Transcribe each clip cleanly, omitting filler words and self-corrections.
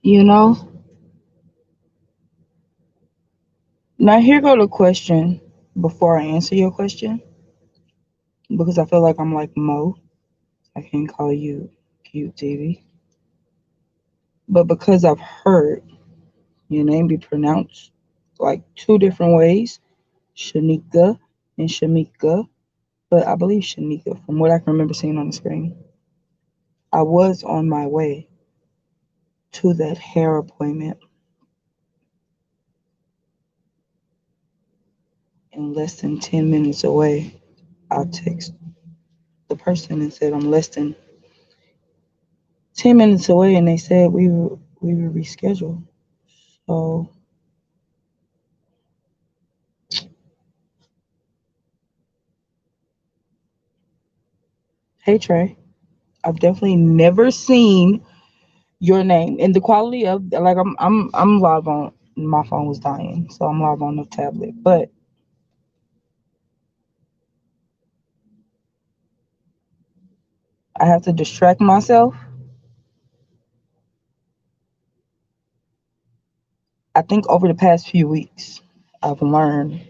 You know, now here go the question before I answer your question, because I feel like I'm like Mo. I can't call you cute TV. But because I've heard your name be pronounced like two different ways, Shanika and Shamika, but I believe Shanika from what I can remember seeing on the screen. I was on my way to that hair appointment and less than 10 minutes away. I text the person and said I'm less than 10 minutes away and they said we were rescheduled. So, hey Trey, I've definitely never seen your name and the quality of like I'm live on my phone was dying, so I'm live on the tablet. But I have to distract myself. I think over the past few weeks, I've learned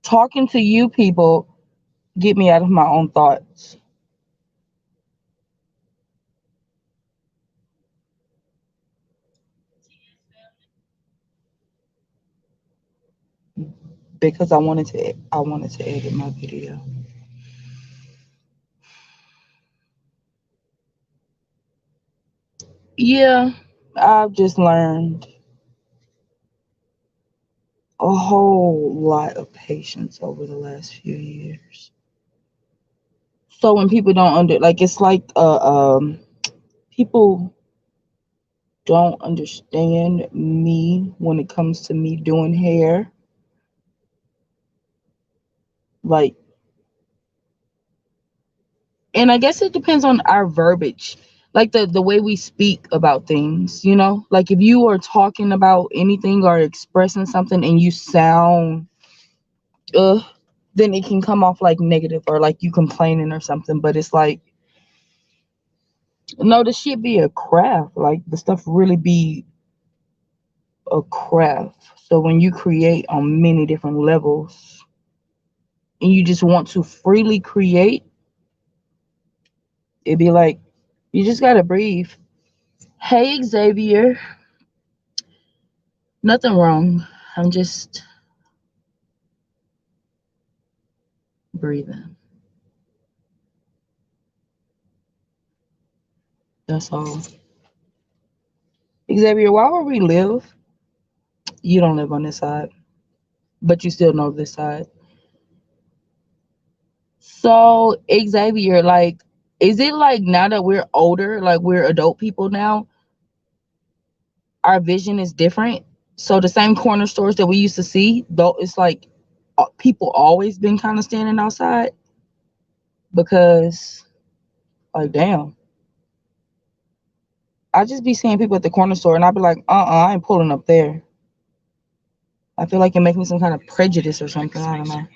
talking to you people get me out of my own thoughts because I wanted to edit my video. Yeah, I've just learned a whole lot of patience over the last few years. So when people don't like it's like people don't understand me when it comes to me doing hair. Like, and I guess it depends on our verbiage, like the way we speak about things. Like if you are talking about anything or expressing something and you sound uh then it can come off like negative or like you complaining or something. But it's like, no, this shit be a craft. Like the stuff really be a craft. So when you create on many different levels and you just want to freely create, it'd be like you just gotta breathe. Hey Xavier, nothing wrong. I'm just breathing. That's all. Xavier, why would we live? You don't live on this side, but you still know this side. So Xavier, like, is it like now that we're older, like we're adult people now, our vision is different? So the same corner stores that we used to see, though, it's like people always been kind of standing outside because, like, damn, I just be seeing people at the corner store and I'd be like, I ain't pulling up there. I feel like it makes me some kind of prejudice or something. I don't know.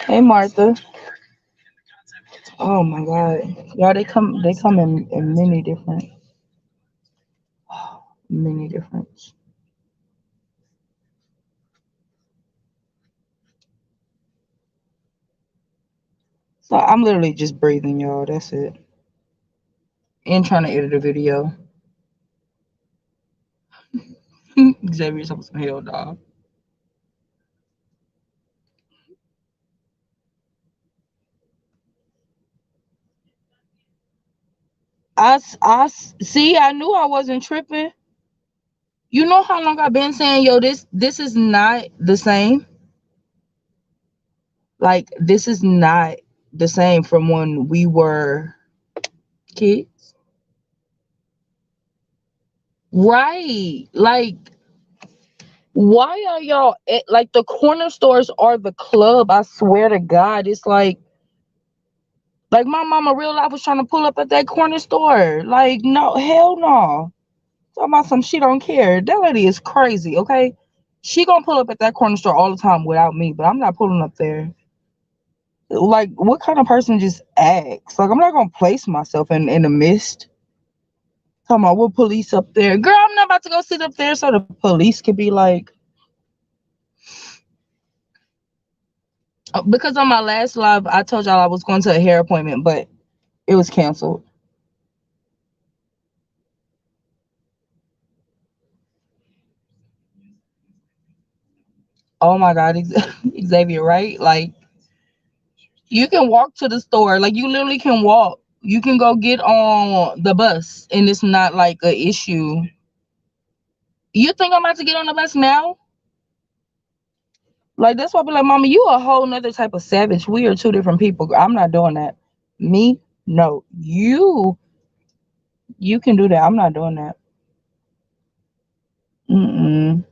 Hey Martha. Oh my god. Yeah, they come in many different. So I'm literally just breathing, y'all. That's it. And trying to edit a video. Xavier's on some hell, dog. See, I knew I wasn't tripping. You know how long I've been saying, yo, this is not the same. Like, this is not the same from when we were kids. Right. Like, why are y'all like the corner stores are the club? I swear to God, it's like my mama real life was trying to pull up at that corner store. Like, no, hell no. Talking about some she don't care. That lady is crazy, okay? She gonna pull up at that corner store all the time without me, but I'm not pulling up there. Like, what kind of person just acts? Like, I'm not gonna place myself in the mist. Talking about what police up there. Girl, I'm not about to go sit up there so the police could be like, because on my last live, I told y'all I was going to a hair appointment, but it was canceled. Oh my God, Xavier, right? Like, you can walk to the store. Like, you literally can walk. You can go get on the bus, and it's not like a issue. You think I'm about to get on the bus now? Like, that's why I be like, Mama, you a whole nother type of savage. We are two different people. I'm not doing that. Me, no. You can do that. I'm not doing that. Mm-mm.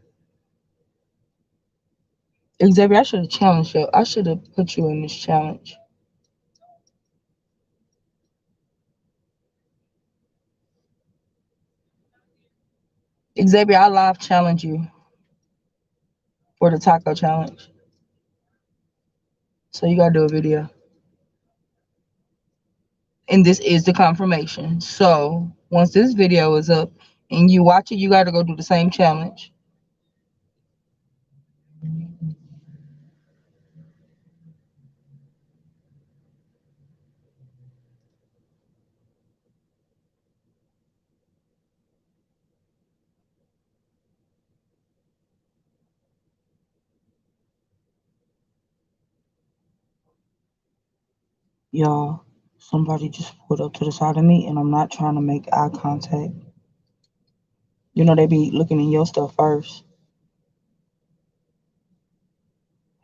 Xavier, I should have challenged you. I should have put you in this challenge. Xavier, I live challenge you for the taco challenge. So you gotta do a video. And this is the confirmation. So once this video is up and you watch it, you gotta go do the same challenge. Y'all, somebody just pulled up to the side of me and I'm not trying to make eye contact. You know they be looking in your stuff first.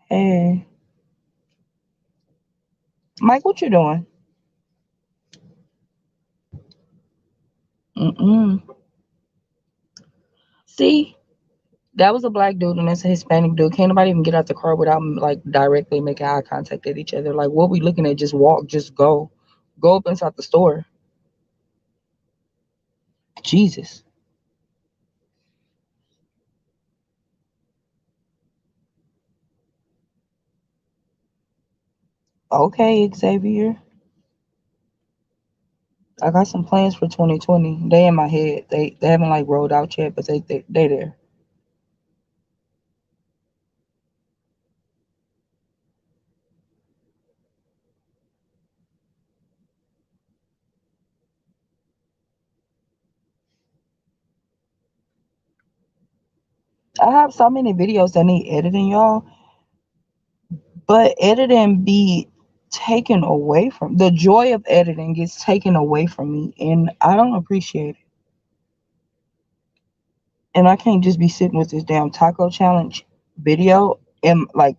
Hey, Mike, what you doing? Mm-mm. See, that was a black dude and that's a Hispanic dude. Can't nobody even get out the car without like directly making eye contact at each other. Like, what we looking at? Just walk, just go. Go up inside the store. Jesus. Okay, Xavier. I got some plans for 2020. They in my head. They haven't like rolled out yet, but they there. I have so many videos that need editing, y'all, but editing be taken away from the joy of editing gets taken away from me, and I don't appreciate it. And I can't just be sitting with this damn taco challenge video and like,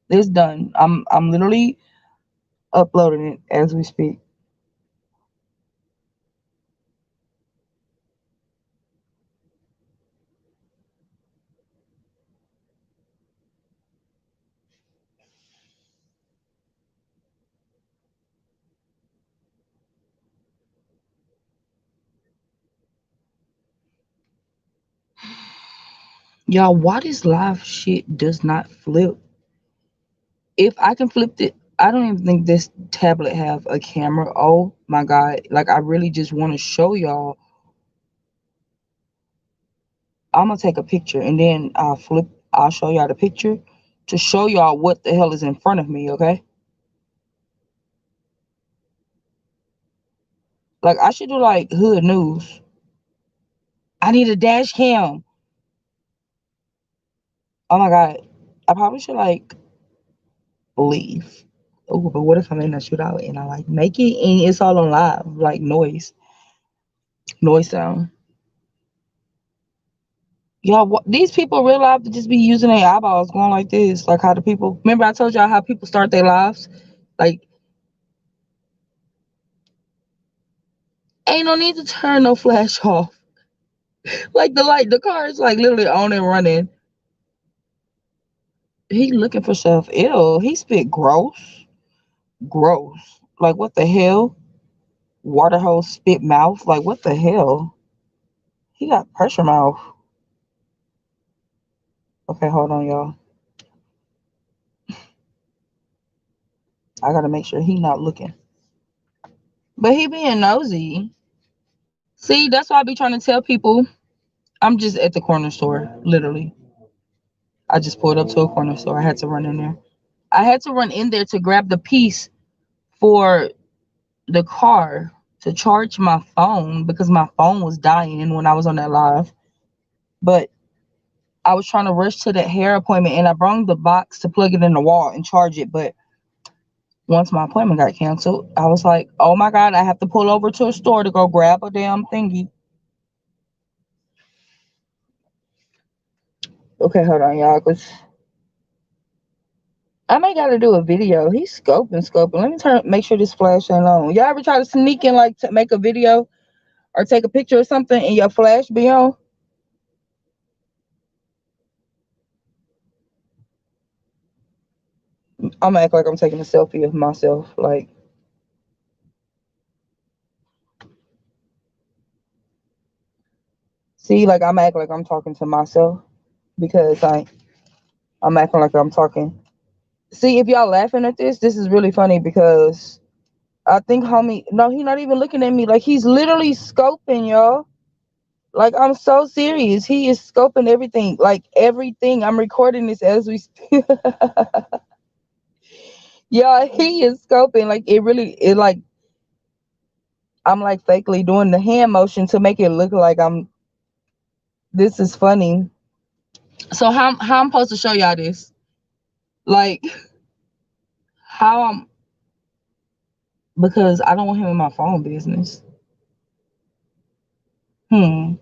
it's done. I'm literally uploading it as we speak. Y'all, why this live shit does not flip? If I can flip it, I don't even think this tablet have a camera. Oh my God. Like, I really just want to show y'all. I'm gonna take a picture and then I'll show y'all the picture to show y'all what the hell is in front of me, okay? Like, I should do like hood news. I need a dash cam. Oh my God. I probably should like leave. Oh, but what if I'm in a shootout and I like make it and it's all on live, like noise sound. Y'all, these people real life to just be using their eyeballs going like this. Like how the people, remember I told y'all how people start their lives? Like, ain't no need to turn no flash off. Like the car is like literally on and running. He looking for stuff. Ew, he spit gross. Gross. Like what the hell? Water hose spit mouth. Like what the hell? He got pressure mouth. Okay, hold on, y'all. I gotta make sure he not looking. But he being nosy. See, that's why I be trying to tell people. I'm just at the corner store, literally. I just pulled up to a corner store. I had to run in there. I had to run in there to grab the piece for the car to charge my phone because my phone was dying when I was on that live. But I was trying to rush to that hair appointment and I brought the box to plug it in the wall and charge it. But once my appointment got canceled, I was like, oh my God, I have to pull over to a store to go grab a damn thingy. Okay, hold on, y'all, because I might gotta do a video. He's scoping. Let me make sure this flash ain't on. Y'all ever try to sneak in, like, to make a video or take a picture or something and your flash be on? I'm gonna act like I'm taking a selfie of myself. Like, see, like, I'm acting like I'm talking to myself because I'm acting like I'm talking. See, if y'all laughing at this is really funny because I think homie, no, he not even looking at me. Like, he's literally scoping, y'all. Like, I'm so serious. He is scoping everything. Like, everything. I'm recording this as we speak. Yeah, he is scoping. Like, it like, I'm like fakely doing the hand motion to make it look like this is funny. So, how I'm supposed to show y'all this? Like, how I'm, because I don't want him in my phone business. Hmm.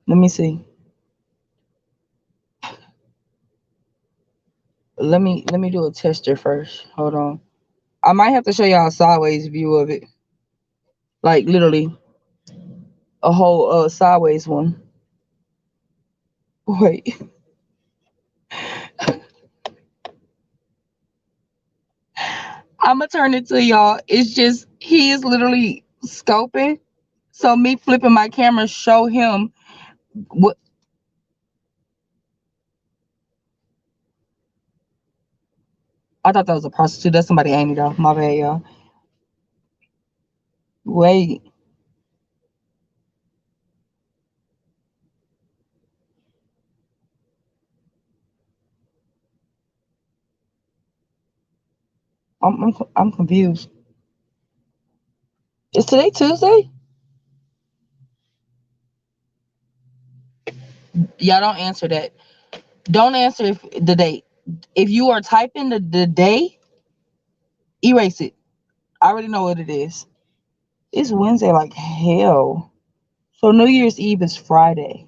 Let me see. Let me do a tester first. Hold on. I might have to show y'all a sideways view of it. Like literally a whole sideways one. Wait. I'ma turn it to y'all. It's just he is literally scoping. So me flipping my camera show him what. I thought that was a prostitute. That's somebody ain't it off. My bad, y'all. Wait. I'm confused. Is today Tuesday? Y'all don't answer that. Don't answer if the date. If you are typing the day, erase it. I already know what it is. It's Wednesday like hell. So New Year's Eve is Friday.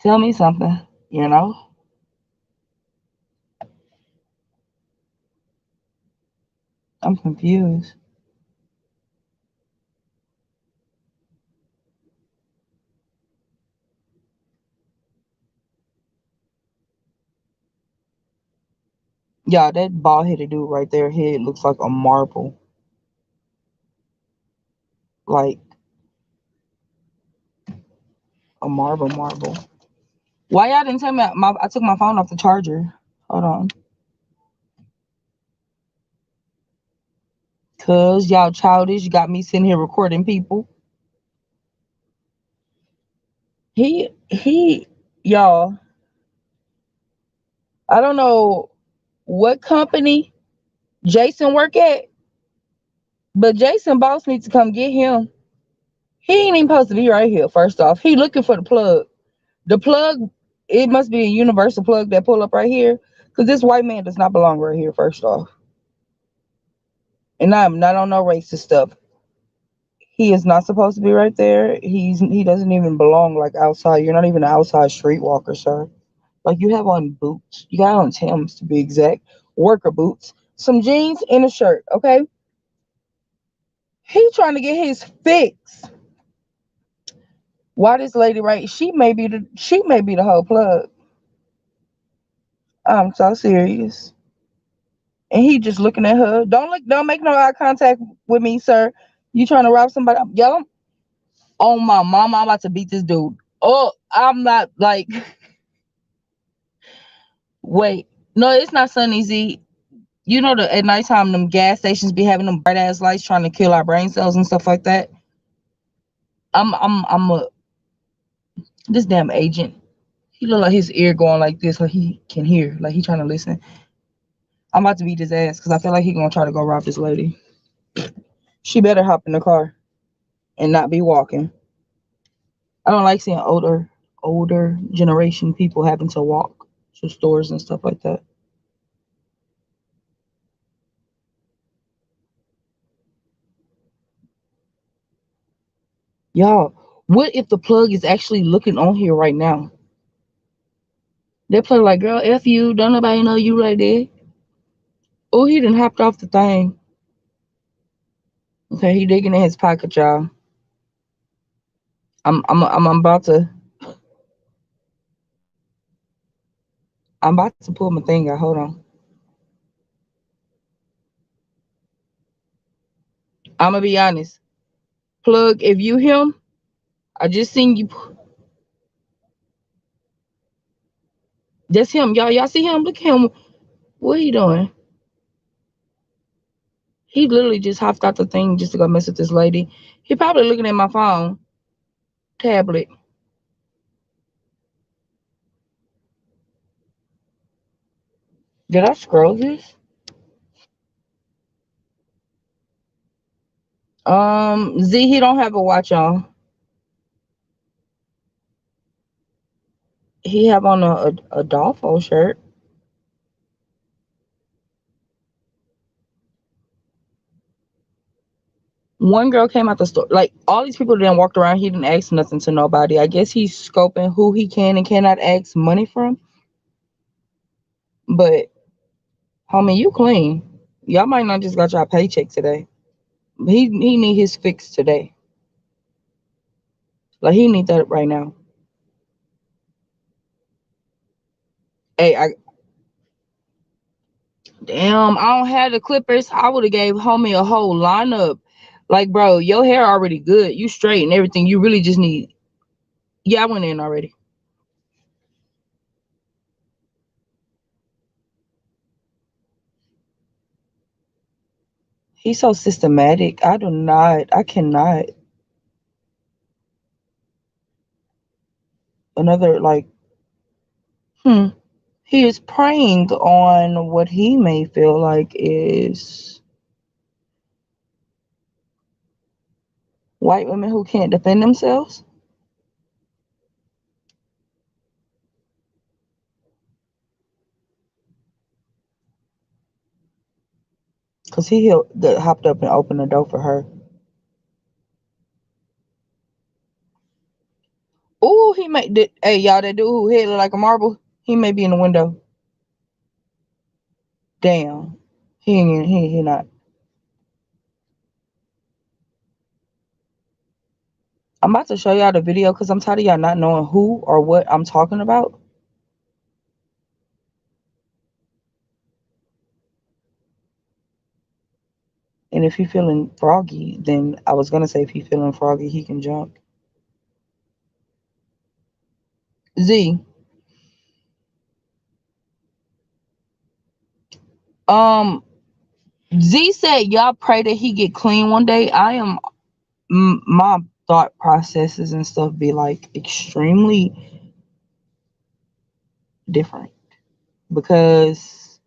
Tell me something, you know? I'm confused. Yeah, that bald headed dude right there, head looks like a marble. Like a marble. Why y'all didn't tell me I took my phone off the charger? Hold on. Cause y'all childish got me sitting here recording people. He y'all, I don't know what company Jason work at, but Jason boss needs to come get him. He ain't even supposed to be right here, first off. He looking for the plug. The plug, it must be a universal plug that pull up right here. Because this white man does not belong right here, first off. And I'm not on no racist stuff. He is not supposed to be right there. He doesn't even belong like outside. You're not even an outside street walker, sir. Like you have on boots. You got on Tim's to be exact. Worker boots. Some jeans and a shirt, okay? He trying to get his fix. Why this lady right? She may be the whole plug. I'm so serious. And he just looking at her. Don't make no eye contact with me, sir. You trying to rob somebody? Yell on my mama, I'm about to beat this dude. Oh, I'm not like wait. No, it's not Sunny Z. You know the at nighttime them gas stations be having them bright ass lights trying to kill our brain cells and stuff like that. I'm a this damn agent. He look like his ear going like this, like he can hear, like he trying to listen. I'm about to beat his ass because I feel like he gonna try to go rob this lady. She better hop in the car and not be walking. I don't like seeing older generation people having to walk to stores and stuff like that. Y'all, what if the plug is actually looking on here right now? They play like, girl, F you, don't nobody know you right there. Oh, he done hopped off the thing. Okay, he digging in his pocket, y'all. I'm about to pull my thing out. Hold on. I'm gonna be honest. Plug, if you him, I just seen you. That's him, y'all. Y'all see him? Look at him. What he doing? He literally just hopped out the thing just to go mess with this lady. He probably looking at my phone, tablet. Did I scroll this? Z, he don't have a watch on. He have on a Dolphin shirt. One girl came out the store. Like all these people didn't walk around. He didn't ask nothing to nobody. I guess he's scoping who he can and cannot ask money from. But homie, you clean. Y'all might not just got your paycheck today. He need his fix today. Like he need that right now. Hey, I damn, I don't have the clippers. I would have gave homie a whole lineup. Like, bro, your hair already good. You straight and everything. You really just need. Yeah, I went in already. He's so systematic. I do not. I cannot. Another like, hmm. He is preying on what he may feel like is white women who can't defend themselves. Cause hopped up and opened the door for her. Ooh, he may did. Hey, y'all, that dude who hit like a marble. He may be in the window. Damn, he not. I'm about to show y'all the video because I'm tired of y'all not knowing who or what I'm talking about. And if he feeling froggy, then I was gonna say if he feeling froggy, he can jump. Z, um, Z said y'all pray that he get clean one day. My thought processes and stuff be like extremely different because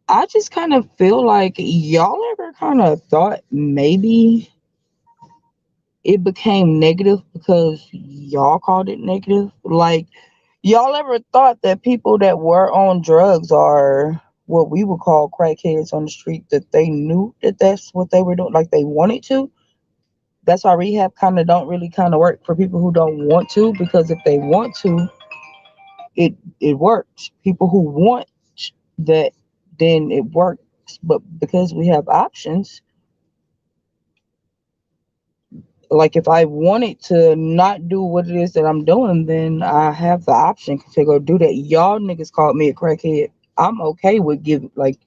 I just kind of feel like y'all ever kind of thought maybe it became negative because y'all called it negative. Like Y'all ever thought that people that were on drugs are what we would call crackheads on the street, that they knew that that's what they were doing, like they wanted to? That's why rehab kind of don't really kind of work for people who don't want to, because if they want to, it works. People who want that, then it works. But because we have options, like if I wanted to not do what it is that I'm doing, then I have the option to go do that. Y'all niggas called me a crackhead. I'm okay with giving, like,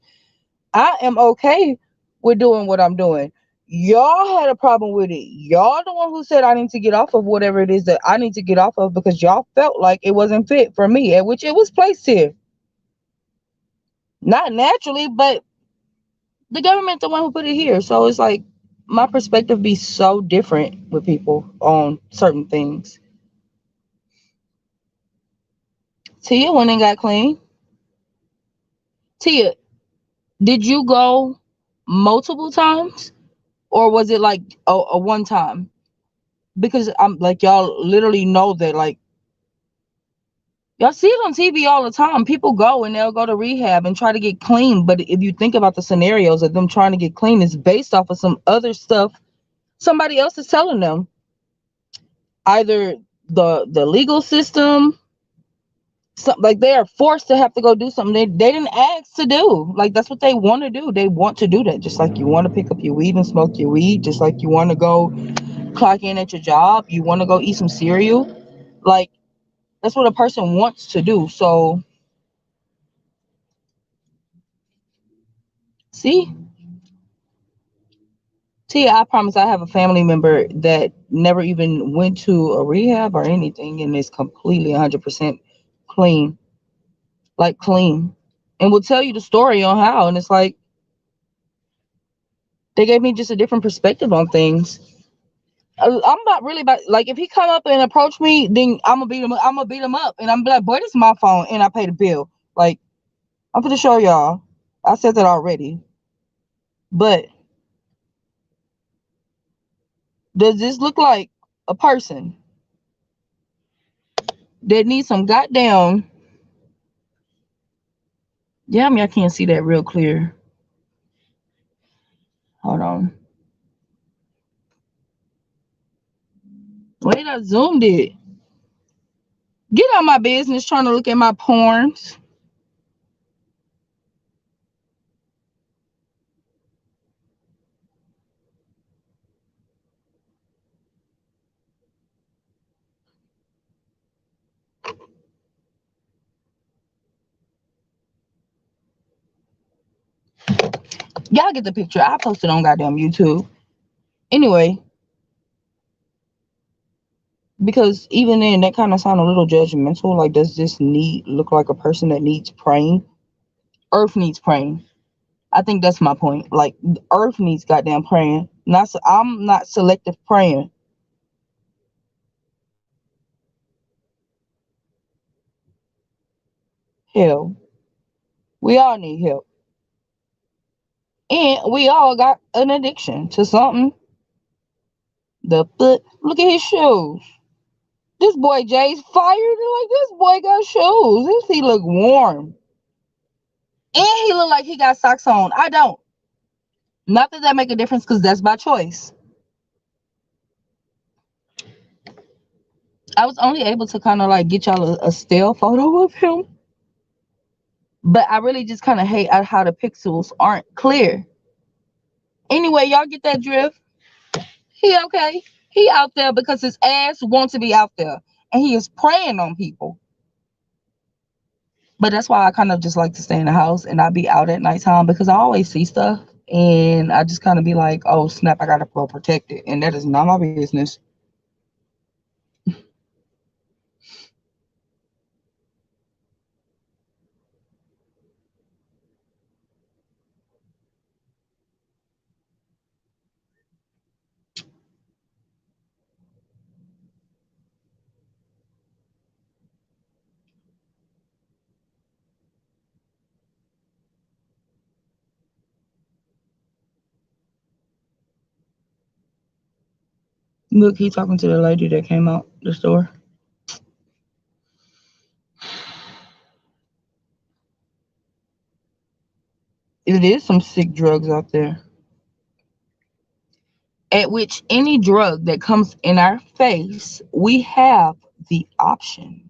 I am okay with doing what I'm doing. Y'all had a problem with it. Y'all the one who said I need to get off of whatever it is that I need to get off of, because y'all felt like it wasn't fit for me, at which it was placed here. Not naturally, but the government the one who put it here. So it's like my perspective be so different with people on certain things. Tia went and got clean. Tia, did you go multiple times, or was it like a one time? Because I'm like, y'all literally know that, like, y'all see it on TV all the time. People go and they'll go to rehab and try to get clean. But if you think about the scenarios of them trying to get clean, it's based off of some other stuff somebody else is telling them. Either the legal system, like they are forced to have to go do something they didn't ask to do. Like that's what they want to do. They want to do that. Just like you want to pick up your weed and smoke your weed. Just like you want to go clock in at your job. You want to go eat some cereal. Like that's what a person wants to do. So see, I promise I have a family member that never even went to a rehab or anything and is completely 100% clean, like clean, and will tell you the story on how. And it's like they gave me just a different perspective on things. I'm not really about, like, if he come up and approach me, then I'm gonna beat him. I'm gonna beat him up, and I'm like, boy, this is my phone, and I pay the bill. Like I'm gonna show y'all. I said that already. But does this look like a person that needs some goddamn? Yeah, I mean I can't see that real clear. Hold on. Wait, I zoomed it. Get out my business trying to look at my porns. Y'all get the picture. I posted on goddamn YouTube. Anyway, because even then that kind of sound a little judgmental. Like, does this need look like a person that needs praying? Earth needs praying. I think that's my point. Like, Earth needs goddamn praying. Not so, I'm not selective praying. Hell, we all need help, and we all got an addiction to something. The foot. Look at his shoes. This boy Jay's fired. Like, this boy got shoes. This he look warm, and he look like he got socks on. I don't. Not that that make a difference, because that's by choice. I was only able to kind of like get y'all a still photo of him, but I really just kind of hate how the pixels aren't clear. Anyway, y'all get that drift. He okay. He out there because his ass wants to be out there, and he is preying on people. But that's why I kind of just like to stay in the house and not be out at nighttime, because I always see stuff, and I just kind of be like, oh snap, I gotta go protect it, and that is not my business. Look, he talking to the lady that came out the store. It is some sick drugs out there. At which any drug that comes in our face, we have the option.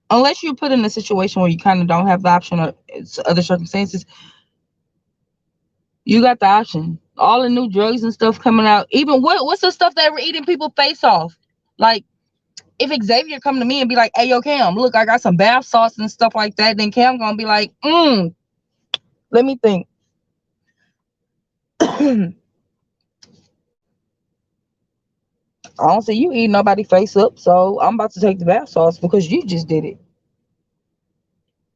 Unless you're put in a situation where you kind of don't have the option or it's other circumstances, you got the option. All the new drugs and stuff coming out. Even what's the stuff that we're eating people face off? Like if Xavier come to me and be like, "Hey, yo, Cam, look, I got some bath salts and stuff like that," then Cam gonna be like, let me think. I don't see you eating nobody face up, so I'm about to take the bath salts because you just did it.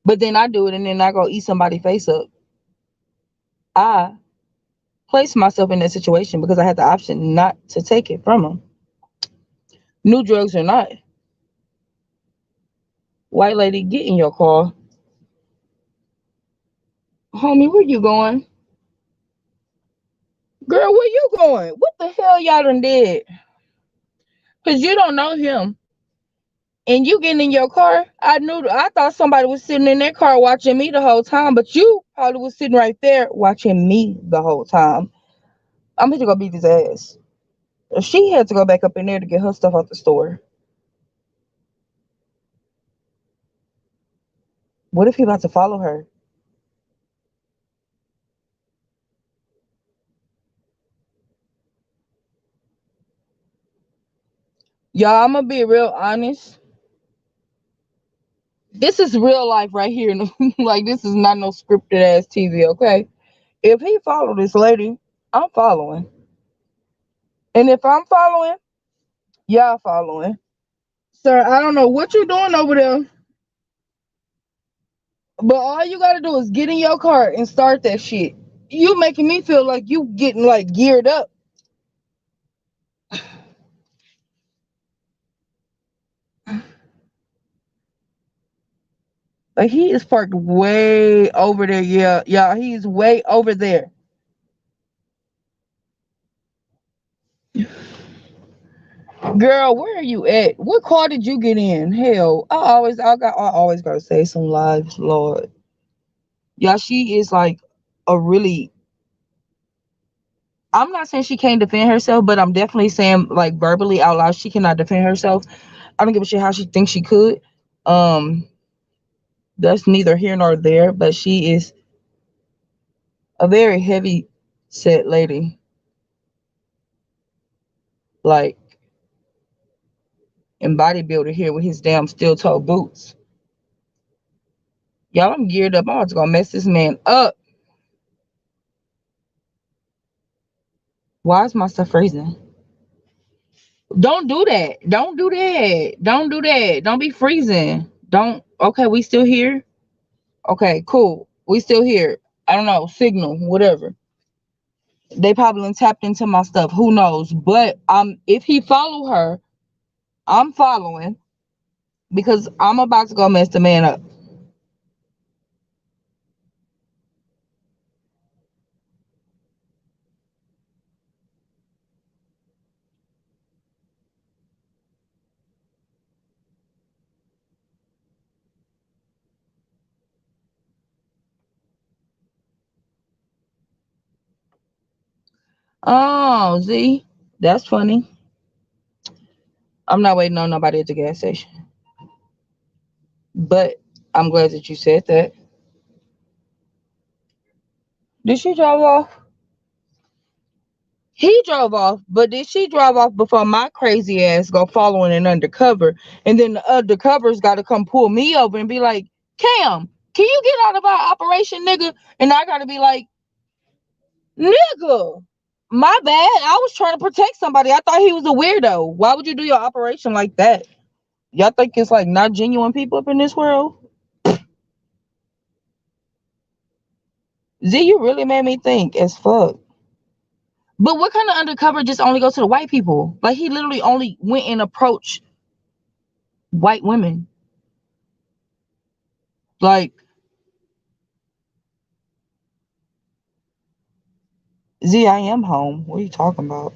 But then I do it and then I go eat somebody face up. I place myself in that situation because I had the option not to take it from them. New drugs or not. White lady, get in your car. Homie, where you going? Girl, where you going? What the hell y'all done did? Cause you don't know him. And you getting in your car. I thought somebody was sitting in that car watching me the whole time, but you probably was sitting right there watching me the whole time. I'm going to go beat his ass. She had to go back up in there to get her stuff out the store. What if he about to follow her? Y'all, I'm gonna be real honest. This is real life right here. Like this is not no scripted ass TV, okay? If he follow this lady, I'm following. And if I'm following, y'all following. Sir, I don't know what you're doing over there, but all you gotta do is get in your car and start that shit. You making me feel like you getting like geared up. Like he is parked way over there. Yeah, yeah, he's way over there. Girl, where are you at? What car did you get in? Hell, I always gotta say some lives, Lord. Yeah, she is like a really. I'm not saying she can't defend herself, but I'm definitely saying like verbally out loud she cannot defend herself. I don't give a shit how she thinks she could. Um, that's neither here nor there. But she is a very heavy set lady, like in bodybuilder here with his damn steel toe boots. Y'all, I'm geared up. I'm about to go mess this man up. Why is my stuff freezing? Don't do that. Don't do that. Don't do that. Don't be freezing. Don't. Okay, we still here. Okay, cool. We still here. I don't know. Signal, whatever. They probably tapped into my stuff. Who knows? But if he follow her, I'm following because I'm about to go mess the man up. Oh, Z, that's funny. I'm not waiting on nobody at the gas station. But I'm glad that you said that. Did she drive off? He drove off, but did she drive off before my crazy ass go following an undercover? And then the undercover's got to come pull me over and be like, Cam, can you get out of our operation, nigga? And I got to be like, nigga, my bad. I was trying to protect somebody. I thought he was a weirdo. Why would you do your operation like that? Y'all think it's like not genuine people up in this world? Z, you really made me think as fuck. But what kind of undercover just only goes to the white people? Like he literally only went and approached white women. Like Z, I am home. What are you talking about?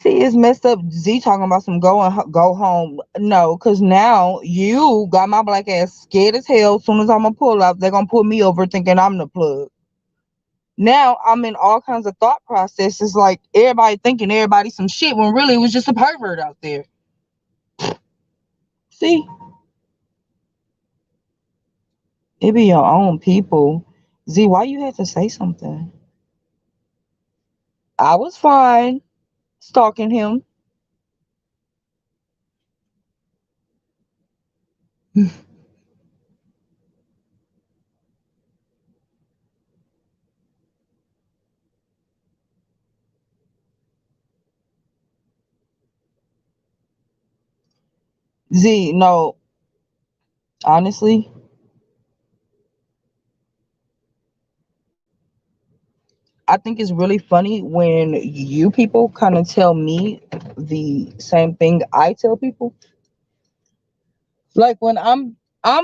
See, it's messed up. Z talking about some go home. No, cause now you got my black ass scared as hell. As soon as I'm gonna pull up, they're gonna pull me over thinking I'm the plug. Now I'm in all kinds of thought processes, like everybody thinking everybody some shit when really it was just a pervert out there. See, it be your own people. Z, why you had to say something? I was fine stalking him. Z, no, honestly, I think it's really funny when you people kind of tell me the same thing I tell people. Like when I'm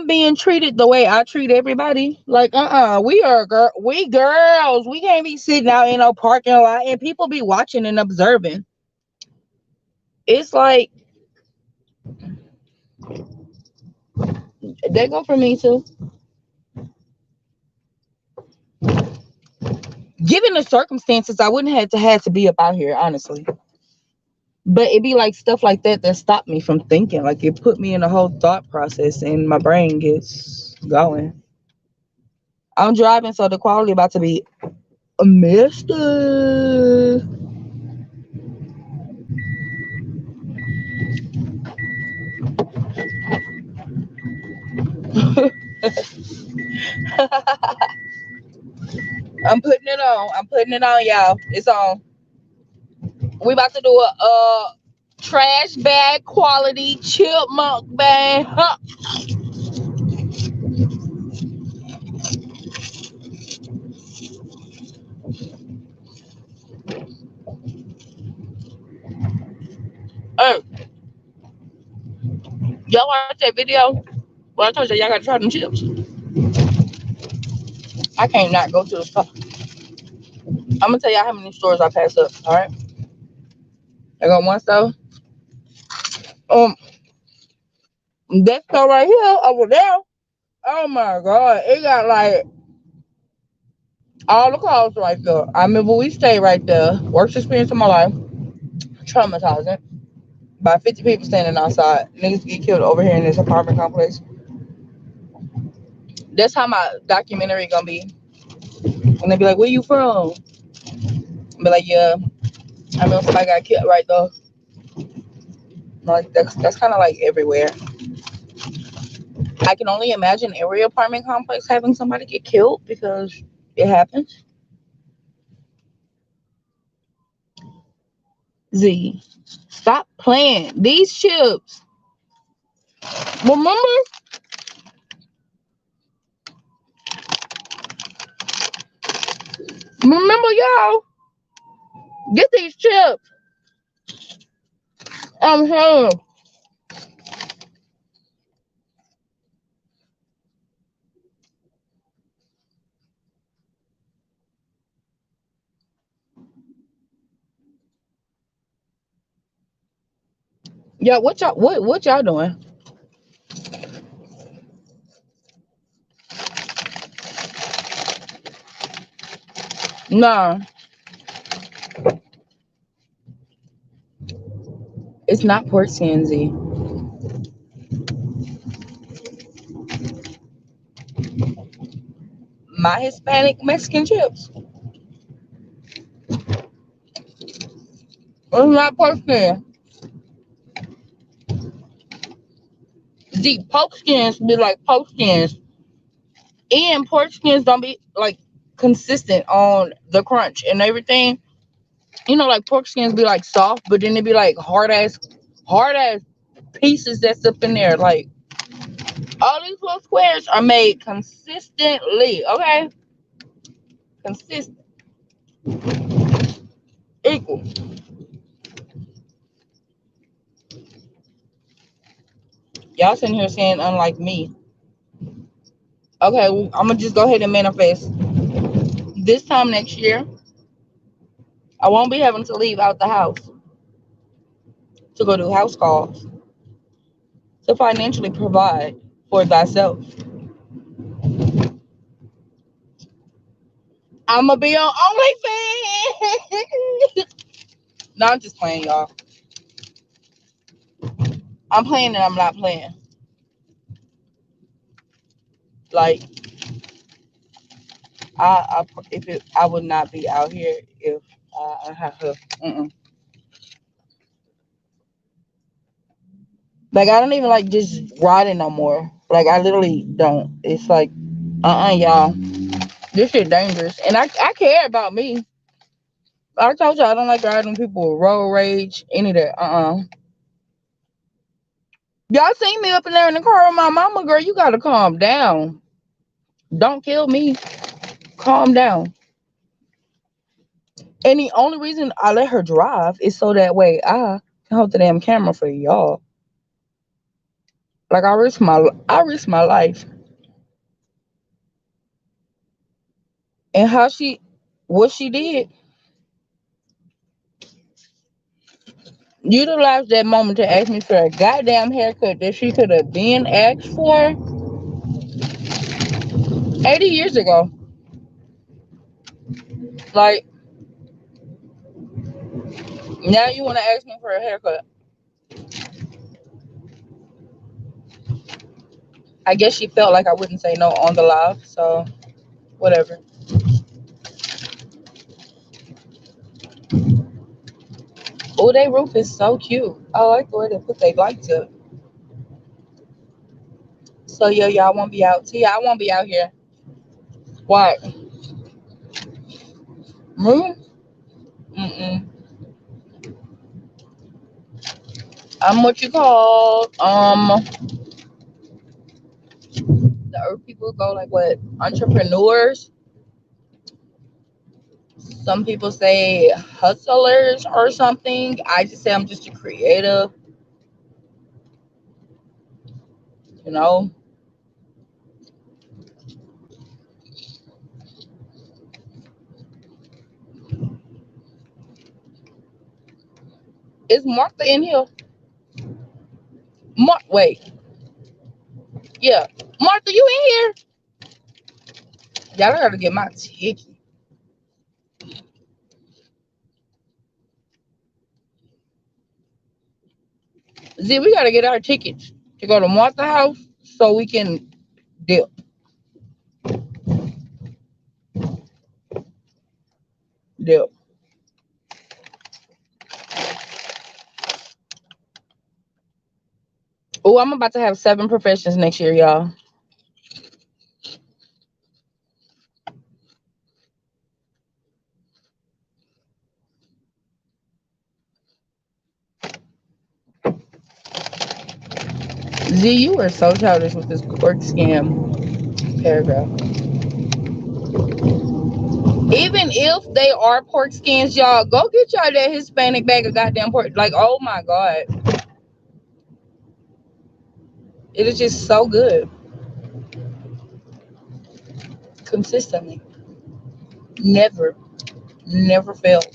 being treated the way I treat everybody. Like we are we girls. We can't be sitting out in a parking lot and people be watching and observing. It's like they go for me too. Given the circumstances, I wouldn't have to be up out here, honestly. But it'd be like stuff like that that stopped me from thinking. Like it put me in a whole thought process and my brain gets going. I'm driving, so the quality about to be a messed up. I'm putting it on. I'm putting it on, y'all. It's on. We about to do a trash bag quality chipmunk bag. Huh. Hey, y'all watch that video? Well, I told you y'all gotta try them chips. I can't not go to the store. I'm gonna tell y'all how many stores I pass up. All right, I got one store. Um, that store right here over there. Oh my god, it got like all the clothes right there. I remember we stayed right there. Worst experience of my life. Traumatizing. About 50 people standing outside. Niggas get killed over here in this apartment complex. That's how my documentary gonna be. And they be like, "Where you from?" I be like, "Yeah, I remember somebody got killed right there." Like that's kind of like everywhere. I can only imagine every apartment complex having somebody get killed because it happens. Z, stop playing these chips. Remember, remember, y'all. Get these chips. I'm here. Yeah, what y'all doing? Nah, it's not pork skins. Z. My Hispanic Mexican chips. It's not pork skin. Z, pork skins be like pork skins. And pork skins don't be like consistent on the crunch and everything. Like pork skins be like soft, but then they be like hard ass pieces that's up in there. Like all these little squares are made consistently, okay? Consistent, equal. Y'all sitting here saying unlike me. Okay, well, I'm gonna just go ahead and manifest. This time next year, I won't be having to leave out the house. to go do house calls, to financially provide for thyself. I'ma be on OnlyFans. No, I'm just playing, y'all. I'm playing and I'm not playing. Like I would not be out here if I have to. Mm-mm. Like I don't even like just riding no more. Like I literally don't. It's like, y'all. This shit dangerous, and I care about me. I told you I don't like riding people with road rage, any of that. Y'all seen me up in there in the car with my mama, girl. You gotta calm down. Don't kill me. Calm down. And the only reason I let her drive is so that way I can hold the damn camera for y'all. Like I risk my life. And what she did, utilized that moment to ask me for a goddamn haircut that she could have been asked for 80 years ago. Like, now you want to ask me for a haircut. I guess she felt like I wouldn't say no on the live, so whatever. Oh, their roof is so cute. I like the way they put their lights up. So, yo, y'all won't be out. See, I won't be out here. What? Me? Mm-mm. I'm what you call, the earth people go like what? Entrepreneurs. Some people say hustlers or something. I just say I'm just a creative, you know. Is Martha in here? Wait. Yeah. Martha, you in here? Y'all I gotta get my ticket. Z, we gotta get our tickets to go to Martha house so we can dip. Dip. Oh, I'm about to have 7 professions next year, y'all. Z, you are so childish with this cork scam paragraph. Even if they are pork skins, y'all, go get y'all that Hispanic bag of goddamn pork. Like, oh my God. It is just so good. Consistently. Never, never failed.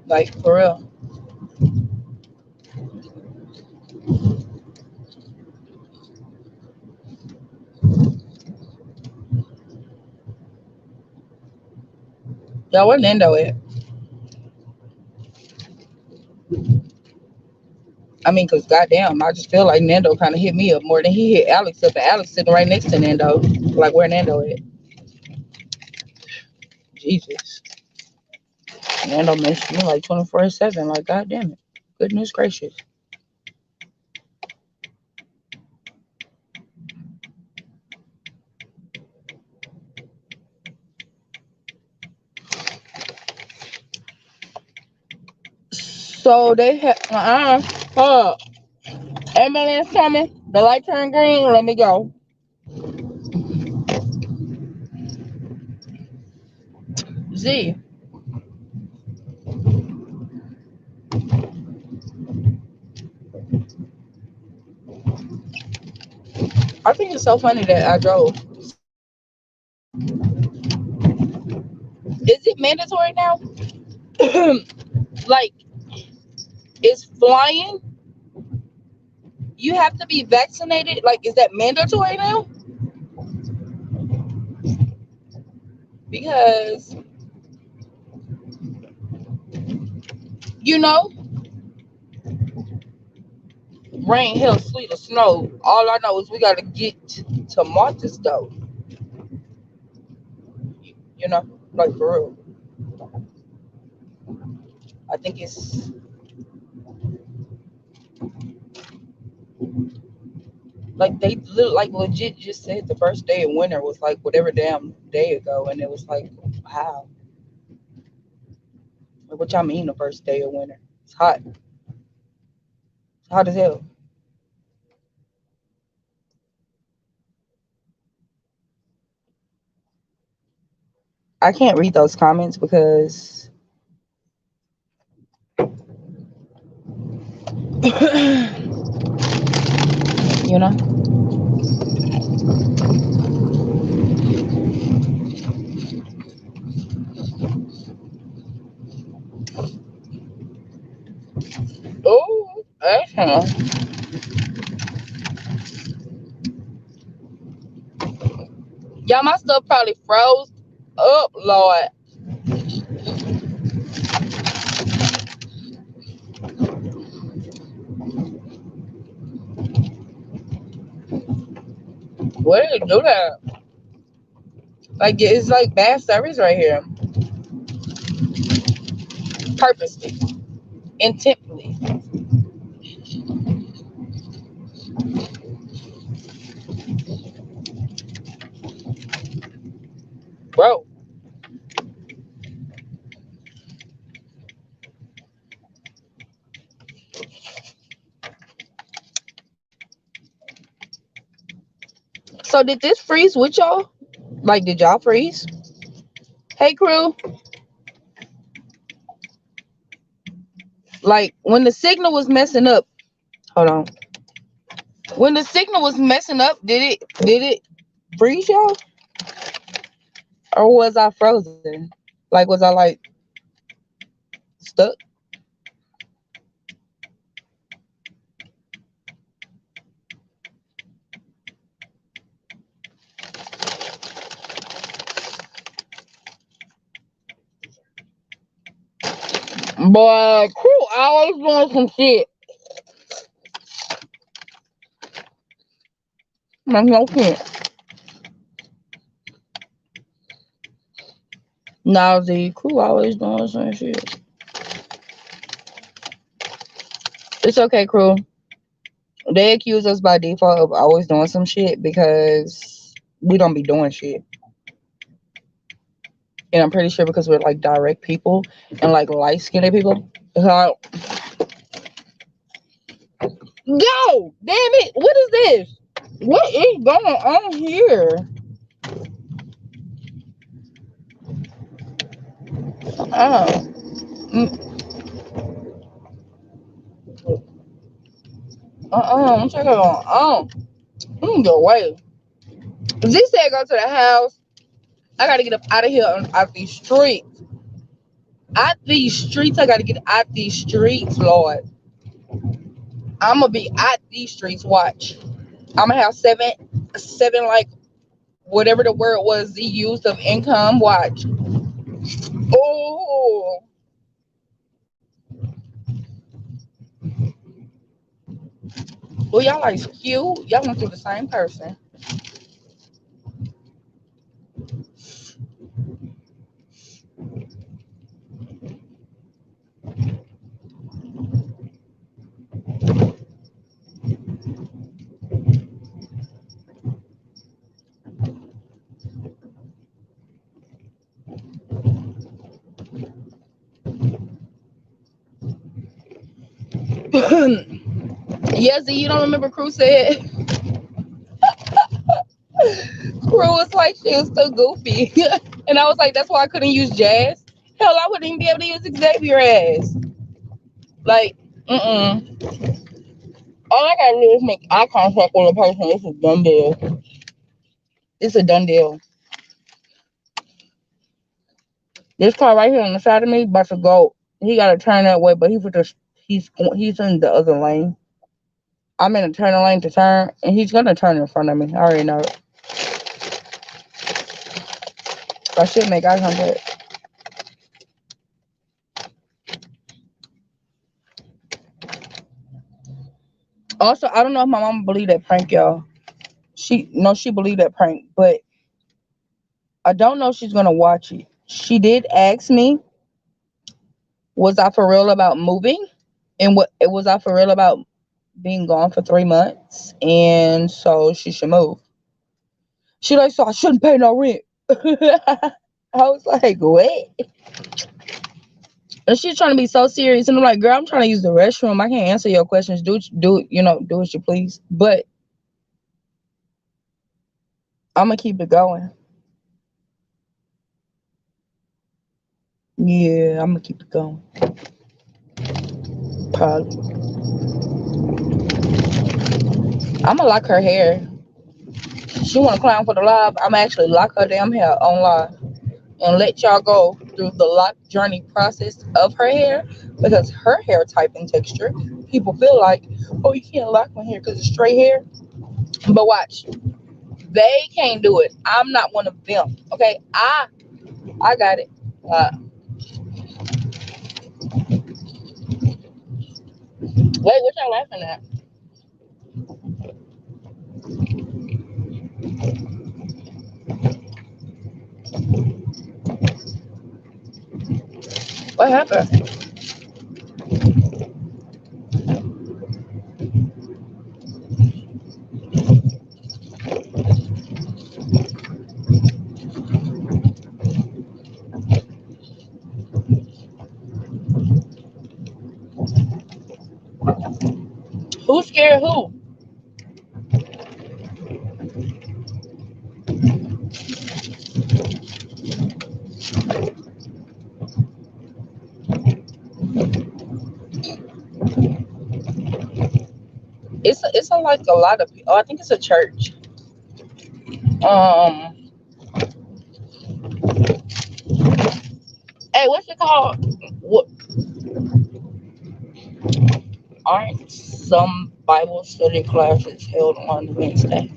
Like, for real. Y'all, where Nando at? I mean, because goddamn, I just feel like Nando kind of hit me up more than he hit Alex up. And Alex sitting right next to Nando. Like, where Nando at? Jesus. Nando missed me like 24/7. Like, goddamn it. Goodness gracious. So they had, hold up. Ambulance coming. The light turned green. Let me go. Z, I think it's so funny that I drove. Is it mandatory now? Like, is flying, you have to be vaccinated. Like, is that mandatory now? Because you know, rain, hail, sleet, or snow. All I know is we gotta get to Martha's though. You know, like for real. I think it's like they like legit just said the first day of winter was like whatever damn day ago, and it was like how? Like, what y'all mean the first day of winter? It's hot. It's hot as hell. I can't read those comments because you know. Oh, that's y'all, my stuff probably froze up, Lord. Where did it do that? Like it's like bad service right here. Purposely. Intently. Bro. So did this freeze with y'all? Like did y'all freeze? Hey crew. Like when the signal was messing up. Hold on. When the signal was messing up, did it freeze y'all? Or was I frozen? Like was I like stuck? Boy, crew always doing some shit. Makes no sense. Now the crew always doing some shit. It's okay, crew. They accuse us by default of always doing some shit because we don't be doing shit. And I'm pretty sure because we're like direct people and like light skinned people. So, yo, damn it, what is this? What is going on here? Uh, I'm checking on. Go away. Z said go to the house. I gotta get up out of here out these streets. Out these streets, I gotta get out these streets, Lord. I'm gonna be out these streets. Watch. I'm gonna have seven like whatever the word was he used of income. Watch. Oh, well, y'all like cute. Y'all went through the same person. Yes, you don't remember Crew said Crew was like she was so goofy, and I was like, that's why I couldn't use Jazz. Hell, I wouldn't even be able to use Xavier ass. Like, all I gotta do is make eye contact with a person. It's a done deal. It's a done deal. This car right here on the side of me about to go. He gotta turn that way, but He's in the other lane. I'm in the turning lane to turn, and he's gonna turn in front of me. I already know it. I should make eye contact. Also, I don't know if my mama believed that prank, y'all. She believed that prank, but I don't know if she's gonna watch it. She did ask me, was I for real about moving, and what it was I for real about being gone for 3 months, and so she should move. She like, so I shouldn't pay no rent. I was like, what? And she's trying to be so serious, and I'm like, girl, I'm trying to use the restroom. I can't answer your questions. Do what you please. But I'm gonna keep it going. Yeah, I'm gonna keep it going. Probably. I'm gonna lock her hair. She wanna clown for the live. I'm actually lock her damn hair on live and let y'all go through the lock journey process of her hair, because her hair type and texture, people feel like, oh, you can't lock my hair because it's straight hair. But watch, they can't do it. I'm not one of them. Okay, I got it. Wait, what y'all laughing at? What happened? Who scared who? It's like a lot of people. Oh, I think it's a church. Um, hey, what's it called? What aren't some Bible study classes held on Wednesday?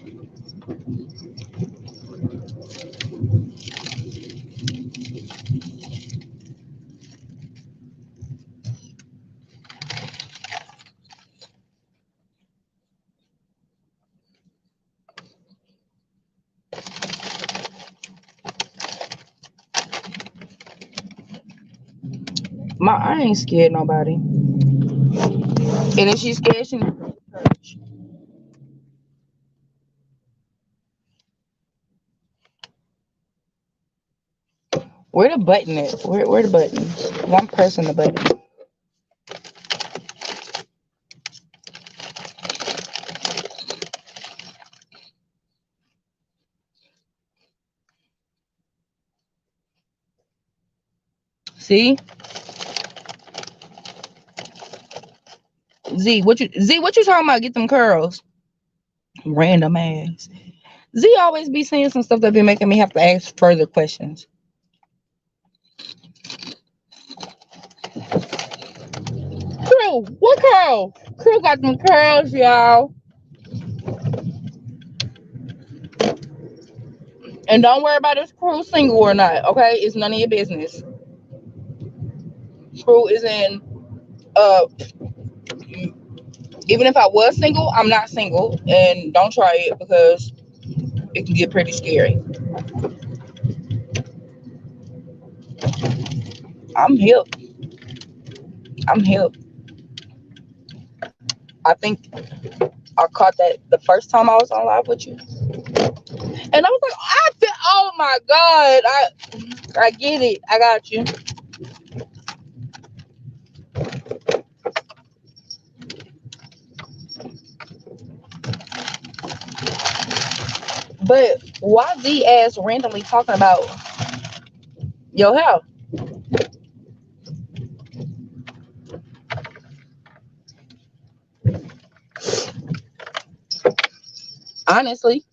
I ain't scared nobody. And if she's scared, she needs to go to church. Where the button at? Where the button? One person the button. See? Z, what you talking about? Get them curls. Random ass. Z always be saying some stuff that be making me have to ask further questions. Crew, what curl? Crew got them curls, y'all. And don't worry about if Crew single or not, okay? It's none of your business. Crew is in, uh, even if I was single, I'm not single. And don't try it because it can get pretty scary. I'm hip. I'm hip. I think I caught that the first time I was on live with you. And I was like, oh my God. I get it. I got you. But why Z ass randomly talking about your health? Honestly,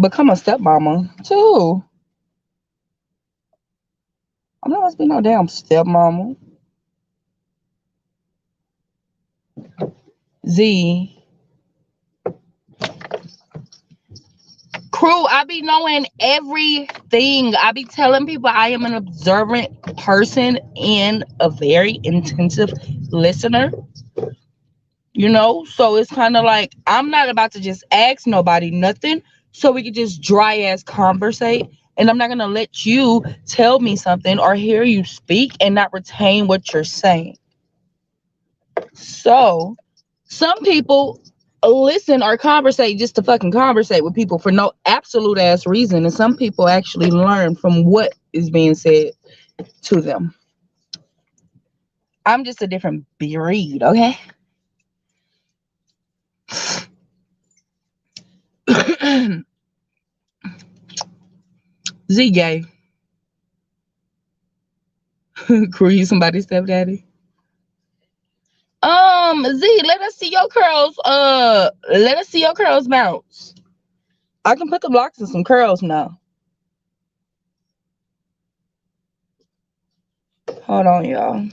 become a stepmama too. must be no damn stepmama. Z. Crew, I be knowing everything. I be telling people I am an observant person and a very intensive listener. So it's kind of like I'm not about to just ask nobody nothing so we can just dry ass conversate. And I'm not going to let you tell me something or hear you speak and not retain what you're saying. So some people listen or conversate just to fucking conversate with people for no absolute ass reason. And some people actually learn from what is being said to them. I'm just a different breed, okay? Z gay. Crew, you somebody's stepdaddy? Z, let us see your curls. Let us see your curls bounce. I can put the blocks in some curls now. Hold on, y'all.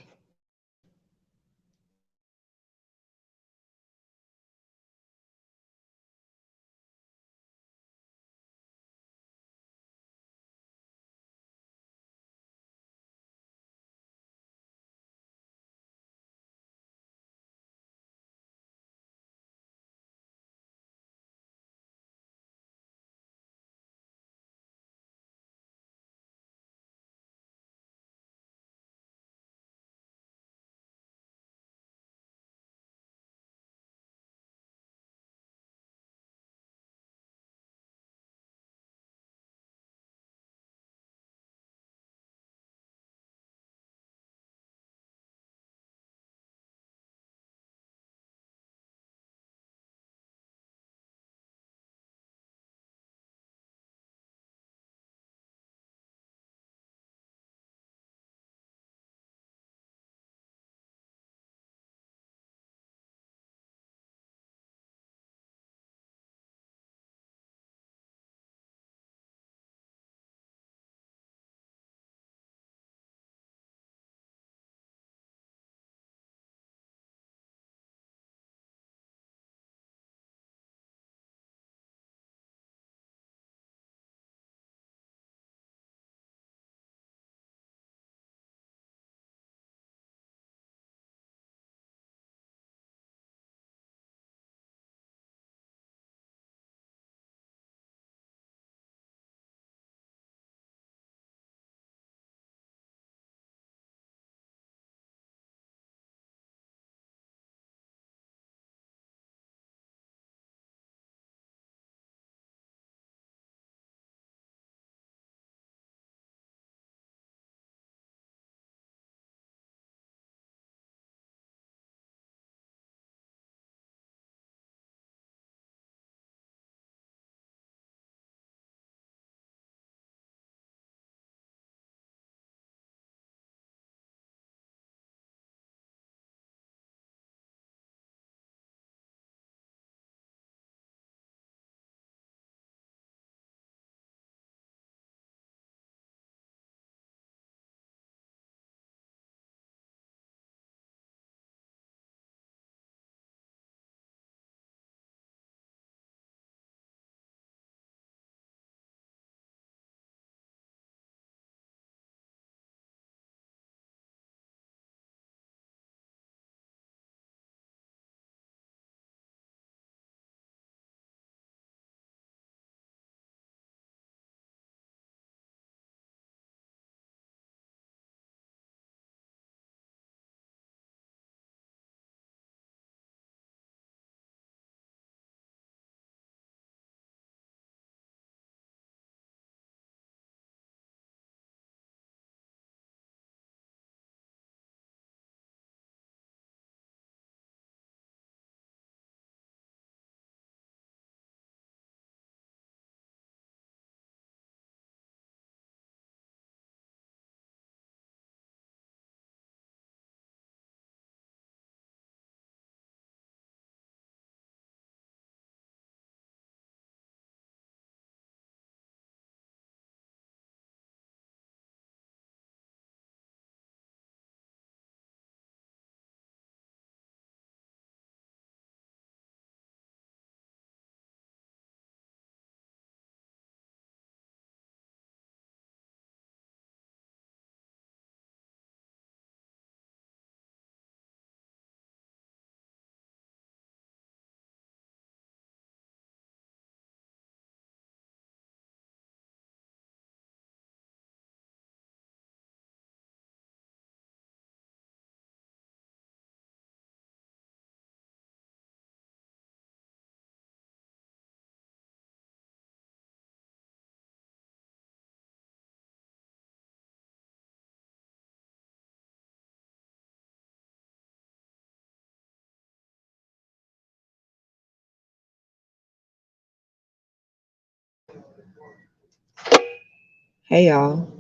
Hey y'all.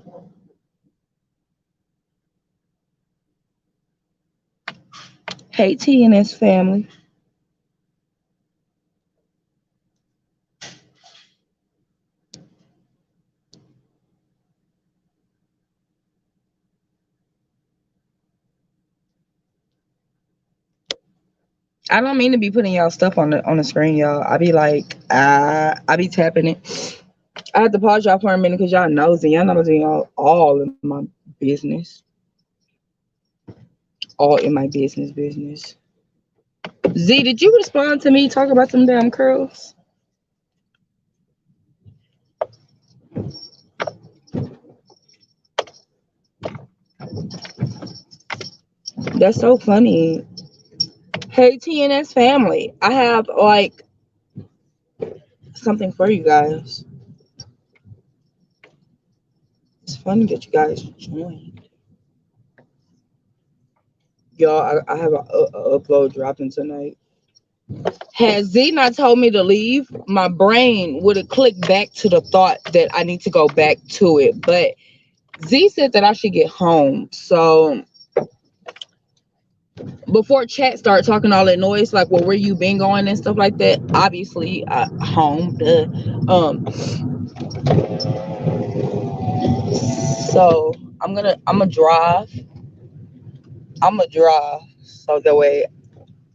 Hey TNS family. I don't mean to be putting y'all stuff on the screen, y'all. I be like, I be tapping it. I have to pause y'all for a minute because y'all nosy. Y'all nosy all in my business. All in my business. Z, did you respond to me talking about some damn curls? That's so funny. Hey TNS family. I have like something for you guys. It's funny that you guys joined. Y'all, I have a upload dropping tonight. Had Z not told me to leave, my brain would have clicked back to the thought that I need to go back to it. But Z said that I should get home. So before chat start talking all that noise, like, well, where you been going and stuff like that, obviously, home. Duh. So I'm gonna drive. I'm gonna drive so that way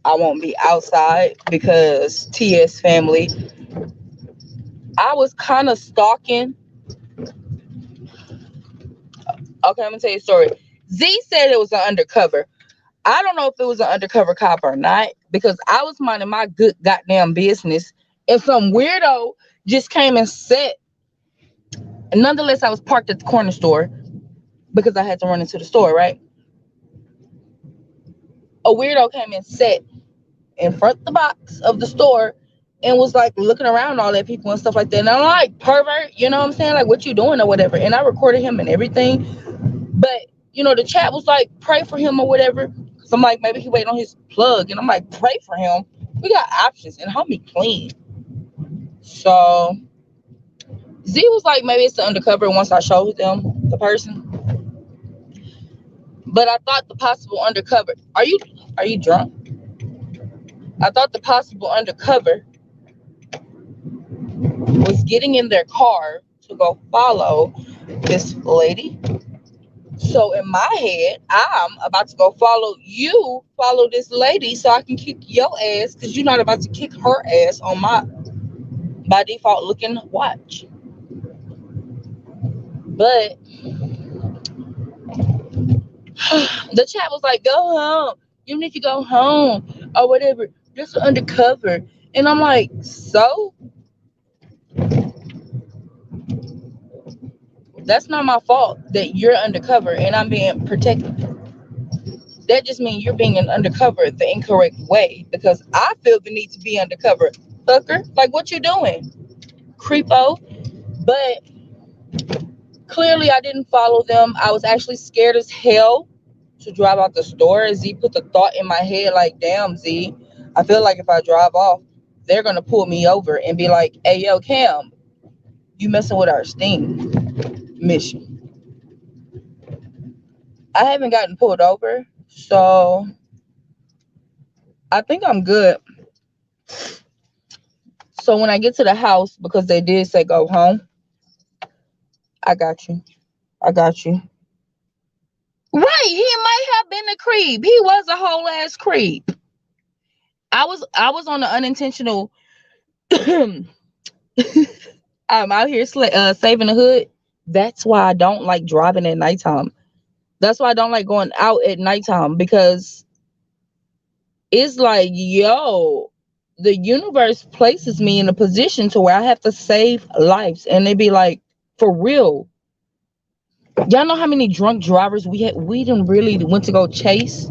I won't be outside because TS family. I was kind of stalking. Okay, I'm gonna tell you a story. Z said it was an undercover. I don't know if it was an undercover cop or not because I was minding my good goddamn business and some weirdo just came and sat. And nonetheless, I was parked at the corner store because I had to run into the store, right? A weirdo came and sat in front of the box of the store and was like looking around all that people and stuff like that. And I'm like, pervert, you know what I'm saying? Like, what you doing or whatever. And I recorded him and everything. But, the chat was like, pray for him or whatever. So I'm like, maybe he waiting on his plug. And I'm like, pray for him. We got options and homie clean. So Z was like, maybe it's the undercover once I showed them the person. But I thought the possible undercover. Are you drunk? I thought the possible undercover was getting in their car to go follow this lady. So in my head, I'm about to go follow this lady so I can kick your ass because you're not about to kick her ass on my by default looking watch. But the chat was like, go home. You need to go home or whatever. Just undercover. And I'm like, so that's not my fault that you're undercover and I'm being protected. That just means you're being an undercover the incorrect way because I feel the need to be undercover. Fucker, like what you doing? Creepo. But clearly I didn't follow them. I was actually scared as hell to drive out the store. Z put the thought in my head like, damn, Z, I feel like if I drive off, they're gonna pull me over and be like, hey yo, Cam, you messing with our sting mission. I haven't gotten pulled over, so I think I'm good. So when I get to the house, because they did say go home, I got you. I got you. Right, he might have been a creep. He was a whole ass creep. I was on the unintentional. I'm out here saving the hood. That's why I don't like driving at nighttime. That's why I don't like going out at nighttime because it's like, yo, the universe places me in a position to where I have to save lives, and they be like, for real. Y'all know how many drunk drivers we had? We didn't really went to go chase.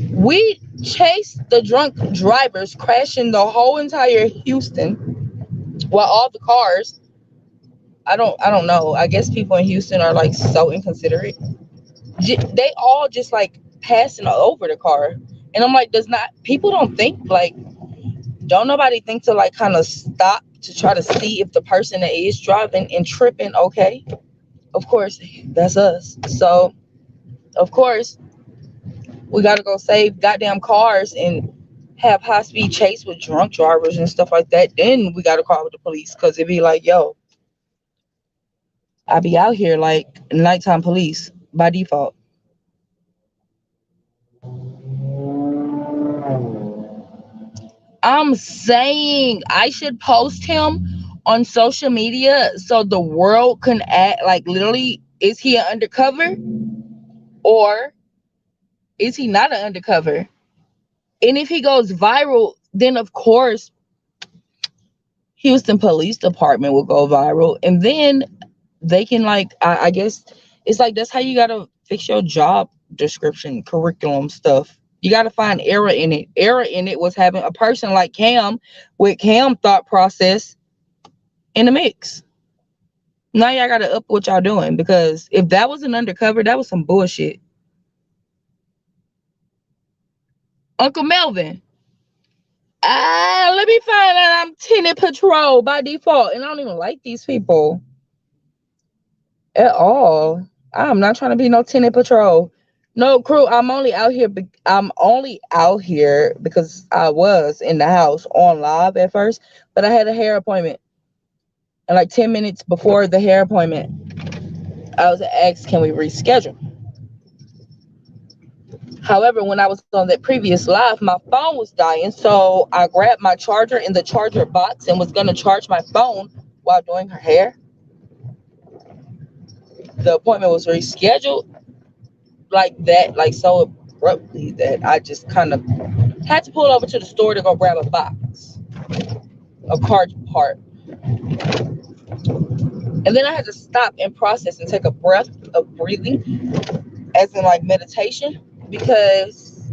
We chased the drunk drivers, crashing the whole entire Houston. While all the cars, I don't know. I guess people in Houston are like so inconsiderate. They all just like passing over the car, and I'm like, does not people don't think like, don't nobody think to like kind of stop to try to see if the person that is driving and tripping okay. Of course, that's us. So of course we gotta go save goddamn cars and have high speed chase with drunk drivers and stuff like that. Then we gotta call the police because it'd be like, yo, I be out here like nighttime police by default. I'm saying I should post him on social media so the world can act like literally, is he an undercover or is he not an undercover? And if he goes viral, then of course Houston Police Department will go viral, and then they can like I guess it's like that's how you gotta fix your job description, curriculum stuff. You gotta find error in it. Error in it was having a person like Cam with Cam thought process in the mix. Now y'all gotta up what y'all doing because if that was an undercover, that was some bullshit. Uncle Melvin, let me find out I'm tenant patrol by default, and I don't even like these people at all. I'm not trying to be no tenant patrol. No crew. I'm only out here because I was in the house on live at first, but I had a hair appointment, and like 10 minutes before the hair appointment, I was asked, "Can we reschedule?" However, when I was on that previous live, my phone was dying, so I grabbed my charger in the charger box and was gonna charge my phone while doing her hair. The appointment was rescheduled like that, like so abruptly that I just kind of had to pull over to the store to go grab a box, a card part. And then I had to stop and process and take a breath of breathing, as in like meditation, because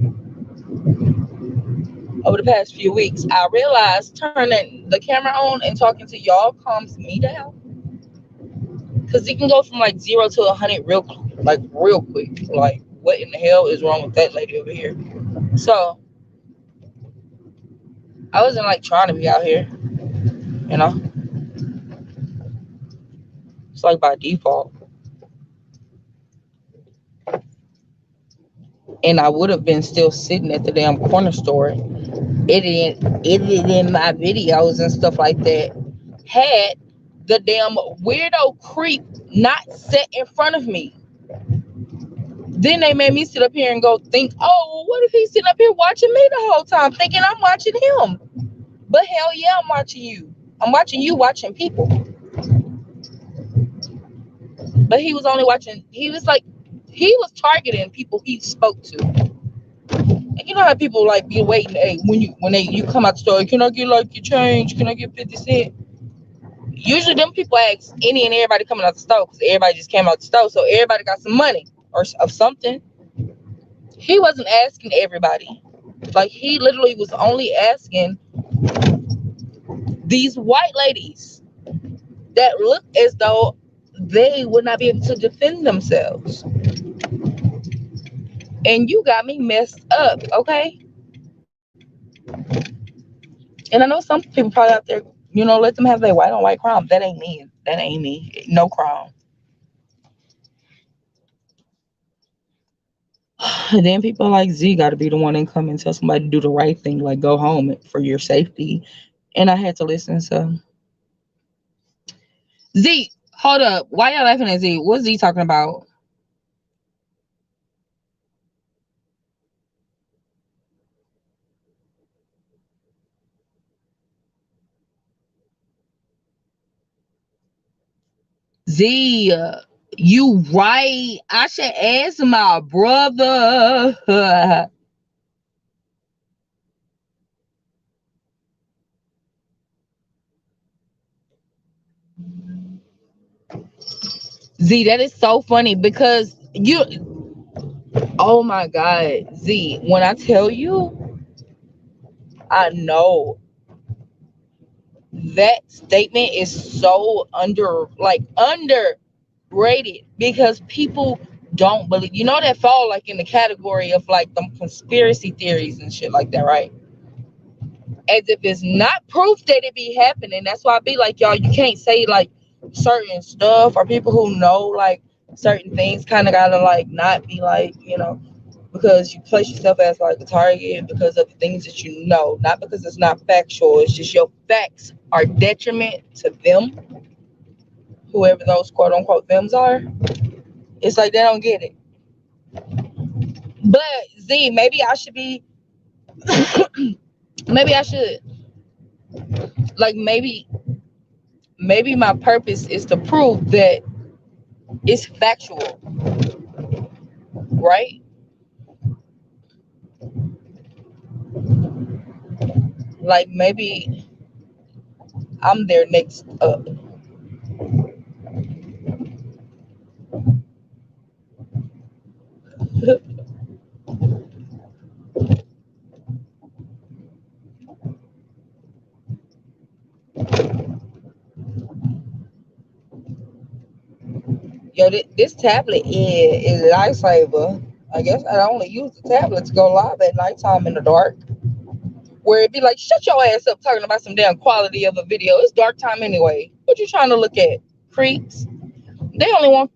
over the past few weeks, I realized turning the camera on and talking to y'all calms me down. Because it can go from like 0 to 100 real quick. Like, what in the hell is wrong with that lady over here? So, I wasn't like trying to be out here, you know? It's like by default. And I would have been still sitting at the damn corner store editing my videos and stuff like that had the damn weirdo creep not set in front of me. Then they made me sit up here and go think, oh, well, what if he's sitting up here watching me the whole time thinking I'm watching him? But hell yeah, I'm watching you. I'm watching you watching people. But he was only watching, he was targeting people he spoke to. And you know how people like be waiting, hey, you come out the store, can I get like your change? Can I get 50 cents? Usually them people ask any and everybody coming out the store because everybody just came out the store, so everybody got some money or of something. He wasn't asking everybody. Like he literally was only asking these white ladies that looked as though they would not be able to defend themselves. And you got me messed up, okay? And I know some people probably out there, let them have their white on white crime. That ain't me. That ain't me. No crime. And then people like Z got to be the one and come and tell somebody to do the right thing, like go home for your safety. And I had to listen. So Z, hold up. Why y'all laughing at Z? What's Z talking about? Z, you right. I should ask my brother. Z, that is so funny because oh my God, Z, when I tell you, I know that statement is so underrated because people don't believe, that fall like in the category of like them conspiracy theories and shit like that, right? as if it's not proof that it be happening. That's why I be like, y'all, you can't say like certain stuff, or people who know like certain things kind of gotta like not be like, because you place yourself as like a target because of the things that you know, not because it's not factual. It's just your facts are detriment to them, whoever those quote unquote thems are. It's like they don't get it. But Z, maybe I should be, maybe I should, like, maybe my purpose is to prove that it's factual, right? Like maybe I'm their next up. Yo, this tablet is a lifesaver. I guess I only use the tablet to go live at nighttime in the dark. Where it'd be like, shut your ass up talking about some damn quality of a video. It's dark time anyway. What you trying to look at? Creeps. They only want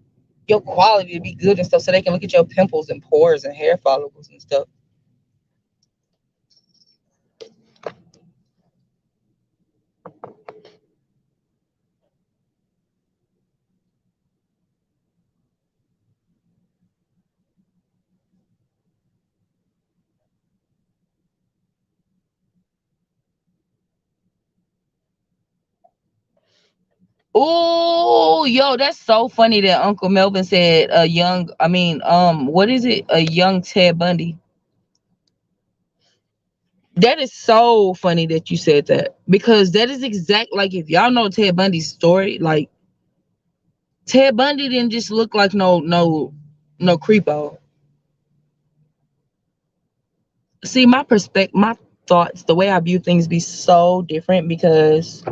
your quality to be good and stuff so they can look at your pimples and pores and hair follicles and stuff. Oh, yo, that's so funny that Uncle Melvin said a young, what is it? A young Ted Bundy. That is so funny that you said that, because that is exact, like, if y'all know Ted Bundy's story, like Ted Bundy didn't just look like no creepo. See, my perspective, my thoughts, the way I view things be so different, because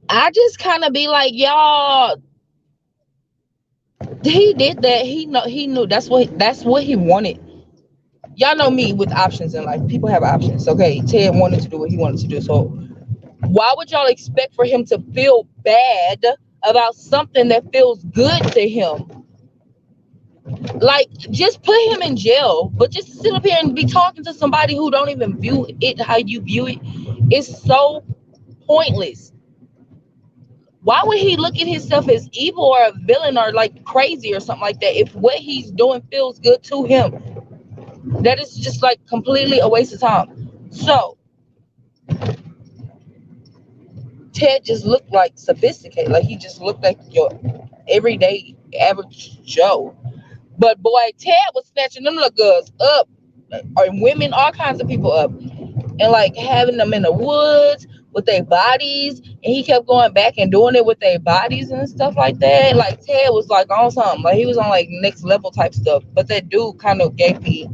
I just kind of be like, y'all, he did that. He knew that's what he wanted. Y'all know me with options in life. People have options. Okay, Ted wanted to do what he wanted to do. So why would y'all expect for him to feel bad about something that feels good to him? Like, just put him in jail, but just to sit up here and be talking to somebody who don't even view it how you view it is so pointless. Why would he look at himself as evil or a villain or like crazy or something like that if what he's doing feels good to him? That is just like completely a waste of time. So Ted just looked like sophisticated, like he just looked like your everyday average Joe. But boy, Ted was snatching them little girls up, or women, all kinds of people up, and like having them in the woods with their bodies. And he kept going back and doing it with their bodies and stuff like that. Like Ted was like on something, like he was on like next level type stuff. But that dude kind of gave me,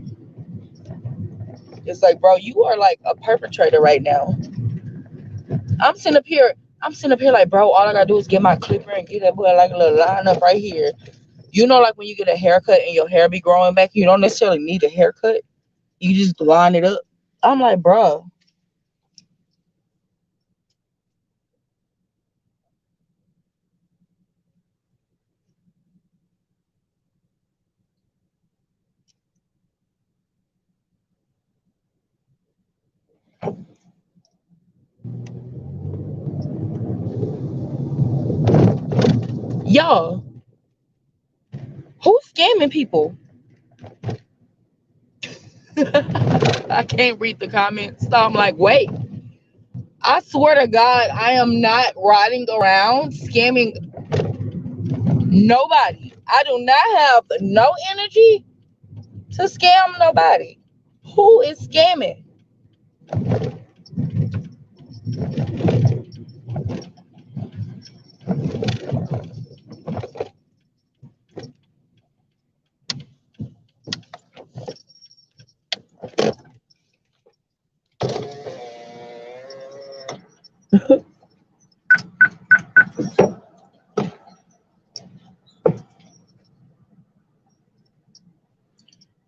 it's like, bro, you are like a perpetrator right now. I'm sitting up here. I'm sitting up here like, bro, all I gotta do is get my clipper and get that boy like a little line up right here. Like when you get a haircut and your hair be growing back, you don't necessarily need a haircut. You just line it up. I'm like, bro, y'all, who's scamming people? I can't read the comments. So I'm like, wait, I swear to God, I am not riding around scamming nobody. I do not have no energy to scam nobody. Who is scamming?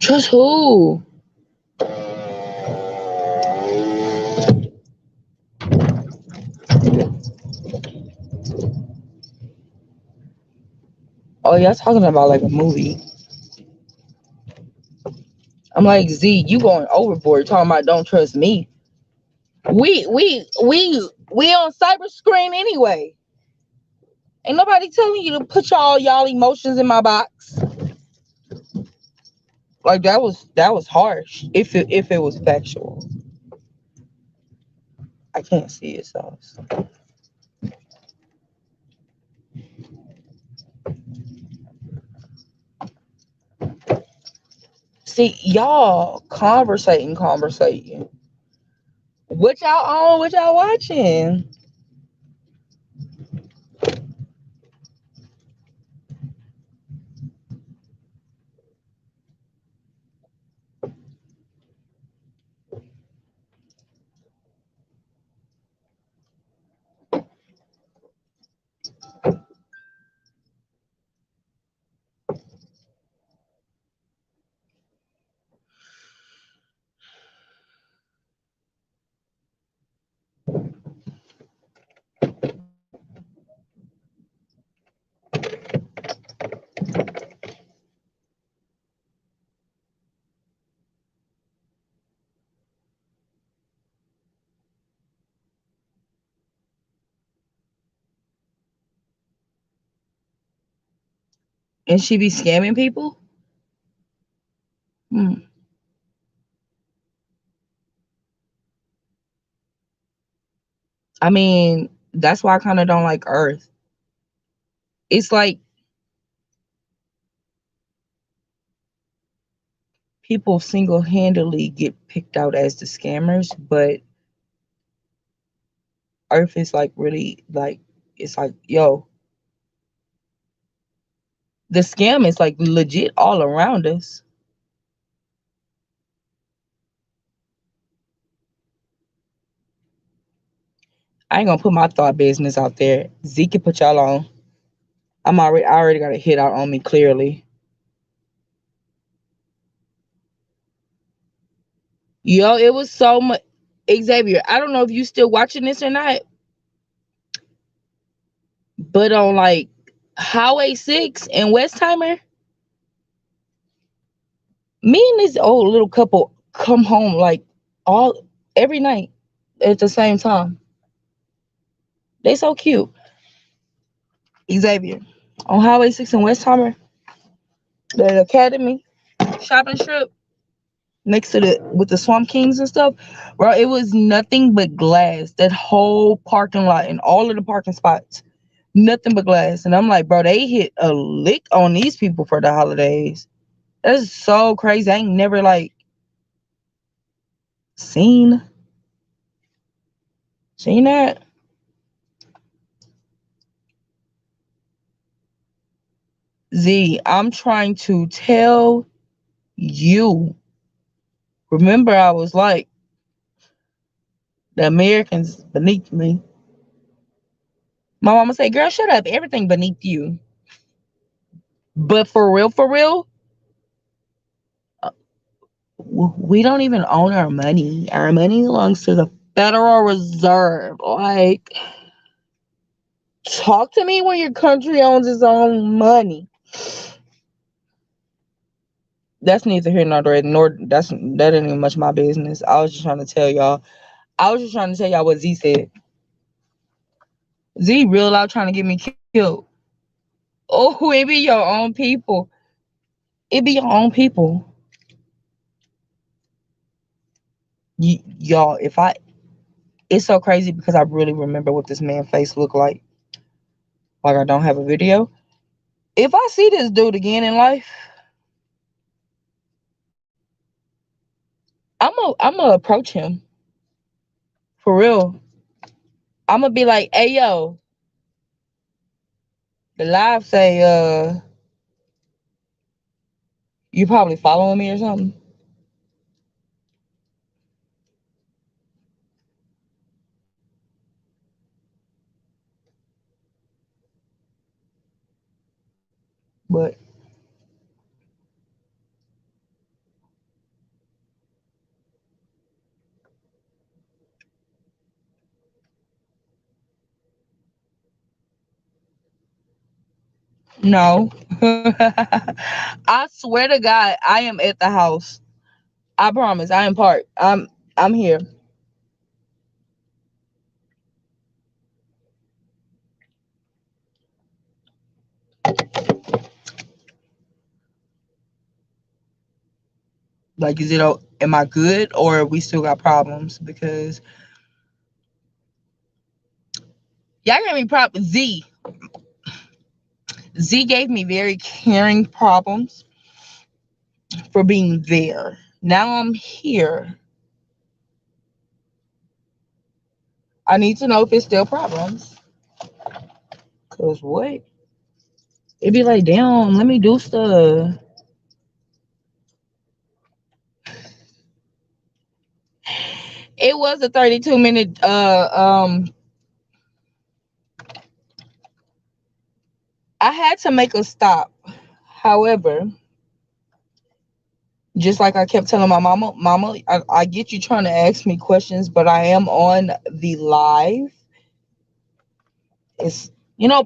Trust who? Oh, y'all talking about like a movie. I'm like, Z, you going overboard talking about don't trust me. We on cyber screen anyway. Ain't nobody telling you to put y'all emotions in my box. Like that was harsh. If it was factual. I can't see it, so see y'all conversating. What y'all on? What y'all watching? And she be scamming people? Hmm. I mean, that's why I kind of don't like Earth. It's like people single handedly get picked out as the scammers, but Earth is like really like it's like yo, the scam is like legit all around us. I ain't gonna put my thought business out there. Z can put y'all on. I already got a hit out on me clearly. Yo, it was so much. Xavier, I don't know if you still watching this or not, but on like Highway 6 and Westheimer, me and this old little couple come home like all every night at the same time. They so cute. Xavier, on Highway 6 and Westheimer, the Academy shopping strip next to the with the Swamp Kings and stuff, bro. It was nothing but glass. That whole parking lot and all of the parking spots, nothing but glass. And I'm like, bro, they hit a lick on these people for the holidays. That's so crazy. I ain't never like seen seen that. Z, I'm trying to tell you. Remember, I was like, the Americans beneath me. My mama say, girl, shut up. Everything beneath you. But for real, we don't even own our money. Our money belongs to the Federal Reserve. Like, talk to me when your country owns its own money. That's neither here nor there. Nor that ain't even much my business. I was just trying to tell y'all. I was just trying to tell y'all what Z said. Z real out trying to get me killed. Oh, it be your own people. It be your own people. Y'all, if I it's so crazy because I really remember what this man face looked like. Like I don't have a video. If I see this dude again in life, I'm gonna approach him for real. I'm gonna be like, hey yo, the live say you probably following me or something. But No. I swear to God, I am at the house. I promise. I am part. I'm here. Like, is it? Am I good, or we still got problems? Because y'all gave me problems. Z gave me very caring problems for being there. Now I'm here. I need to know if it's still problems. Cause what? It'd be like, damn, let me do stuff. It was a 32-minute I had to make a stop. However, just like I kept telling my mama, I get you trying to ask me questions, but I am on the live. It's,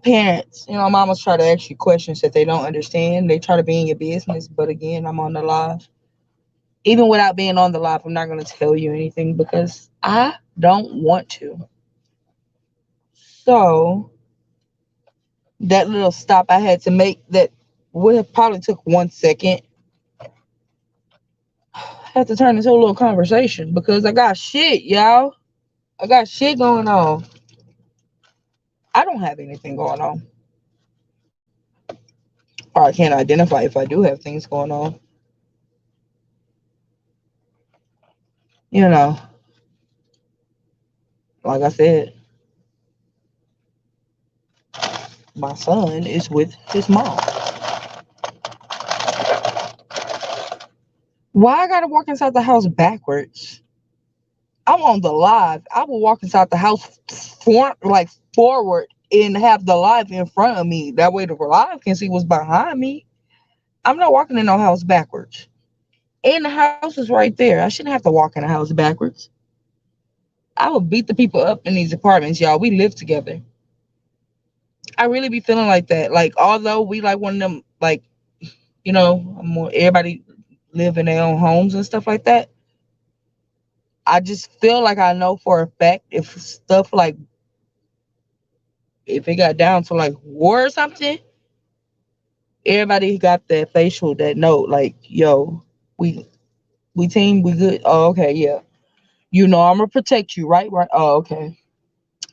parents, mamas try to ask you questions that they don't understand. They try to be in your business, but again, I'm on the live. Even without being on the live, I'm not going to tell you anything because I don't want to. So that little stop I had to make that would have probably took 1 second, I had to turn into a little conversation because I got shit, y'all. I got shit going on. I don't have anything going on. Or I can't identify if I do have things going on. You know, like I said, my son is with his mom. Why I gotta walk inside the house backwards? I'm on the live. I will walk inside the house like forward and have the live in front of me. That way the live can see what's behind me. I'm not walking in no house backwards. And the house is right there. I shouldn't have to walk in the house backwards. I would beat the people up in these apartments, y'all. We live together. I really be feeling like that. Like, although we like one of them, like, more everybody live in their own homes and stuff like that. I just feel like I know for a fact if stuff like if it got down to like war or something, everybody got that facial that note like, yo, we we team, we good. Oh, okay, yeah. I'm gonna protect you, right? Right. Oh, okay.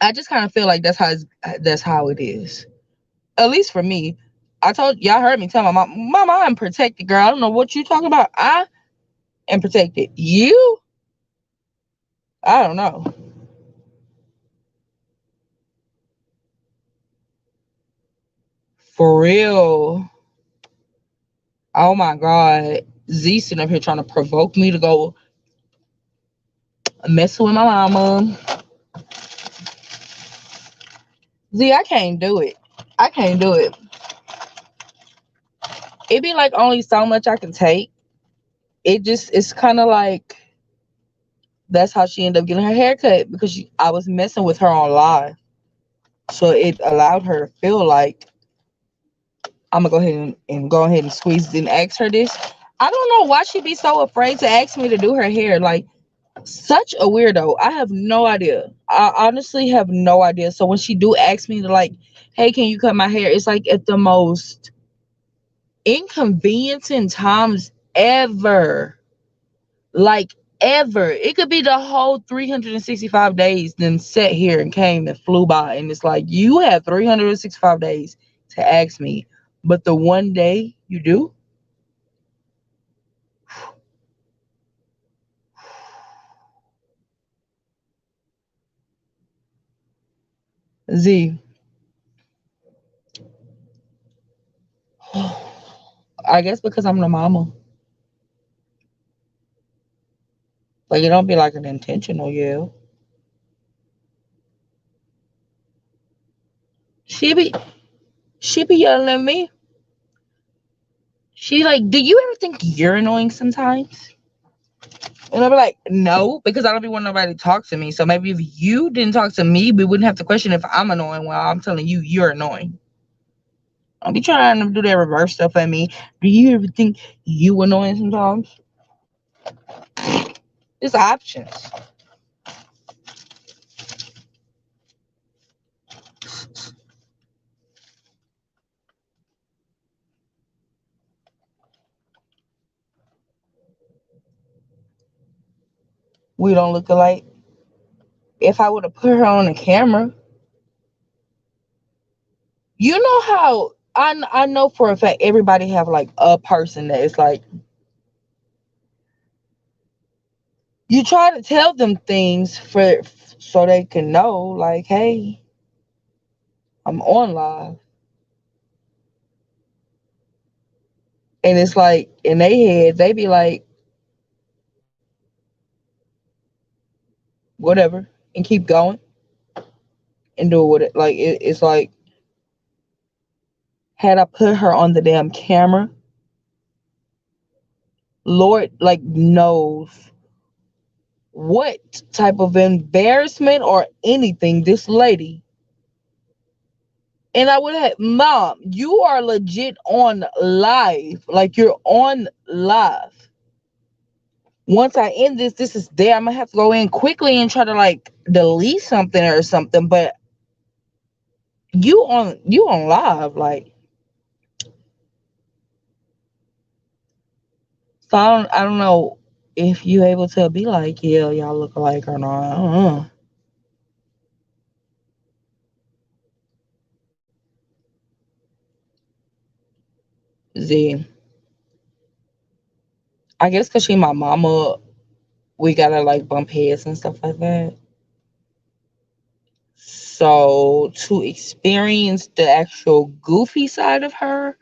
I just kind of feel like that's how it is. At least for me. I told y'all heard me tell my mom, Mama, I'm protected, girl. I don't know what you talking about. I am protected. You? I don't know. For real. Oh my God. Z sitting up here trying to provoke me to go messing with my mama. Z, I can't do it. I can't do it. It be like only so much I can take. It's kind of like that's how she ended up getting her hair cut because I was messing with her on live. So it allowed her to feel like I'm gonna go ahead and go ahead and squeeze it and ask her this. I don't know why she be so afraid to ask me to do her hair. Like, such a weirdo. I have no idea. I honestly have no idea. So when she do ask me to like, hey, can you cut my hair? It's like at the most inconveniencing times ever. Like ever. It could be the whole 365 days, then sat here and came and flew by. And it's like, you have 365 days to ask me. But the one day you do, Z, I guess because I'm the mama. Like, it don't be like an intentional yell. She be she be yelling at me. She like, do you ever think you're annoying sometimes? And I'll be like, no, because I don't be wanting nobody to talk to me. So maybe if you didn't talk to me, we wouldn't have to question if I'm annoying while I'm telling you you're annoying. Don't be trying to do that reverse stuff at me. Do you ever think you annoying sometimes? It's options. We don't look alike. If I would have put her on the camera, you know how I know for a fact everybody have like a person that is like you try to tell them things for so they can know like, hey, I'm on live. And it's like in their head, they be like, whatever, and keep going and do it with it. Like it's like had I put her on the damn camera, Lord like knows what type of embarrassment or anything this lady. And I would have, Mom, you are legit on live. Like you're on live. Once I end this, this is there. I'm gonna have to go in quickly and try to like delete something or something. But you on live, like so I don't know if you able to be like, yeah, y'all look alike or not. I don't know. Z. I guess cause she my mama, we gotta like bump heads and stuff like that. So to experience the actual goofy side of her,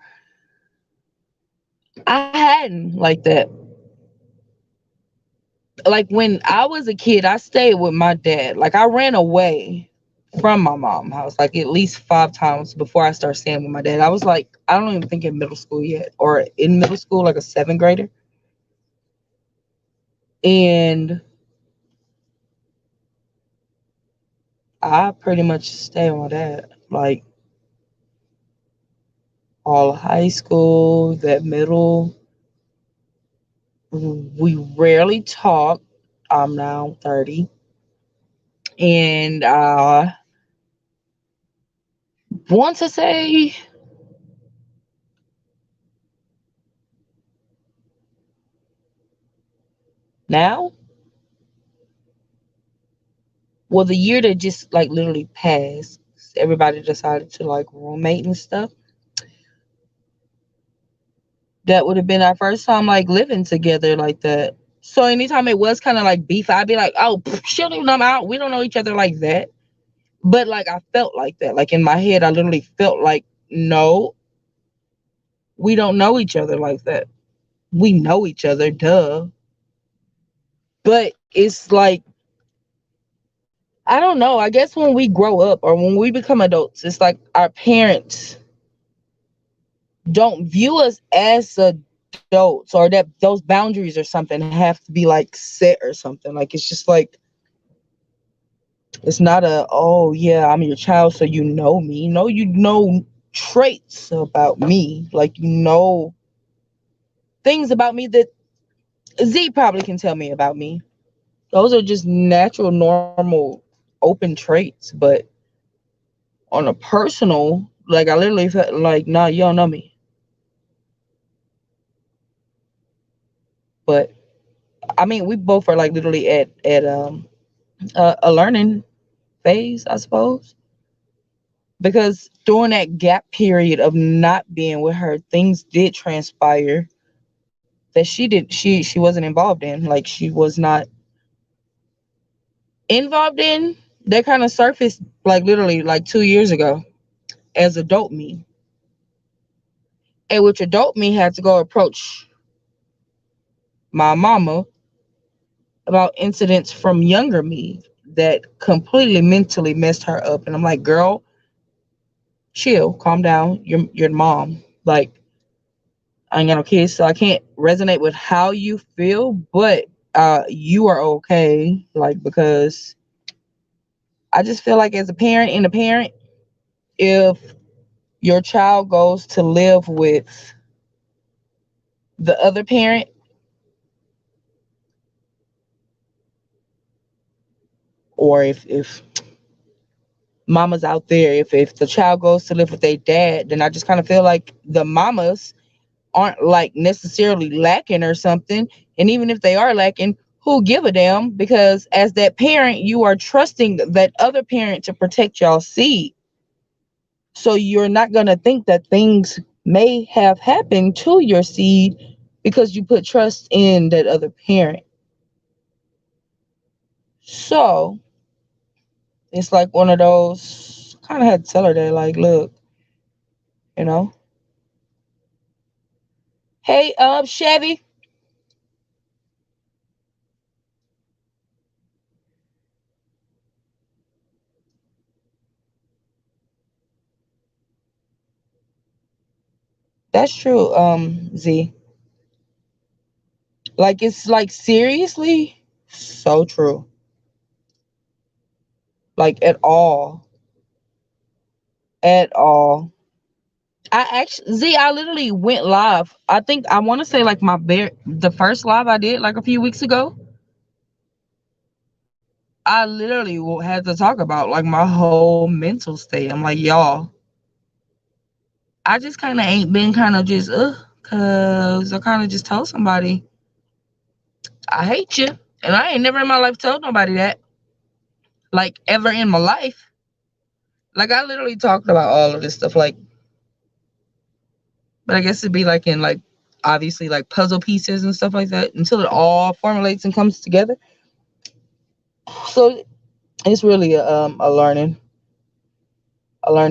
I hadn't like that. Like when I was a kid, I stayed with my dad. Like I ran away from my mom's house like at least 5 times before I started staying with my dad. I was like, I don't even think in middle school yet, or in middle school, like a seventh grader. And I pretty much stayed with my dad. Like all high school, that middle, we rarely talk. I'm now 30. And want to say now, well, the year that just like literally passed, everybody decided to like roommate and stuff. That would have been our first time like living together like that. So anytime it was kind of like beef, I'd be like, oh, she don't even know I'm out. We don't know each other like that. But like I felt like that. Like in my head, I literally felt like, no, we don't know each other like that. We know each other, duh. But it's like, I don't know. I guess when we grow up or when we become adults, it's like our parents don't view us as adults, or that those boundaries or something have to be like set or something. Like it's just like it's not a, oh yeah, I'm your child so you know me. No, you know traits about me. Like you know things about me that Z probably can tell me about me. Those are just natural, normal, open traits. But on a personal, like I literally felt like, nah, you don't know me. But I mean, we both are like literally at a learning phase, I suppose. Because during that gap period of not being with her, things did transpire that she wasn't involved in. Like she was not involved in. That kind of surfaced like literally like 2 years ago as adult me. And which adult me had to go approach my mama about incidents from younger me that completely mentally messed her up. And I'm like, girl, chill, calm down. You're the mom. Like, I ain't got no kids, so I can't resonate with how you feel, but you are okay. Like, because I just feel like as a parent and a parent, if your child goes to live with the other parent, or if mamas out there, if the child goes to live with their dad, then I just kind of feel like the mamas aren't like necessarily lacking or something. And even if they are lacking, who give a damn? Because as that parent, you are trusting that other parent to protect y'all seed. So you're not gonna think that things may have happened to your seed because you put trust in that other parent. So it's like one of those, kind of had to tell her that, like, look, you know, hey, Chevy, that's true, Z. Like, it's like seriously so true. Like, at all. At all. I literally went live. I think I want to say like the first live I did like a few weeks ago. I literally had to talk about like my whole mental state. I'm like, y'all, I just kind of ain't been kind of just, cause I kind of just told somebody, I hate you. And I ain't never in my life told nobody that, like ever in my life. Like I literally talked about all of this stuff, like, but I guess it'd be like in like, obviously like puzzle pieces and stuff like that until it all formulates and comes together. So it's really a learning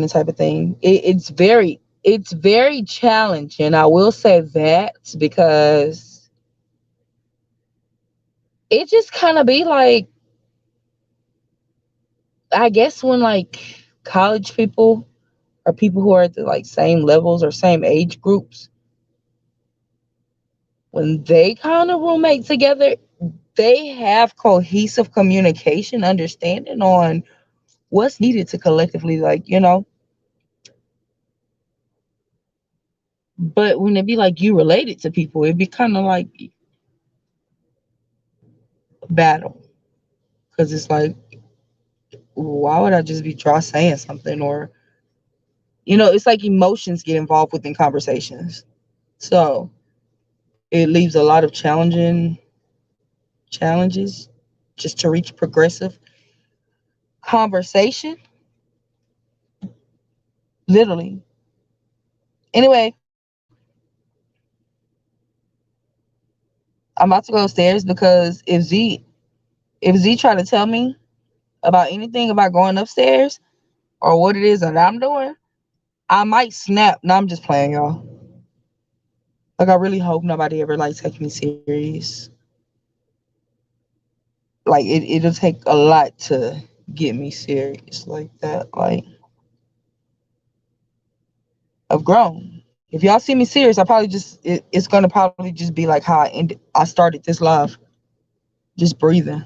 type of thing. It's very challenging. I will say that because it just kind of be like, I guess when like college people or people who are at the like same levels or same age groups, when they kind of roommate together, they have cohesive communication, understanding on what's needed to collectively, like, but when it be like you related to people, it'd be kind of like battle. Because it's like, why would I just be try saying something? Or, it's like emotions get involved within conversations. So it leaves a lot of challenges just to reach progressive conversation. Literally. Anyway, I'm about to go upstairs because if Z try to tell me about anything about going upstairs or what it is that I'm doing, I might snap. No, I'm just playing, y'all. Like I really hope nobody ever like take me serious. Like it'll take a lot to get me serious like that. Like I've grown. If y'all see me serious, I probably it's gonna probably just be like how I started this live, just breathing.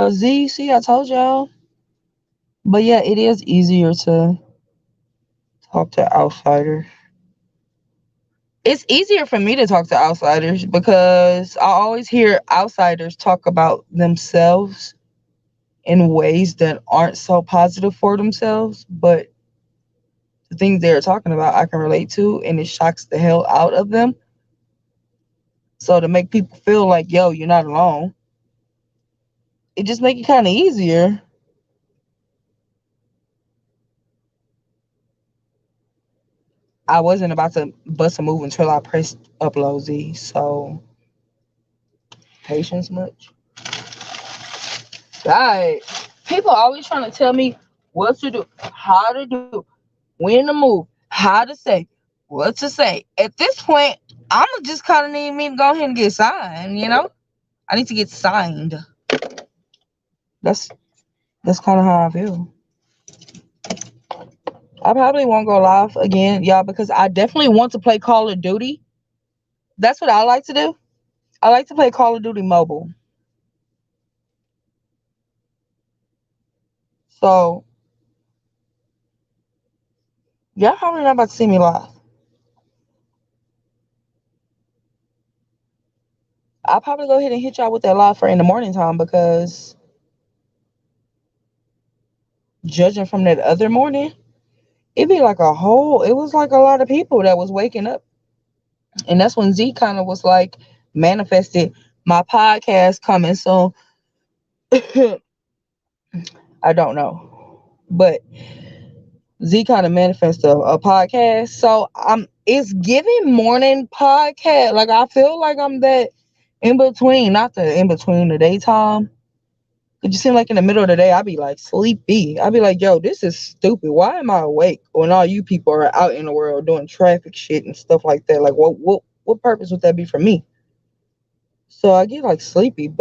Z, see, I told y'all. But yeah, it is easier to talk to outsiders. It's easier for me to talk to outsiders because I always hear outsiders talk about themselves in ways that aren't so positive for themselves, but the things they're talking about I can relate to, and it shocks the hell out of them. So to make people feel like, yo, you're not alone, it just make it kind of easier. I wasn't about to bust a move until I pressed upload Z. So patience much. Right. People always trying to tell me what to do, how to do, when to move, how to say, what to say. At this point, I'ma just kind of need me to go ahead and get signed. I need to get signed. That's that's kind of how I feel. I probably won't go live again, y'all, because I definitely want to play Call of Duty. That's what I like to do. I like to play Call of Duty mobile. So y'all probably not about to see me live. I'll probably go ahead and hit y'all with that live for in the morning time because judging from that other morning, it was like a lot of people that was waking up. And that's when Z kind of was like manifested my podcast coming soon. I don't know. But Z kind of manifested a podcast. So it's giving morning podcast. Like I feel like I'm that in between, not the in between the daytime. It just seem like in the middle of the day, I'd be like sleepy. I'd be like, yo, this is stupid. Why am I awake when all you people are out in the world doing traffic shit and stuff like that? Like, what purpose would that be for me? So I get like sleepy,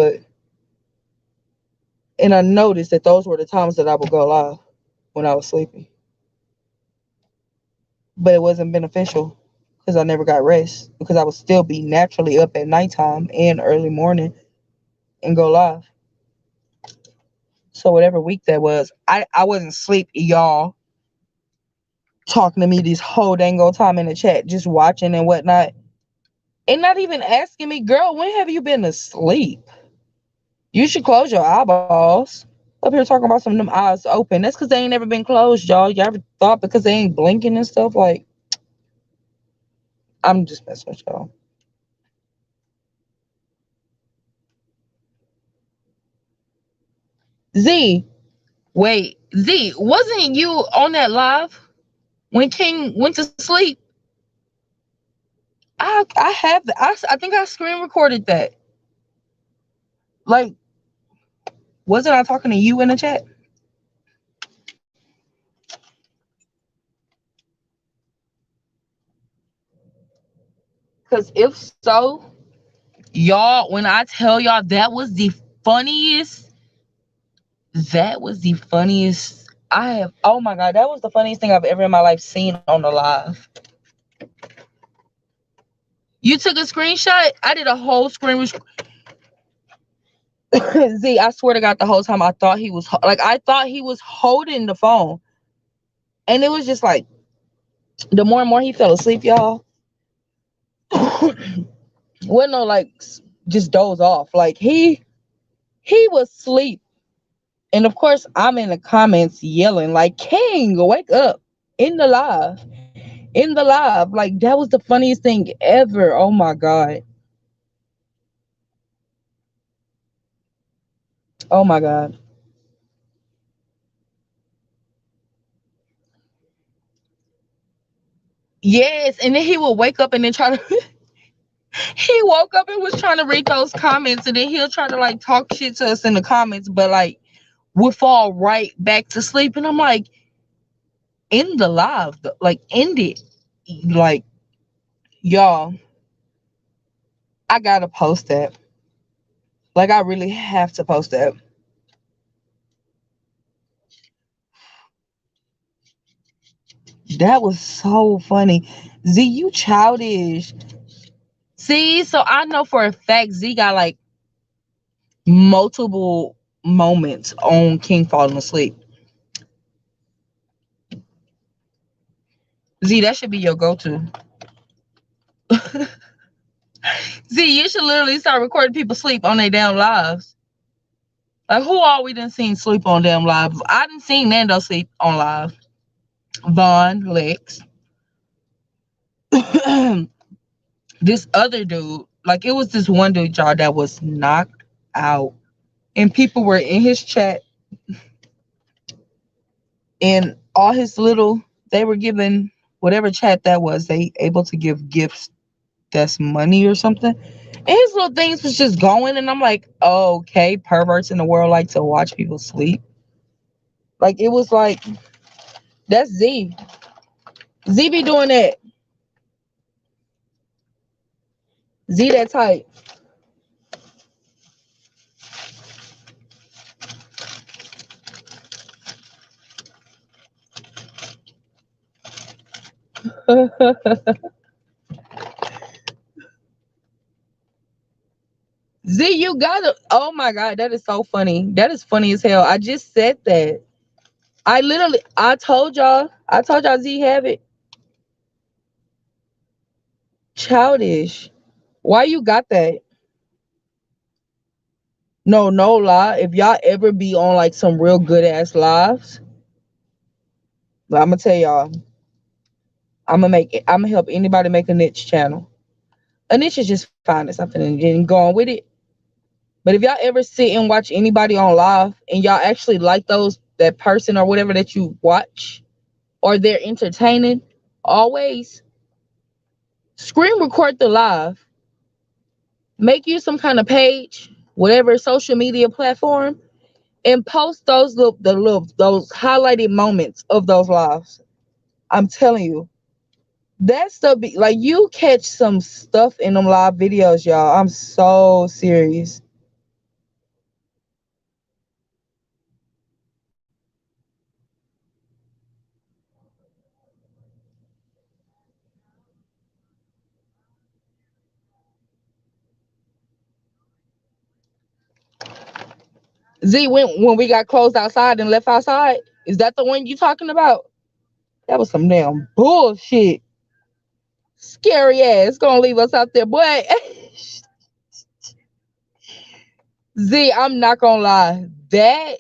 and I noticed that those were the times that I would go live when I was sleepy. But it wasn't beneficial because I never got rest because I would still be naturally up at nighttime and early morning and go live. So whatever week that was, I wasn't sleepy, y'all, talking to me this whole dang old time in the chat, just watching and whatnot, and not even asking me, girl, when have you been asleep? You should close your eyeballs. Up here talking about some of them eyes open. That's because they ain't never been closed, y'all. You ever thought because they ain't blinking and stuff? Like, I'm just messing with y'all. Z, wait, Z, wasn't you on that live when King went to sleep? I have I think I screen recorded that. Like, wasn't I talking to you in the chat? Because if so, y'all, when I tell y'all funniest, that was the funniest I have. Oh my God, that was the funniest thing I've ever in my life seen on the live. You took a screenshot? I did a whole Z, I swear to God, the whole time I thought he was like, I thought he was holding the phone. And it was just like, the more and more he fell asleep, y'all, wasn't no like just doze off. Like he was asleep. And of course, I'm in the comments yelling, like, King, wake up in the live. In the live. Like, that was the funniest thing ever. Oh my God. Oh my God. Yes. And then he would wake up and then try to he woke up and was trying to read those comments, and then he'll try to like talk shit to us in the comments, but like we'll fall right back to sleep. And I'm like, in the live, like end it. Like, y'all, I gotta post that. Like, I really have to post that. That was so funny. Z, you childish. See, so I know for a fact Z got like multiple moments on King falling asleep. Z, that should be your go-to. Z, you should literally start recording people sleep on their damn lives. Like, who all we done seen sleep on damn live? I done seen Nando sleep on live. Vaughn, Lex. This other dude, like, it was this one dude, y'all, that was knocked out. And people were in his chat, and all his little, they were giving whatever chat that was, they able to give gifts that's money or something. And his little things was just going, and I'm like, oh, okay, perverts in the world like to watch people sleep. Like, it was like, that's Z. Z be doing that. Z that type. Z, you gotta. Oh my god, that is so funny. That is funny as hell. I just said that. I told y'all Z have it. Childish. Why you got that? No, no lie. If y'all ever be on like some real good ass lives, I'm gonna tell y'all. I'm gonna help anybody make a niche channel. A niche is just finding something and then going with it. But if y'all ever sit and watch anybody on live and y'all actually like that person or whatever that you watch, or they're entertaining, always screen record the live. Make you some kind of page, whatever social media platform, and post those highlighted moments of those lives. I'm telling you, that stuff be like you catch some stuff in them live videos, y'all. I'm so serious. Z, when we got closed outside and left outside, is that the one you talking about? That was some damn bullshit. Scary ass gonna leave us out there, boy. Z, I'm not gonna lie. That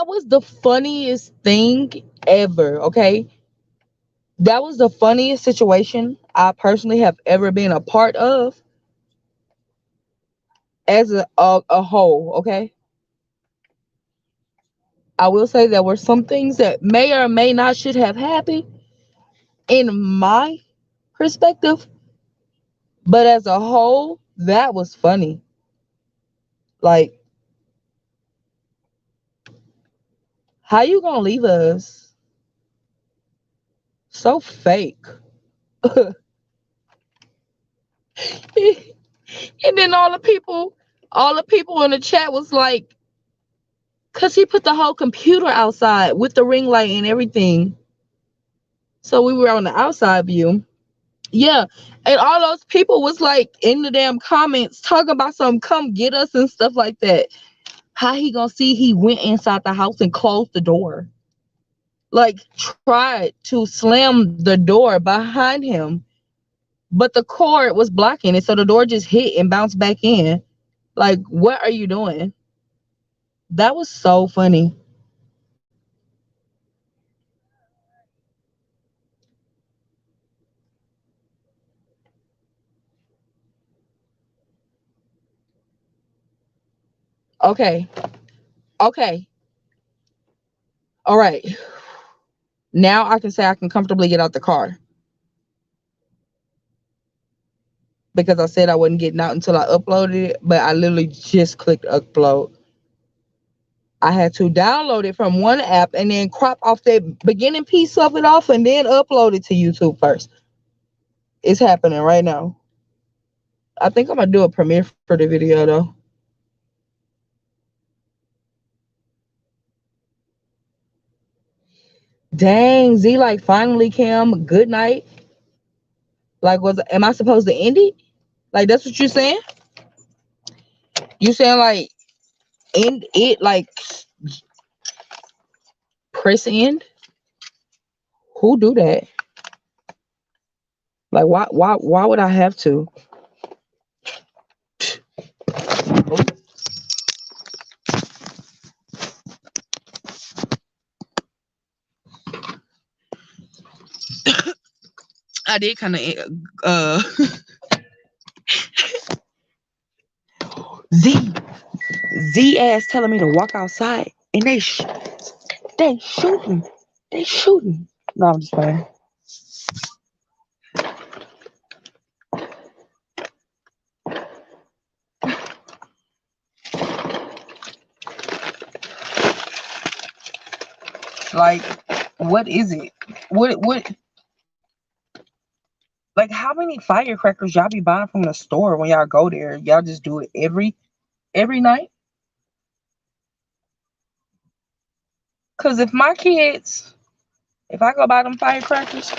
was the funniest thing ever. Okay, that was the funniest situation I personally have ever been a part of as a whole. Okay, I will say there were some things that may or may not should have happened in my perspective, but as a whole, that was funny. Like, how you gonna leave us so fake? And then all the people in the chat was like, cause he put the whole computer outside with the ring light and everything. So we were on the outside view. Yeah. And all those people was like in the damn comments talking about some come get us and stuff like that. How he gonna see he went inside the house and closed the door? Like tried to slam the door behind him, but the cord was blocking it, so the door just hit and bounced back in. Like, what are you doing? That was so funny. Okay. Okay. All right. Now I can say I can comfortably get out the car because I said I wasn't getting out until I uploaded it, but I literally just clicked upload. I had to download it from one app and then crop off that beginning piece of it off and then upload it to YouTube first. It's happening right now. I think I'm gonna do a premiere for the video though. Dang, Z, like finally, Cam, good night. Like, am I supposed to end it? Like, that's what you're saying? You saying like end it, like press end? Who do that? Like, why would I have to? I did kind of Z Z ass telling me to walk outside, and they shooting, they shooting. No, I'm just playing. Like, what is it? What? Like, how many firecrackers y'all be buying from the store when y'all go there? Y'all just do it every night? Cause if I go buy them firecrackers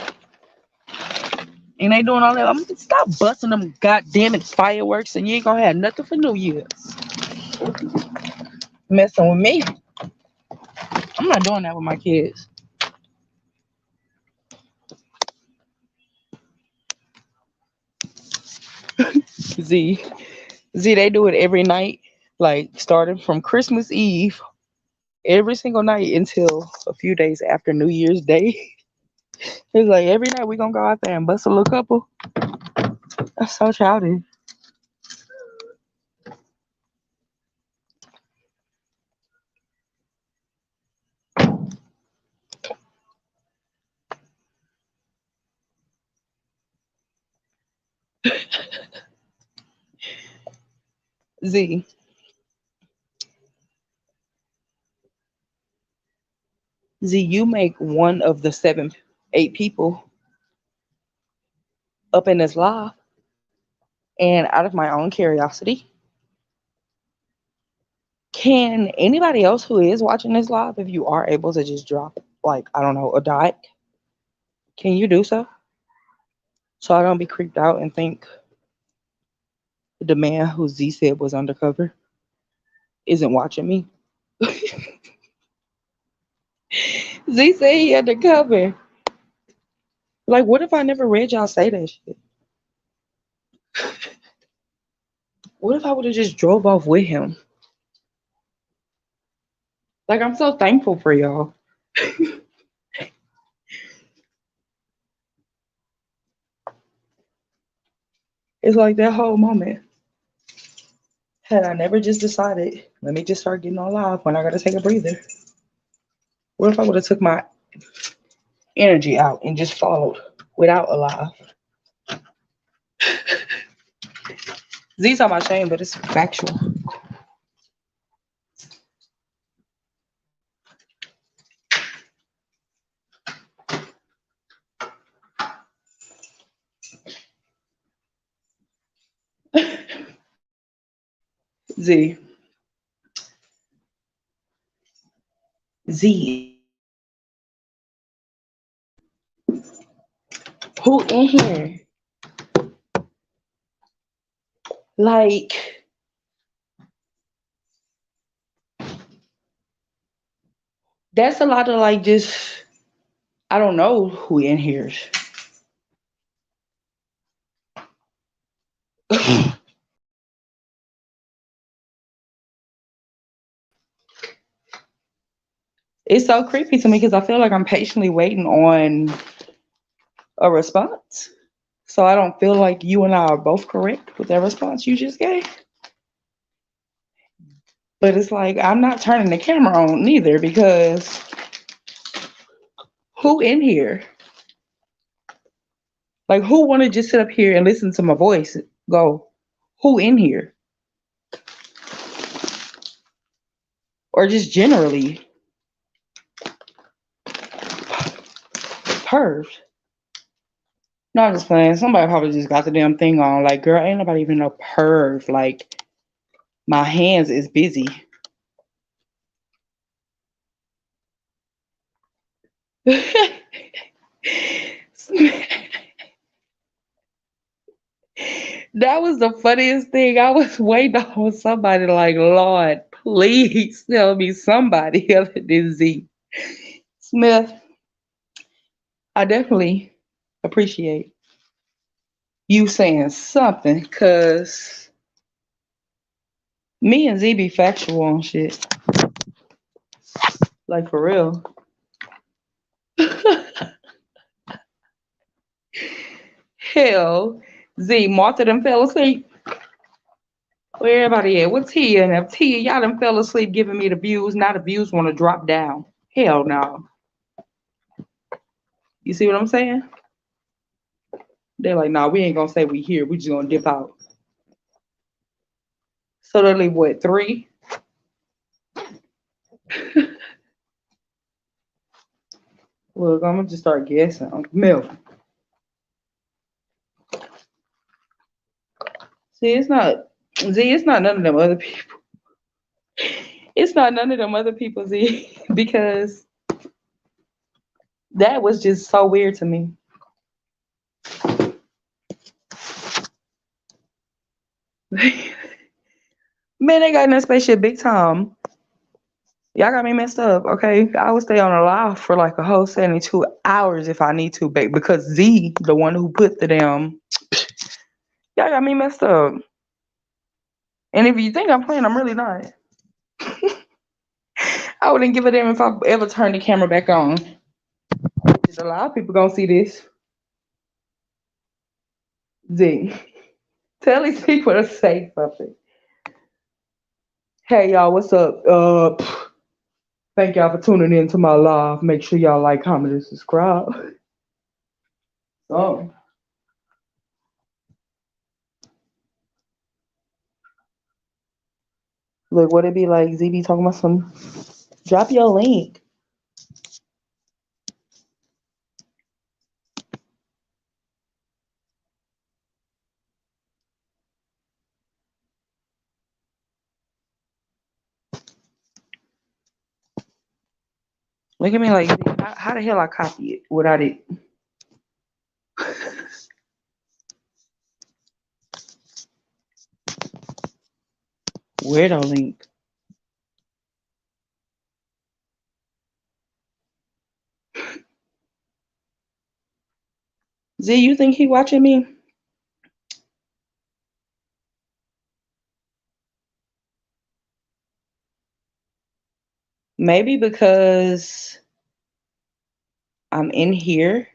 and they doing all that, I'm gonna stop busting them goddamn it fireworks and you ain't gonna have nothing for New Year's. Messing with me. I'm not doing that with my kids. Z. Z, they do it every night, like starting from Christmas Eve every single night until a few days after New Year's Day. It's like every night we gonna go out there and bust a little couple. That's so childish. Z, Z, you make one of the 8 people up in this live, and out of my own curiosity, can anybody else who is watching this live, if you are able to just drop, like, I don't know, a dot, can you do so? So I don't be creeped out and think the man who Z said was undercover isn't watching me. Z said he undercover. Like, what if I never read y'all say that shit? What if I would have just drove off with him? Like, I'm so thankful for y'all. It's like that whole moment. Had I never just decided, let me just start getting on live when I gotta take a breather. What if I would have took my energy out and just followed without a live? Z's on my shame, but it's factual. Z. Z. Who in here? Like, that's a lot of like just, I don't know who in here. It's so creepy to me because I feel like I'm patiently waiting on a response. So I don't feel like you and I are both correct with that response you just gave. But it's like I'm not turning the camera on neither because who in here? Like who wanna just sit up here and listen to my voice go, who in here? Or just generally perved. No, I'm just playing. Somebody probably just got the damn thing on. Like, girl, ain't nobody even no perv. Like, my hands is busy. That was the funniest thing. I was waiting on somebody like, Lord, please tell me somebody other than Z. Smith, I definitely appreciate you saying something because me and Z be factual on shit. Like, for real. Hell, Z, Martha done fell asleep. Where everybody at? What Tia and them? Tia, y'all done fell asleep giving me the views. Now the views want to drop down. Hell no. You see what I'm saying? They're like, nah, we ain't gonna say we here. We just gonna dip out. So they leave what, 3? Look, I'm gonna just start guessing. Milk. See, it's not Z, it's not none of them other people. It's not none of them other people, Z, because That was just so weird to me. Man, they got in that spaceship big time. Y'all got me messed up, okay? I would stay on a live for like a whole 72 hours if I need to, babe, because Z, the one who put the damn, y'all got me messed up. And if you think I'm playing, I'm really not. I wouldn't give a damn if I ever turned the camera back on. A lot of people gonna see this. Z, tell these people to say something. Hey y'all, what's up? Thank y'all for tuning in to my live. Make sure y'all like, comment, and subscribe. So, look, what it be like? ZB talking about some. Drop your link. Look at me like, how the hell I copy it without it? Weirdo link. Z, you think he watching me? Maybe because I'm in here.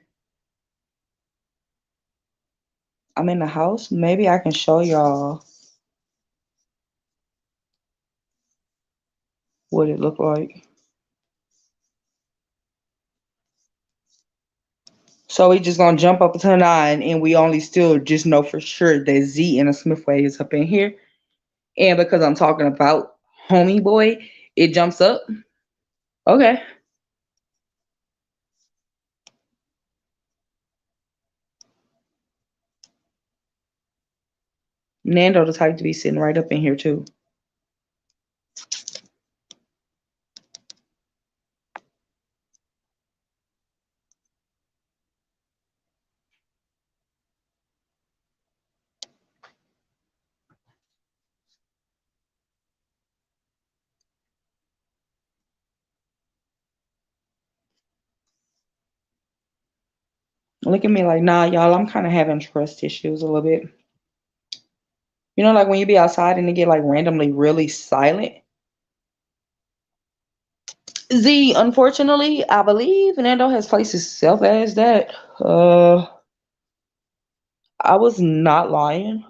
I'm in the house. Maybe I can show y'all what it looked like. So we just gonna jump up to 9 and we only still just know for sure that Z and a Smithway is up in here. And because I'm talking about homie boy, it jumps up. Okay. Nando the type to be sitting right up in here too. Look at me like, nah, y'all, I'm kind of having trust issues a little bit. You know, like when you be outside and it get like randomly really silent. Z, unfortunately, I believe Nando has placed himself as that. I was not lying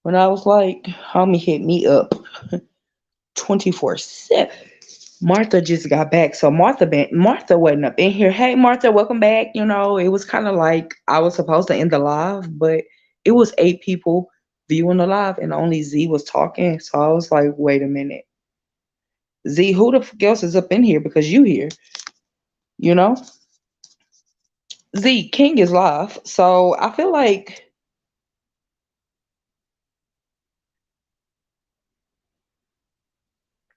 when I was like, homie hit me up 24/7. Martha just got back, so Martha wasn't up in here. Hey, Martha, welcome back. You know, it was kind of like I was supposed to end the live, but it was 8 people viewing the live, and only Z was talking. So I was like, wait a minute, Z, who the fuck else is up in here because you here? You know, Z King is live, so I feel like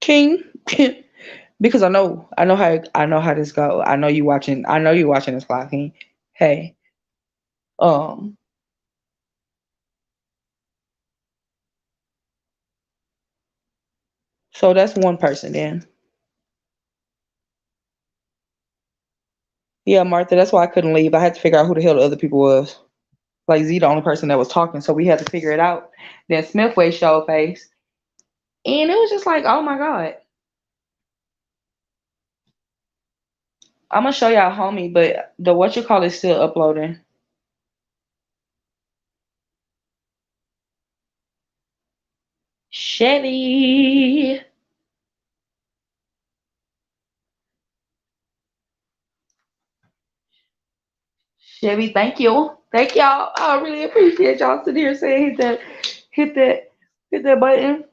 King. Because I know how this go. I know you watching this live, King. Hey, um, so that's one person then. Yeah, Martha, that's why I couldn't leave. I had to figure out who the hell the other people was. Like Z, the only person that was talking, so we had to figure it out. Then Smithway showed face, and it was just like, oh my god. I'm gonna show y'all homie, but the what you call is still uploading. Chevy, Chevy, thank y'all. I really appreciate y'all sitting here saying hit that, hit that button.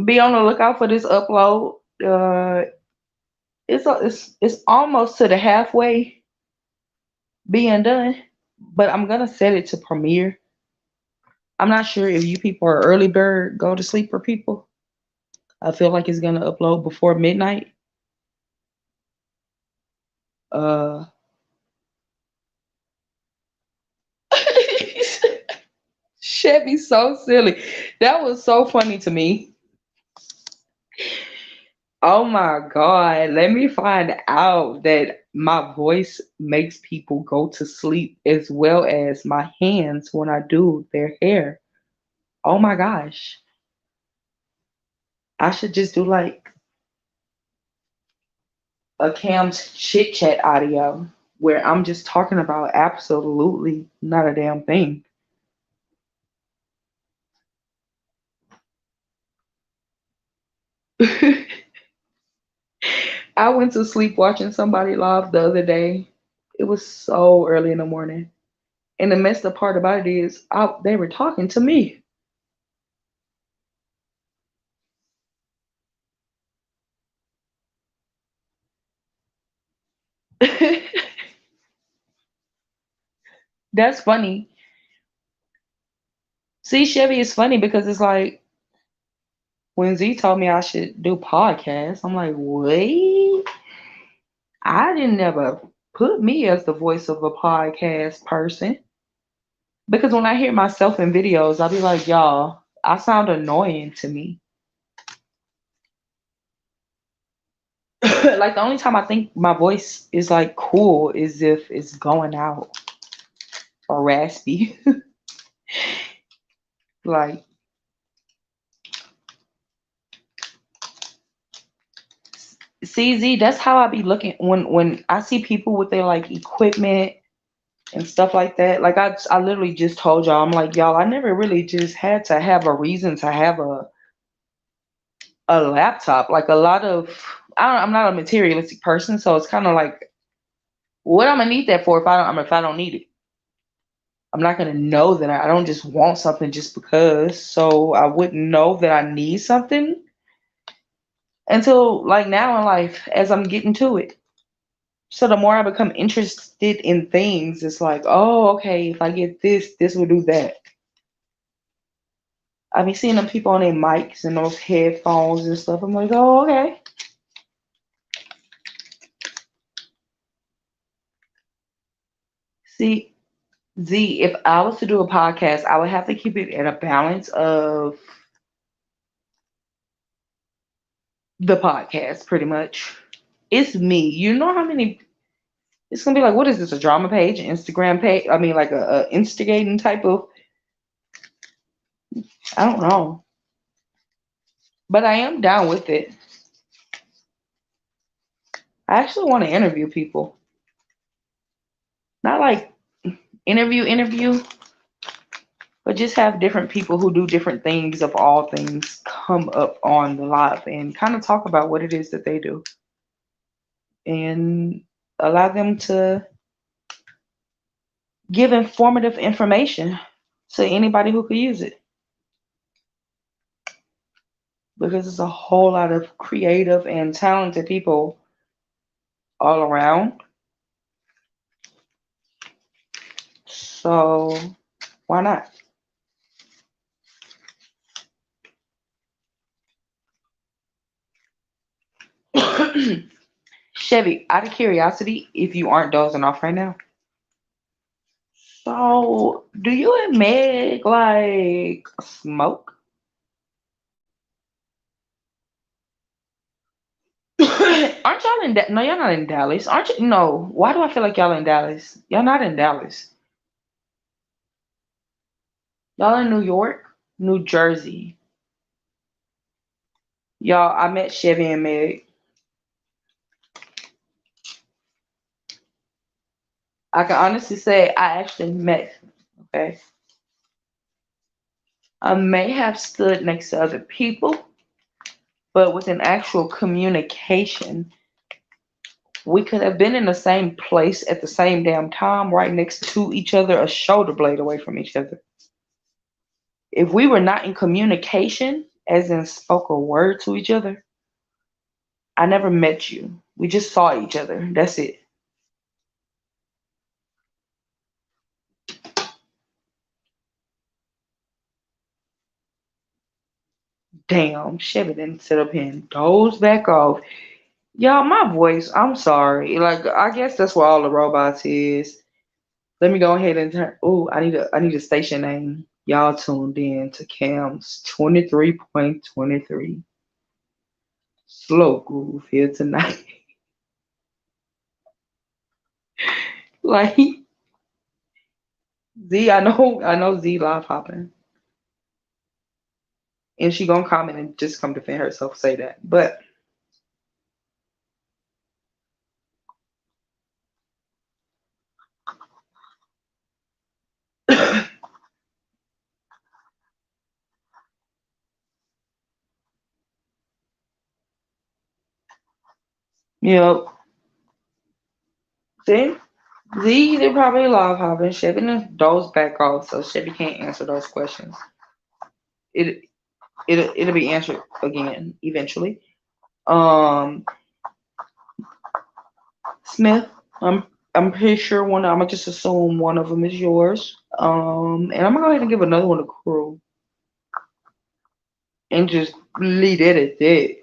Be on the lookout for this upload. It's almost to the halfway being done, but I'm gonna set it to premiere. I'm not sure if you people are early bird go to sleeper people. I feel like it's gonna upload before midnight. Chevy so silly. That was so funny to me. Oh my God. Let me find out that my voice makes people go to sleep as well as my hands when I do their hair. Oh my gosh. I should just do like a Cam's chit chat audio where I'm just talking about absolutely not a damn thing. I went to sleep watching somebody live the other day. It was so early in the morning. And the messed up part about it is they were talking to me. That's funny. See, Chevy is funny because it's like when Z told me I should do podcasts, I'm like, wait, I didn't ever put me as the voice of a podcast person. Because when I hear myself in videos, I'll be like, y'all, I sound annoying to me. Like the only time I think my voice is like cool is if it's going out or raspy. Like CZ, that's how I be looking when I see people with their like equipment and stuff like that. Like I literally just told y'all, I'm like, y'all, I never really just had to have a reason to have a laptop. Like a lot of I'm not a materialistic person, so it's kind of like what I'm gonna need that for if I don't need it. I'm not gonna know that I don't just want something just because. So I wouldn't know that I need something until like now in life as I'm getting to it. So the more I become interested in things, it's like, oh, okay, if I get this, this will do that. I be seeing them people on their mics and those headphones and stuff. I'm like, oh, okay. See, Z, if I was to do a podcast, I would have to keep it at a balance of the podcast, pretty much. It's me. You know how many it's gonna be like, what is this? A drama page, an Instagram page? I mean, like a instigating type of. I don't know, but I am down with it. I actually want to interview people, not like interview, but just have different people who do different things of all things come up on the live and kind of talk about what it is that they do and allow them to give informative information to anybody who could use it because there's a whole lot of creative and talented people all around. So why not? Chevy, out of curiosity, if you aren't dozing off right now, so do you and Meg like smoke? Aren't y'all in? No, y'all not in Dallas. Aren't you? No. Why do I feel like y'all in Dallas? Y'all not in Dallas. Y'all in New York, New Jersey. Y'all, I met Chevy and Meg. I can honestly say I actually met. Okay, I may have stood next to other people, but with an actual communication, we could have been in the same place at the same damn time, right next to each other, a shoulder blade away from each other. If we were not in communication, as in spoke a word to each other, I never met you. We just saw each other. That's it. Damn, Chevy didn't sit up here and doze back off. Y'all, my voice, I'm sorry. Like, I guess that's what all the robots is. Let me go ahead and turn. Ooh, I need a station name. Y'all tuned in to Cam's 23.23 Slow Groove here tonight. Like I know Z live hopping. And she gonna comment and just come defend herself, say that. But yep. See? Z, they're probably live hopping. Chevy done dozed back off, so Chevy can't answer those questions. It it'll be answered again eventually. Um Smith, I'm pretty sure I'm gonna just assume one of them is yours. And I'm gonna go ahead and give another one to Crew and just leave it at that.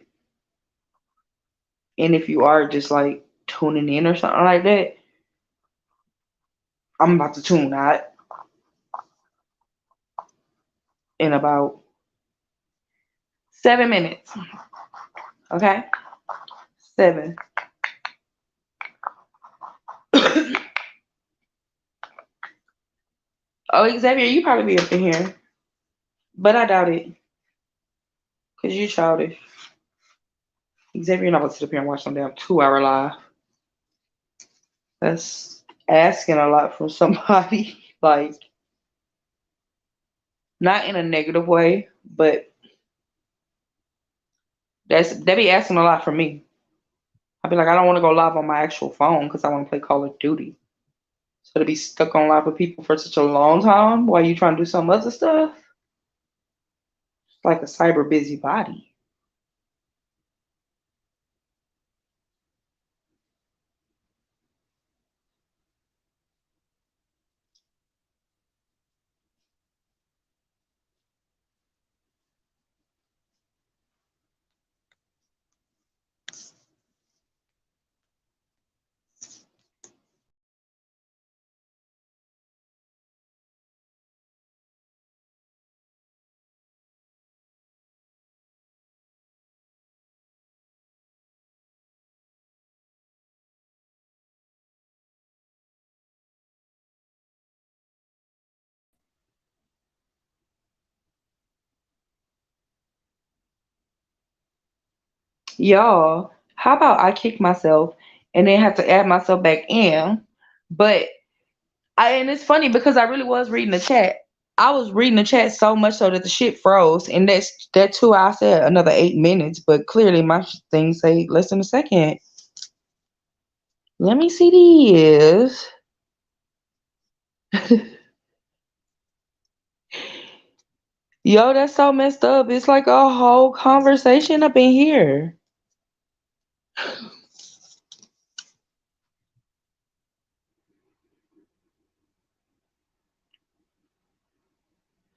And if you are just like tuning in or something like that, I'm about to tune out in about 7 minutes. Okay, 7. Oh, Xavier, you probably be up in here, but I doubt it because you childish. Xavier, you're not about to sit up here and watch some damn 2 hour live. That's asking a lot from somebody. Like, not in a negative way, but they be asking a lot from me. I'd be like, I don't want to go live on my actual phone because I want to play Call of Duty. So to be stuck on live with people for such a long time while you trying to do some other stuff, it's like a cyber busybody. Y'all, how about I kick myself and then have to add myself back in? But and it's funny because I really was reading the chat. I was reading the chat so much so that the shit froze, and that too. I said another 8 minutes, but clearly my thing say less than a second. Let me see this. Yo, that's so messed up. It's like a whole conversation up in here.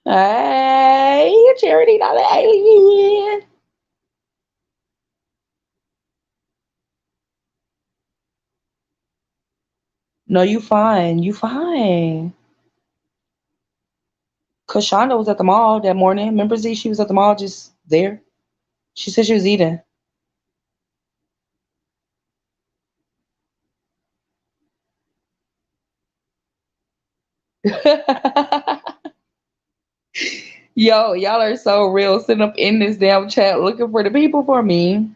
Hey, Charity, not an alien. No, you fine. You fine. Cause Shonda was at the mall that morning. Remember Z? She was at the mall just there. She said she was eating. Yo, y'all are so real. Sitting up in this damn chat looking for the people for me.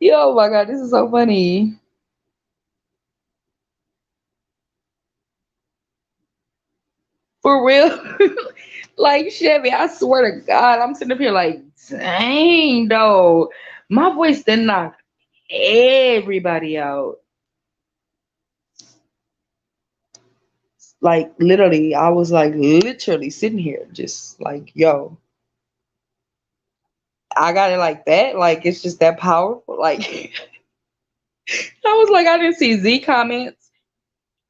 Yo, my God, this is so funny. For real. Like Chevy, I swear to God, I'm sitting up here like, dang, though. My voice did knock everybody out. Like literally, I was like literally sitting here, just like, yo, I got it like that. Like it's just that powerful. Like I was like, I didn't see Z comments.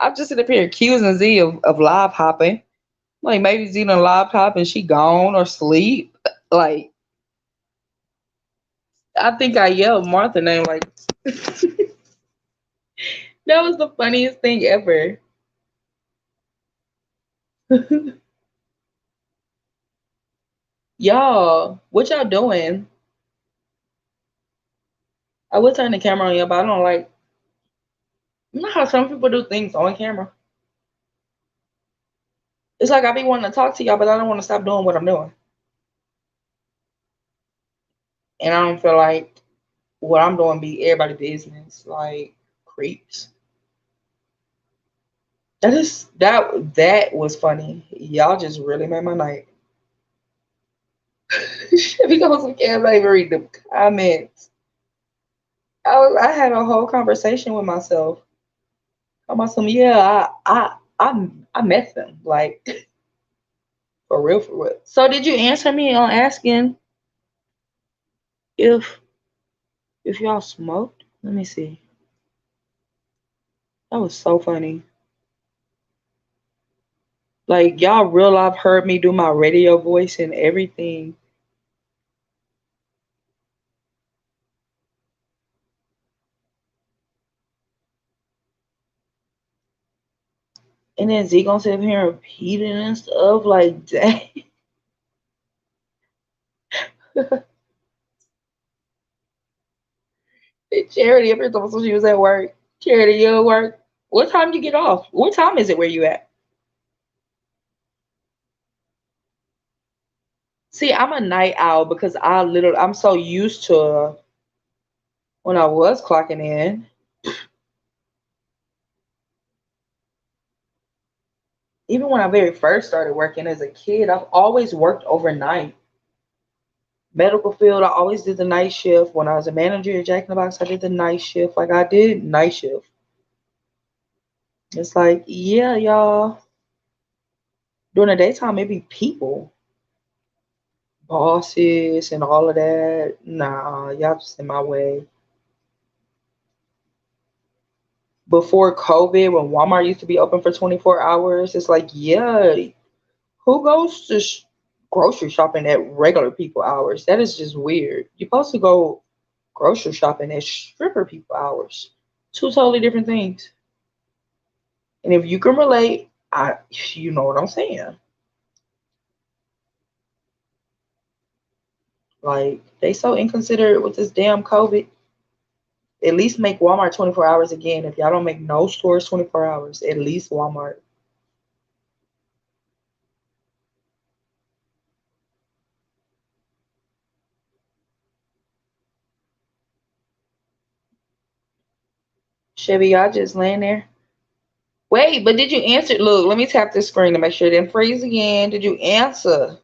I'm just sitting up here accusing Z of live hopping. Like maybe he's eating a laptop and she gone or sleep. Like I think I yelled Martha name like that was the funniest thing ever. Y'all, what y'all doing? I would turn the camera on y'all, but I don't like you know how some people do things on camera. It's like I be wanting to talk to y'all, but I don't want to stop doing what I'm doing. And I don't feel like what I'm doing be everybody business. Like creeps. That was funny. Y'all just really made my night. Because we can't even read the comments. I had a whole conversation with myself. I'm about some yeah, I met them. Like for real, for real. So did you answer me on asking if y'all smoked? Let me see. That was so funny. Like y'all real life heard me do my radio voice and everything. And then Z gonna sit up here and repeating and stuff like dang. Charity, every time she was at work. Charity, you at work? What time do you get off? What time is it where you at? See, I'm a night owl because I'm so used to when I was clocking in. Even when I very first started working as a kid, I've always worked overnight. Medical field, I always did the night shift. When I was a manager at Jack in the Box, I did the night shift. Like I did night shift. It's like, yeah, y'all. During the daytime, it be people, bosses, and all of that. Nah, y'all just in my way. Before COVID, when Walmart used to be open for 24 hours, it's like, yeah, who goes to grocery shopping at regular people hours? That is just weird. You're supposed to go grocery shopping at stripper people hours. Two totally different things. And if you can relate, you know what I'm saying. Like they so inconsiderate with this damn COVID. At least make Walmart 24 hours again. If y'all don't make no stores 24 hours, at least Walmart. Chevy, y'all just laying there. Wait, but did you answer? Look, let me tap this screen to make sure it didn't freeze again. Did you answer?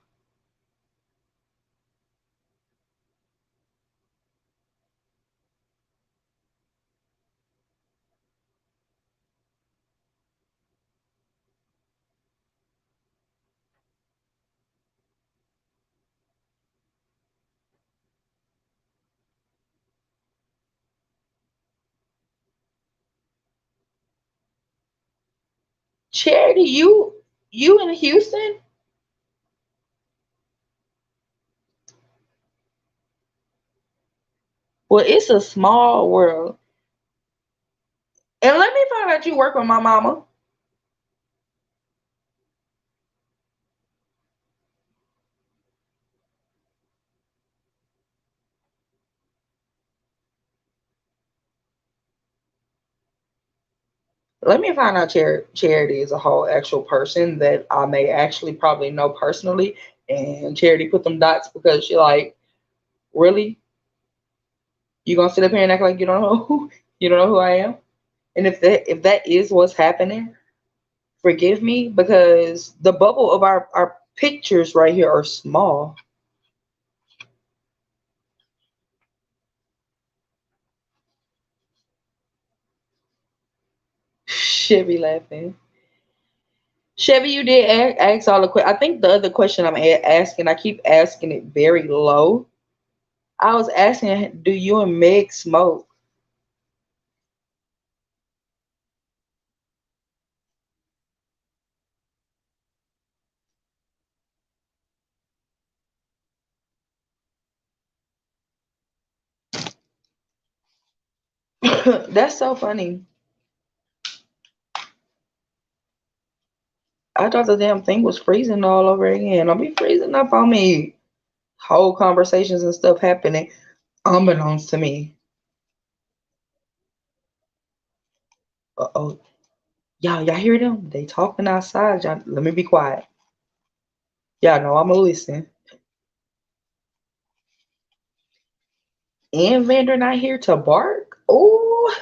Charity, you in Houston? Well, it's a small world. And let me find out you work with my mama. Let me find out Charity is a whole actual person that I may actually probably know personally. And Charity put them dots because she like, really? You gonna sit up here and act like you don't know who you don't know who I am? And if that is what's happening, forgive me because the bubble of our pictures right here are small. Chevy laughing. Chevy, you did ask all the questions. I think the other question I'm asking, I keep asking it very low. I was asking, do you and Meg smoke? That's so funny. I thought the damn thing was freezing all over again. Don't be freezing up on me. Whole conversations and stuff happening unbeknownst to me. Uh-oh. Y'all hear them? They talking outside. Y'all, let me be quiet. Y'all know I'ma listen. And Vander not here to bark? Ooh.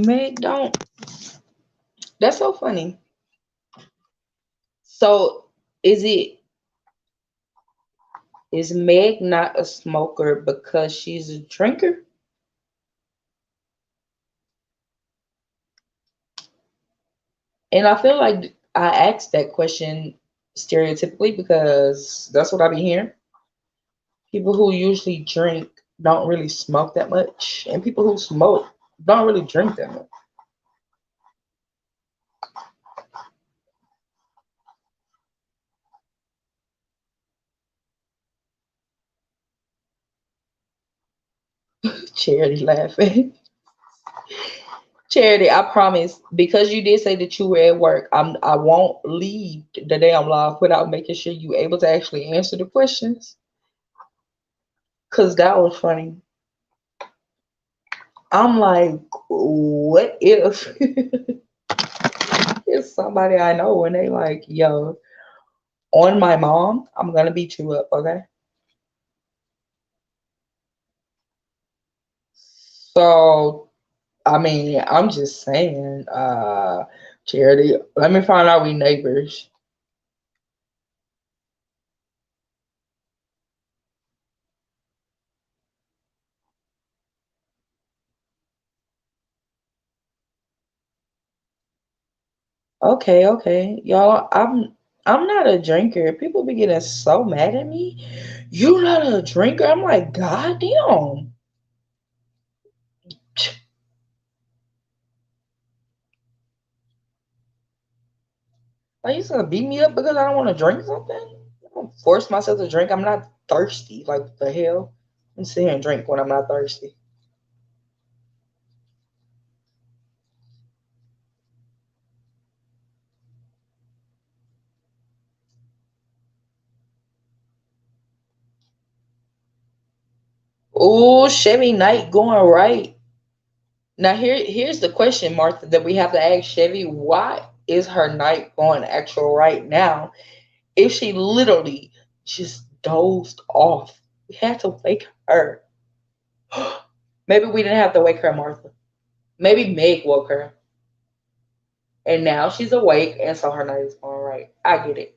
Meg, don't. That's so funny. So, is it is Meg not a smoker because she's a drinker? And I feel like I asked that question stereotypically because that's what I be hearing. People who usually drink don't really smoke that much, and people who smoke don't really drink that much. Charity laughing. Charity, I promise, because you did say that you were at work, I won't leave the damn live without making sure you able to actually answer the questions. Cause that was funny. I'm like, what if it's somebody I know and they like, yo, on my mom, I'm gonna beat you up, okay? So I mean, I'm just saying, Charity, let me find out we neighbors. Okay, okay. Y'all, I'm not a drinker. People be getting so mad at me. You not a drinker? I'm like, God damn. Like you gonna beat me up because I don't want to drink something? I don't force myself to drink. I'm not thirsty. Like what the hell? I'm sitting here and drink when I'm not thirsty. Oh, Chevy night going right. Now here's the question, Martha, that we have to ask Chevy. Why is her night going actual right now if she literally just dozed off? We had to wake her. Maybe we didn't have to wake her, Martha. Maybe Meg woke her. And now she's awake and so her night is going right. I get it.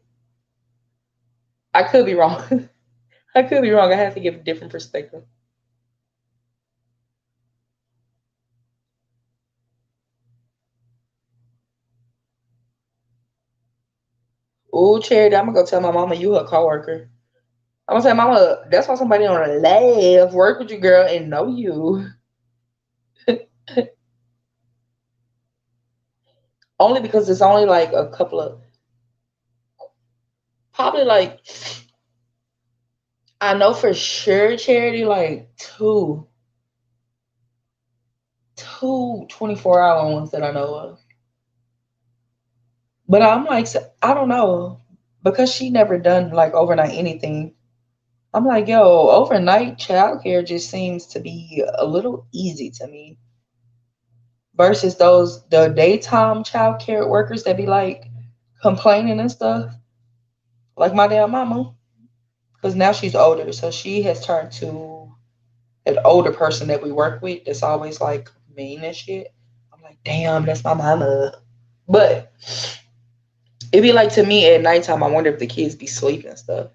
I could be wrong. I could be wrong. I have to give a different perspective. Ooh, Charity, I'm gonna go tell my mama you her coworker. I'm gonna say, Mama, that's why somebody on the left work with you, girl, and know you. Only because it's only like a couple of, probably like, I know for sure, Charity, like two 24-hour ones that I know of. But I'm like, I don't know, because she never done like overnight anything. I'm like, yo, overnight childcare just seems to be a little easy to me versus the daytime childcare workers that be like complaining and stuff, like my damn mama. Because now she's older, so she has turned to an older person that we work with that's always like mean and shit. I'm like, damn, that's my mama. But it'd be like to me at nighttime, I wonder if the kids be sleeping and stuff.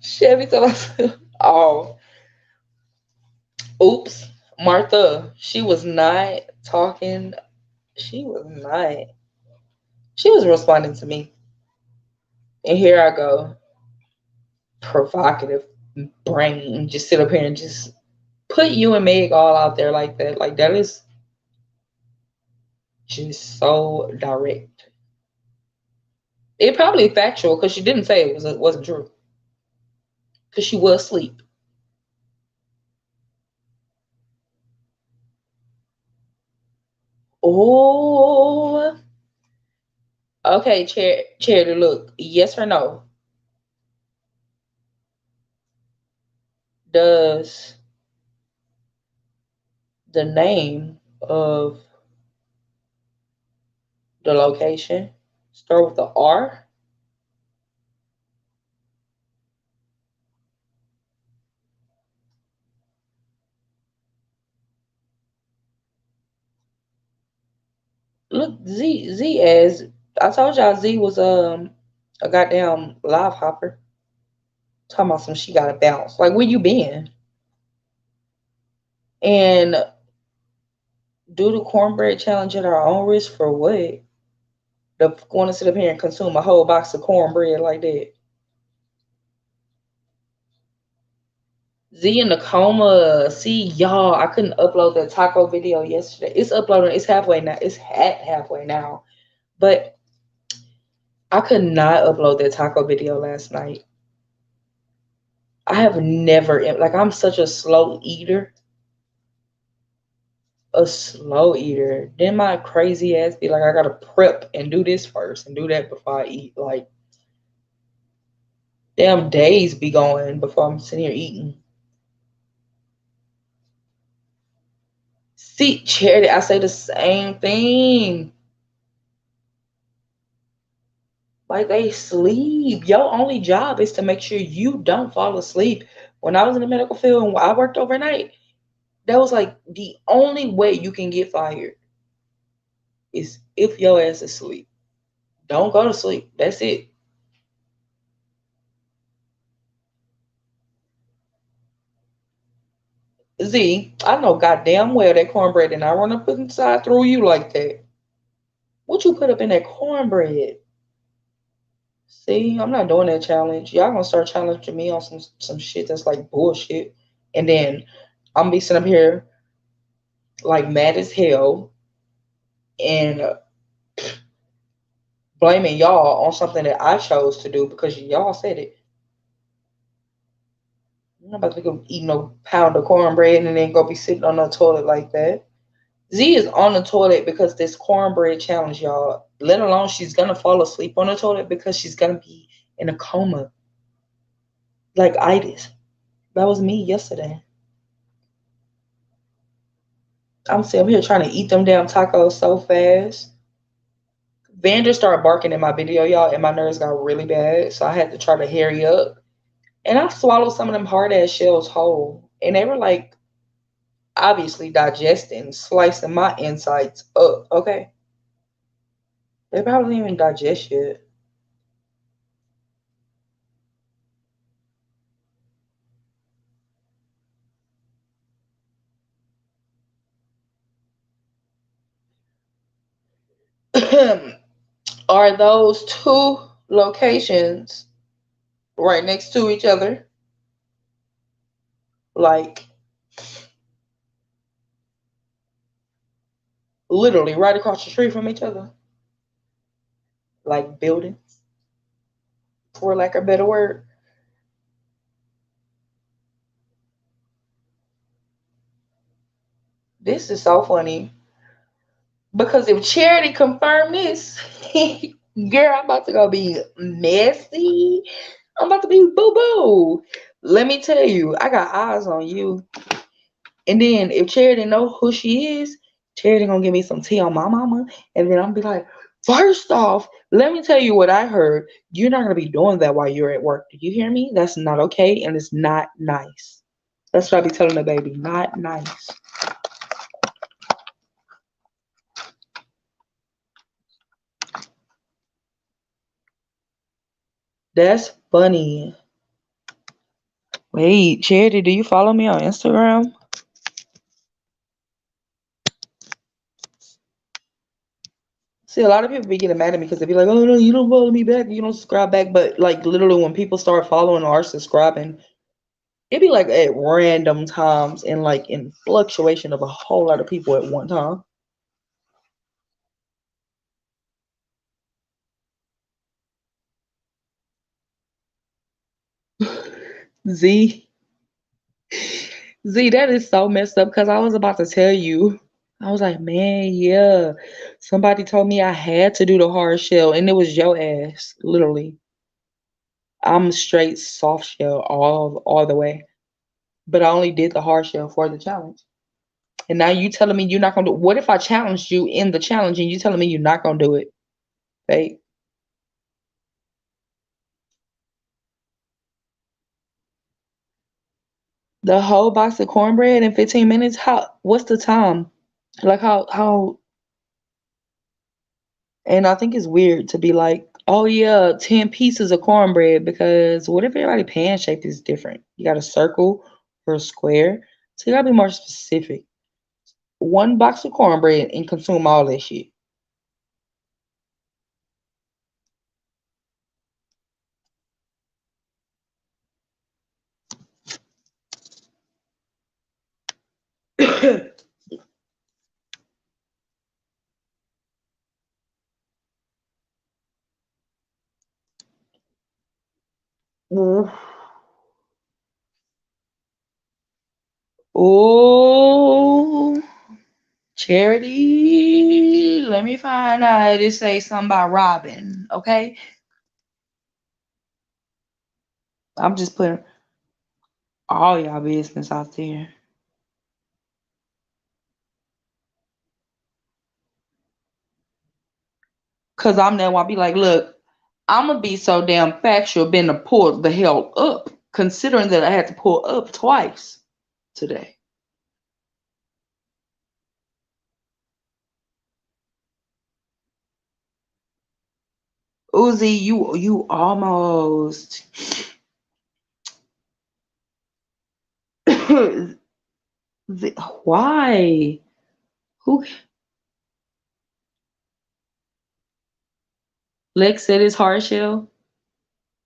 Chevy told us, oh, oops, Martha, she was not talking. She was not. She was responding to me. And here I go, provocative brain, just sit up here and just. put you and Meg all out there like that. Like that is just so direct. It probably factual because she didn't say it wasn't true because she was asleep. Oh, okay, Charity. Look, yes or no? Does the name of the location start with the R? Look, Z as I told y'all, Z was a goddamn live hopper. Talking about some she got to bounce. Like where you been? And do the cornbread challenge at our own risk for what? The going to sit up here and consume a whole box of cornbread like that. Z in the coma. See y'all, I couldn't upload that taco video yesterday. It's uploading. It's halfway now. It's at halfway now. But I could not upload that taco video last night. I have never like I'm such a slow eater. A slow eater. Then my crazy ass be like, I gotta prep and do this first and do that before I eat. Like damn days be going before I'm sitting here eating. See, Charity, I say the same thing. Like they sleep. Your only job is to make sure you don't fall asleep. When I was in the medical field and I worked overnight, that was like the only way you can get fired is if your ass is asleep. Don't go to sleep. That's it. Z, I know goddamn well that cornbread and I want to put inside through you like that. What you put up in that cornbread? See, I'm not doing that challenge. Y'all gonna start challenging me on some shit that's like bullshit, and then I'm be sitting up here like mad as hell and blaming y'all on something that I chose to do because y'all said it. I'm not about to go eat no pound of cornbread and then go be sitting on the toilet like that. Z is on the toilet because this cornbread challenge, y'all. Let alone she's gonna fall asleep on the toilet because she's gonna be in a coma like itis. That was me yesterday. I'm sitting here trying to eat them damn tacos so fast. Vander started barking in my video, y'all, and my nerves got really bad, so I had to try to hurry up. And I swallowed some of them hard ass shells whole, and they were like obviously digesting, slicing my insides up. Okay, they probably didn't even digest yet. Are those two locations right next to each other? Like literally right across the street from each other? Like buildings, for lack of a better word. This is so funny because if Charity confirmed this, girl, I'm about to go be messy. I'm about to be boo boo. Let me tell you, I got eyes on you. And then if Charity know who she is, Charity gonna give me some tea on my mama, and then I'm be like, first off, let me tell you what I heard. You're not gonna be doing that while you're at work. Do you hear me? That's not okay, and it's not nice. That's what I be telling the baby. Not nice. That's funny. Wait, Charity, do you follow me on Instagram? See, a lot of people be getting mad at me because they be like, "Oh no, you don't follow me back, you don't subscribe back." But like literally, when people start following or subscribing, It be like at random times and like in fluctuation of a whole lot of people at one time. Z, Z, that is so messed up because I was about to tell you. I was like, man, yeah. Somebody told me I had to do the hard shell, and it was your ass, literally. I'm straight soft shell all the way. But I only did the hard shell for the challenge. And now you telling me you're not gonna do. What if I challenged you in the challenge and you telling me you're not gonna do it? Hey, the whole box of cornbread in 15 minutes. How? What's the time? Like how? And I think it's weird to be like, oh yeah, 10 pieces of cornbread because what if everybody pan shape is different? You got a circle or a square, so you gotta be more specific. One box of cornbread and consume all that shit. Oh, Charity, let me find out. It say something about Robin, okay? I'm just putting all y'all business out there. Cause I'm that one. I be like, look, I'm gonna be so damn factual, been to pull the hell up, considering that I had to pull up twice today. Uzi, you almost. Why? Who? Lex said it's hard shell.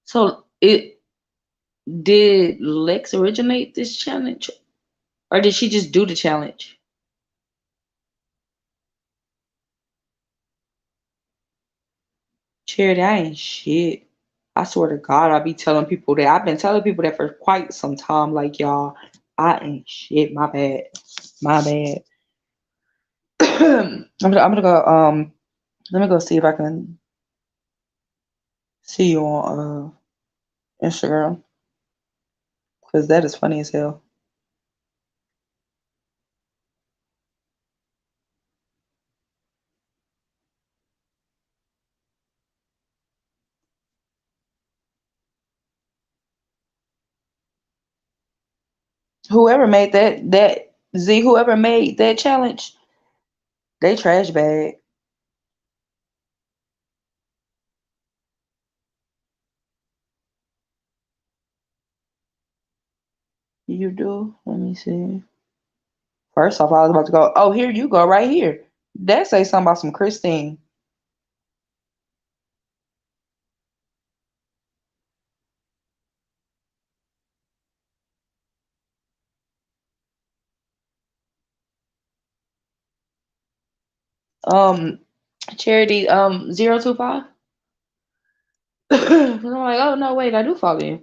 So it did Lex originate this challenge, or did she just do the challenge? Charity, I ain't shit. I swear to God, I be telling people that. I've been telling people that for quite some time. Like y'all, I ain't shit. My bad. My bad. I'm gonna go. Let me go see if I can see you on Instagram because that is funny as hell. Whoever made that Z, whoever made that challenge, they trash bag. You do? Let me see. First off, I was about to go. Oh, here you go, right here. That say something about some Christine. Um, Charity 025. I'm like, oh no, wait, I do follow you.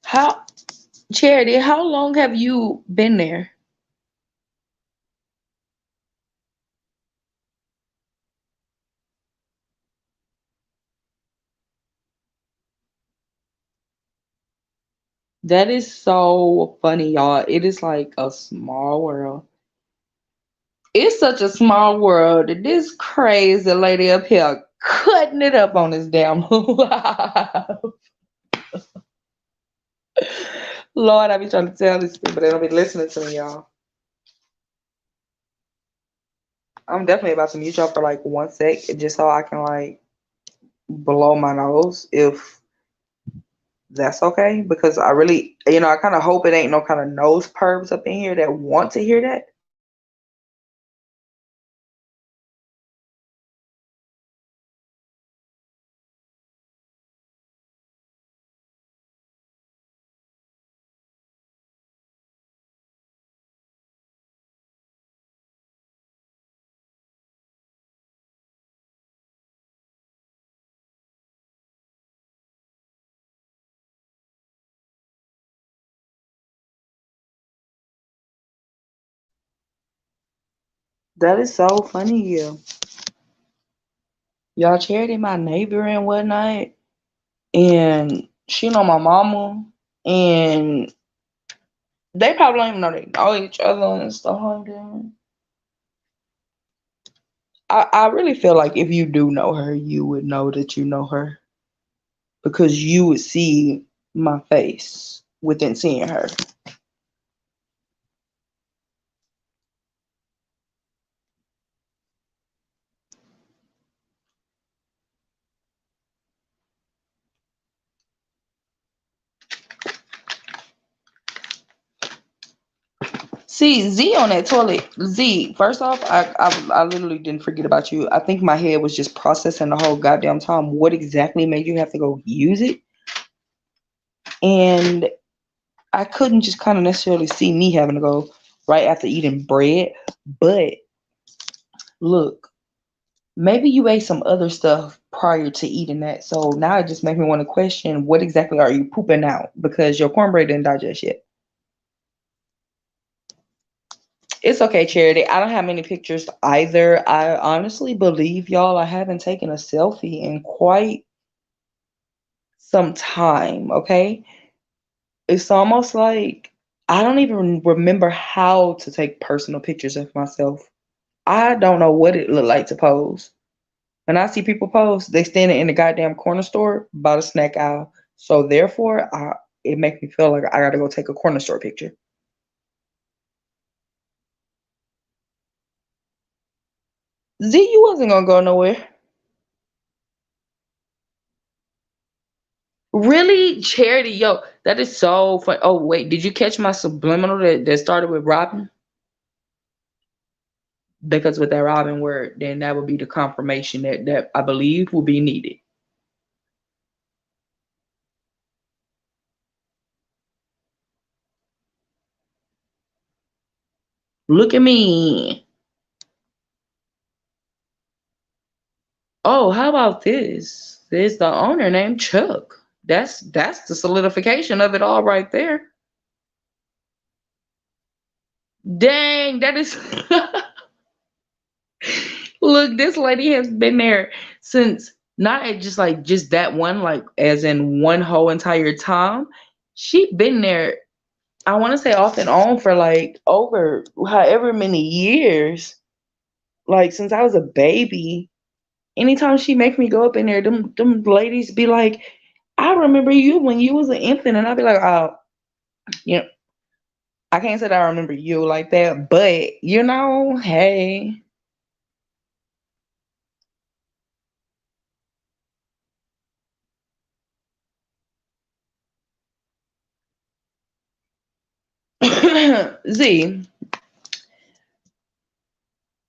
How Charity? How long have you been there? That is so funny, y'all. It is like a small world. It's such a small world that this crazy lady up here cutting it up on this damn live. Lord, I be trying to tell these people they don't be listening to me, y'all. I'm definitely about to mute y'all for like 1 sec, just so I can like below my nose if that's okay, because I really, I kind of hope it ain't no kind of nose pervs up in here that want to hear that. That is so funny, y'all. Charity, my neighbor and whatnot, and she know my mama, and they probably don't even know they know each other and stuff like that. I really feel like if you do know her, you would know that you know her because you would see my face within seeing her. See, Z on that toilet. Z, first off, I literally didn't forget about you. I think my head was just processing the whole goddamn time. What exactly made you have to go use it? And I couldn't just kind of necessarily see me having to go right after eating bread. But look, maybe you ate some other stuff prior to eating that. So now it just makes me want to question what exactly are you pooping out because your cornbread didn't digest yet. It's okay, Charity. I don't have many pictures either. I honestly believe, y'all, I haven't taken a selfie in quite some time, okay? It's almost like I don't even remember how to take personal pictures of myself. I don't know what it looked like to pose. When I see people pose, they standing in the goddamn corner store by the snack aisle. So therefore, it makes me feel like I gotta go take a corner store picture. Z, you wasn't gonna go nowhere. Really? Charity, yo, that is so fun. Oh, wait, did you catch my subliminal that started with Robin? Because with that Robin word, then that would be the confirmation that I believe will be needed. Look at me. Oh, how about this? There's the owner named Chuck. That's the solidification of it all right there. Dang, that is look, this lady has been there since not at just that one, like as in one whole entire time. She been there, I want to say off and on for like over however many years. Like since I was a baby. Anytime she make me go up in there, them ladies be like, I remember you when you was an infant, and I'd be like, oh, you know, I can't say that I remember you like that, but hey. Z,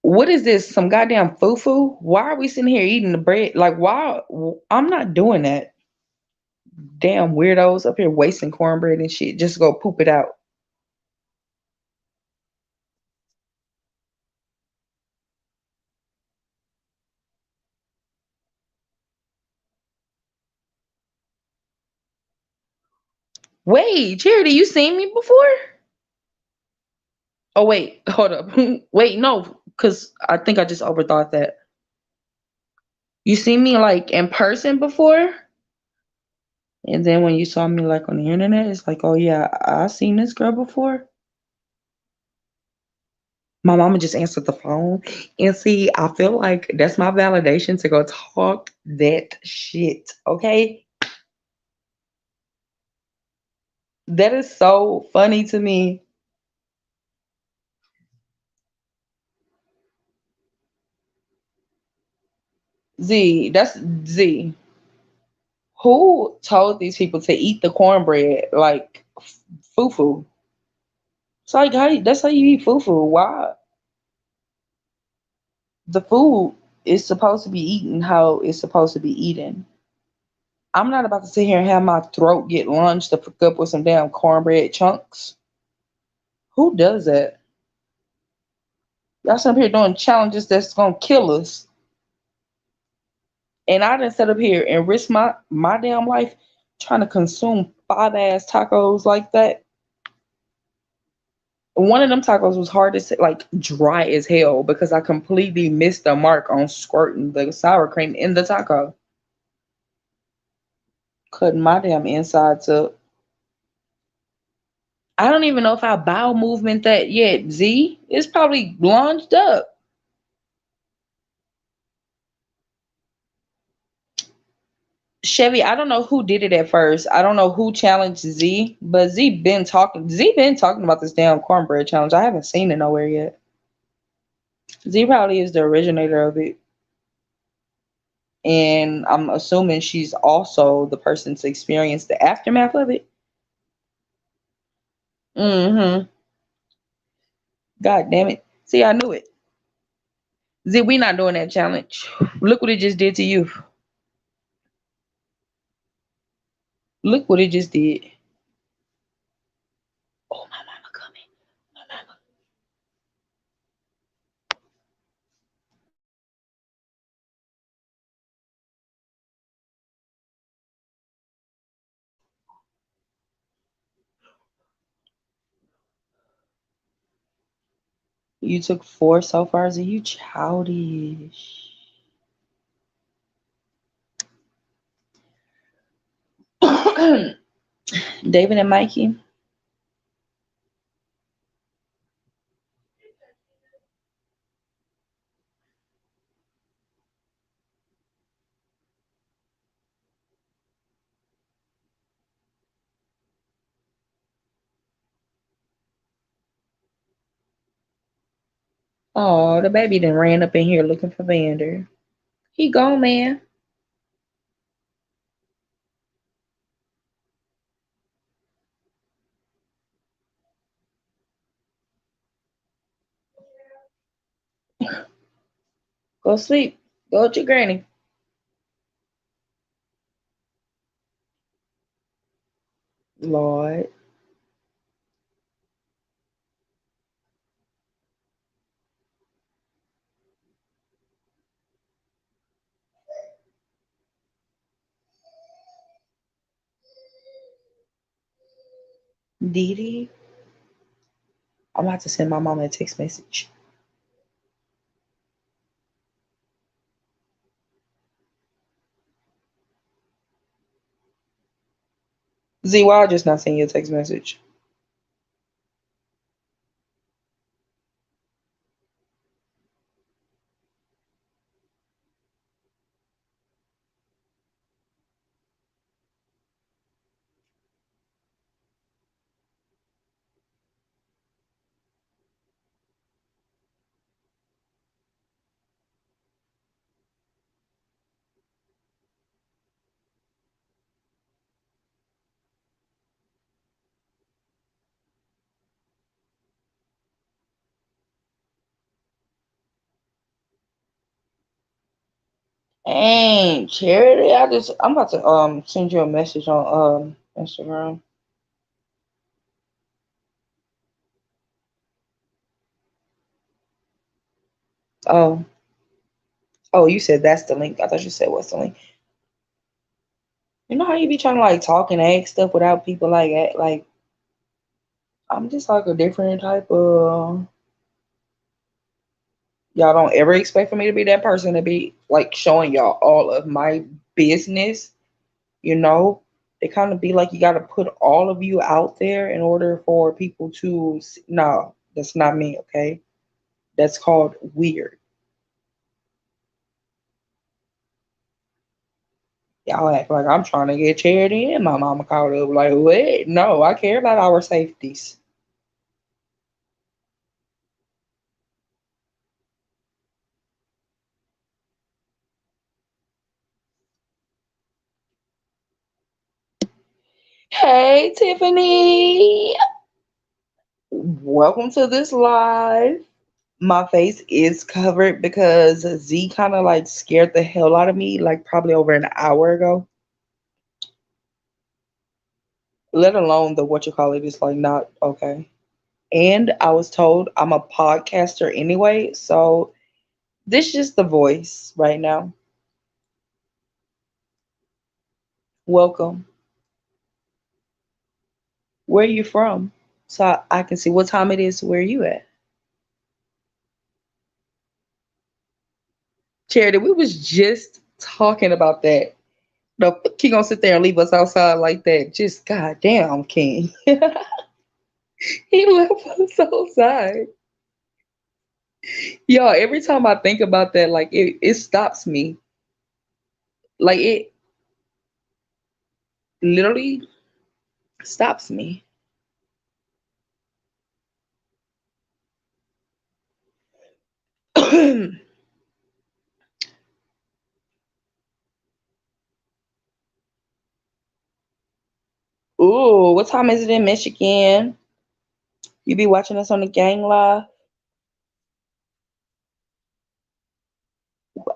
what is this? Some goddamn foo-foo? Why are we sitting here eating the bread? Like, why? I'm not doing that. Damn weirdos up here wasting cornbread and shit. Just go poop it out. Wait, Charity, you seen me before? Oh wait, hold up. Wait, no, because I think I just overthought that. You seen me like in person before? And then when you saw me like on the internet, it's like, oh yeah, I seen this girl before. My mama just answered the phone. And see, I feel like that's my validation to go talk that shit. Okay. That is so funny to me. Z, that's Z. Who told these people to eat the cornbread like fufu? It's like that's how you eat fufu. Why? The food is supposed to be eaten how it's supposed to be eaten. I'm not about to sit here and have my throat get lunged to pick up with some damn cornbread chunks. Who does that? Y'all sit up here doing challenges that's gonna kill us. And I didn't sit up here and risk my damn life trying to consume five ass tacos like that. One of them tacos was hard to say, like dry as hell because I completely missed the mark on squirting the sour cream in the taco. Cutting my damn insides up. I don't even know if I bowel movement that yet. Z, it's probably lunged up. Chevy, I don't know who did it at first. I don't know who challenged Z, but Z been talking about this damn cornbread challenge. I haven't seen it nowhere yet. Z probably is the originator of it. And I'm assuming she's also the person to experience the aftermath of it. Mm-hmm. God damn it. See, I knew it. Z, we not doing that challenge. Look what it just did to you. Look what it just did. Oh, my mama coming. My mama. You took four so far, Z. You childish. David and Mikey. Oh, the baby then ran up in here looking for Vander. He gone, man. Go sleep. Go with your granny. Lord. Dee Dee. I'm about to send my mom a text message. Z, why I just not send you a text message? Dang, Charity. I'm about to send you a message on Instagram. Oh. Oh, you said that's the link. I thought you said what's the link. You know how you be trying to like talk and ask stuff without people like I'm just like a different type of y'all don't ever expect for me to be that person to be like showing y'all all of my business, you know? They kind of be like you got to put all of you out there in order for people to see. No, that's not me, okay? That's called weird. Y'all act like I'm trying to get charity and my mama called up like, what? No, I care about our safeties. Hey, Tiffany. Welcome to this live. My face is covered because Z kind of like scared the hell out of me, like probably over an hour ago. Let alone the what you call it is like not okay. And I was told I'm a podcaster anyway, so this is just the voice right now. Welcome. Where are you from? So I can see what time it is. Where are you at? Charity, we was just talking about that. No, he gonna sit there and leave us outside like that. Just goddamn, King. He left us outside. Yo, every time I think about that, like it stops me. Like it literally stops me. Ooh, what time is it in Michigan? You be watching us on the gang live?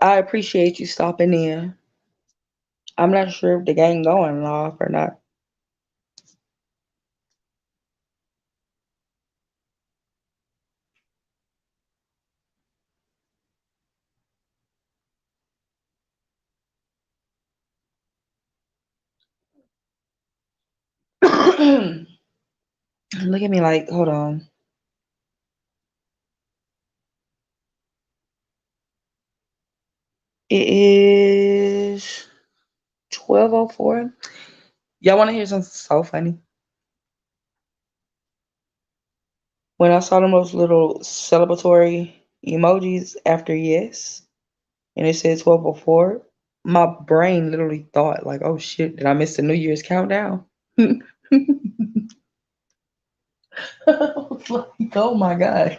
I appreciate you stopping in. I'm not sure if the gang going live or not. Look at me like, hold on. It is 12:04. Y'all want to hear something so funny? When I saw them those little celebratory emojis after yes, and it said 12:04, my brain literally thought like, "Oh shit, did I miss the New Year's countdown?" I was like, "Oh my god,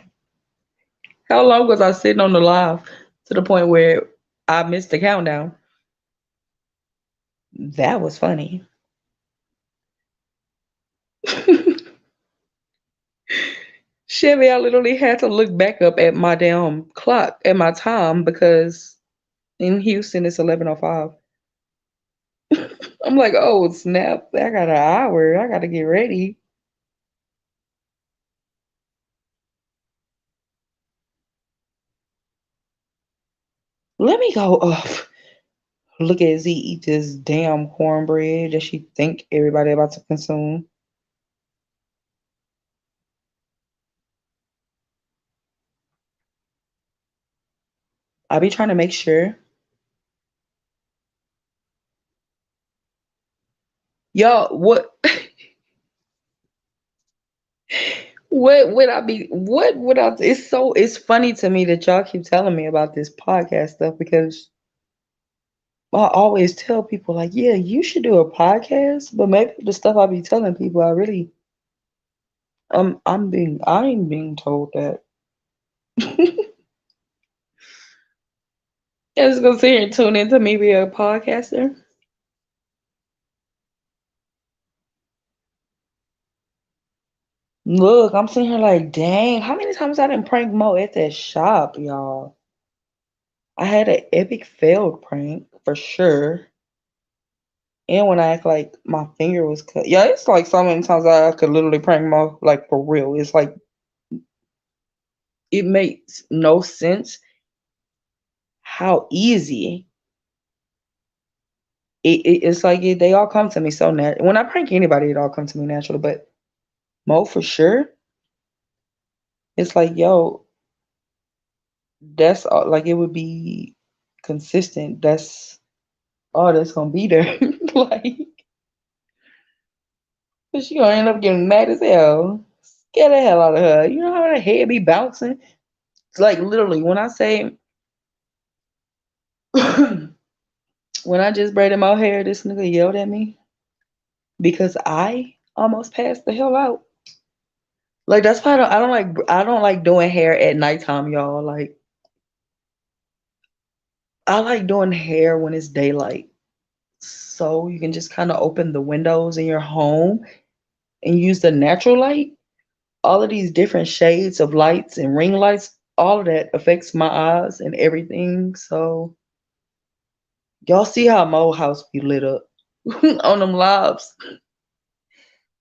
how long was I sitting on the live to the point where I missed the countdown?" That was funny. Chevy, I literally had to look back up at my damn clock at my time because in Houston it's 11:05. I'm like, oh snap! I got an hour. I got to get ready. Let me go up. Look at Z eat this damn cornbread that she think everybody about to consume. I be trying to make sure. Y'all, what what would I be what would I it's funny to me that y'all keep telling me about this podcast stuff because I always tell people like, yeah, you should do a podcast, but maybe the stuff I be telling people I really I ain't being told that. I just gonna sit here and tune into me be a podcaster. Look, I'm sitting here like, dang, how many times I didn't prank Mo at that shop, y'all? I had an epic failed prank for sure. And when I act like my finger was cut. Yeah, it's like so many times I could literally prank Mo, like for real. It's like it makes no sense how easy it's like they all come to me so natural. When I prank anybody, it all comes to me naturally. But Mo for sure, it's like, yo, that's all, like it would be consistent. That's all that's gonna be there. Like, she gonna end up getting mad as hell. Scare the hell out of her. You know how her head be bouncing? It's like literally when I say when I just braided my hair, this nigga yelled at me because I almost passed the hell out. Like that's why I don't like doing hair at nighttime, y'all. Like I like doing hair when it's daylight. so you can just kind of open the windows in your home and use the natural light. All of these different shades of lights and ring lights, all of that affects my eyes and everything. So y'all see how Mo house be lit up on them lives.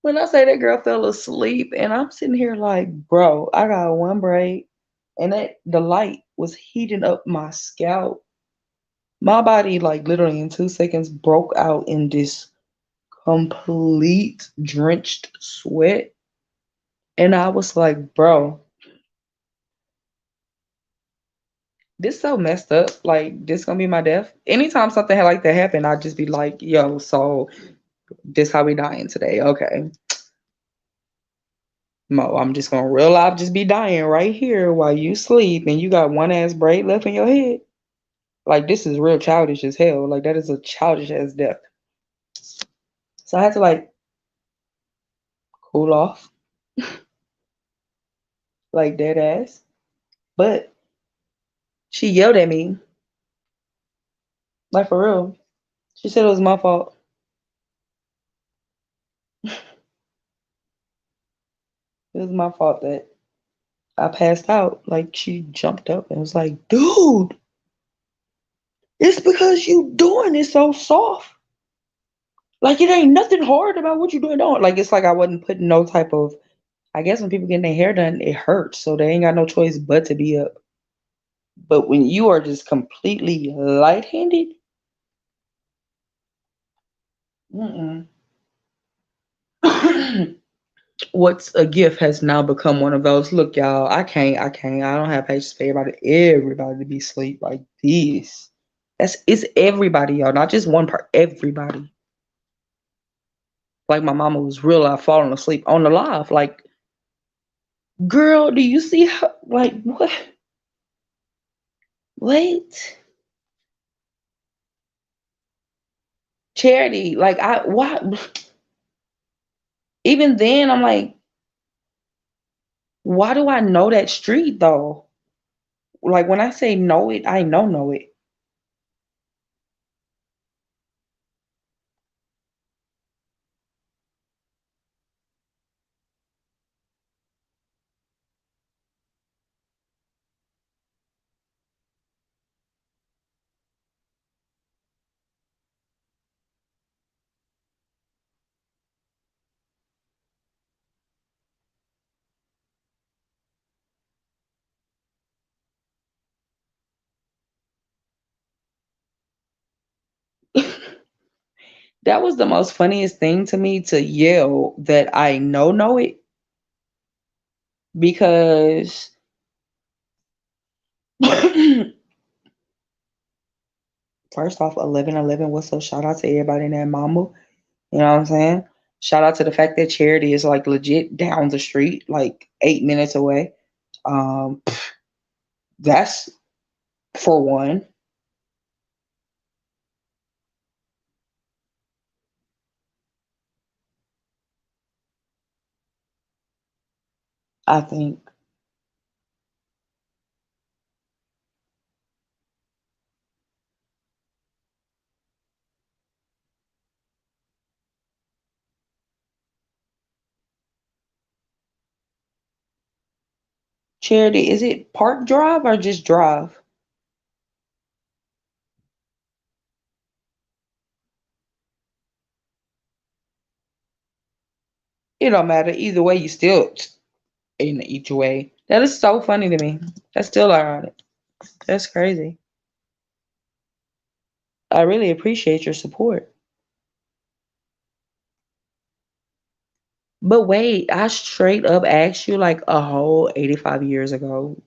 When I say that girl fell asleep, and I'm sitting here like, bro, I got one braid, and that the light was heating up my scalp. My body, like literally in 2 seconds, broke out in this complete drenched sweat. And I was like, bro, this so messed up. Like, this gonna be my death. Anytime something like that happen, I'd just be like, yo, so this how we dying today. Okay. Mo, I'm just gonna real life just be dying right here while you sleep and you got one ass braid left in your head. Like, this is real childish as hell. Like, that is a childish ass death. So I had to like cool off, like dead ass. But she yelled at me, like for real. She said it was my fault. It was my fault that I passed out. Like, she jumped up and was like, dude, it's because you doing it so soft. Like, it ain't nothing hard about what you doing. Don't like, it's like I wasn't putting no type of. I guess when people getting their hair done, it hurts, so they ain't got no choice but to be up. But when you are just completely light-handed, mm-mm. What's a gift has now become one of those. Look, y'all, I don't have patience for everybody to be asleep like this. It's everybody, y'all, not just one part, everybody. Like my mama was real life falling asleep on the live. Like, girl, do you see how like what? Wait. Charity, like I why even then I'm like, why do I know that street though? Like when I say know it, I know it. That was the most funniest thing to me to yell that I know it because first off, 1111, what's up? Shout out to everybody in that mama. You know what I'm saying? Shout out to the fact that Charity is like legit down the street, like 8 minutes away. Um, that's for one, I think. Charity, is it Park Drive or just Drive? It don't matter. Either way, you still in each way. That is so funny to me. That's still ironic. That's crazy. I really appreciate your support. But wait, I straight up asked you like a whole 85 years ago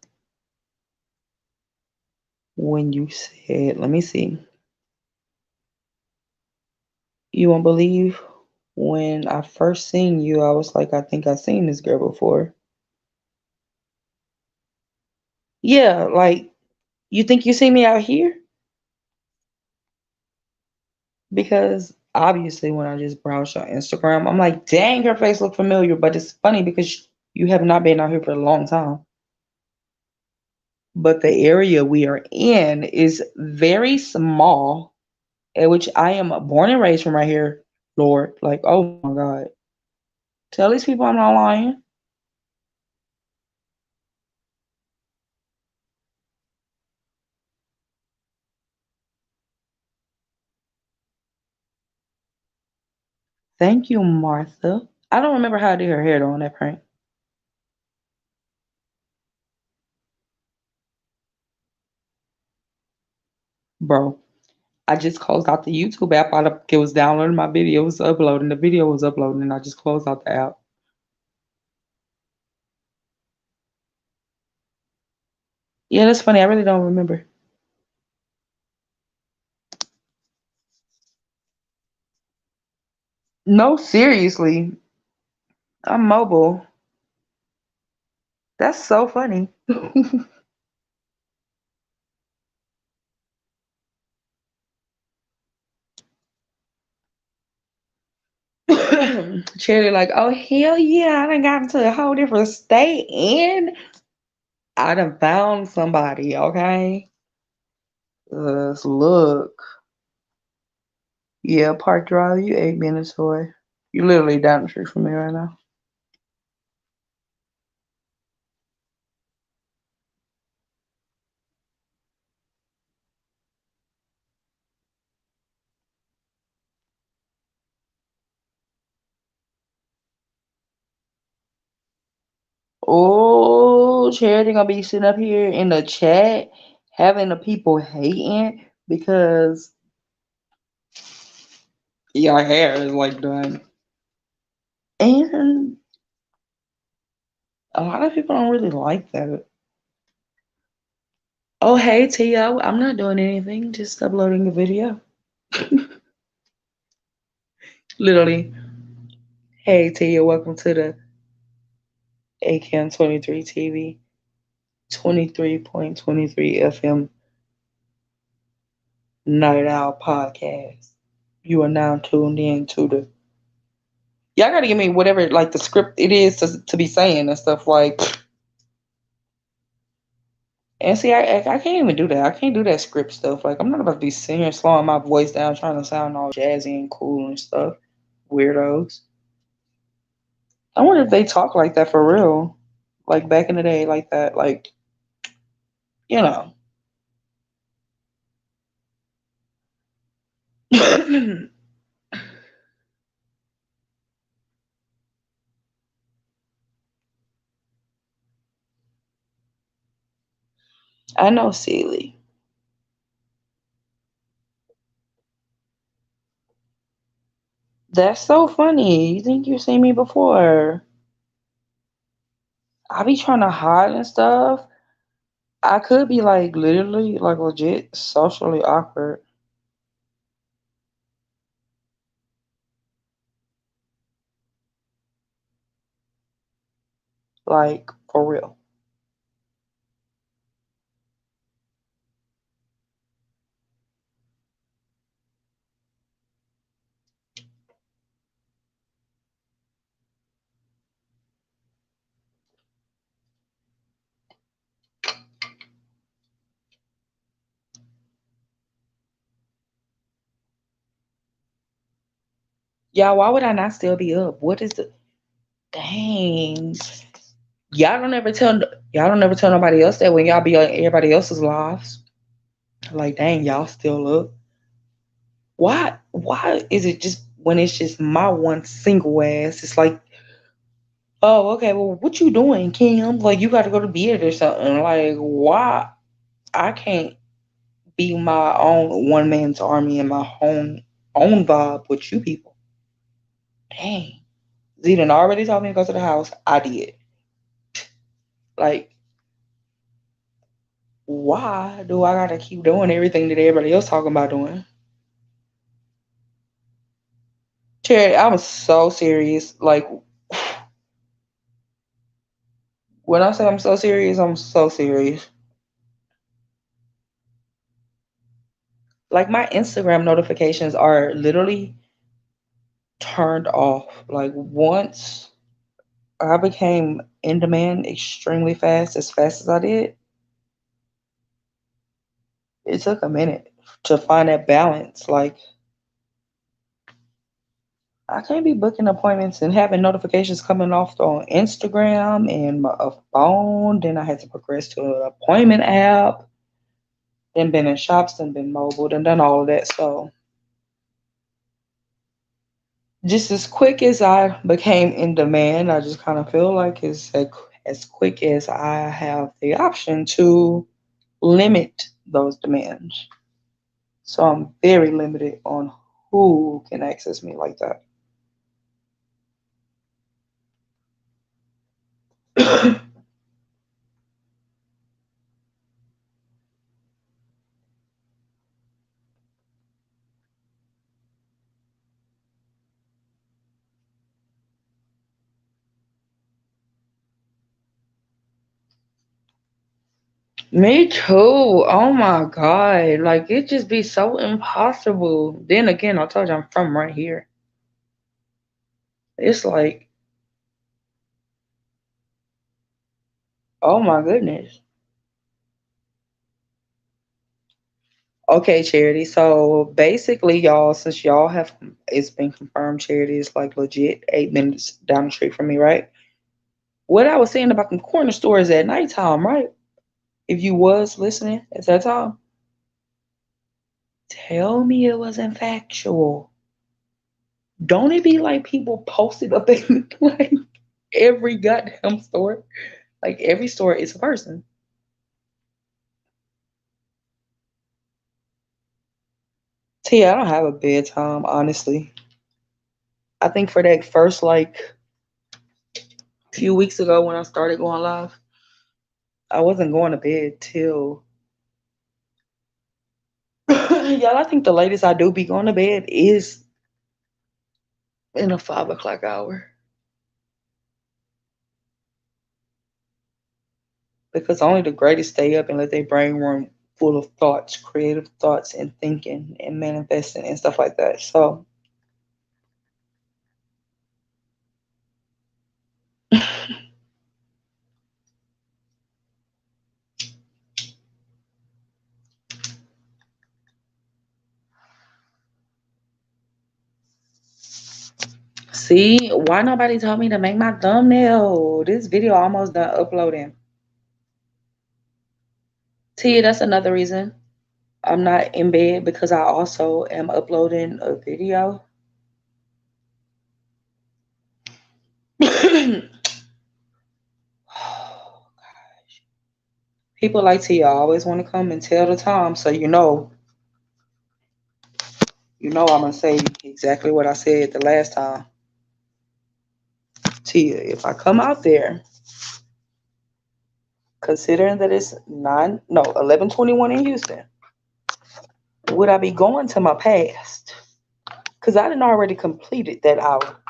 when you said, let me see, you won't believe when I first seen you, I was like, I think I've seen this girl before. Yeah, like, you think you see me out here? Because obviously, when I just browsed your Instagram, I'm like, dang, her face look familiar. But it's funny because you have not been out here for a long time. But the area we are in is very small. which I am born and raised from right here, Lord. Like, oh my God. Tell these people I'm not lying. Thank you, Martha. I don't remember how I did her hair though on that prank. Bro, I just closed out the YouTube app. It was downloading my video, it was uploading. The video was uploading, and I just closed out the app. Yeah, that's funny. I really don't remember. No, seriously. I'm mobile. That's so funny. Charity, like, oh hell yeah, I done got into a whole different state and I done found somebody, okay? Let's look. Yeah, Park Drive, you 8 minutes away. You literally down the street from me right now. Oh, Charity gonna be sitting up here in the chat having the people hating because your hair is like done. And a lot of people don't really like that. Oh, hey, Tia, I'm not doing anything, just uploading a video. Literally, hey, Tia, welcome to the ACAM 23 TV, 23.23 FM Night Owl Podcast. You are now tuned in to the. Y'all gotta give me whatever, like, the script it is to be saying and stuff like. And see, I can't even do that. I can't do that script stuff. Like, I'm not about to be sitting here slowing my voice down trying to sound all jazzy and cool and stuff. Weirdos. I wonder if they talk like that for real. Like back in the day, like that. Like, you know. I know, silly. That's so funny. You think you've seen me before? I be trying to hide and stuff. I could be like literally, like legit, socially awkward. Like, for real. Yeah, why would I not still be up? What is the dang? Y'all don't ever tell y'all don't ever tell nobody else that when y'all be on everybody else's lives. Like, dang, y'all still up. Why is it just when it's just my one single ass, it's like, oh, okay, well, what you doing, Kim? Like, you gotta go to bed or something. Like, why I can't be my own one man's army and my own vibe with you people. Dang. Zedon already told me to go to the house. I did. Like, why do I gotta keep doing everything that everybody else talking about doing? Cherry, I'm so serious. Like, when I say I'm so serious, I'm so serious. Like, my Instagram notifications are literally turned off. Like, once I became in demand extremely fast, as I did, it took a minute. to find that balance. Like, I can't be booking appointments and having notifications coming off on Instagram and a phone. Then I had to progress to an appointment app. Then been in shops and been mobile and done all of that. So just as quick as I became in demand, I just kind of feel like it's as quick as I have the option to limit those demands. So I'm very limited on who can access me like that. Me too. Oh my God. Like it just be so impossible. Then again, I told you I'm from right here. It's like, oh my goodness. Okay, Charity. So basically, y'all, since y'all have it's been confirmed, Charity is like legit 8 minutes down the street from me, right? What I was saying about the corner stores at nighttime, right? If you was listening at that time, tell me it wasn't factual. Don't it be like people posted up in like every goddamn store? Like every store is a person. T, I don't have a bedtime, honestly. I think for that first like few weeks ago when I started going live, I wasn't going to bed till y'all. I think the latest I do be going to bed is in a 5 o'clock hour because only the greatest stay up and let their brain run full of thoughts, creative thoughts, and thinking and manifesting and stuff like that. So, see, why nobody told me to make my thumbnail? This video almost done uploading. Tia, that's another reason I'm not in bed because I also am uploading a video. People like Tia always want to come and tell the time, so I'm gonna say exactly what I said the last time. Tia, if I come out there, considering that it's 11:21 in Houston, would I be going to my past? Because I didn't already completed that hour.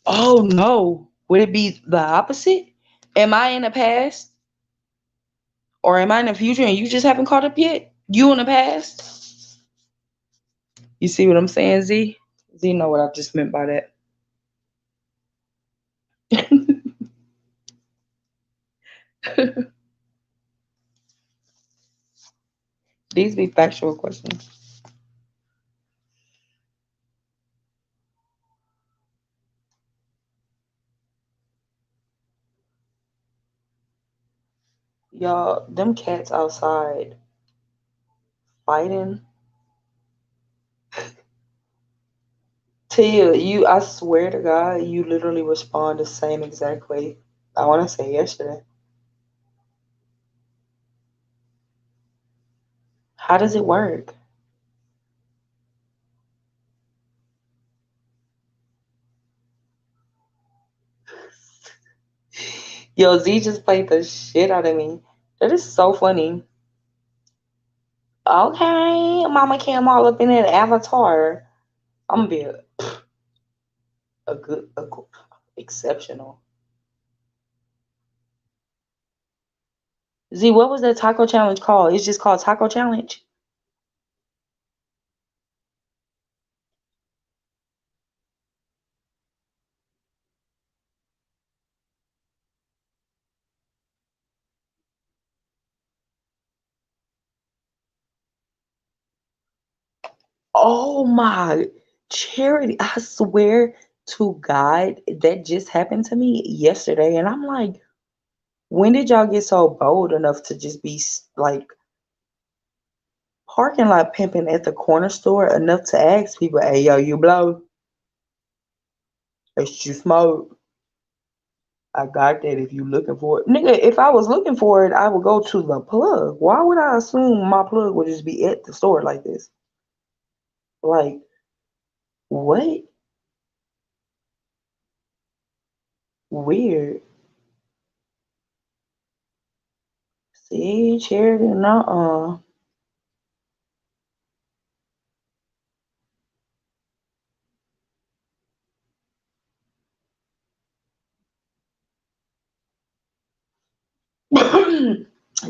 Oh no. Would it be the opposite? Am I in the past? Or am I in the future and you just haven't caught up yet? You in the past? You see what I'm saying, Z? Z know what I just meant by that. These be factual questions. Y'all, them cats outside fighting. Tia, I swear to God, you literally respond the same exact way. I want to say yesterday. How does it work? Yo, Z just played the shit out of me. That is so funny. Okay, Mama Cam all up in that avatar. I'm gonna be a good, exceptional. Z, what was that taco challenge called? It's just called Taco Challenge. Oh my charity. I swear to God, that just happened to me yesterday. And I'm like, when did y'all get so bold enough to just be like parking lot pimping at the corner store enough to ask people, hey, yo, you blow? It's you smoke? I got that if you looking for it. Nigga, if I was looking for it, I would go to the plug. Why would I assume my plug would just be at the store like this? Like, what? Weird. See, charity, nuh-uh.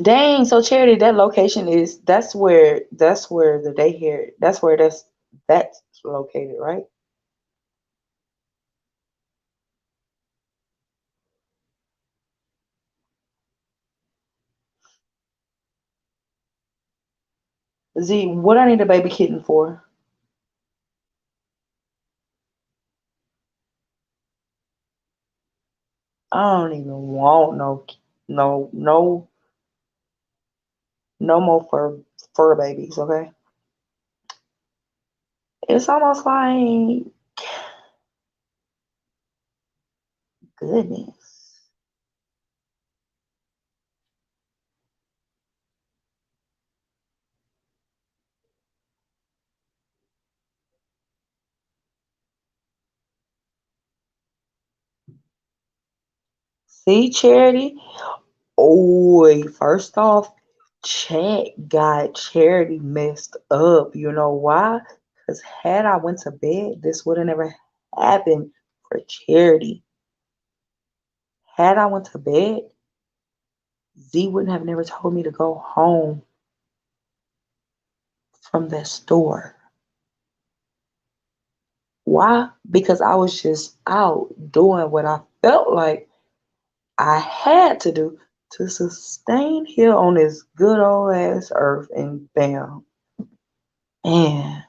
Dang, so charity, that location is that's where the daycare that's located, right? Z, what I need a baby kitten for? I don't even want no no more fur babies, okay? It's almost like goodness. See, charity? Oh, first off, Chat got Charity messed up. You know why? Because had I went to bed, this would have never happened for Charity. Had I went to bed, Z wouldn't have never told me to go home from that store. Why? Because I was just out doing what I felt like I had to do to sustain here on this good old ass earth. And bam, man,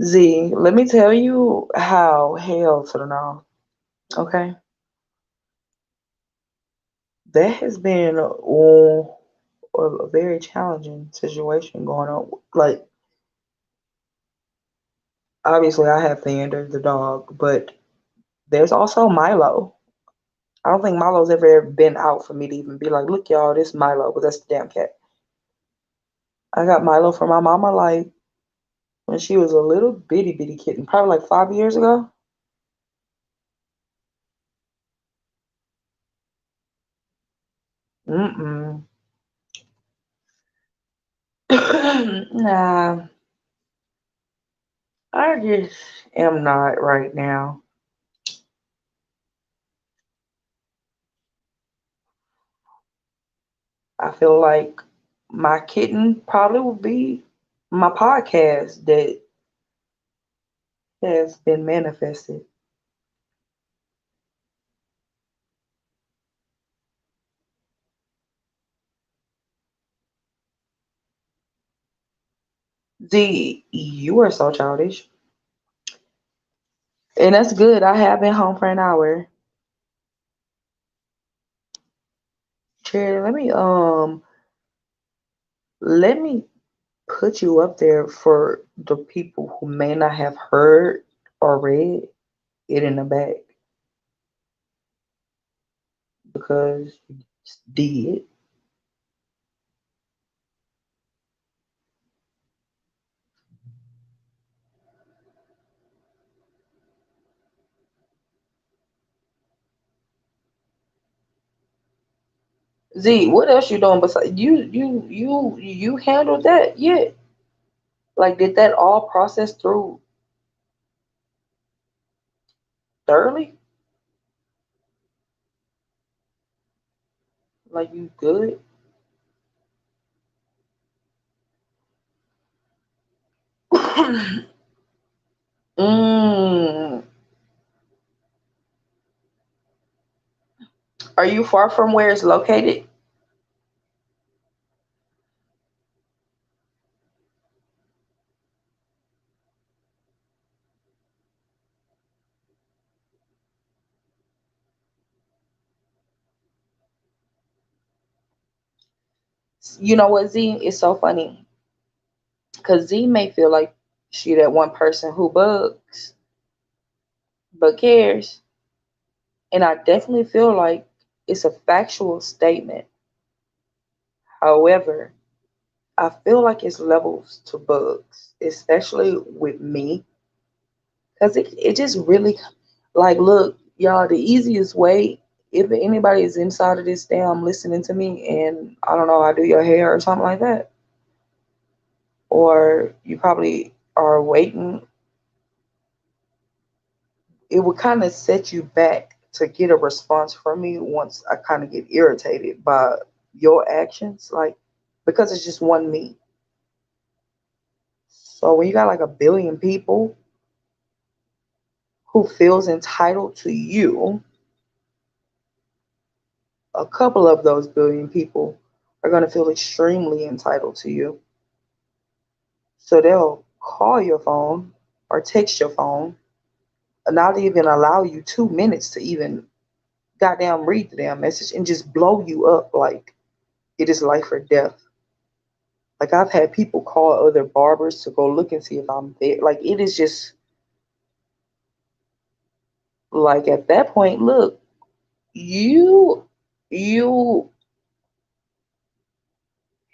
Z, let me tell you how hell to the no. Okay, that has been a very challenging situation going on. Like, obviously, I have Theander, the dog, but there's also Milo. I don't think Milo's ever been out for me to even be like, look, y'all, this Milo, but that's the damn cat. I got Milo from my mama like when she was a little bitty bitty kitten, probably like 5 years ago. Mm-mm. Nah, I just am not right now. I feel like my kitten probably will be my podcast that has been manifested. You are so childish. And that's good. I have been home for an hour. Cherry, let me put you up there for the people who may not have heard or read it in the back because you did. Z, what else you doing besides you handled that yet? Like, did that all process through thoroughly? Like, you good? mm. Are you far from where it's located? You know what, Z? It's so funny because Z may feel like she that one person who bugs but cares, and I definitely feel like it's a factual statement. However, I feel like it's levels to bugs, especially with me, because it just really, like, look, y'all, the easiest way, if anybody is inside of this damn listening to me and I don't know, I do your hair or something like that, or you probably are waiting, it would kind of set you back to get a response from me once I kind of get irritated by your actions, like, because it's just one me. So when you got like a billion people who feels entitled to you, a couple of those billion people are going to feel extremely entitled to you. So they'll call your phone or text your phone and not even allow you 2 minutes to even goddamn read the damn message and just blow you up like it is life or death. Like I've had people call other barbers to go look and see if I'm there. Like it is just like at that point, look, you you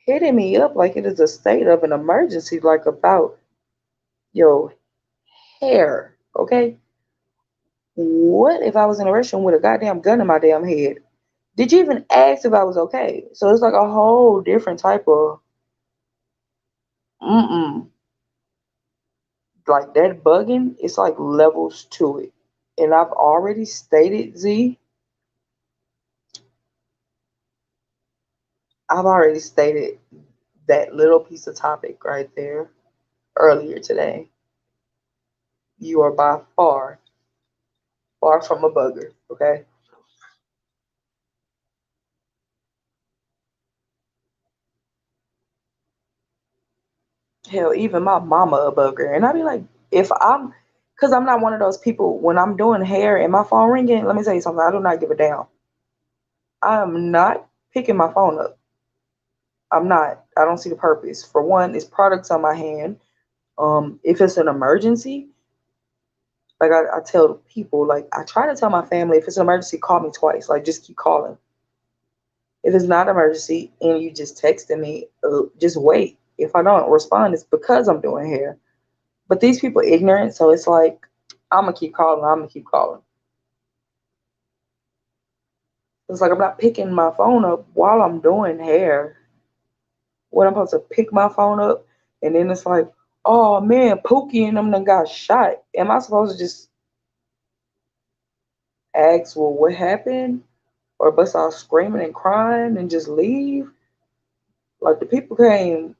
hitting me up like it is a state of an emergency, like about your hair, okay? What if I was in a restaurant with a goddamn gun in my damn head? Did you even ask if I was okay? So it's like a whole different type of mm-mm. Like that bugging, it's like levels to it. And I've already stated, Z, I've already stated that little piece of topic right there earlier today. You are by far, far from a bugger, okay? Hell, even my mama a bugger. And I be like, if I'm, because I'm not one of those people, when I'm doing hair and my phone ringing, let me tell you something, I do not give a damn. I am not picking my phone up. I'm not. I don't see the purpose. For one, it's products on my hand. If it's an emergency, like I tell people, like I try to tell my family, if it's an emergency, call me twice. Like just keep calling. If it's not an emergency and you just texting me, just wait. If I don't respond, it's because I'm doing hair. But these people ignorant, so it's like I'm gonna keep calling. I'm gonna keep calling. It's like I'm not picking my phone up while I'm doing hair. When I'm supposed to pick my phone up, and then it's like, oh man, Pookie and them done got shot. Am I supposed to just ask, well, what happened, or bust out screaming and crying and just leave? Like the people came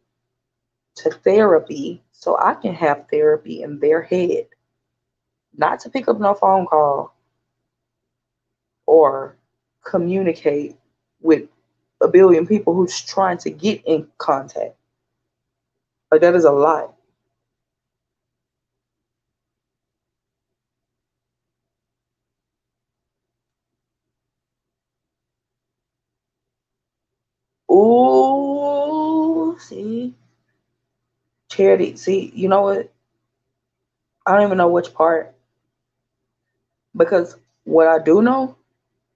to therapy so I can have therapy in their head, not to pick up no phone call or communicate with a billion people who's trying to get in contact. Like that is a lot. Ooh, see, charity. See, you know what? I don't even know which part because what I do know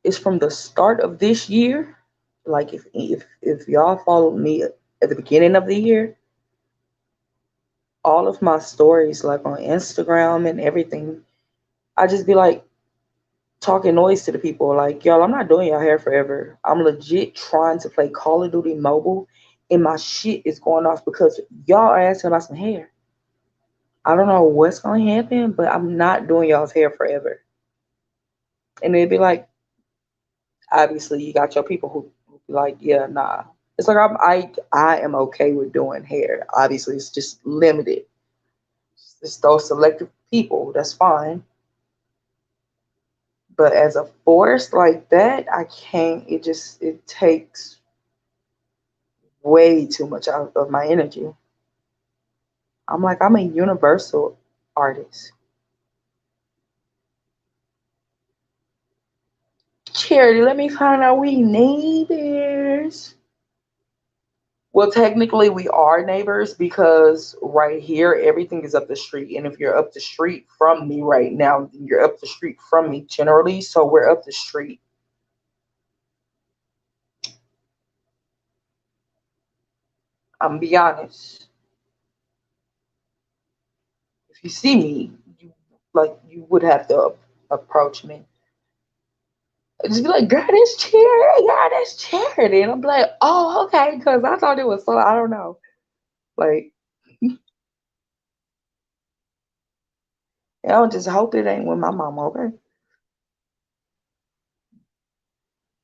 is from the start of this year. Like if y'all followed me at the beginning of the year, all of my stories like on Instagram and everything, I just be like talking noise to the people. Like, y'all, I'm not doing y'all hair forever. I'm legit trying to play Call of Duty Mobile and my shit is going off because y'all are asking about some hair. I don't know what's gonna happen, but I'm not doing y'all's hair forever. And it'd be like, obviously you got your people who be like, yeah, nah. It's like I am okay with doing hair. Obviously it's just limited. It's those selective people, that's fine. But as a force like that, I can't. It takes way too much out of my energy. I'm like I'm a universal artist. Charity, let me find out we neighbors. Well, technically, we are neighbors because right here, everything is up the street. And if you're up the street from me right now, you're up the street from me generally. So we're up the street. I'm gonna be honest. If you see me, you would have to approach me. Just be like, girl, this charity, girl, this charity. And I'm like, oh, okay, because I thought it was so, I don't know. Like, I just hope it ain't with my mama, okay?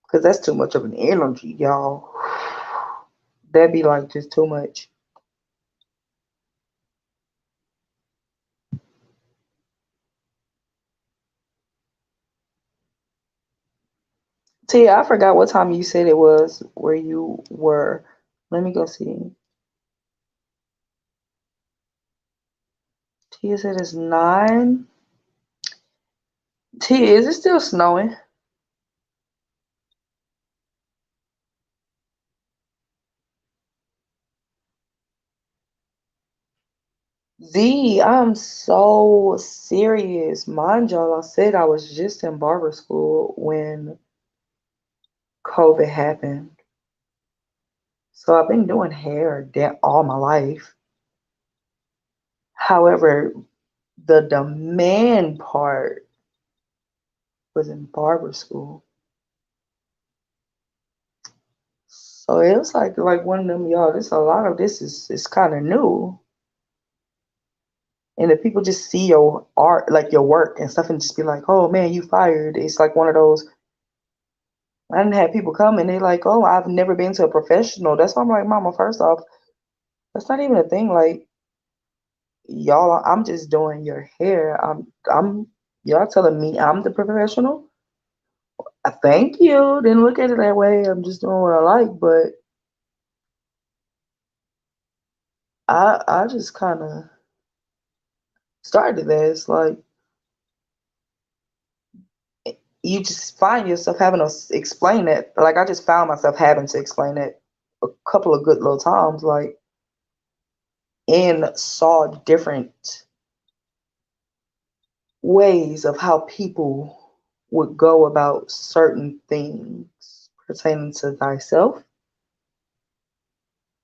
Because that's too much of an energy, y'all. That'd be like just too much. Tia, I forgot what time you said it was where you were. Let me go see. Tia said it's 9. Tia, is it still snowing? Z, I'm so serious. Mind y'all, I said I was just in barber school when COVID happened. So I've been doing hair all my life. However, the demand part was in barber school. So it was like one of them, y'all, this a lot of this is kind of new. And if people just see your art, like your work and stuff, and just be like, oh man, you fired. It's like one of those. I didn't have people come and they like, oh, I've never been to a professional. That's why I'm like, mama, first off, that's not even a thing. Like, y'all, I'm just doing your hair. Y'all telling me I'm the professional? I thank you. Didn't look at it that way. I'm just doing what I like, but I just kind of started this. Like, you just find yourself having to explain it. Like, I just found myself having to explain it a couple of good little times, like, and saw different ways of how people would go about certain things pertaining to thyself.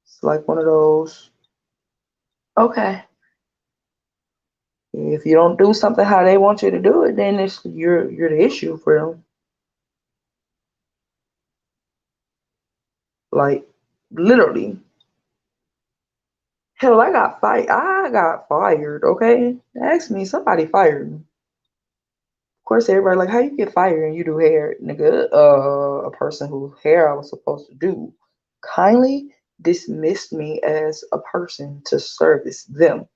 It's like one of those, okay, if you don't do something how they want you to do it, then you're the issue for them. Like, literally. Hell, I got fired, okay? Ask me, somebody fired me. Of course, everybody like, how you get fired and you do hair, nigga? A person whose hair I was supposed to do kindly dismissed me as a person to service them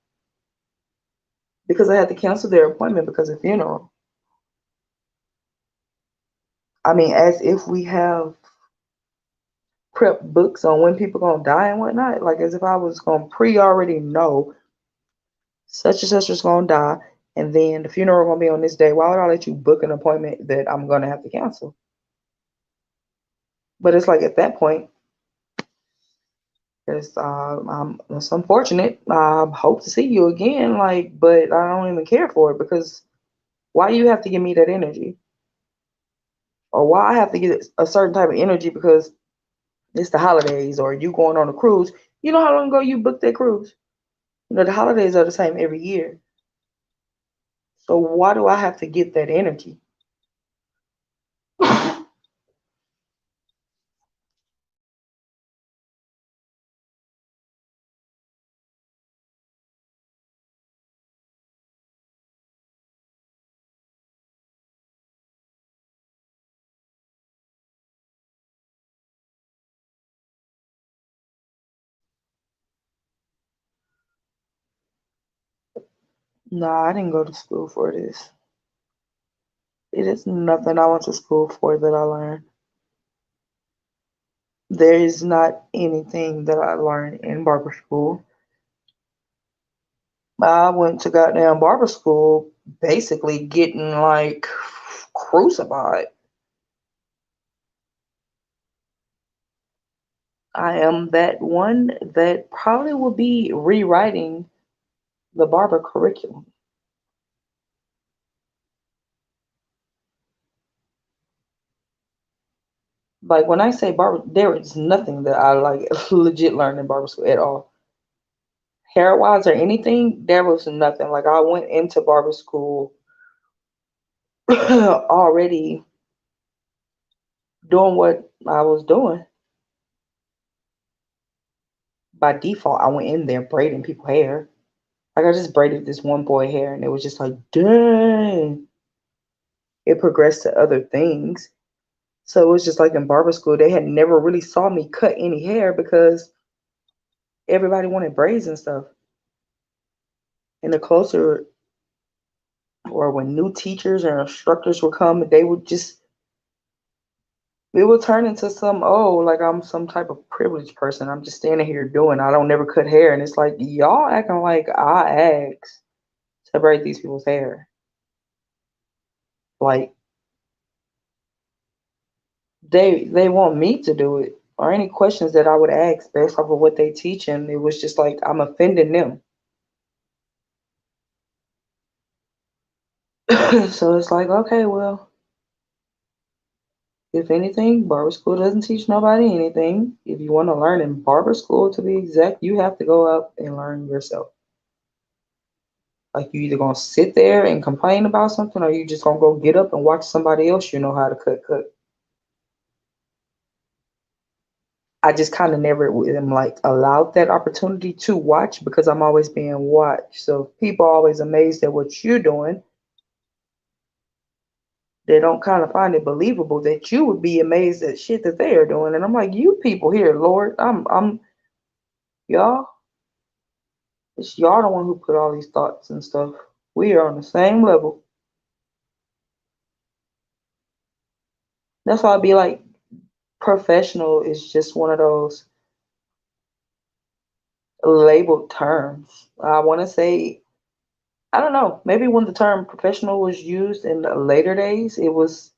because I had to cancel their appointment because of funeral. I mean, as if we have prep books on when people gonna die and whatnot. Like as if I was gonna pre already know such and such is gonna die, and then the funeral gonna be on this day. Why would I let you book an appointment that I'm gonna have to cancel? But it's like at that point, it's unfortunate. I hope to see you again, like, but I don't even care for it because why you have to give me that energy, or why I have to get a certain type of energy because it's the holidays or you going on a cruise. You know how long ago you booked that cruise? You know the holidays are the same every year. So why do I have to get that energy? Nah, I didn't go to school for this. It is nothing I went to school for that I learned. There is not anything that I learned in barber school. I went to goddamn barber school basically getting like crucified. I am that one that probably will be rewriting the barber curriculum. Like when I say barber, there is nothing that I like legit learned in barber school at all. Hair wise or anything, there was nothing. Like I went into barber school already doing what I was doing by default. I went in there braiding people hair. Like I just braided this one boy hair, and it was just like, dang. It progressed to other things. So it was just like in barber school, they had never really saw me cut any hair because everybody wanted braids and stuff. And the closer, or when new teachers or instructors would come, they would just, it would turn into some, oh, like I'm some type of privileged person. I'm just standing here doing, I don't never cut hair. And it's like, y'all acting like I asked to braid these people's hair. Like they want me to do it. Or any questions that I would ask based off of what they teach, and it was just like I'm offending them. So it's like, okay, well, if anything, barber school doesn't teach nobody anything. If you want to learn in barber school, to be exact, you have to go out and learn yourself. Like you either gonna sit there and complain about something, or you just gonna go get up and watch somebody else you know how to cut. I just kind of never am like allowed that opportunity to watch because I'm always being watched. So people are always amazed at what you're doing. They don't kind of find it believable that you would be amazed at shit that they are doing. And I'm like, you people here, Lord, I'm y'all. It's y'all the one who put all these thoughts and stuff. We are on the same level. That's why I'd be like, professional is just one of those labeled terms. I want to say, I don't know, maybe when the term professional was used in the later days, it was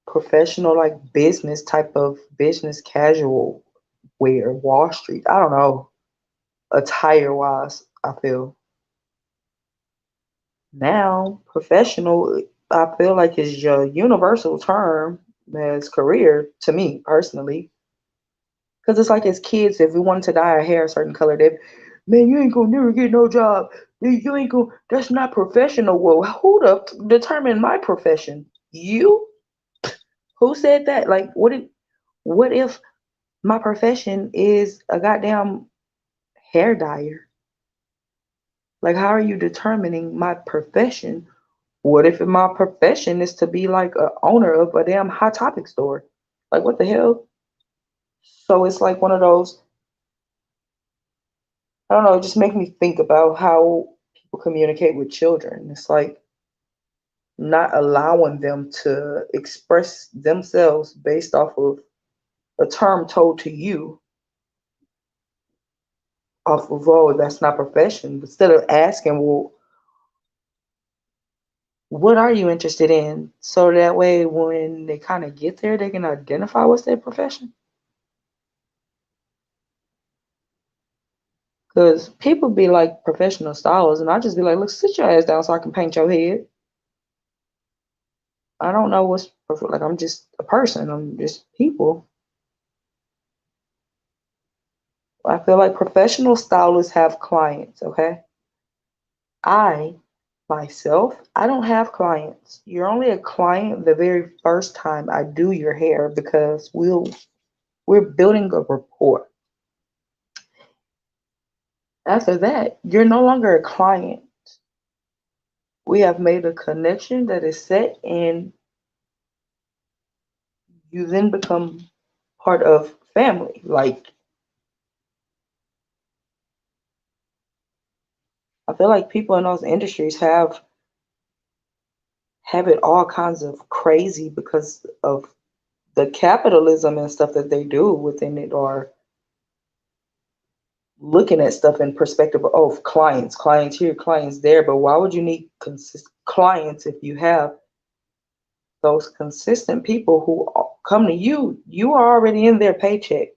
professional, like business type of business casual wear, Wall Street. I don't know, attire wise, I feel. Now, professional, I feel like is your universal term as career to me personally. Because it's like as kids, if we wanted to dye our hair a certain color, they, man, you ain't gonna never get no job. You ain't gonna. That's not professional. Well, who the determine my profession? You? Who said that? Like, what if my profession is a goddamn hair dyer? Like, how are you determining my profession? What if my profession is to be like a owner of a damn hot topic store? Like, what the hell? So it's like one of those, I don't know, it just make me think about how people communicate with children. It's like not allowing them to express themselves based off of a term told to you off of, oh, that's not profession. Instead of asking, well, what are you interested in? So that way when they kind of get there, they can identify what's their profession. Because people be like professional stylists, and I just be like, look, sit your ass down so I can paint your head. I don't know what's like. I'm just a person. I'm just people. I feel like professional stylists have clients. Okay, I myself, I don't have clients. You're only a client the very first time I do your hair because we're building a rapport. After that, you're no longer a client. We have made a connection that is set, and you then become part of family. Like I feel like people in those industries have it all kinds of crazy because of the capitalism and stuff that they do within it, or looking at stuff in perspective of, oh, clients here, clients there. But why would you need clients if you have those consistent people who come to you, you are already in their paycheck.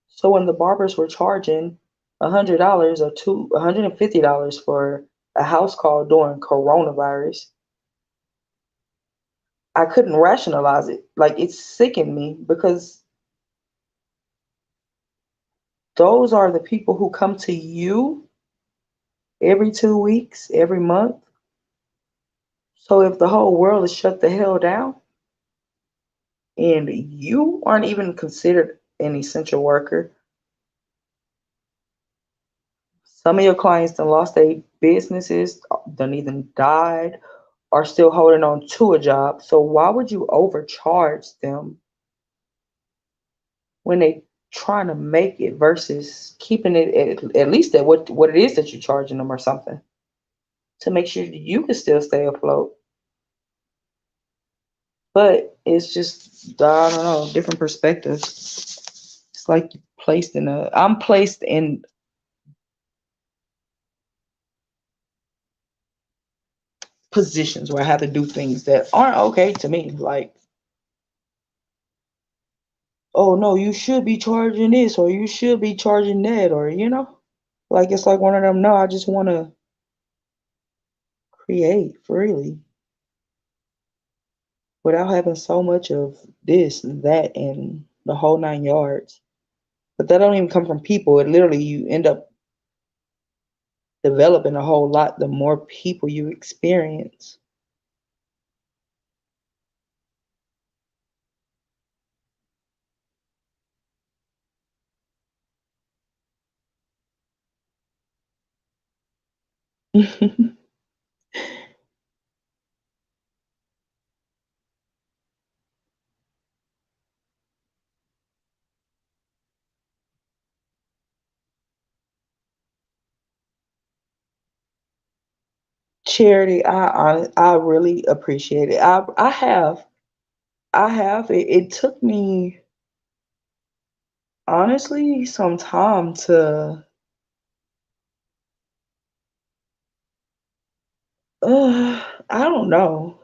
So when the barbers were charging $100 or $150 for a house call during coronavirus, I couldn't rationalize it. Like it sickened me because those are the people who come to you every 2 weeks, every month. So if the whole world is shut the hell down and you aren't even considered an essential worker, some of your clients done lost their businesses, done even died, are still holding on to a job. So why would you overcharge them when they trying to make it versus keeping it at least at what it is that you're charging them or something to make sure that you can still stay afloat. But it's just I don't know, different perspectives. It's like I'm placed in positions where I have to do things that aren't okay to me. Like, oh no, you should be charging this or you should be charging that or like it's like one of them. No, I just want to create freely without having so much of this and that and the whole 9 yards. But that don't even come from people. It literally you end up developing a whole lot the more people you experience. Charity, I really appreciate it. I have it took me honestly some time to I don't know.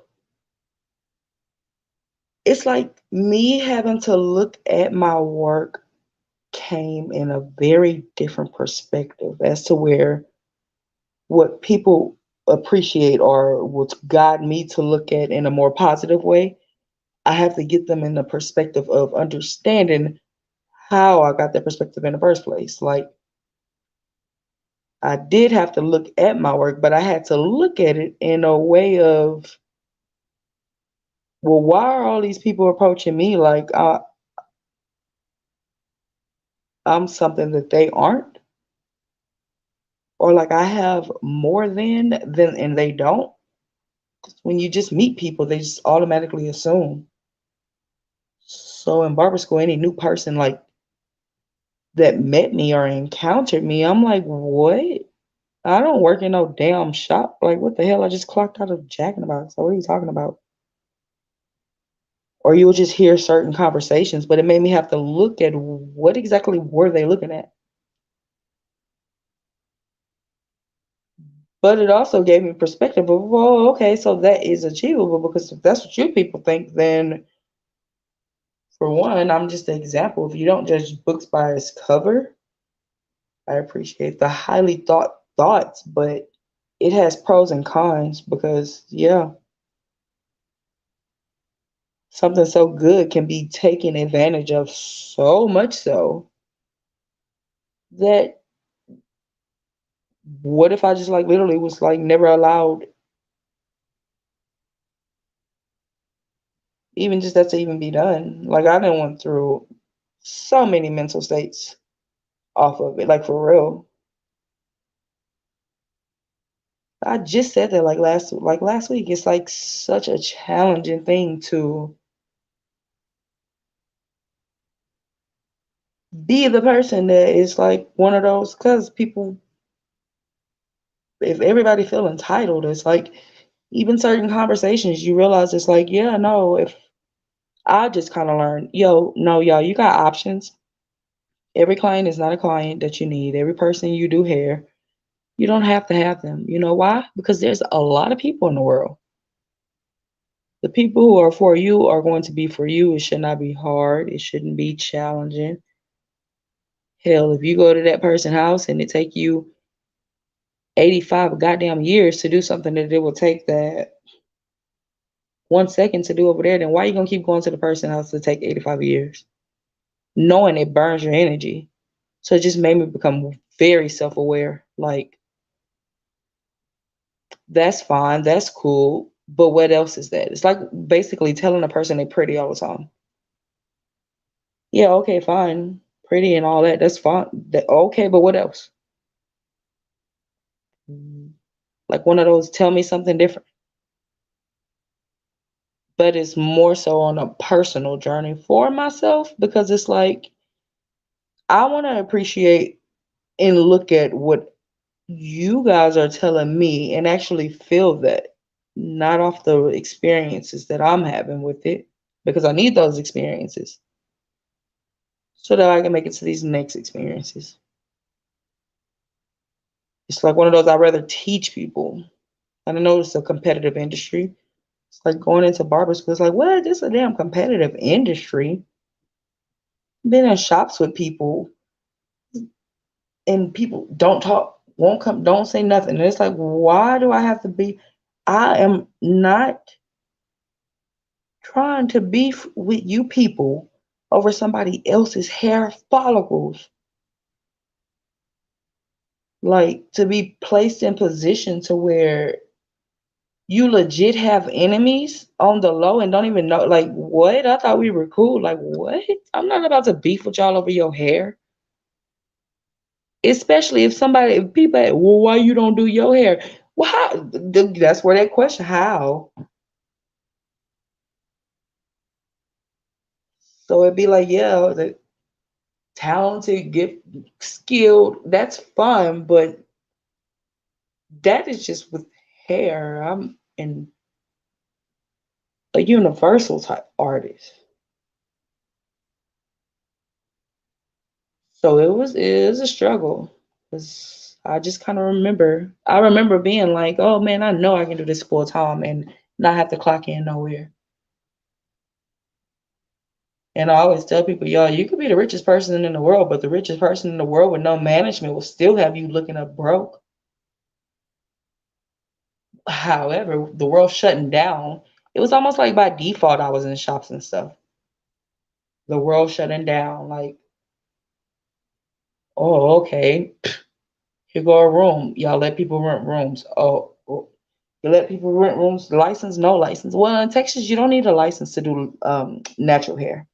It's like me having to look at my work came in a very different perspective as to where what people appreciate or what's guide me to look at in a more positive way. I have to get them in the perspective of understanding how I got that perspective in the first place. Like I did have to look at my work, but I had to look at it in a way of, well, why are all these people approaching me like I'm something that they aren't, or like I have more than, and they don't? 'Cause when you just meet people, they just automatically assume. So in barber school, any new person like that met me or encountered me, I'm like, what? I don't work in no damn shop. Like, what the hell? I just clocked out of Jack in the Box. So what are you talking about? Or you'll just hear certain conversations, but it made me have to look at what exactly were they looking at. But it also gave me perspective of, well, okay, so that is achievable because if that's what you people think, then for one, I'm just an example. If you don't judge books by its cover, I appreciate the highly thoughts, but it has pros and cons because yeah, something so good can be taken advantage of so much so that what if I just like literally was like never allowed even just that to even be done. Like I didn't went through so many mental states off of it, like for real. I just said that like last week. It's like such a challenging thing to be the person that is like one of those because people if everybody feel entitled, it's like even certain conversations you realize it's like, yeah, no, if I just kind of learned, yo, no, y'all, you got options. Every client is not a client that you need. Every person you do hair, you don't have to have them. You know why? Because there's a lot of people in the world. The people who are for you are going to be for you. It should not be hard. It shouldn't be challenging. Hell, if you go to that person's house and it take you 85 goddamn years to do something that it will take that 1 second to do over there, then why are you gonna keep going to the person's house to take 85 years? Knowing it burns your energy. So it just made me become very self-aware. Like, that's fine, that's cool, but what else is that? It's like basically telling a person they're pretty all the time. Yeah, okay, fine, pretty and all that. That's fine. Okay, but what else? Like one of those tell me something different. But it's more so on a personal journey for myself because it's like I want to appreciate and look at what you guys are telling me and actually feel that, not off the experiences that I'm having with it, because I need those experiences so that I can make it to these next experiences. It's like one of those I'd rather teach people. I know it's a competitive industry. It's like going into barber school. It's like, what? This is a damn competitive industry. Been in shops with people and people don't talk, won't come, don't say nothing. And it's like, why do I have to be? I am not trying to beef with you people over somebody else's hair follicles. Like to be placed in position to where you legit have enemies on the low and don't even know. Like, what? I thought we were cool. Like, what? I'm not about to beef with y'all over your hair. Especially if people, well, why you don't do your hair? Well, how? That's where that question, how? So it'd be like, yeah, the talented, get skilled, that's fun, but that is just with hair. I'm in a universal type artist. So it was a struggle. 'Cause I just kind of I remember being like, oh man, I know I can do this full time and not have to clock in nowhere. And I always tell people, y'all, you could be the richest person in the world, but the richest person in the world with no management will still have you looking up broke. However, the world shutting down, it was almost like by default I was in shops and stuff. The world shutting down, like, oh, okay, here go a room. Y'all let people rent rooms. Oh, you let people rent rooms, license, no license. Well, in Texas, you don't need a license to do natural hair.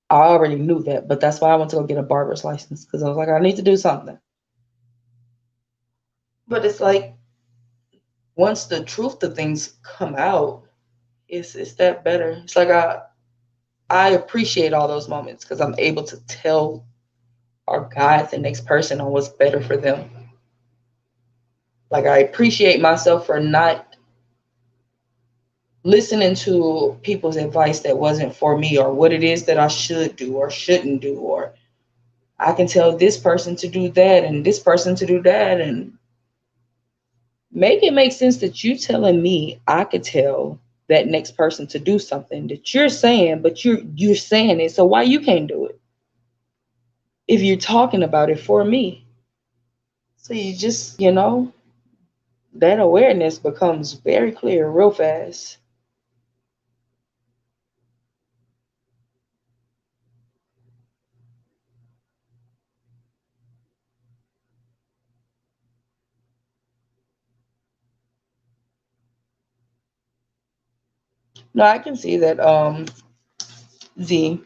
I already knew that, but that's why I went to go get a barber's license because I was like, I need to do something. But it's like once the truth of things come out, it's that better. It's like I appreciate all those moments because I'm able to tell or guide the next person on what's better for them. Like I appreciate myself for not listening to people's advice that wasn't for me or what it is that I should do or shouldn't do, or I can tell this person to do that and this person to do that, and make it make sense that you telling me I could tell that next person to do something that you're saying, but you're saying it, so why you can't do it if you're talking about it for me? So you just, that awareness becomes very clear real fast. No, I can see that. Z,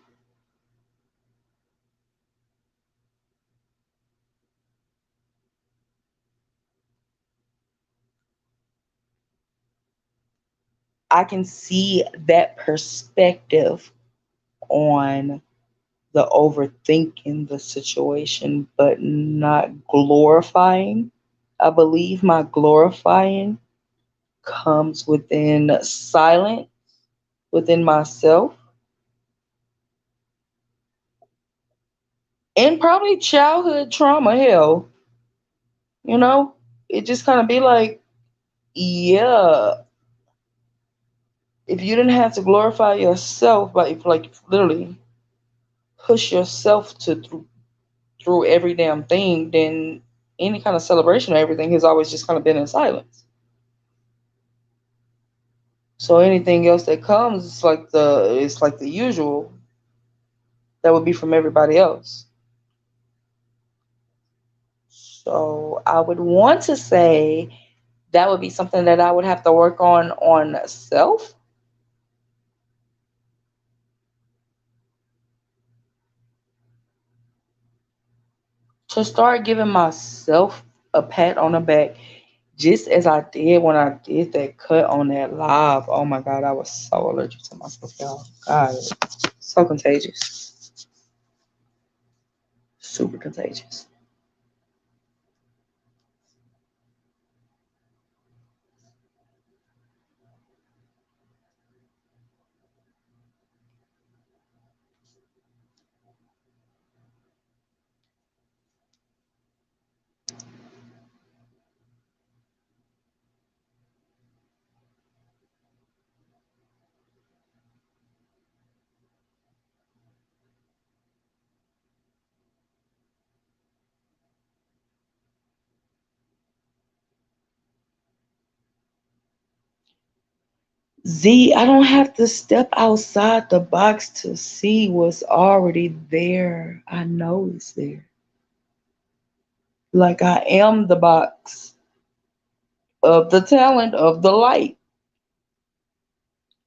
I can see that perspective on the overthinking the situation, but not glorifying. I believe my glorifying comes within silence, within myself, and probably childhood trauma. Hell, you know, it just kind of be like, yeah, If you didn't have to glorify yourself, but if like literally push yourself to through every damn thing, then any kind of celebration or everything has always just kind of been in silence. So anything else that comes, it's like the usual that would be from everybody else. So I would want to say that would be something that I would have to work on self to start giving myself a pat on the back, just as I did when I did that cut on that live. Oh my god, I was so allergic to myself, y'all. God, so contagious, super contagious. Z, I don't have to step outside the box to see what's already there. I know it's there. Like I am the box of the talent of the light.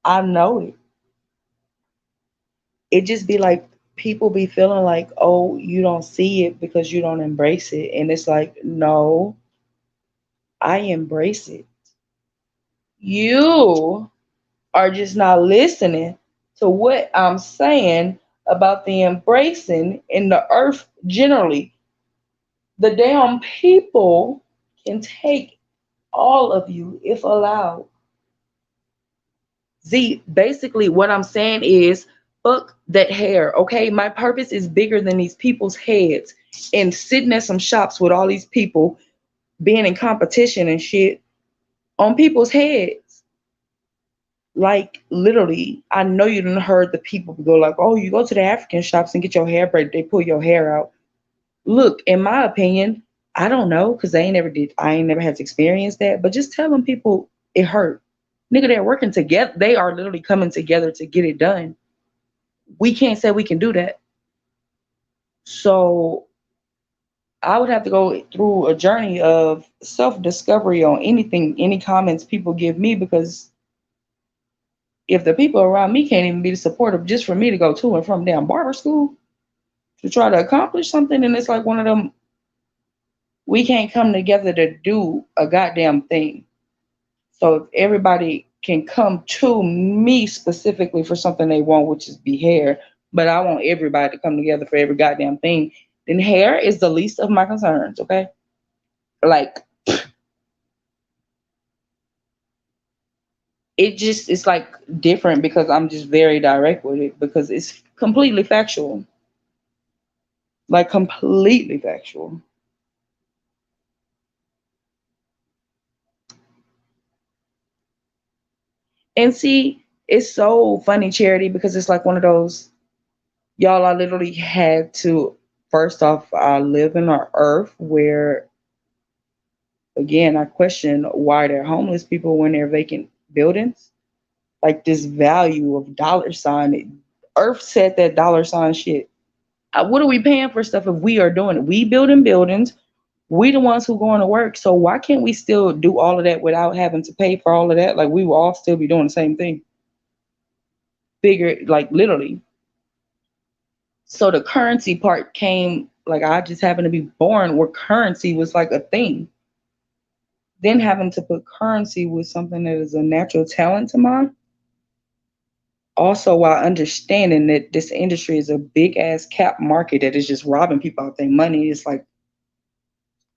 I know it. It just be like people be feeling like, oh, you don't see it because you don't embrace it. And it's like, no, I embrace it. You are just not listening to what I'm saying about the embracing in the earth generally. The damn people can take all of you if allowed. Z, basically, what I'm saying is, fuck that hair, okay? My purpose is bigger than these people's heads. And sitting at some shops with all these people being in competition and shit on people's heads. Like, literally, I know you didn't heard the people go like, oh, you go to the African shops and get your hair braided, they pull your hair out. Look, in my opinion, I don't know, because I ain't never had to experience that, but just telling people it hurt. Nigga, they're working together. They are literally coming together to get it done. We can't say we can do that. So I would have to go through a journey of self discovery on anything, any comments people give me, because if the people around me can't even be supportive just for me to go to and from damn barber school to try to accomplish something, then it's like one of them, we can't come together to do a goddamn thing. So if everybody can come to me specifically for something they want, which is be hair, but I want everybody to come together for every goddamn thing, then hair is the least of my concerns, okay? Like it's like different because I'm just very direct with it because it's completely factual. Like completely factual. And see, it's so funny, Charity, because it's like one of those, y'all, I literally had to, first off, I live in an earth where, again, I question why they're homeless people when they're vacant buildings. Like this value of dollar sign. Earth said that dollar sign shit. What are we paying for stuff if we are doing it? We building buildings. We the ones who going to work. So why can't we still do all of that without having to pay for all of that? Like we will all still be doing the same thing. Figure like literally. So the currency part came like I just happened to be born where currency was like a thing. Then having to put currency with something that is a natural talent to mine. Also, while understanding that this industry is a big ass cap market that is just robbing people out their money, it's like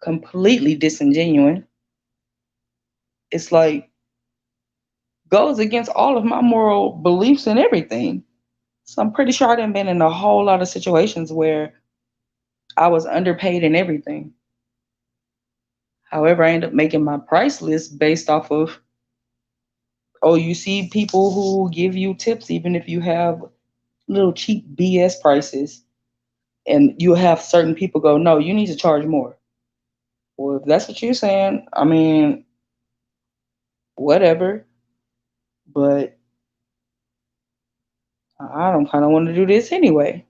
completely disingenuous. It's like goes against all of my moral beliefs and everything. So I'm pretty sure I done been in a whole lot of situations where I was underpaid and everything. However, I ended up making my price list based off of Oh, you see people who give you tips even if you have little cheap BS prices, and you have certain people go, no, you need to charge more. Well, if that's what you're saying, I mean, whatever. But I don't kind of want to do this anyway.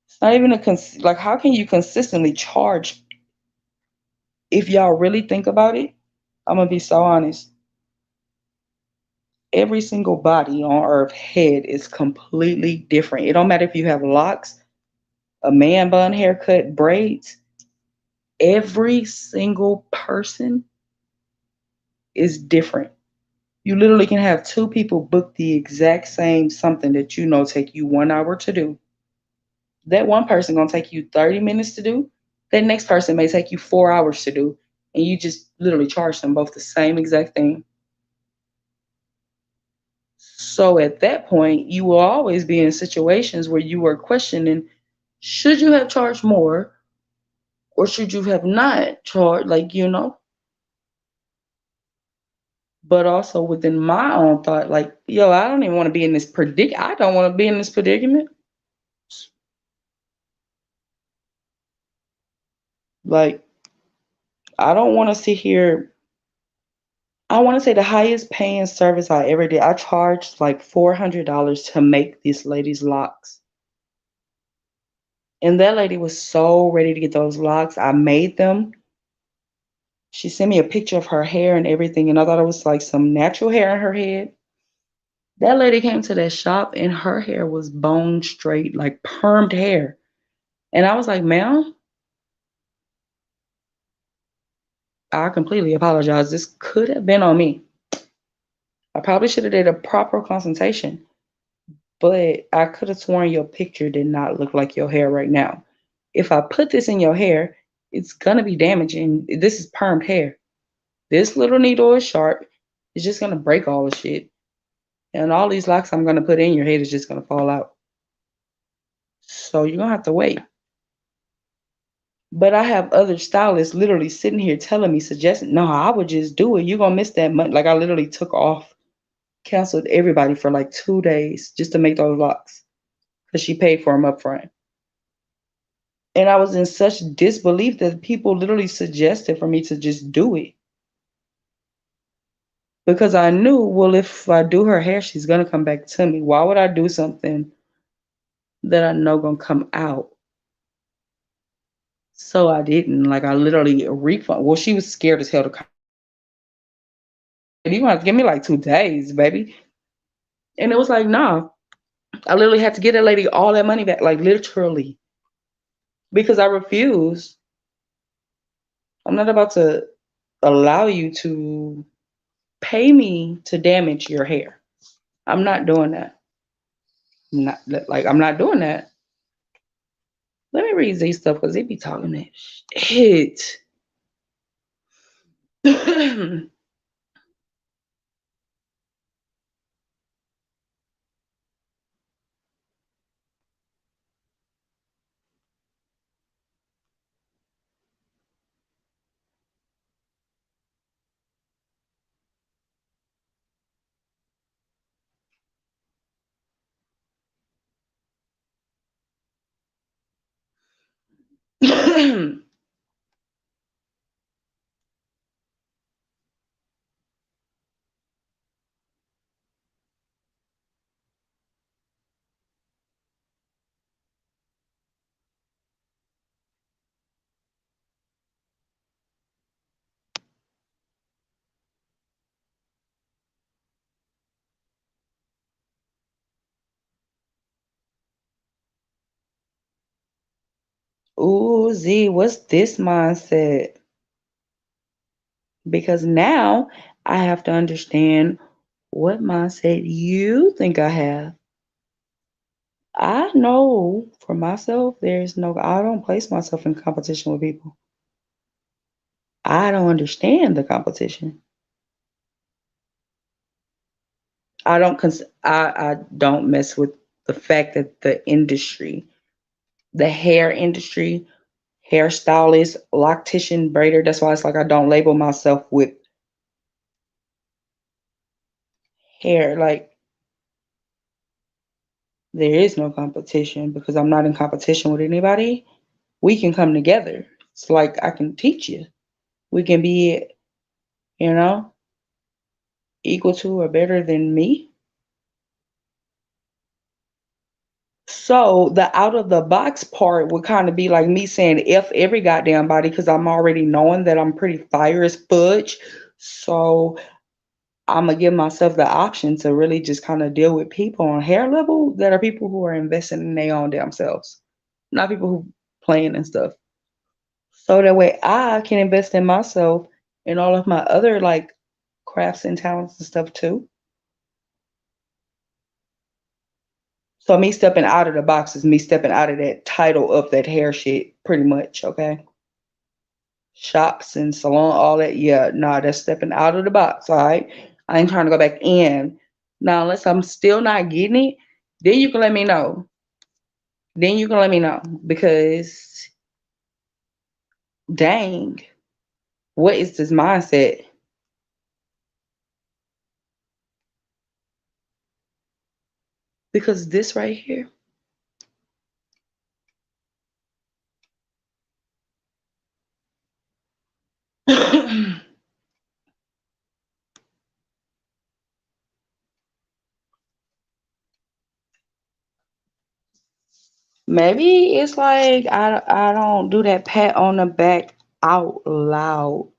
It's not even like, how can you consistently charge if y'all really think about it? I'm gonna be so honest. Every single body on earth head is completely different. It don't matter if you have locks, a man bun haircut, braids. Every single person is different. You literally can have two people book the exact same something that you know take you 1 hour to do. That one person gonna take you 30 minutes to do. That next person may take you 4 hours to do. And you just literally charge them both the same exact thing. So at that point, you will always be in situations where you are questioning, should you have charged more or should you have not charged? But also within my own thought, like, yo, I don't even want to be in this I don't want to be in this predicament. Like, I don't want to sit here. I want to say the highest paying service I ever did, I charged like $400 to make this lady's locks. And that lady was so ready to get those locks. I made them. She sent me a picture of her hair and everything, and I thought it was like some natural hair in her head. That lady came to that shop and her hair was bone straight, like permed hair. And I was like, ma'am, I completely apologize. This could have been on me. I probably should have did a proper consultation, but I could have sworn your picture did not look like your hair right now. If I put this in your hair, it's gonna be damaging. This is permed hair. This little needle is sharp. It's just gonna break all the shit. And all these locks I'm gonna put in your head is just gonna fall out. So you're gonna have to wait. But I have other stylists literally sitting here telling me, suggesting, no, I would just do it. You're gonna miss that money. Like I literally took off, canceled everybody for like 2 days just to make those locks because she paid for them up front. And I was in such disbelief that people literally suggested for me to just do it because I knew, well, if I do her hair, she's gonna come back to me. Why would I do something that I know gonna come out? So I didn't. Like I literally refund. Well, she was scared as hell to come. You gonna have to give me like 2 days, baby. And it was like, nah. I literally had to get that lady all that money back, like literally, because I refused. I'm not about to allow you to pay me to damage your hair. I'm not doing that. I'm not doing that. Let me read these stuff because they be talking that shit. Ooh, Z, what's this mindset? Because now I have to understand what mindset you think I have. I know for myself, I don't place myself in competition with people. I don't understand the competition. I don't mess with the fact that the hair industry, hairstylist, loctician, braider, that's why it's like I don't label myself with hair. Like there is no competition because I'm not in competition with anybody. We can come together. It's like I can teach you. We can be, you know, equal to or better than me. So the out of the box part would kind of be like me saying F every goddamn body because I'm already knowing that I'm pretty fire as fudge. So I'm gonna give myself the option to really just kind of deal with people on hair level that are people who are investing in their own damn selves, not people who playing and stuff. So that way I can invest in myself and all of my other like crafts and talents and stuff too. So me stepping out of the box is me stepping out of that title of that hair shit, pretty much. Okay, shops and salon, all that. Yeah, nah, that's stepping out of the box. All right, I ain't trying to go back in. Now, unless I'm still not getting it, then you can let me know. Then you can let me know because dang, what is this mindset? Because this right here. Maybe it's like I don't do that pat on the back out loud.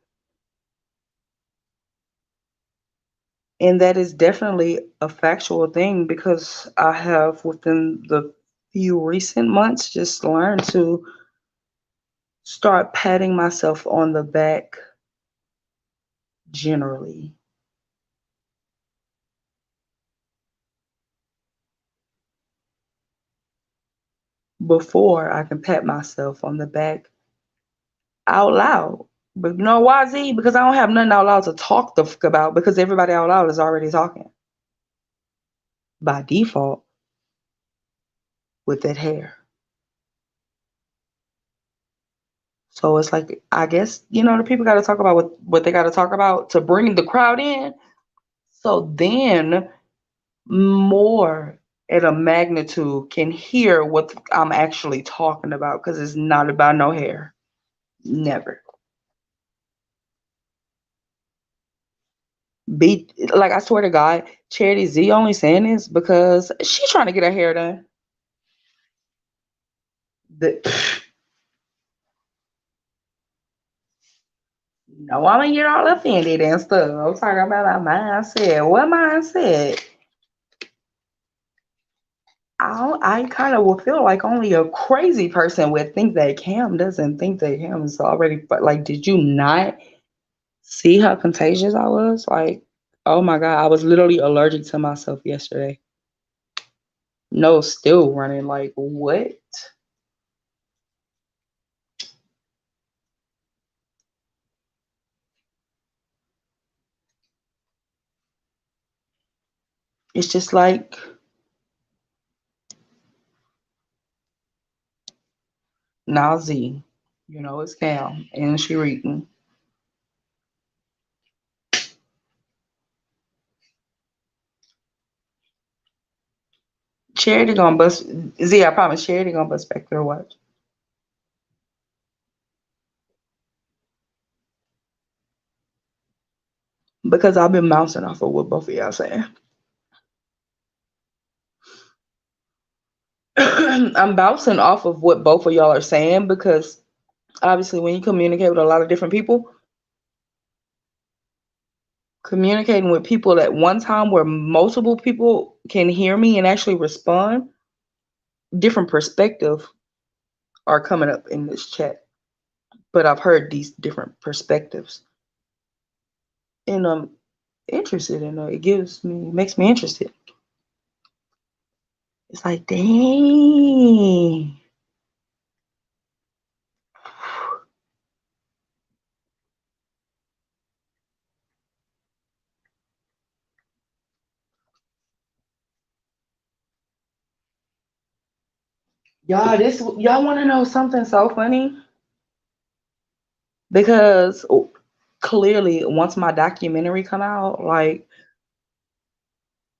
And that is definitely a factual thing because I have within the few recent months just learned to start patting myself on the back generally before I can pat myself on the back out loud. But you know why, Z? Because I don't have nothing out loud to talk the fuck about because everybody out loud is already talking by default with that hair. So it's like I guess the people got to talk about what they got to talk about to bring the crowd in. So then more at a magnitude can hear what I'm actually talking about because it's not about no hair. Never. Be like I swear to God, Charity Z only saying this because she's trying to get her hair done. The, no, I'm gonna get all offended and stuff. I'm talking about my mindset. What mindset? I kind of will feel like only a crazy person would think that Cam doesn't think that Cam is already. But like, did you not see how contagious I was? Like, oh my God, I was literally allergic to myself yesterday. No, still running. Like, what? It's just like, now Z, it's Cam and she reading. Charity gonna bust, Z, I promise Charity gonna bust back there, watch. Because I've been bouncing off of what both of y'all saying. I'm bouncing off of what both of y'all are saying because obviously when you communicate with a lot of different people, communicating with people at one time where multiple people can hear me and actually respond, different perspective are coming up in this chat. But I've heard these different perspectives. And I'm interested in it. Makes me interested. It's like, dang. Y'all wanna know something so funny? Because clearly once my documentary come out, like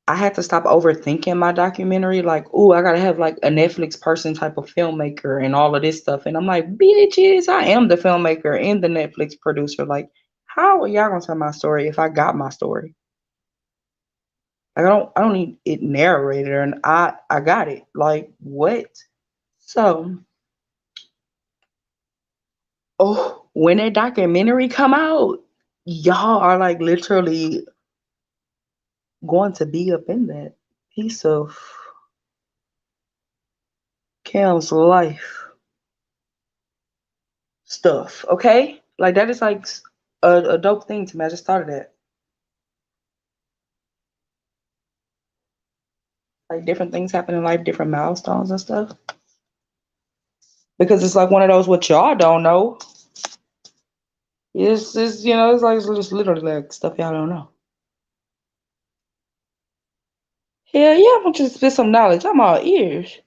I had to stop overthinking my documentary. Like, oh, I gotta have like a Netflix person type of filmmaker and all of this stuff. And I'm like, bitches, I am the filmmaker and the Netflix producer. Like, how are y'all gonna tell my story if I got my story? Like, I don't need it narrated, and I got it. Like, what? So, oh, when that documentary come out, y'all are like literally going to be up in that piece of Cam's life stuff, okay? Like that is like a dope thing to me. I just thought of that. Like different things happen in life, different milestones and stuff. Because it's like one of those what y'all don't know. It's just literally like stuff y'all don't know. Hell yeah, I want you to spit some knowledge. I'm all ears.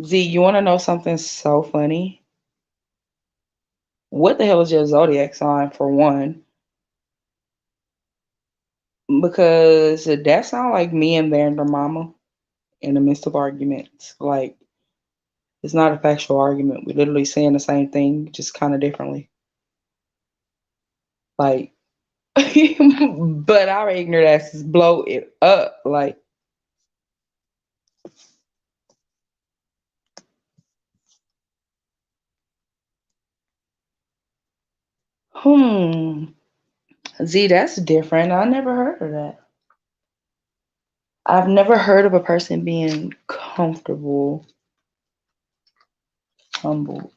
Z, you wanna know something so funny? What the hell is your zodiac sign for one? Because that sounds like me and their mama in the midst of arguments. Like it's not a factual argument. We're literally saying the same thing, just kind of differently. Like, but our ignorant asses blow it up. Like, hmm. Z, that's different. I never heard of that. I've never heard of a person being comfortable, humble.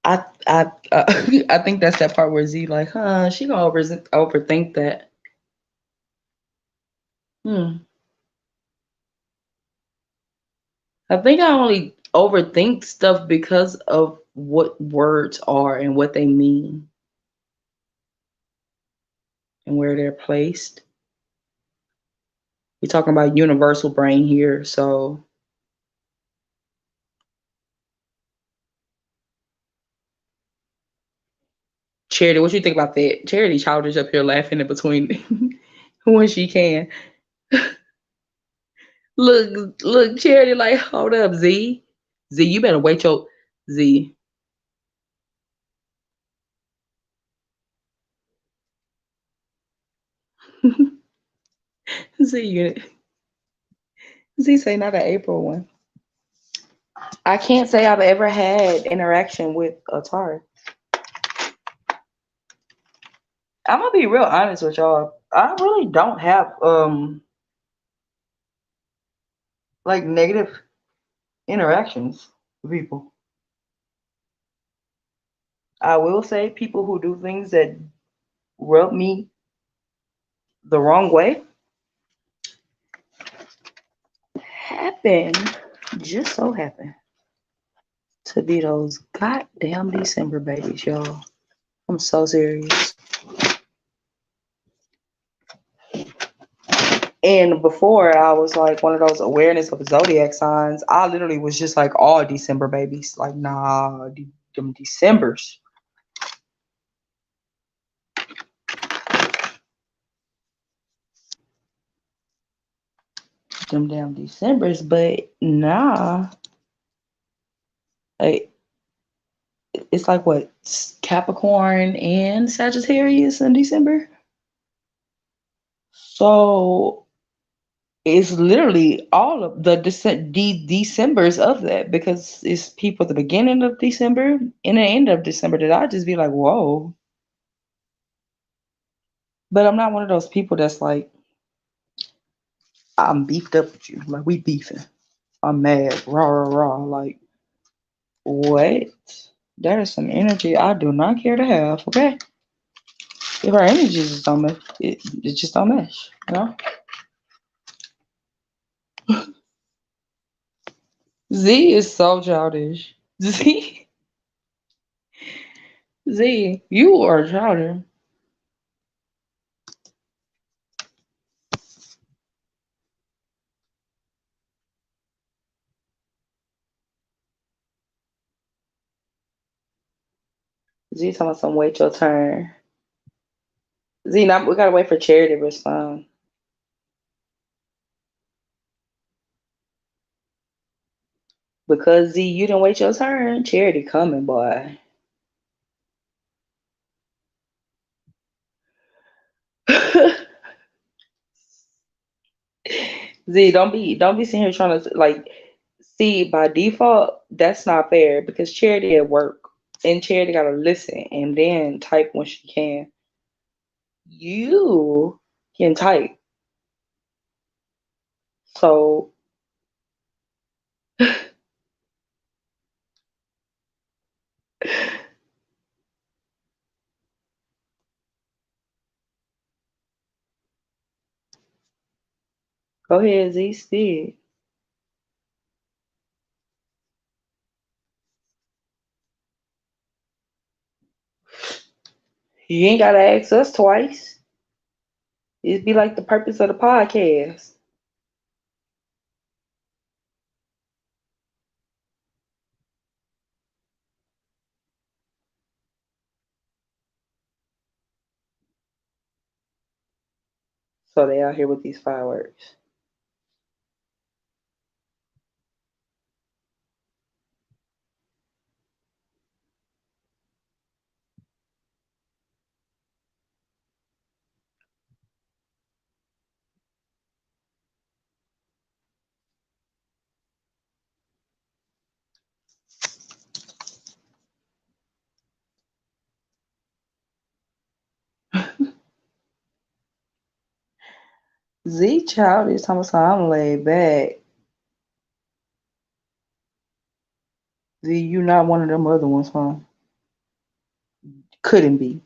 I think that's that part where Z like, huh? She gonna overthink that. Hmm. I think I only overthink stuff because of what words are and what they mean and where they're placed. We're talking about universal brain here, so Charity, what you think about that? Charity childish up here laughing in between when she can. Look, Charity, like, hold up, Z. Z, you better wait your Z. Z, Z say not an April one. I can't say I've ever had interaction with a Taurus. I'm gonna be real honest with y'all. I really don't have like negative interactions with people. I will say people who do things that rub me the wrong way happen, just so happen to be those goddamn December babies, y'all. I'm so serious. And before I was like one of those awareness of zodiac signs, I literally was just like all December babies. Like, nah, them Decembers. Them damn Decembers, but nah. Like it's like what Capricorn and Sagittarius in December. So it's literally all of the Decembers of that because it's people at the beginning of December and the end of December that I just be like, whoa. But I'm not one of those people that's like, I'm beefed up with you. Like we beefing. I'm mad. Rah rah rah. Like what? That is some energy I do not care to have. Okay. If our energies just don't mesh, it just don't mesh. You know. Z is so childish. Z Z, you are chowder. Z talking about some wait your turn. Z, now we gotta wait for Charity to respond. Because Z, you didn't wait your turn. Charity coming, boy. Z, don't be sitting here trying to like see by default. That's not fair because Charity at work and Charity gotta listen and then type when she can. You can type. So go ahead, Z. Speak. You ain't gotta ask us twice. It'd be like the purpose of the podcast. So they out here with these fireworks. Z Child is talking about I'm laid back. Z, you not one of them other ones, huh? Couldn't be.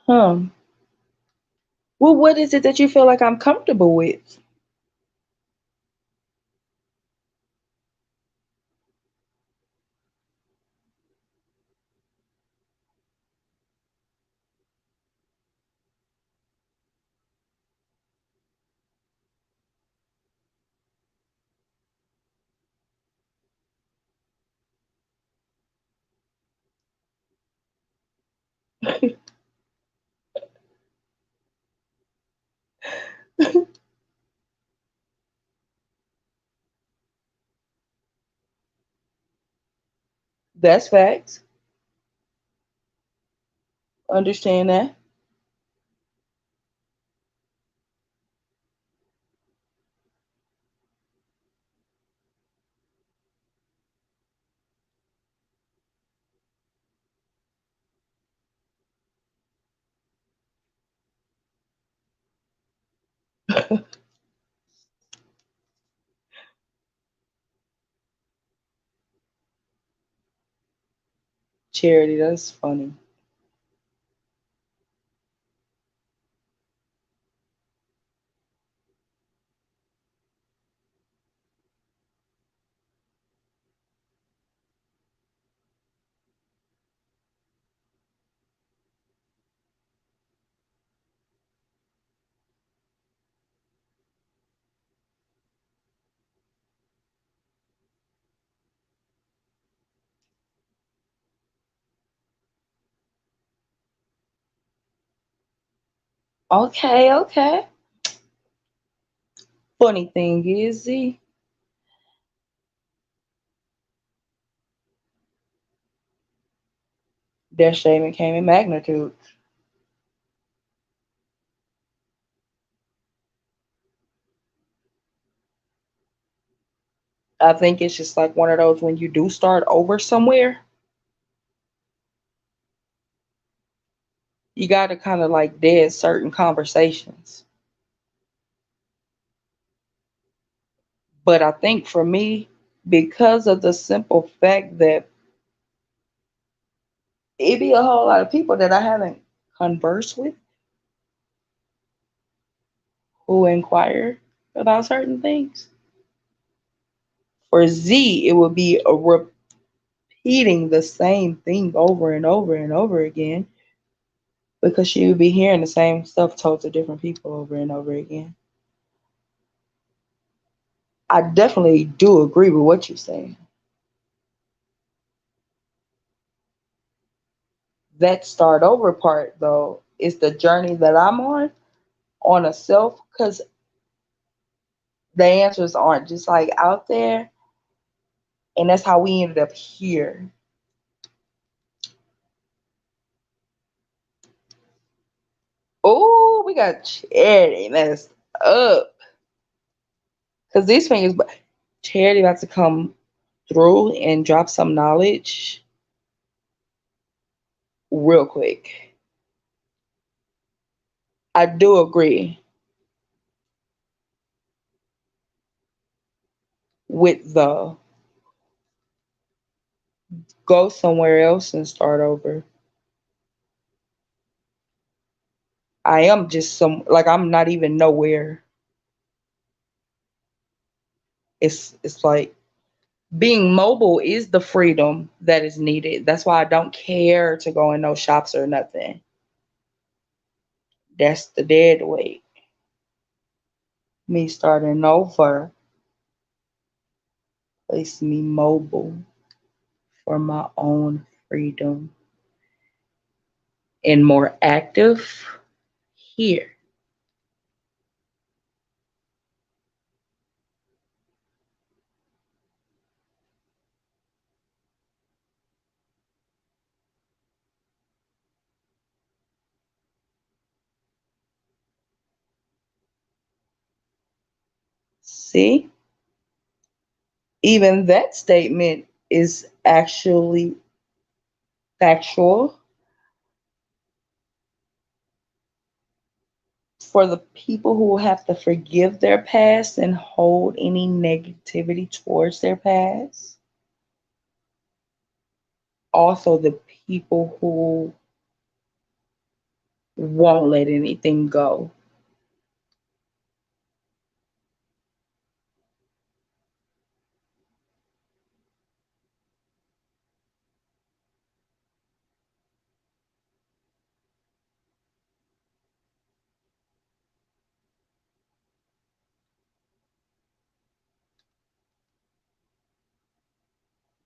Huh. Well, what is it that you feel like I'm comfortable with? That's facts. Understand that. Charity, that's funny. Okay, okay. Funny thing is, Z, that statement came in magnitude. I think it's just like one of those when you do start over somewhere, You got to kind of like dead certain conversations. But I think for me, because of the simple fact that it be a whole lot of people that I haven't conversed with who inquire about certain things. For Z, it would be a repeating the same thing over and over and over again because she would be hearing the same stuff told to different people over and over again. I definitely do agree with what you're saying. That start over part, though, is the journey that I'm on a self, because the answers aren't just like out there, and that's how we ended up here. Oh, we got Charity messed up because these fingers, but Charity about to come through and drop some knowledge real quick. I do agree with the go somewhere else and start over. I am just some like I'm not even nowhere. It's like being mobile is the freedom that is needed. That's why I don't care to go in no shops or nothing. That's the dead weight. Me starting over makes me mobile for my own freedom and more active here. See, even that statement is actually factual for the people who have to forgive their past and hold any negativity towards their past. Also, the people who won't let anything go.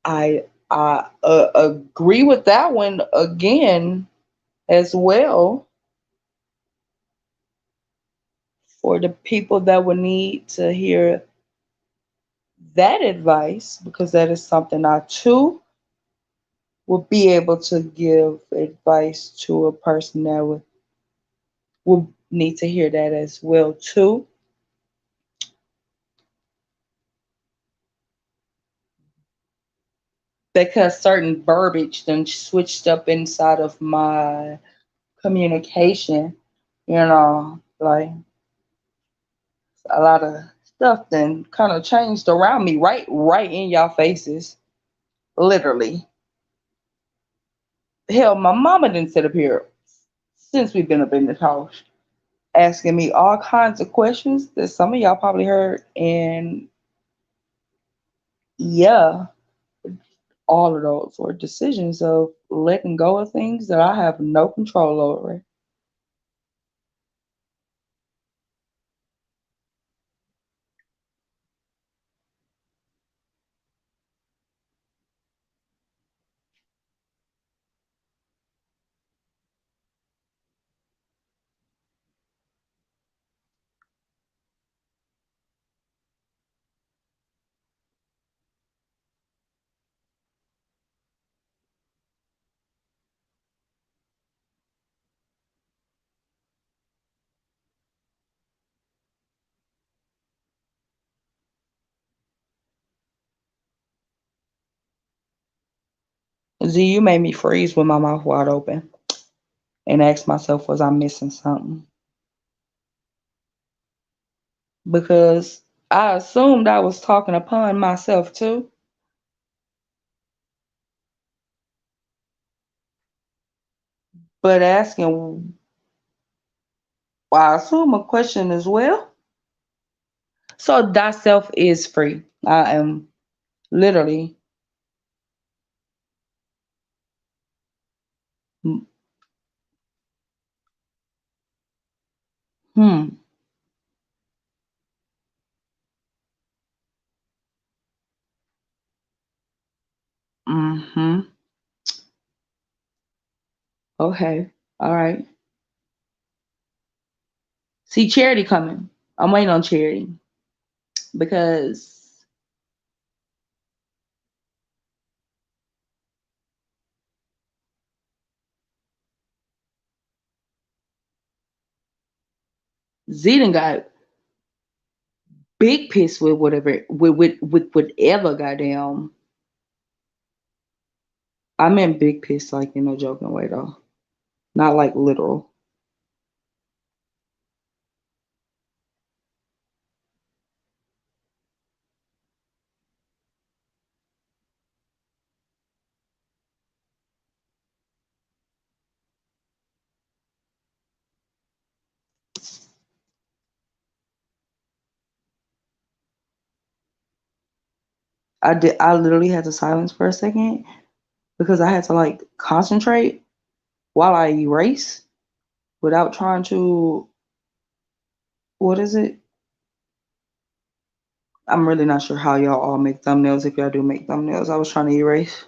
I agree with that one again as well for the people that would need to hear that advice because that is something I too would be able to give advice to a person that would need to hear that as well too, because certain verbiage then switched up inside of my communication, like a lot of stuff then kind of changed around me right in y'all faces, literally. Hell, my mama didn't sit up here since we've been up in this house asking me all kinds of questions that some of y'all probably heard. And yeah, all of those were decisions of letting go of things that I have no control over. Z, you made me freeze with my mouth wide open. and ask myself, was I missing something? Because I assumed I was talking upon myself too, but asking, I assume a question as well. So thyself is free. I am literally, hmm, mm-hmm. Okay, all right. See, Charity coming. I'm waiting on Charity because Zayden got big piss with whatever, with whatever goddamn. I meant big piss, like in a joking way though, not like literal. I did. I literally had to silence for a second because I had to like concentrate while I erase without trying to. What is it? I'm really not sure how y'all all make thumbnails. If y'all do make thumbnails, I was trying to erase.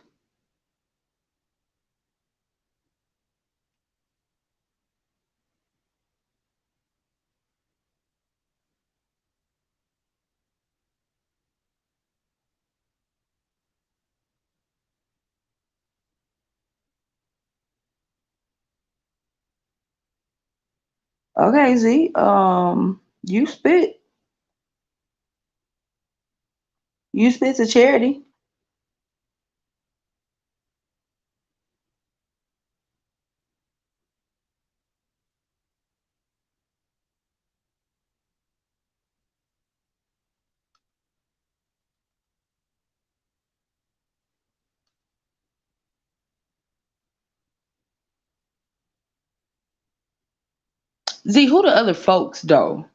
Okay, Z. You spit. You spit to Charity. Z. Who the other folks though?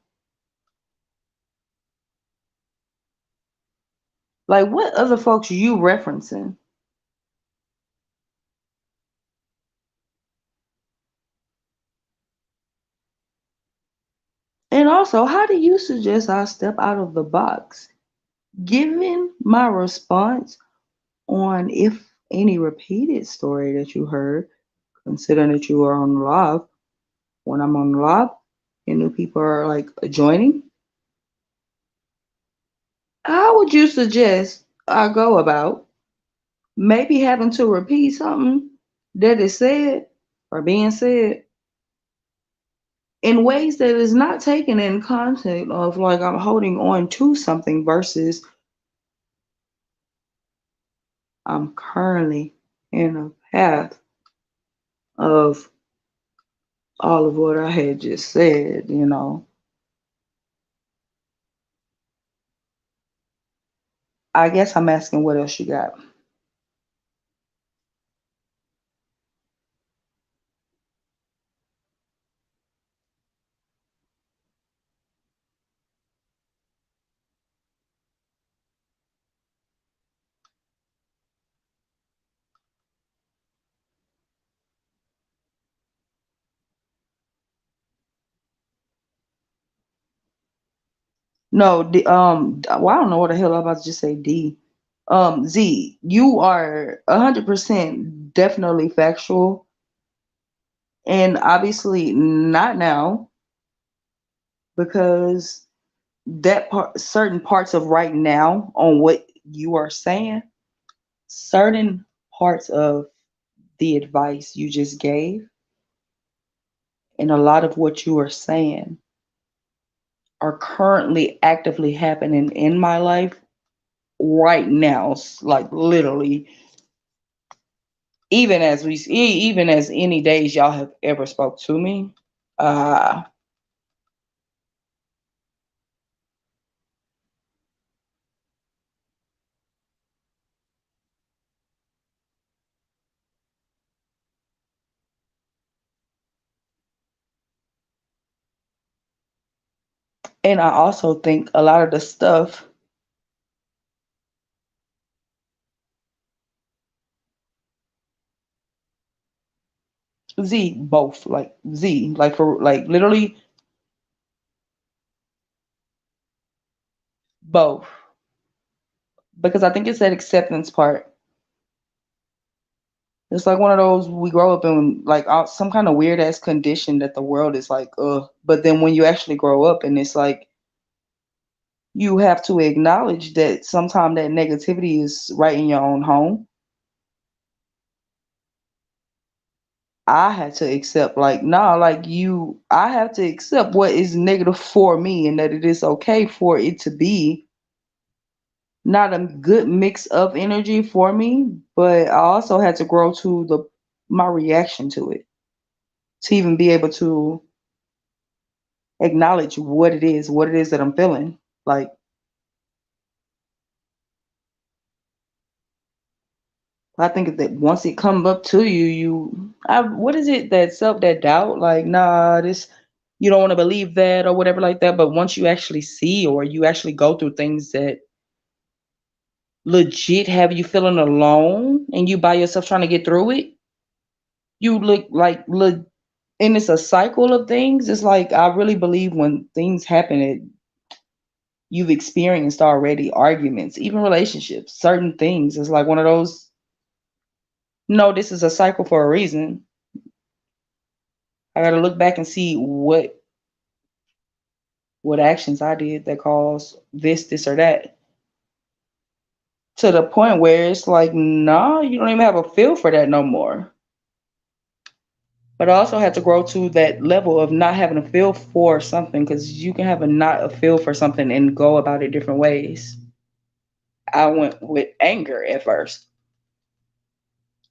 Like what other folks you referencing? And also, how do you suggest I step out of the box? Given my response on if any repeated story that you heard, considering that you are on live, when I'm on live and new people are like joining, how would you suggest I go about maybe having to repeat something that is said or being said in ways that is not taken in context of like I'm holding on to something versus I'm currently in a path of all of what I had just said, you know. I guess I'm asking what else you got. No, well, I don't know what the hell I'm about to just say. D, Z, you are 100% definitely factual, and obviously not now because that part, certain parts of right now on what you are saying, certain parts of the advice you just gave, and a lot of what you are saying are currently actively happening in my life right now, like literally even as any days y'all have ever spoke to me, uh and I also think a lot of the stuff, Z, both, like Z, like for like literally both, because I think it's that acceptance part. It's like one of those we grow up in like some kind of weird ass condition that the world is like, ugh. But then when you actually grow up and it's like you have to acknowledge that sometimes that negativity is right in your own home. I had to accept, like, nah, like I have to accept what is negative for me and that it is okay for it to be not a good mix of energy for me, but I also had to grow to my reaction to it to even be able to acknowledge what it is that I'm feeling. Like, I think that once it comes up to you, what is it that doubt? Like, nah, this, you don't want to believe that or whatever like that. But once you actually see or you actually go through things that legit have you feeling alone and you by yourself trying to get through it, you look like, and it's a cycle of things. It's like, I really believe when things happen, you've experienced already arguments, even relationships, certain things. It's like one of those, no, this is a cycle for a reason. I got to look back and see what actions I did that caused this, or that. To the point where it's like, nah, you don't even have a feel for that no more. But I also had to grow to that level of not having a feel for something, because you can have a not a feel for something and go about it different ways. I went with anger at first,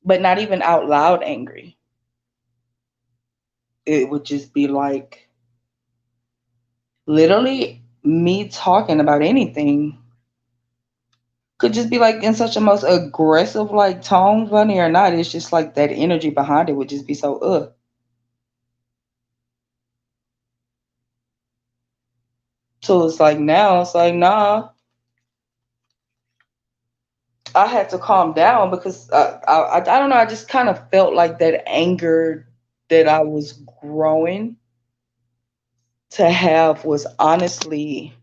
but not even out loud angry. It would just be like literally me talking about anything could just be like in such a most aggressive like tone, funny or not. It's just like that energy behind it would just be so So it's like now it's like, nah, I had to calm down because I don't know. I just kind of felt like that anger that I was growing to have was honestly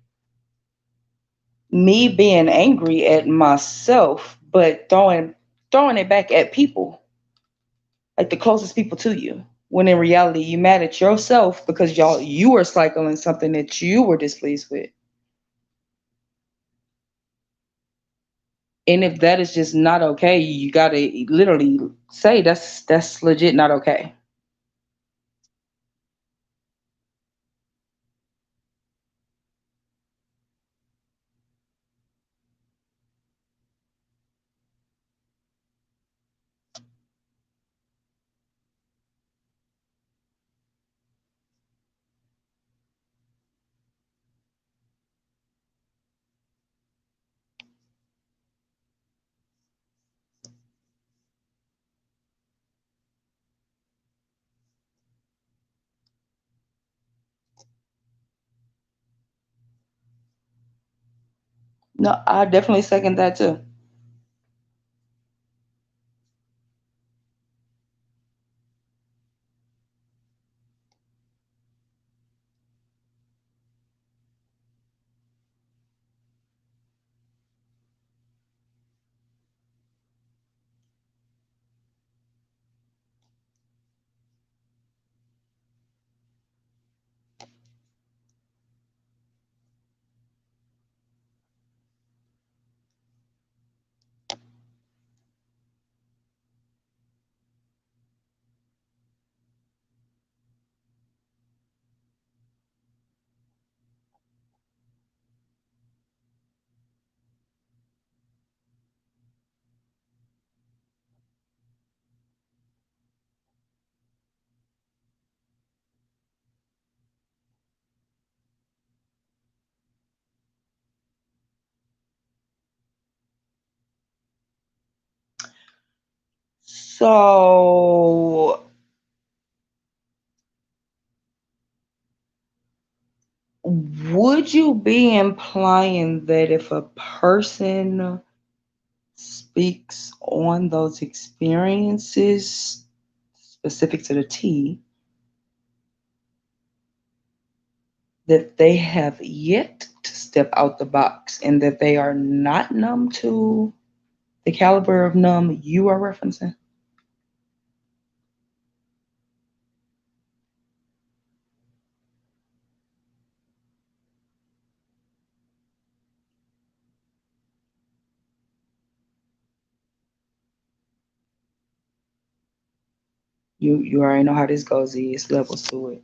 me being angry at myself, but throwing it back at people, like the closest people to you. When in reality, you mad at yourself because you were cycling something that you were displeased with. And if that is just not okay, you gotta literally say that's legit not okay. No, I definitely second that too. So, would you be implying that if a person speaks on those experiences specific to the T, that they have yet to step out the box and that they are not numb to the caliber of numb you are referencing? You already know how this goes. It's levels to it.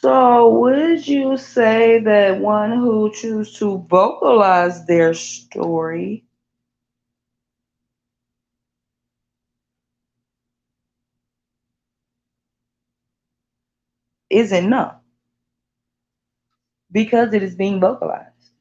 So, would you say that one who chooses to vocalize their story isn't numb because it is being vocalized?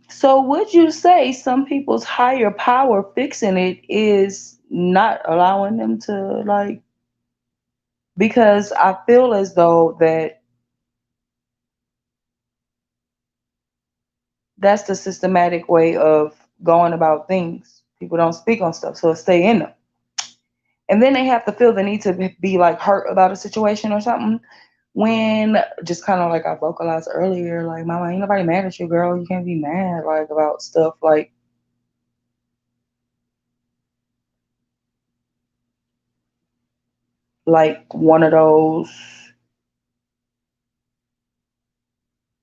So, would you say some people's higher power fixing it is not allowing them to, like, because I feel as though that's the systematic way of going about things. People don't speak on stuff, so it stay in them. And then they have to feel the need to be like hurt about a situation or something. When just kind of like I vocalized earlier, like, mama, ain't nobody mad at you, girl. You can't be mad like about stuff like one of those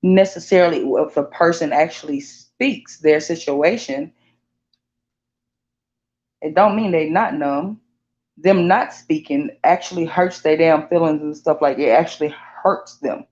necessarily if a person actually speaks their situation, it don't mean they not numb. Them not speaking actually hurts their damn feelings and stuff, like it actually hurts them.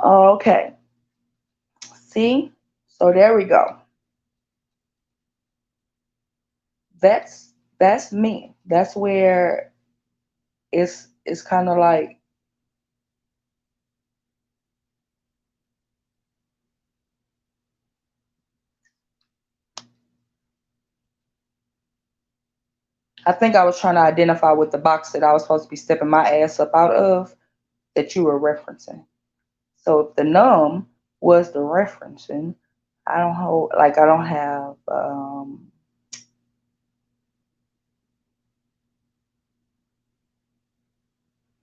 Okay. See? So there we go. That's me. That's where it's kind of like I think I was trying to identify with the box that I was supposed to be stepping my ass up out of that you were referencing. So if the numb was the referencing, I don't have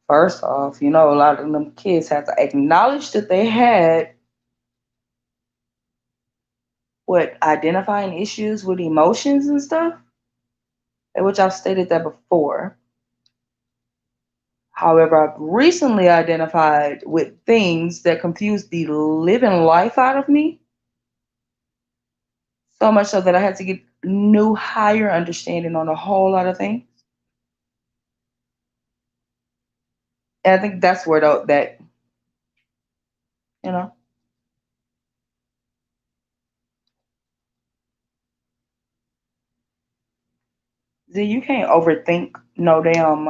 first off, a lot of them kids have to acknowledge that they had what identifying issues with emotions and stuff, which I've stated that before. However, I've recently identified with things that confuse the living life out of me, so much so that I had to get new, higher understanding on a whole lot of things. And I think that's where that, you know, Z, you can't overthink no damn.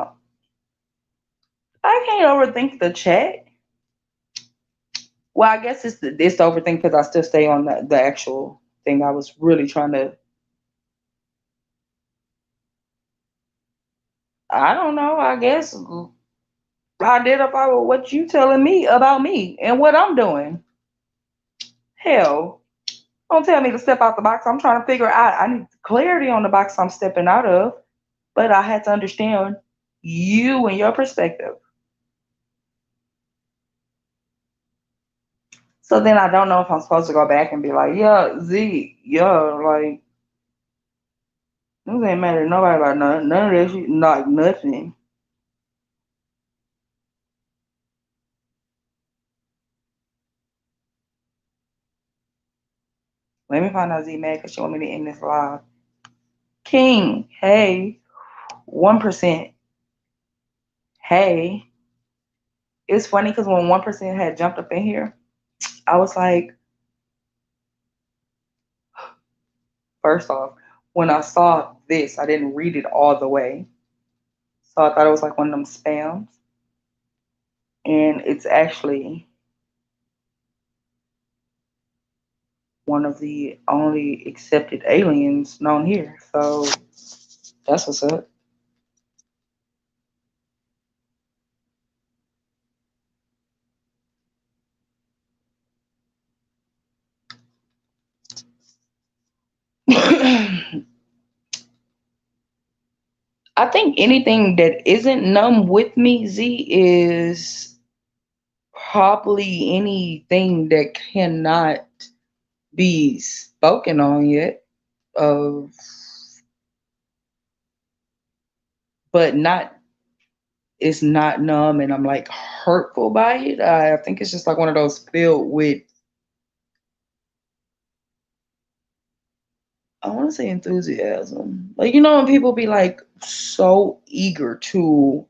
I can't overthink the chat. Well, I guess it's the overthink because I still stay on the actual thing I was really trying to. I don't know. I guess identify with what you telling me about me and what I'm doing. Hell, don't tell me to step out the box. I'm trying to figure out. I need clarity on the box I'm stepping out of, but I had to understand you and your perspective. So then I don't know if I'm supposed to go back and be like, yeah, Z, yeah, like this ain't matter to nobody about none of that shit, like nothing. Let me find out Z mad because she want me to end this live. King, hey, 1%, hey. It's funny because when 1% had jumped up in here, I was like, first off, when I saw this, I didn't read it all the way. So I thought it was like one of them spams. And it's actually one of the only accepted aliens known here. So that's what's up. I think anything that isn't numb with me, Z, is probably anything that cannot be spoken on yet. Of but not it's not numb and I'm like hurtful by it. I think it's just like one of those filled with I want to say enthusiasm. Like when people be like so eager to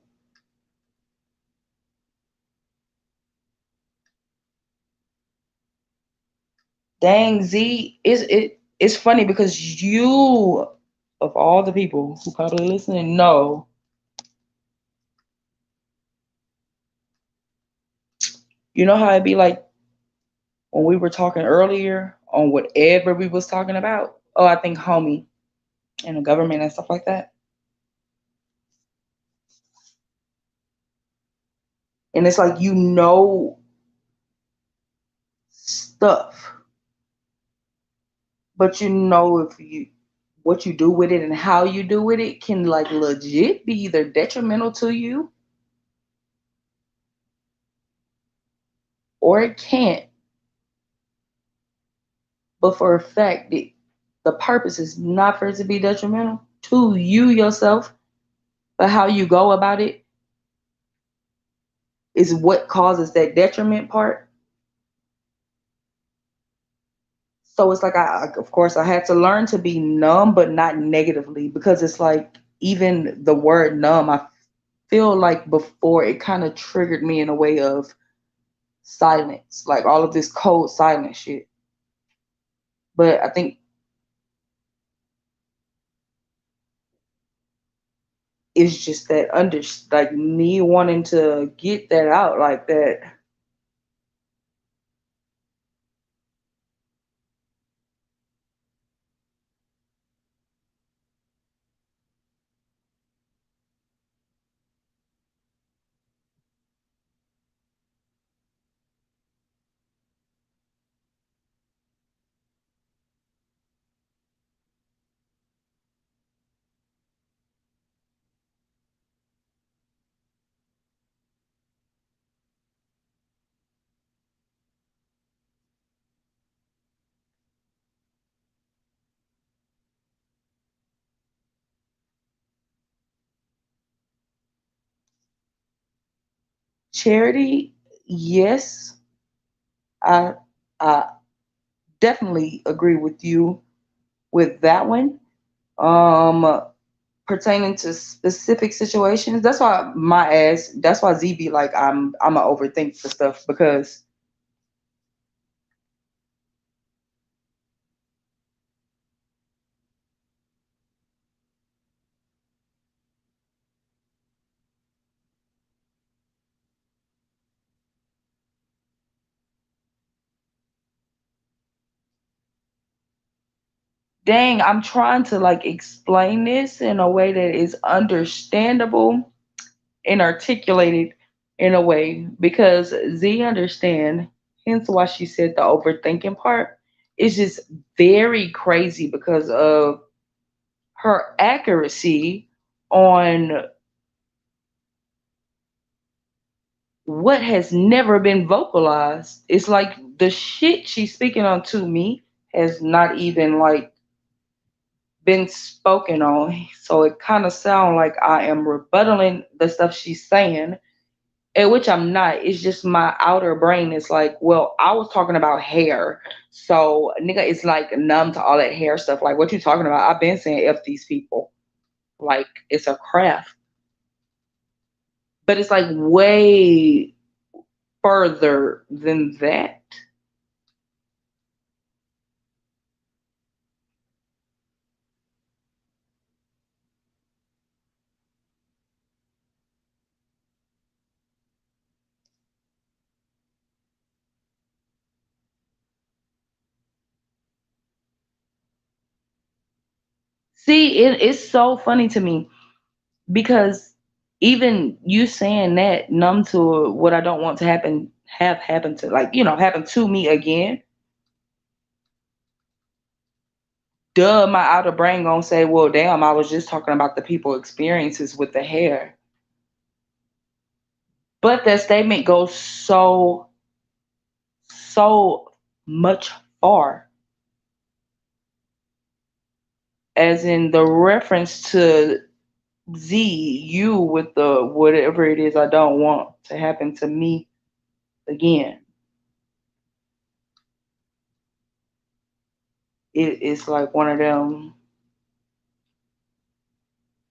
dang Z it's funny because you of all the people who probably listening know how it'd be like when we were talking earlier on whatever we was talking about. Oh, I think homie and the government and stuff like that. And it's like stuff, but if you what you do with it and how you do with it can like legit be either detrimental to you or it can't. But for a fact, the purpose is not for it to be detrimental to you yourself, but how you go about it is what causes that detriment part. So it's like of course, I had to learn to be numb, but not negatively, because it's like even the word numb, I feel like before it kind of triggered me in a way of silence, like all of this cold silence shit. But I think it's just that like me wanting to get that out like that. Charity, yes, I I definitely agree with you with that one. Um, Pertaining to specific situations, that's why Z be like I'm a overthink for stuff because dang, I'm trying to like explain this in a way that is understandable and articulated in a way because Z understand, hence why she said the overthinking part is just very crazy because of her accuracy on what has never been vocalized. It's like the shit she's speaking on to me has not even like been spoken on. So it kind of sounds like I am rebuttaling the stuff she's saying, and which I'm not. It's just my outer brain is like, well, I was talking about hair. So nigga is like numb to all that hair stuff. Like what you talking about? I've been saying F these people. Like it's a craft. But it's like way further than that. See, it's so funny to me because even you saying that numb to what I don't want to have happen to like, happen to me again, duh, my outer brain gonna say, well, damn, I was just talking about the people experiences with the hair. But that statement goes so much far, as in the reference to Z, you with the whatever it is I don't want to happen to me again. It's like one of them,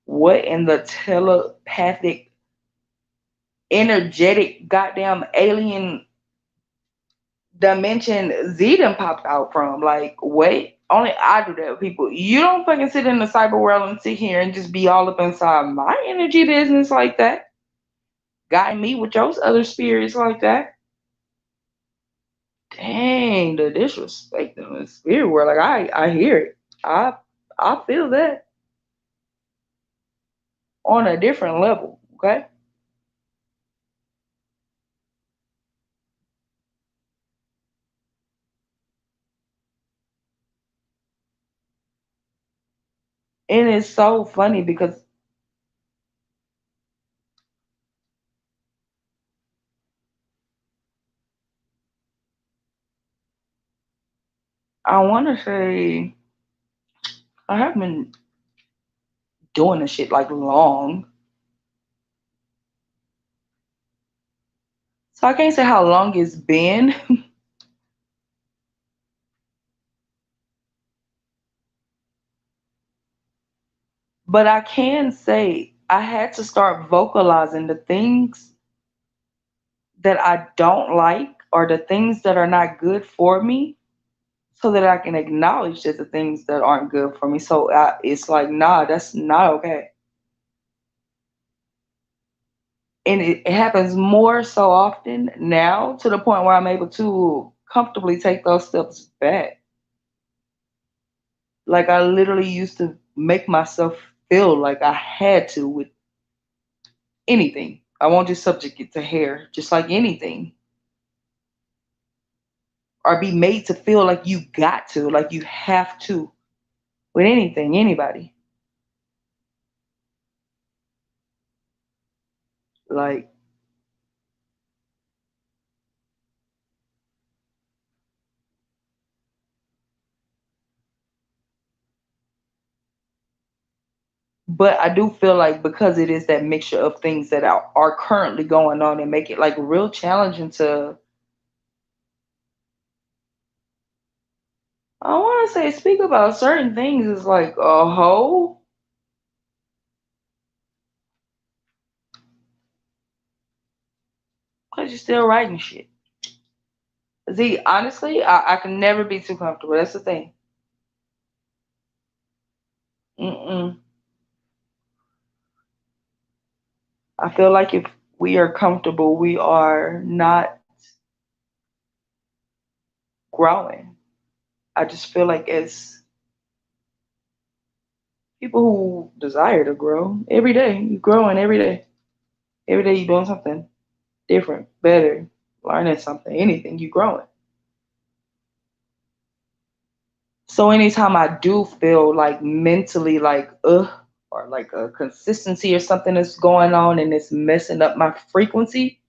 what in the telepathic, energetic, goddamn alien dimension Z done popped out from? Like, wait, only I do that with people. You don't fucking sit in the cyber world and sit here and just be all up inside my energy business like that. Guide me with your other spirits like that. Dang, the disrespect in the spirit world. Like I hear it. I feel that on a different level. Okay. And it's so funny because I want to say I haven't been doing this shit like long. So I can't say how long it's been, but I can say I had to start vocalizing the things that I don't like or the things that are not good for me so that I can acknowledge that the things that aren't good for me. So it's like, nah, that's not okay. And it happens more so often now to the point where I'm able to comfortably take those steps back. Like I literally used to make myself feel like I had to with anything. I won't just subject it to hair, just like anything. Or be made to feel like you got to, like you have to with anything, anybody. Like, But I do feel like because it is that mixture of things that are currently going on and make it like real challenging to, I want to say, speak about certain things is like a whole, because you're still writing shit. See, honestly, I can never be too comfortable. That's the thing. Mm-mm. I feel like if we are comfortable, we are not growing. I just feel like as people who desire to grow every day, you're growing every day. Every day you're doing something different, better, learning something, anything, you're growing. So anytime I do feel like mentally like or like a consistency or something that's going on and it's messing up my frequency,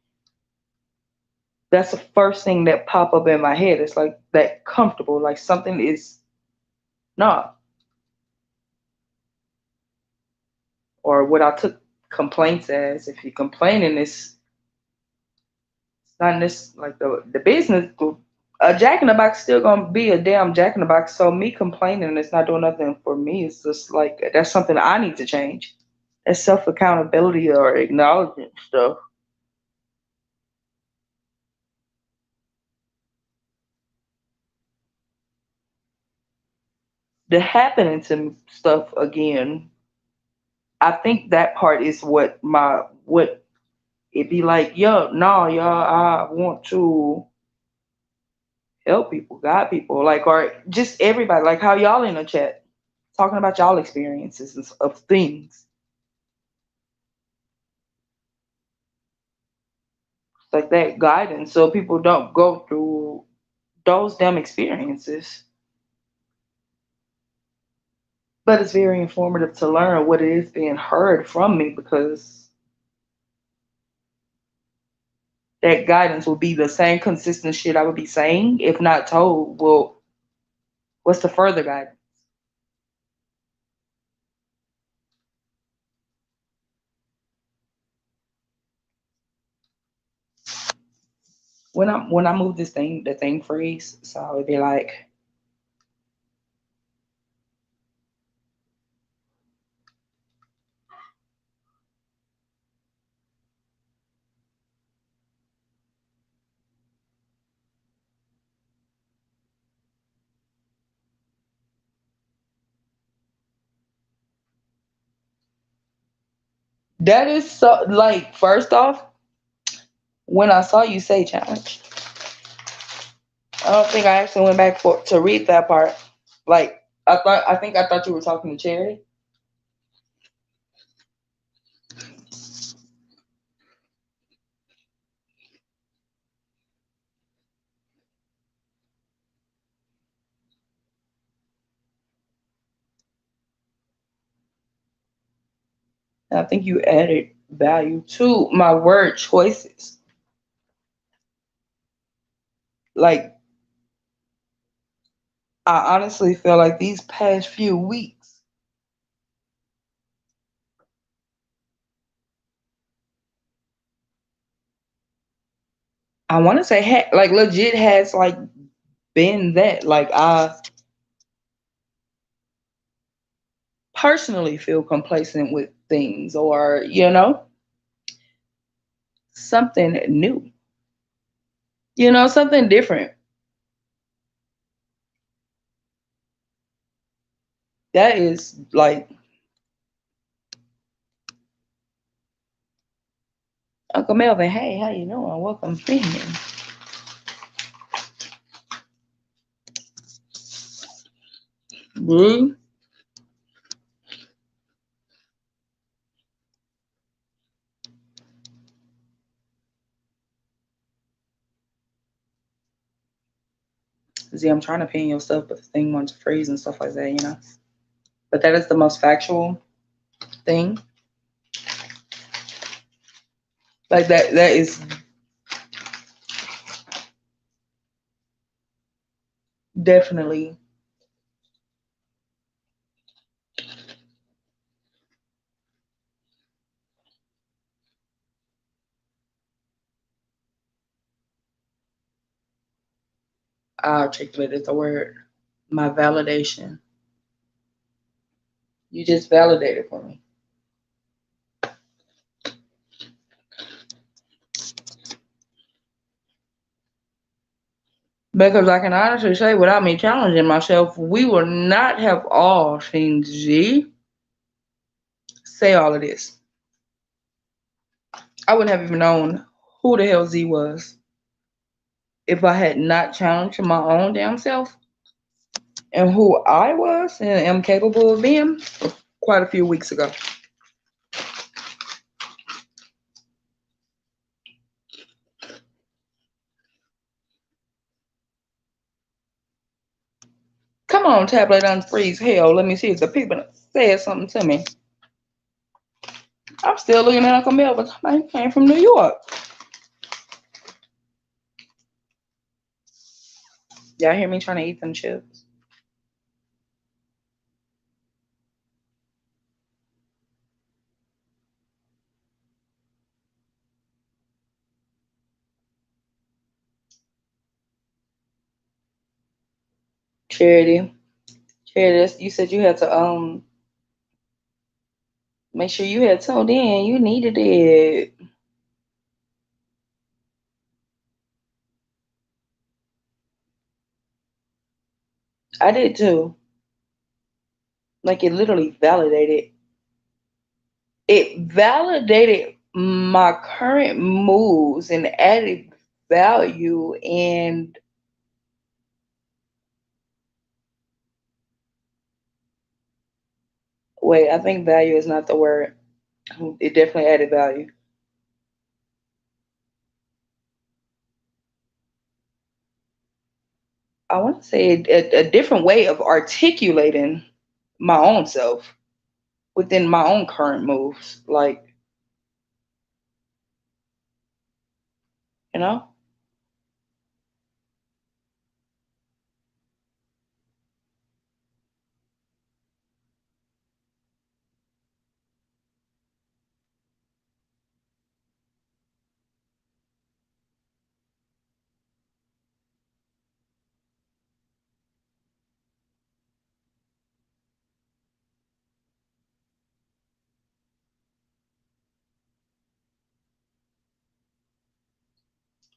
that's the first thing that pop up in my head. It's like that comfortable, like something is not, or what I took complaints as. If you're complaining, it's not this like the business. A jack in the box still gonna be a damn jack in the box. So me complaining, it's not doing nothing for me. It's just like that's something I need to change. That's self accountability or acknowledging stuff. The happening to me stuff again. I think that part is what it be like. Yo, no, y'all. I want to help people, guide people, like, or just everybody, like how y'all in the chat talking about y'all experiences of things like that, guidance, so people don't go through those damn experiences. But it's very informative to learn what it is being heard from me because that guidance will be the same consistent shit I would be saying if not told. Well, what's the further guidance? When I move this thing, the thing freeze, so I would be like, that is so like first off, when I saw you say challenge, I don't think I actually went back for to read that part. Like I thought you were talking to Cherry. And I think you added value to my word choices. Like I honestly feel like these past few weeks, I want to say like legit has like been that. Like I personally feel complacent with things, or something new, something different. That is like Uncle Melvin. Hey, how you doing? Welcome in. Boo. See, I'm trying to pin your stuff, but the thing wants to freeze and stuff like that. But that is the most factual thing. Like that is definitely I articulated the word. My validation. You just validated for me. Because I can honestly say, without me challenging myself, we would not have all seen Z say all of this. I wouldn't have even known who the hell Z was if I had not challenged my own damn self and who I was and am capable of being quite a few weeks ago. Come on, tablet unfreeze. Hell, let me see if the people said something to me. I'm still looking at Uncle Melvin. Somebody came from New York. Y'all hear me trying to eat them chips? Charity. Charity, you said you had to make sure you had tuned in. You needed it. I did too. Like it literally validated. It validated my current moves and added value. And wait, I think value is not the word. It definitely added value. I want to say a different way of articulating my own self within my own current moves. Like, you know,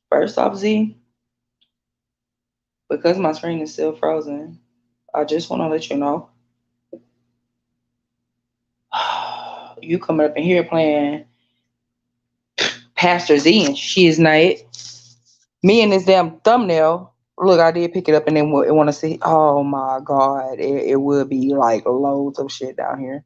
first off, Z, because my screen is still frozen, I just want to let you know you coming up in here playing Pastor Z and she is not it. Me and this damn thumbnail. Look, I did pick it up and then want to see. Oh my God. It would be like loads of shit down here.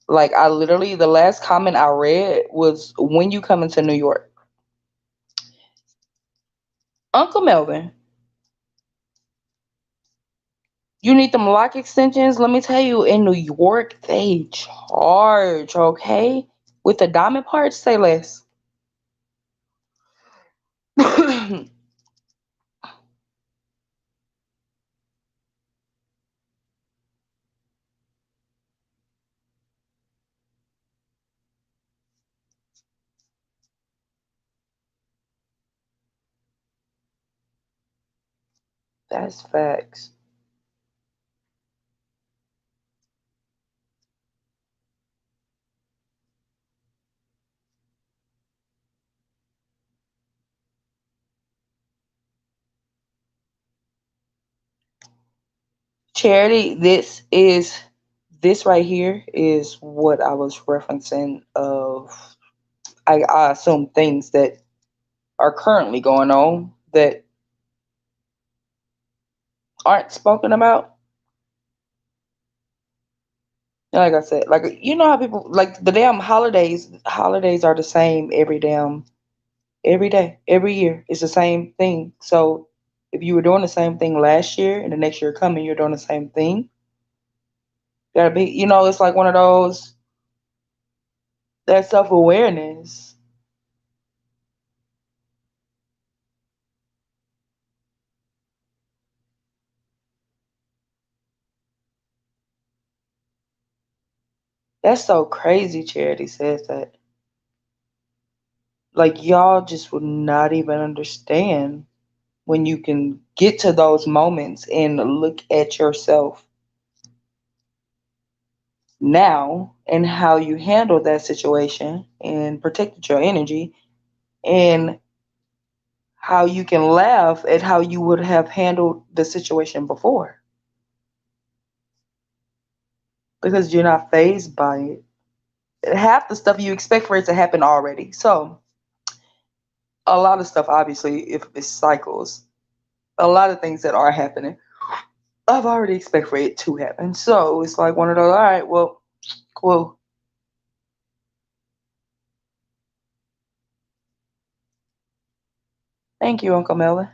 Like, I literally, the last comment I read was when you coming to New York. Uncle Melvin, you need them lock extensions. Let me tell you, in New York, they charge, okay? With the diamond parts, say less. That's facts. Charity, this right here is what I was referencing of I assume things that are currently going on that aren't spoken about. Like I said, like you know how people like the damn holidays are the same every day, every year. It's the same thing. So if you were doing the same thing last year and the next year coming, you're doing the same thing. Gotta be, it's like one of those that self awareness. That's so crazy. Charity says that. Like, y'all just would not even understand when you can get to those moments and look at yourself now and how you handled that situation and protected your energy, and how you can laugh at how you would have handled the situation before because you're not phased by it. Half the stuff you expect for it to happen already. So, a lot of stuff, obviously, if it's cycles, a lot of things that are happening, I've already expect for it to happen. So, it's like one of those, all right, well, cool. Thank you, Uncle Melvin.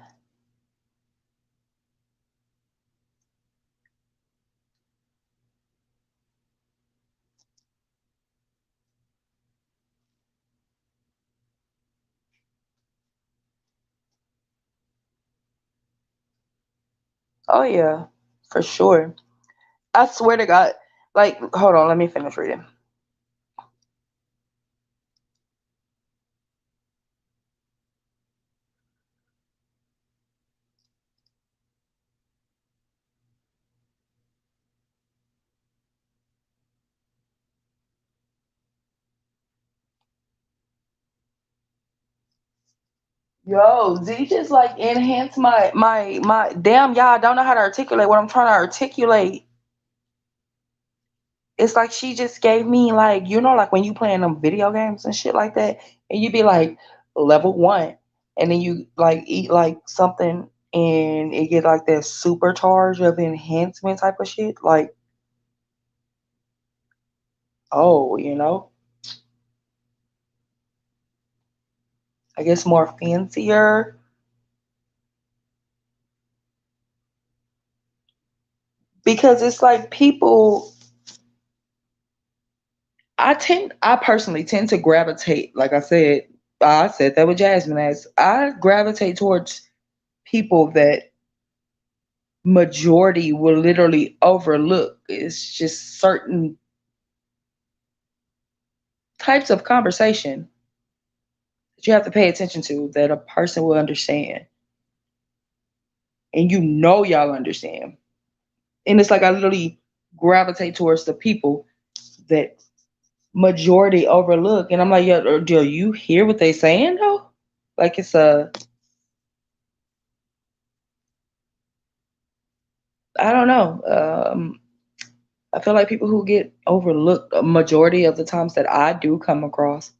Oh, yeah, for sure. I swear to God. Like, hold on, let me finish reading. Yo, Z just like enhance my damn, y'all, I don't know how to articulate what I'm trying to articulate. It's like she just gave me, like, like when you playing them video games and shit like that, and you be like level one, and then you like eat like something and it get like that supercharge of enhancement type of shit. Like, oh, I guess more fancier, because it's like people, I personally tend to gravitate, like I said that with Jasmine, as I gravitate towards people that majority will literally overlook. It's just certain types of conversation that you have to pay attention to that a person will understand. And y'all understand. And it's like I literally gravitate towards the people that majority overlook. And I'm like, yo, do you hear what they saying though? Like it's a, I don't know. I feel like people who get overlooked a majority of the times that I do come across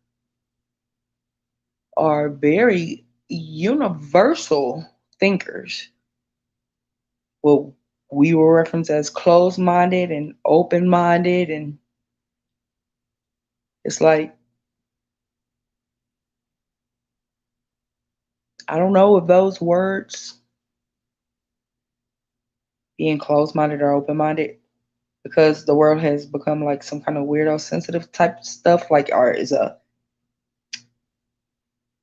are very universal thinkers. Well, we were referenced as closed minded and open minded. And it's like, I don't know if those words, being closed minded or open minded, because the world has become like some kind of weirdo sensitive type stuff, like art is a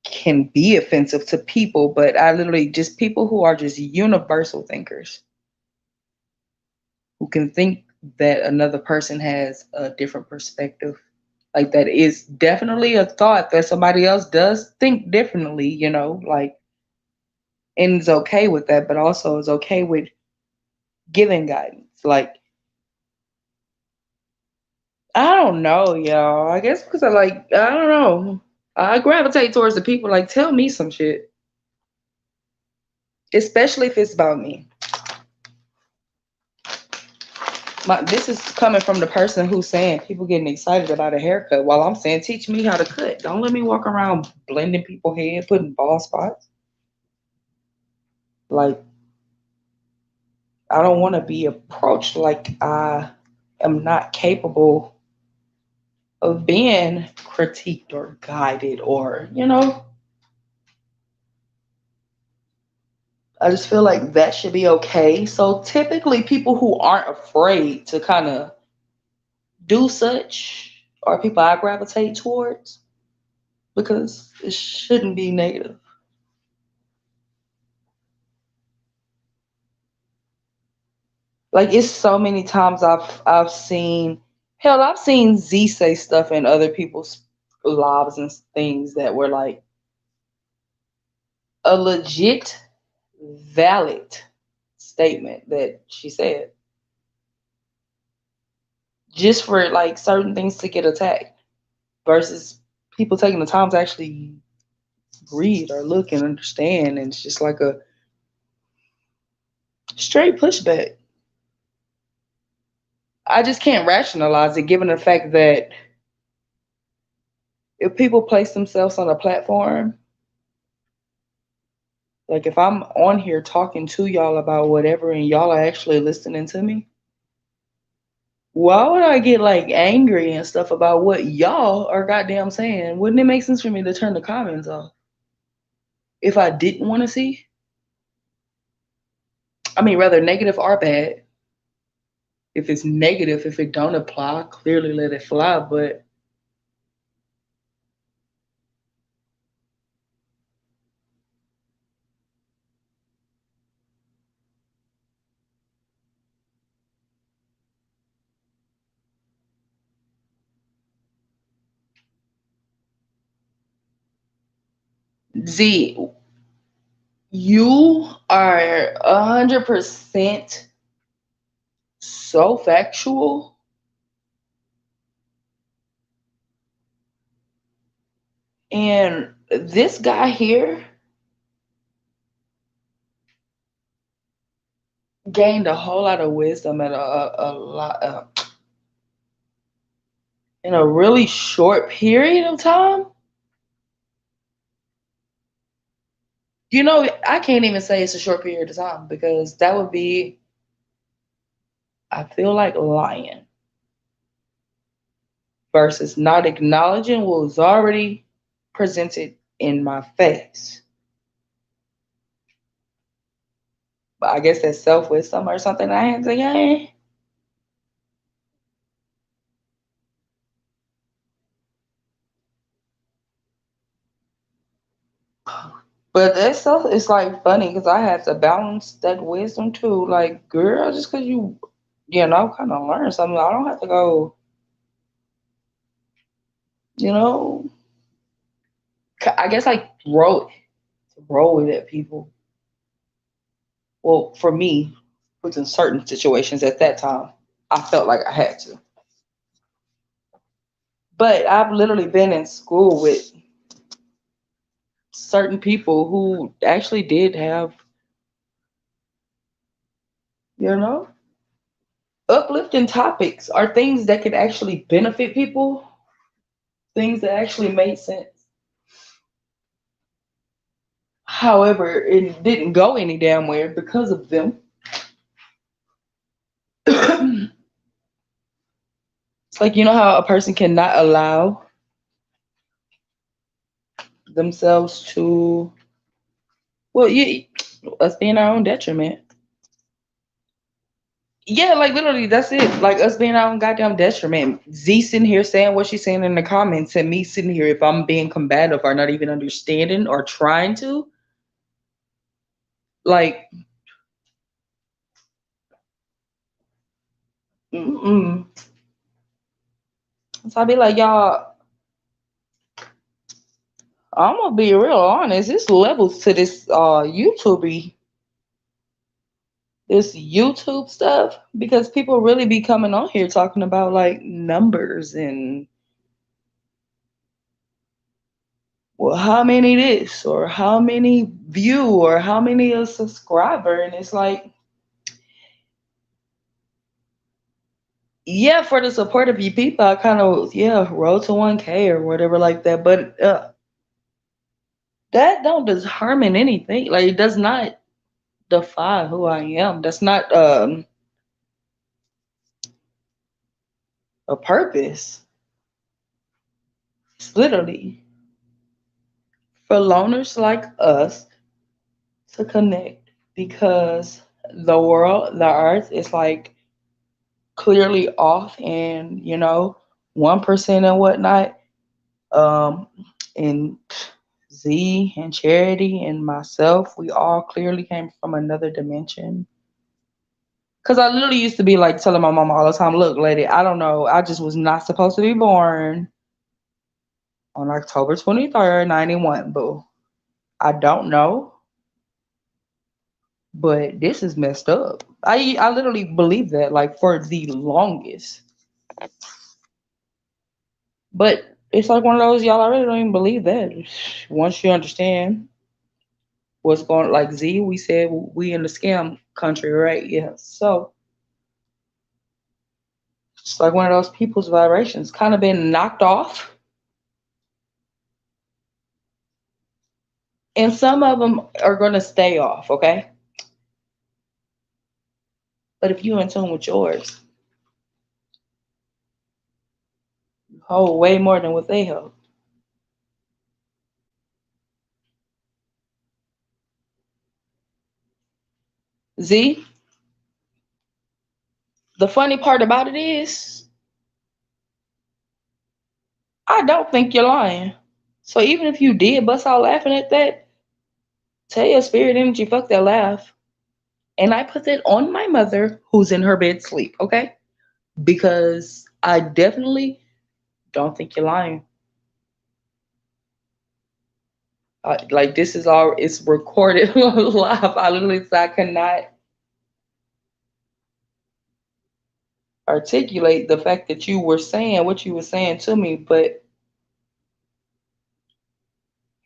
can be offensive to people, but I literally just people who are just universal thinkers who can think that another person has a different perspective. Like that is definitely a thought that somebody else does think differently, like, and is okay with that, but also is okay with giving guidance. Like, I don't know, y'all. I guess because I don't know. I gravitate towards the people like, tell me some shit, especially if it's about me. This is coming from the person who's saying people getting excited about a haircut while I'm saying teach me how to cut. Don't let me walk around blending people's hair, putting bald spots. Like, I don't want to be approached like I am not capable of being critiqued or guided, or I just feel like that should be okay. So typically people who aren't afraid to kind of do such are people I gravitate towards, because it shouldn't be negative. Like, it's so many times I've seen, hell, I've seen Z say stuff in other people's lives and things that were like a legit, valid statement that she said, just for like certain things to get attacked versus people taking the time to actually read or look and understand. And it's just like a straight pushback. I just can't rationalize it given the fact that if people place themselves on a platform, like if I'm on here talking to y'all about whatever and y'all are actually listening to me, why would I get like angry and stuff about what y'all are goddamn saying? Wouldn't it make sense for me to turn the comments off if I didn't want to see? I mean, rather negative or bad. If it's negative, if it don't apply, clearly let it fly. But Z, you are 100% so factual. And this guy here gained a whole lot of wisdom at a lot in a really short period of time. You know, I can't even say it's a short period of time because that would be, I feel like lying versus not acknowledging what was already presented in my face. But I guess that's self wisdom or something I had to gain. But that's so, it's like funny because I had to balance that wisdom too. Like, girl, just because kind of learn something, I don't have to go, you know, I guess like throw it at people. Well, for me, within certain situations at that time, I felt like I had to. But I've literally been in school with certain people who actually did have, you know, uplifting topics or things that could actually benefit people, things that actually made sense. However, it didn't go any damn where because of them. It's like, you know how a person cannot allow themselves to, well, us being our own detriment. Yeah, like literally, that's it. Like us being our own goddamn detriment. Z sitting here saying what she's saying in the comments, and me sitting here, if I'm being combative or not even understanding or trying to, like, mm-mm. So I'd be like, y'all, I'm gonna be real honest. There's levels to this YouTube stuff because people really be coming on here talking about like numbers and well, how many this or how many view or how many a subscriber, and it's like, yeah, for the support of you people, I kind of roll to 1K or whatever like that, but that don't determine anything. Like it does not define who I am. That's not a purpose. It's literally for loners like us to connect because the earth is like clearly off and 1% and whatnot. Um and Z and Charity and myself, we all clearly came from another dimension. Cause I literally used to be like telling my mama all the time, look, lady, I don't know. I just was not supposed to be born on October 23rd, 91. Boo. I don't know. But this is messed up. I literally believe that like for the longest. But it's like one of those y'all. I really don't even believe that. Once you understand what's going, like Z, we said we in the scam country, right? Yeah. So it's like one of those people's vibrations kind of been knocked off, and some of them are gonna stay off. Okay, but if you in tune with yours, you hold way more than what they hold. Z, the funny part about it is, I don't think you're lying. So even if you did bust out laughing at that, tell your spirit energy, fuck that laugh. And I put that on my mother who's in her bed sleep, okay? Because I definitely don't think you're lying. Like this is all it's recorded live. I literally said I cannot articulate the fact that you were saying what you were saying to me, but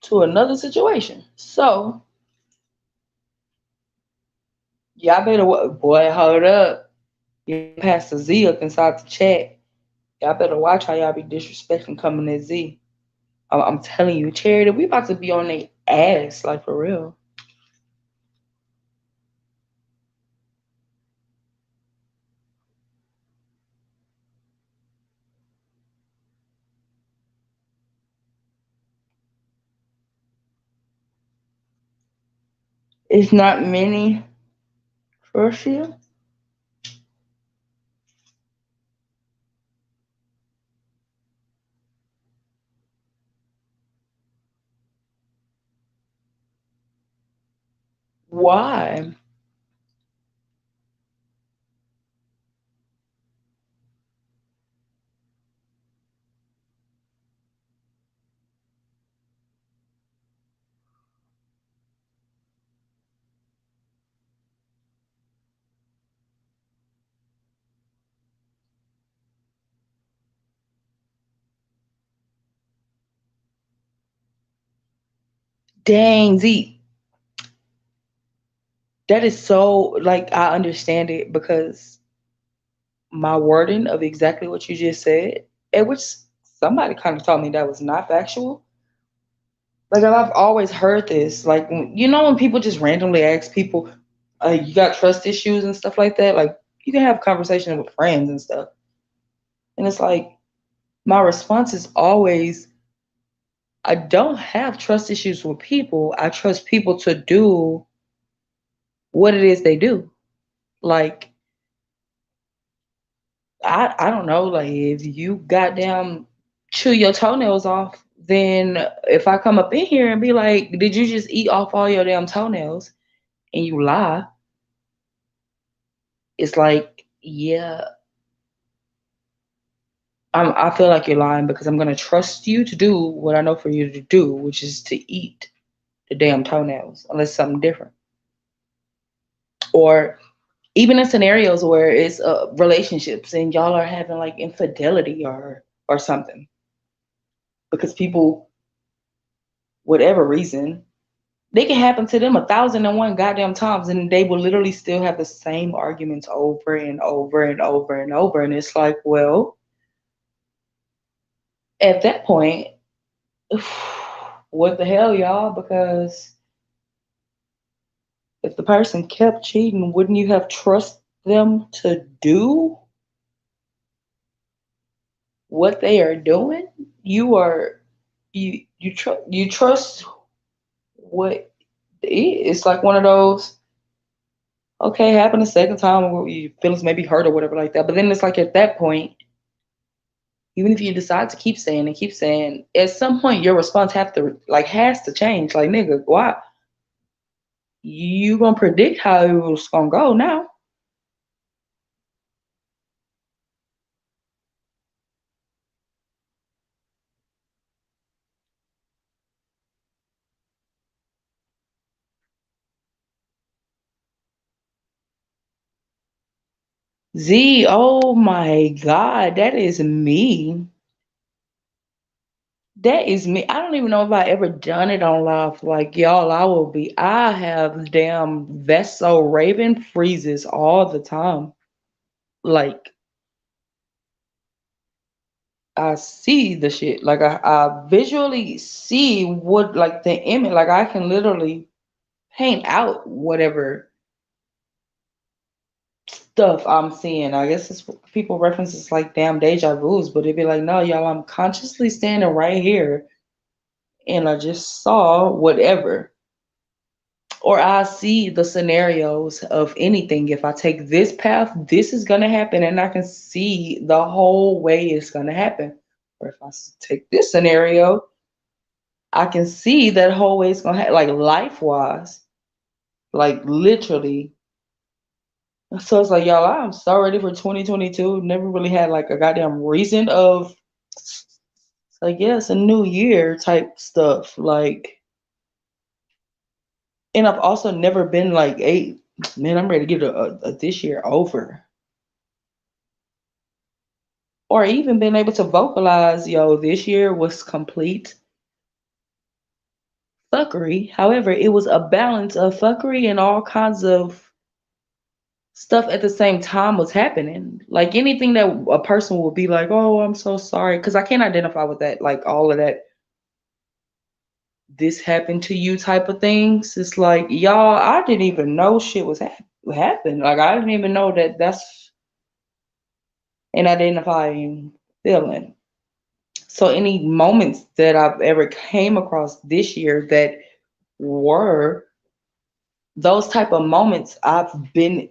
to another situation. So y'all better boy, hold up. You passed the Z up inside the chat. Y'all better watch how y'all be disrespecting coming at Z. I'm telling you, Charity, we about to be on their ass, like for real. It's not many first year. Why? Dang, Z, that is so like I understand it because my wording of exactly what you just said, at which somebody kind of told me that was not factual. Like I've always heard this. Like you know when people just randomly ask people, "You got trust issues and stuff like that." Like you can have conversations with friends and stuff, and it's like my response is always, "I don't have trust issues with people. I trust people to do what it is they do." Like I don't know, like if you goddamn chew your toenails off, then if I come up in here and be like, "Did you just eat off all your damn toenails?" and you lie, it's like, yeah, I feel like you're lying because I'm gonna trust you to do what I know for you to do, which is to eat the damn toenails, unless something different. Or even in scenarios where it's relationships and y'all are having like infidelity or something, because people, whatever reason, they can happen to them 1,001 goddamn times, and they will literally still have the same arguments over and over and over and over. And it's like, well, at that point, what the hell, y'all? Because if the person kept cheating, wouldn't you have trust them to do what they are doing? You are you trust what it's like one of those. Okay, happened a second time where your feelings may be hurt or whatever like that. But then it's like at that point, even if you decide to keep saying, at some point your response have to like has to change. Like nigga, why you gonna predict how it was gonna go now? Z, oh my God, that is me. That is me. I don't even know if I ever done it on live. Like y'all, I have damn Veso Raven freezes all the time. Like I see the shit. Like I visually see what like the image. Like I can literally paint out whatever stuff I'm seeing. I guess it's people references like damn deja vu's, but it'd be like, no, y'all, I'm consciously standing right here and I just saw whatever. Or I see the scenarios of anything. If I take this path, this is gonna happen, and I can see the whole way it's gonna happen. Or if take this scenario, I can see that whole way it's gonna happen, like life wise, like literally. So it's like, y'all, I'm so ready for 2022. Never really had like a goddamn reason of like, yeah, it's a new year type stuff. Like, and I've also never been like, hey, man, I'm ready to get a this year over. Or even been able to vocalize, yo, this year was complete fuckery. However, it was a balance of fuckery and all kinds of stuff at the same time was happening. Like anything that a person will be like, oh, I'm so sorry. Because I can't identify with that, like all of that, this happened to you type of things. It's like, y'all, I didn't even know shit was happened. Like, I didn't even know that that's an identifying feeling. So any moments that I've ever came across this year that were those type of moments, I've been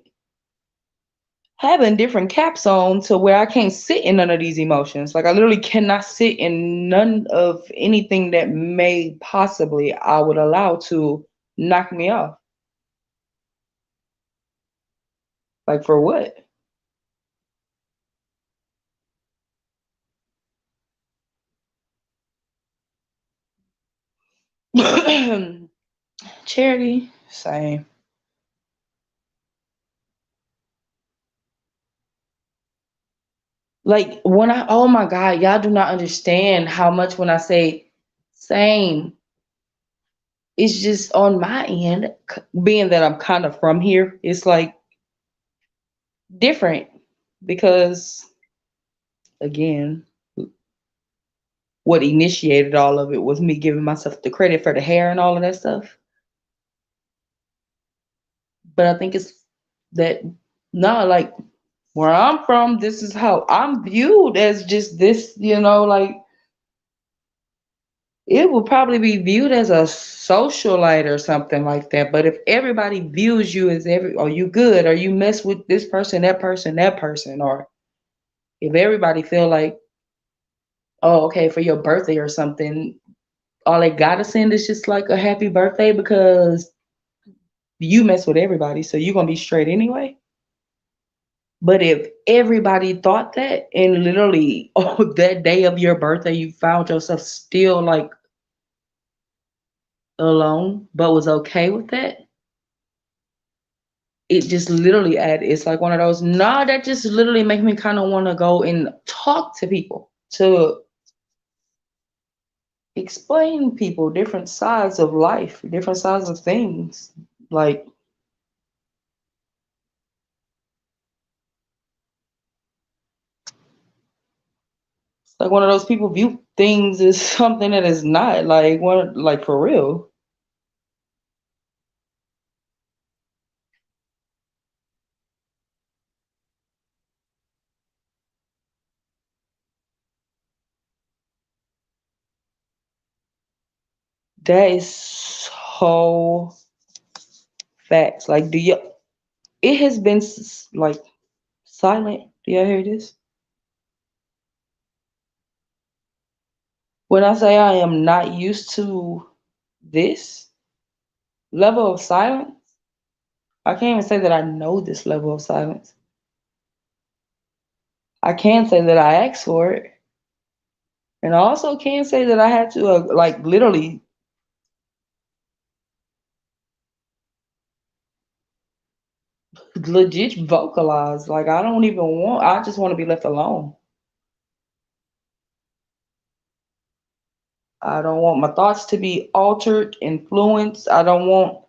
having different caps on to where I can't sit in none of these emotions. Like I literally cannot sit in none of anything that may possibly I would allow to knock me off. Like for what? Charity, same. Like when I, oh my God, y'all do not understand how much when I say same, it's just on my end, being that I'm kind of from here, it's like different because again, what initiated all of it was me giving myself the credit for the hair and all of that stuff. But I think it's that no, like where I'm from, this is how I'm viewed as just this, like it will probably be viewed as a socialite or something like that. But if everybody views you as are you good, or you mess with this person, that person, or if everybody feel like, oh, okay, for your birthday or something, all they gotta send is just like a happy birthday because you mess with everybody, so you're gonna be straight anyway. But if everybody thought that and literally oh that day of your birthday you found yourself still like alone but was okay with that, it just literally it's like one of those, nah, that just literally make me kind of want to go and talk to people to explain people different sides of life, different sides of things. Like it's like one of those people view things as something that is not like one, like for real. That is so facts. Like, do you? It has been like silent. Do y'all hear this? When I say I am not used to this level of silence, I can't even say that I know this level of silence. I can say that I asked for it, and I also can say that I had to like literally legit vocalize. Like I don't even want. I just want to be left alone. I don't want my thoughts to be altered, influenced. I don't want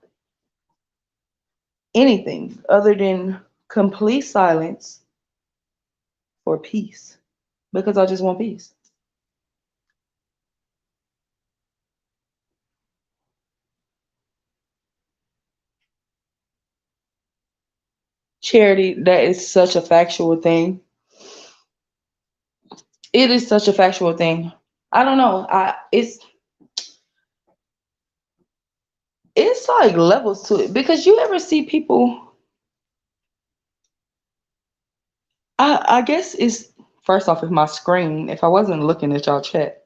anything other than complete silence for peace because I just want peace. Charity, that is such a factual thing. It is such a factual thing. I don't know. It's like levels to it because you ever see people. I guess it's first off, if my screen, if I wasn't looking at y'all chat,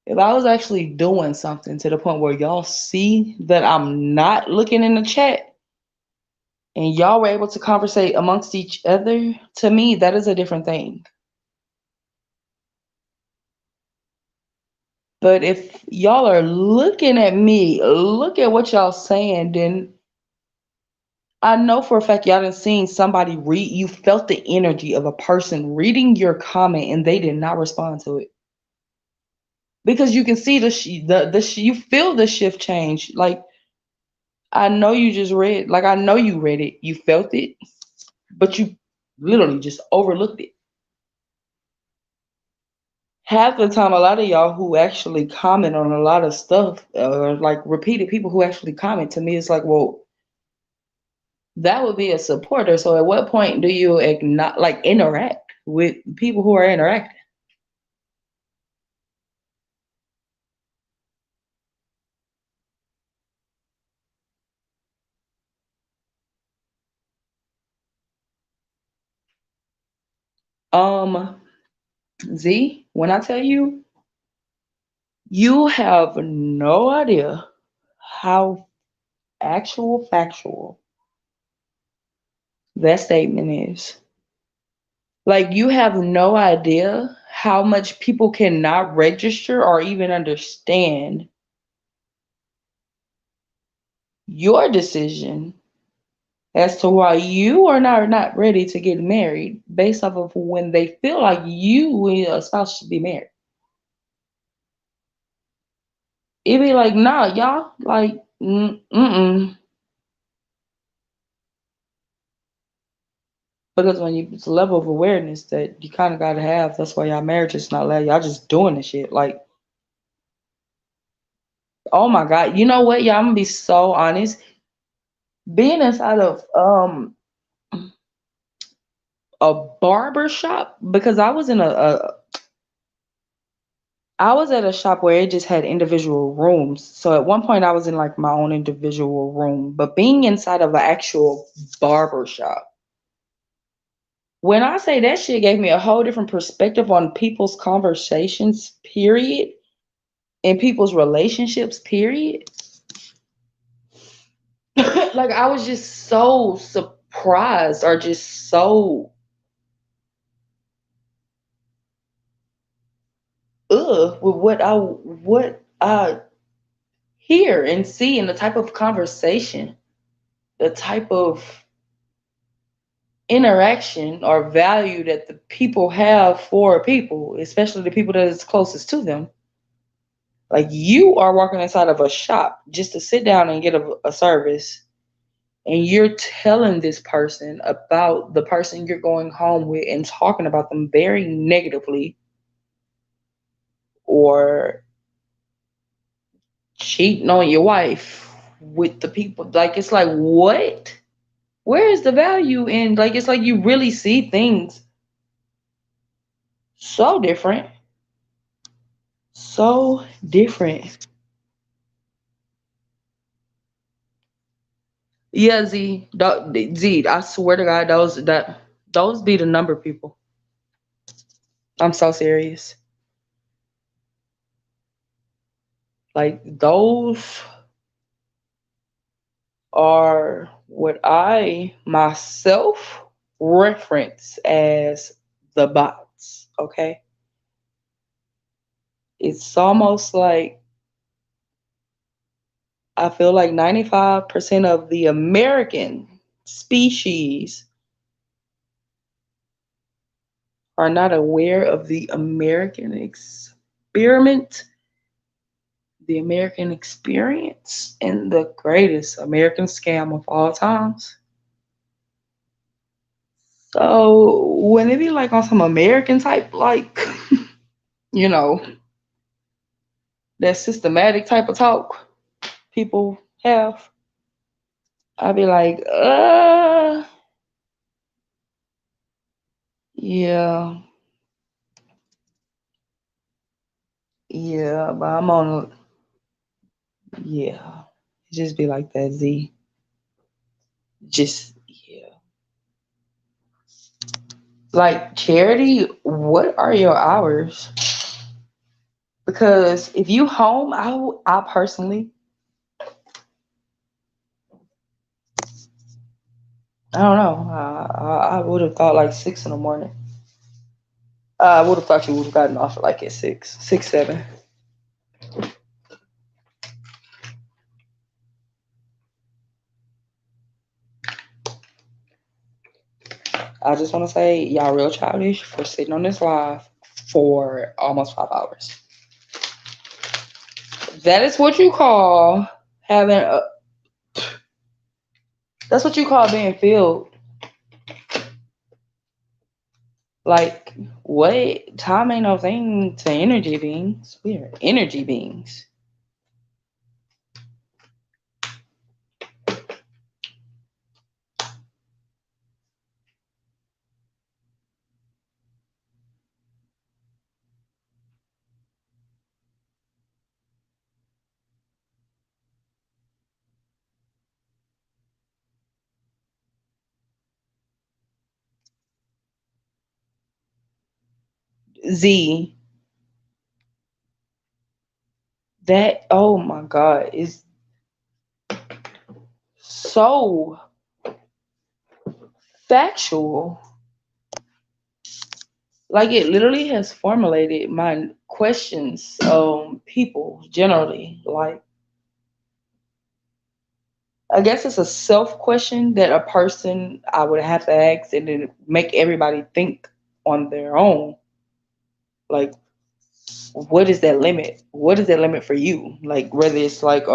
if I was actually doing something to the point where y'all see that I'm not looking in the chat and y'all were able to conversate amongst each other, to me, that is a different thing. But if y'all are looking at me, look at what y'all saying, then I know for a fact y'all done seen somebody read, you felt the energy of a person reading your comment and they did not respond to it. Because you can see you feel the shift change. Like I know you just read, like I know you read it, you felt it, but you literally just overlooked it. Half the time, a lot of y'all who actually comment on a lot of stuff, or like repeated people who actually comment to me, it's like, well, that would be a supporter. So at what point do you like interact with people who are interacting? Um, Z, when I tell you, you have no idea how actual factual that statement is. Like you have no idea how much people cannot register or even understand your decision as to why you are not ready to get married based off of when they feel like you and your spouse should be married. It'd be like, nah, y'all, like, mm-mm. Because when you, it's a level of awareness that you kind of got to have. That's why y'all marriage is not like y'all just doing the shit. Like, oh my God, you know what, y'all? I'm gonna be so honest. Being inside of a barber shop because I was at a shop where it just had individual rooms. So at one point I was in like my own individual room, but being inside of an actual barber shop, when I say that shit gave me a whole different perspective on people's conversations, period, and people's relationships, period. Like I was just so surprised or just so with what I hear and see and the type of conversation, the type of interaction or value that the people have for people, especially the people that is closest to them. Like you are walking inside of a shop just to sit down and get a service, and you're telling this person about the person you're going home with and talking about them very negatively or cheating on your wife with the people. Like it's like what? Where is the value in like it's like you really see things so different. So different. Yeah, Z, I swear to God, those be the number people. I'm so serious. Like those are what I myself reference as the bots. Okay, it's almost like I feel like 95% of the Americans species are not aware of the American experiment, the American experience, and the greatest American scam of all times. So when it be like on some American type, like, you know, that systematic type of talk people have, I'd be like, yeah, yeah, but I'm on, yeah, just be like that, Z. Just, yeah. Like, Charity, what are your hours? Because if you home, I personally, I don't know. I would have thought like 6 in the morning. I would have thought you would have gotten off at like at 6, 7. I just want to say y'all real childish for sitting on this live for almost 5 hours. That is what you call having a. That's what you call being filled. Like, what? Time ain't no thing to energy beings. We are energy beings. Z, that, oh my God, is so factual. Like, it literally has formulated my questions people generally. Like, I guess it's a self question that a person I would have to ask and then make everybody think on their own. Like, what is that limit? What is that limit for you? Like, whether it's like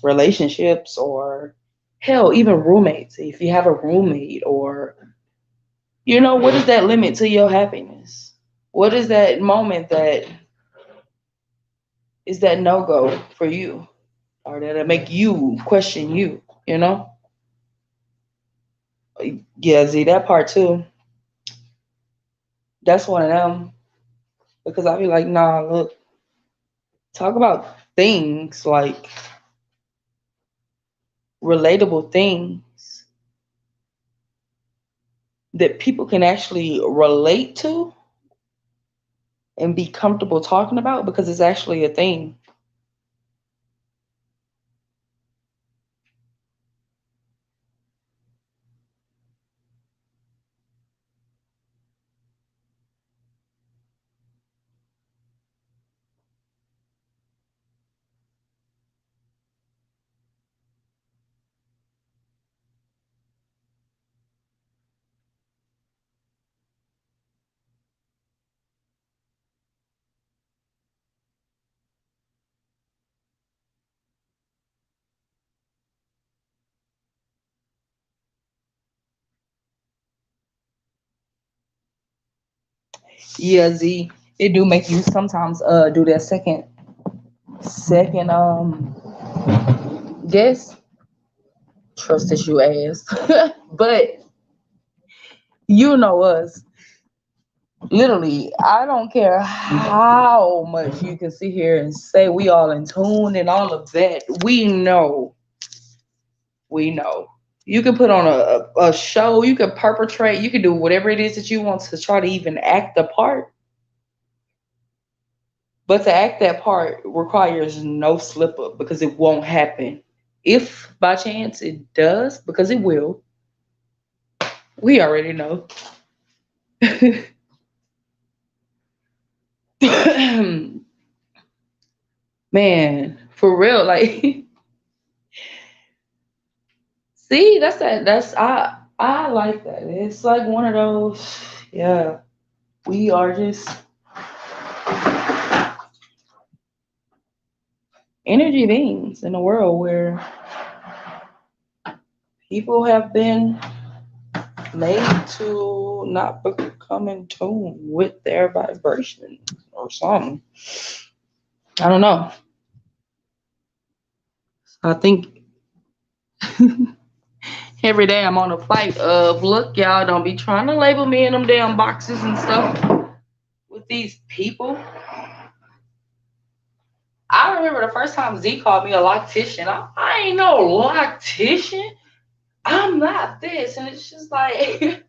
relationships or hell, even roommates. If you have a roommate, or what is that limit to your happiness? What is that moment that is that no go for you, or that'll make you question you? Yeah, Z, that part too. That's one of them, because I be like, nah, look, talk about things like relatable things that people can actually relate to and be comfortable talking about, because it's actually a thing. Yeah, Z, it do make you sometimes do that second guess. Trust that you asked. But you know us. Literally, I don't care how much you can sit here and say we all in tune and all of that. We know. We know. You can put on a show, you can perpetrate, you can do whatever it is that you want to try to even act the part. But to act that part requires no slip up, because it won't happen. If by chance it does, because it will, we already know. Man, for real, like See, that's that. I like that. It's like one of those. Yeah, we are just energy beings in a world where people have been made to not become in tune with their vibration or something. I don't know. I think every day I'm on a fight of look, y'all don't be trying to label me in them damn boxes and stuff with these people. I remember the first time Z called me a loctician. I ain't no loctician. I'm not this. And it's just like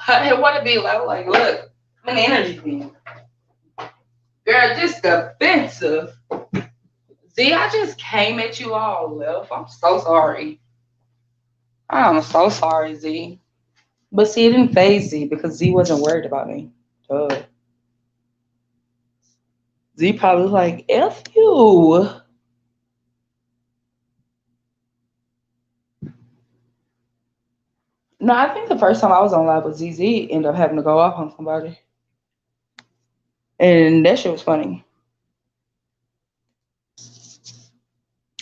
I want to be like, look, I'm an energy being. Girl, just offensive. Z, I just came at you all left. I'm so sorry. I'm so sorry, Z. But see, it didn't phase Z because Z wasn't worried about me. Duh. Z probably was like, F you. No, I think the first time I was on live with ZZ ended up having to go off on somebody. And that shit was funny.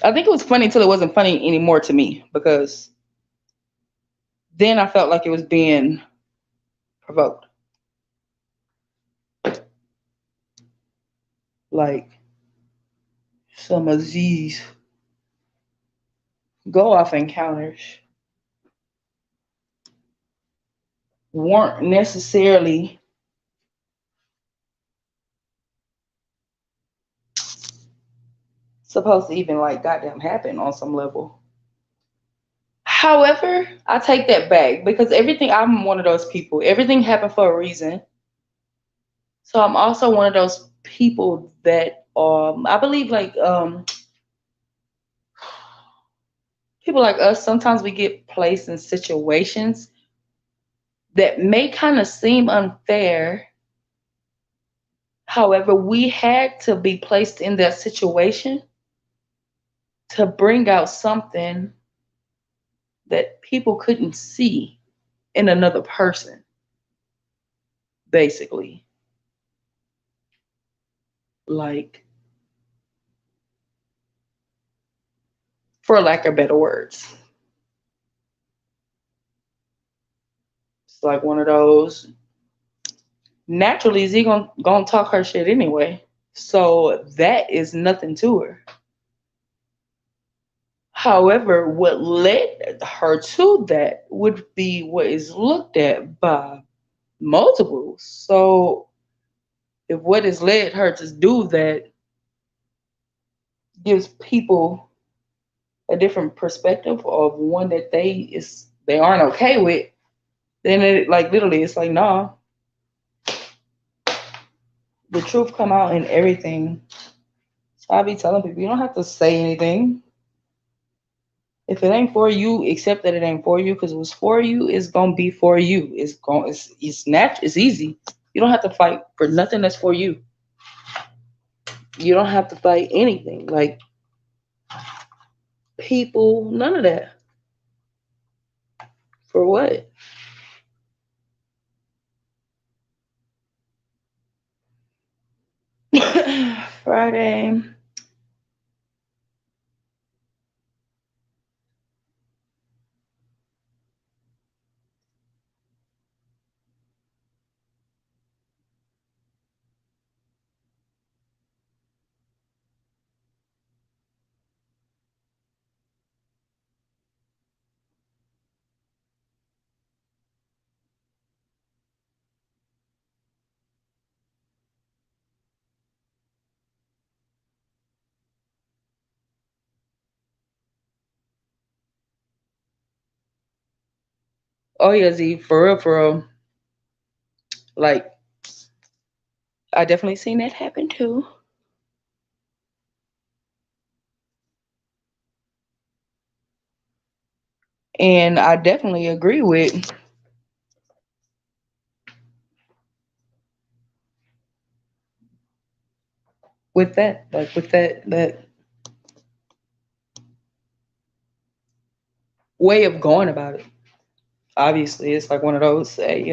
I think it was funny until it wasn't funny anymore to me because then I felt like it was being provoked. Like some of these go off encounters weren't necessarily supposed to even like goddamn happen on some level. However, I take that back because everything I'm one of those people. Everything happened for a reason. So I'm also one of those people that I believe like people like us sometimes we get placed in situations that may kind of seem unfair. However, we had to be placed in that situation to bring out something that people couldn't see in another person, basically. Like, for lack of better words, it's like one of those. Naturally, Z gonna talk her shit anyway, so that is nothing to her. However, what led her to that would be what is looked at by multiple. So if what has led her to do that gives people a different perspective of one that they aren't okay with, then it like literally it's like nah, the truth come out in everything. So I be telling people you don't have to say anything. If it ain't for you, accept that it ain't for you because it was for you, it's gonna be for you. It's natural, it's easy. You don't have to fight for nothing that's for you. You don't have to fight anything. Like people, none of that. For what? Friday. Oh yeah, Z, for real, for real. Like I definitely seen that happen too. And I definitely agree with that. Like with that way of going about it. Obviously, it's like one of those say,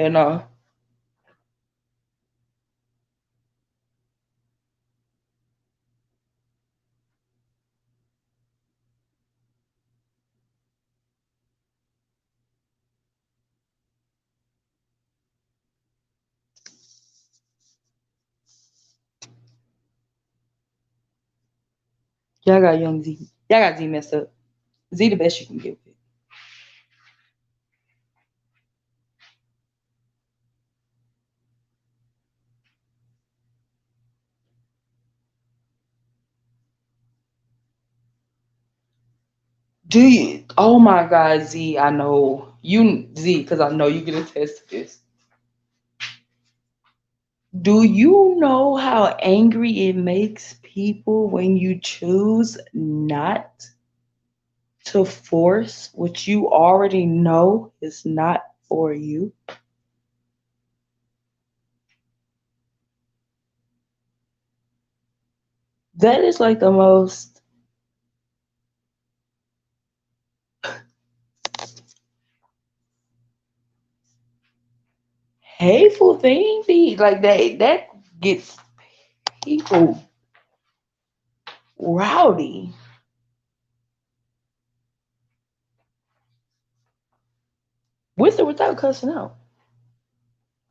y'all got young Z. Y'all got Z messed up. Z the best you can get with. Do you? Oh my God, Z! I know you, Z, because I know you can attest to this. Do you know how angry it makes people when you choose not to force what you already know is not for you? That is like the most hateful thing. Like that gets people rowdy with or without cussing out.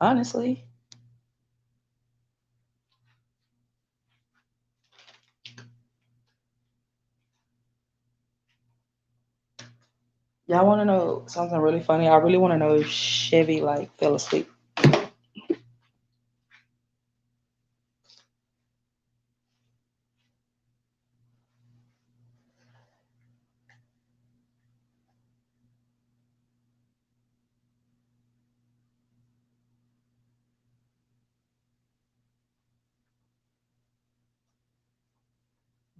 Honestly, y'all want to know something really funny? I really want to know if Chevy like fell asleep.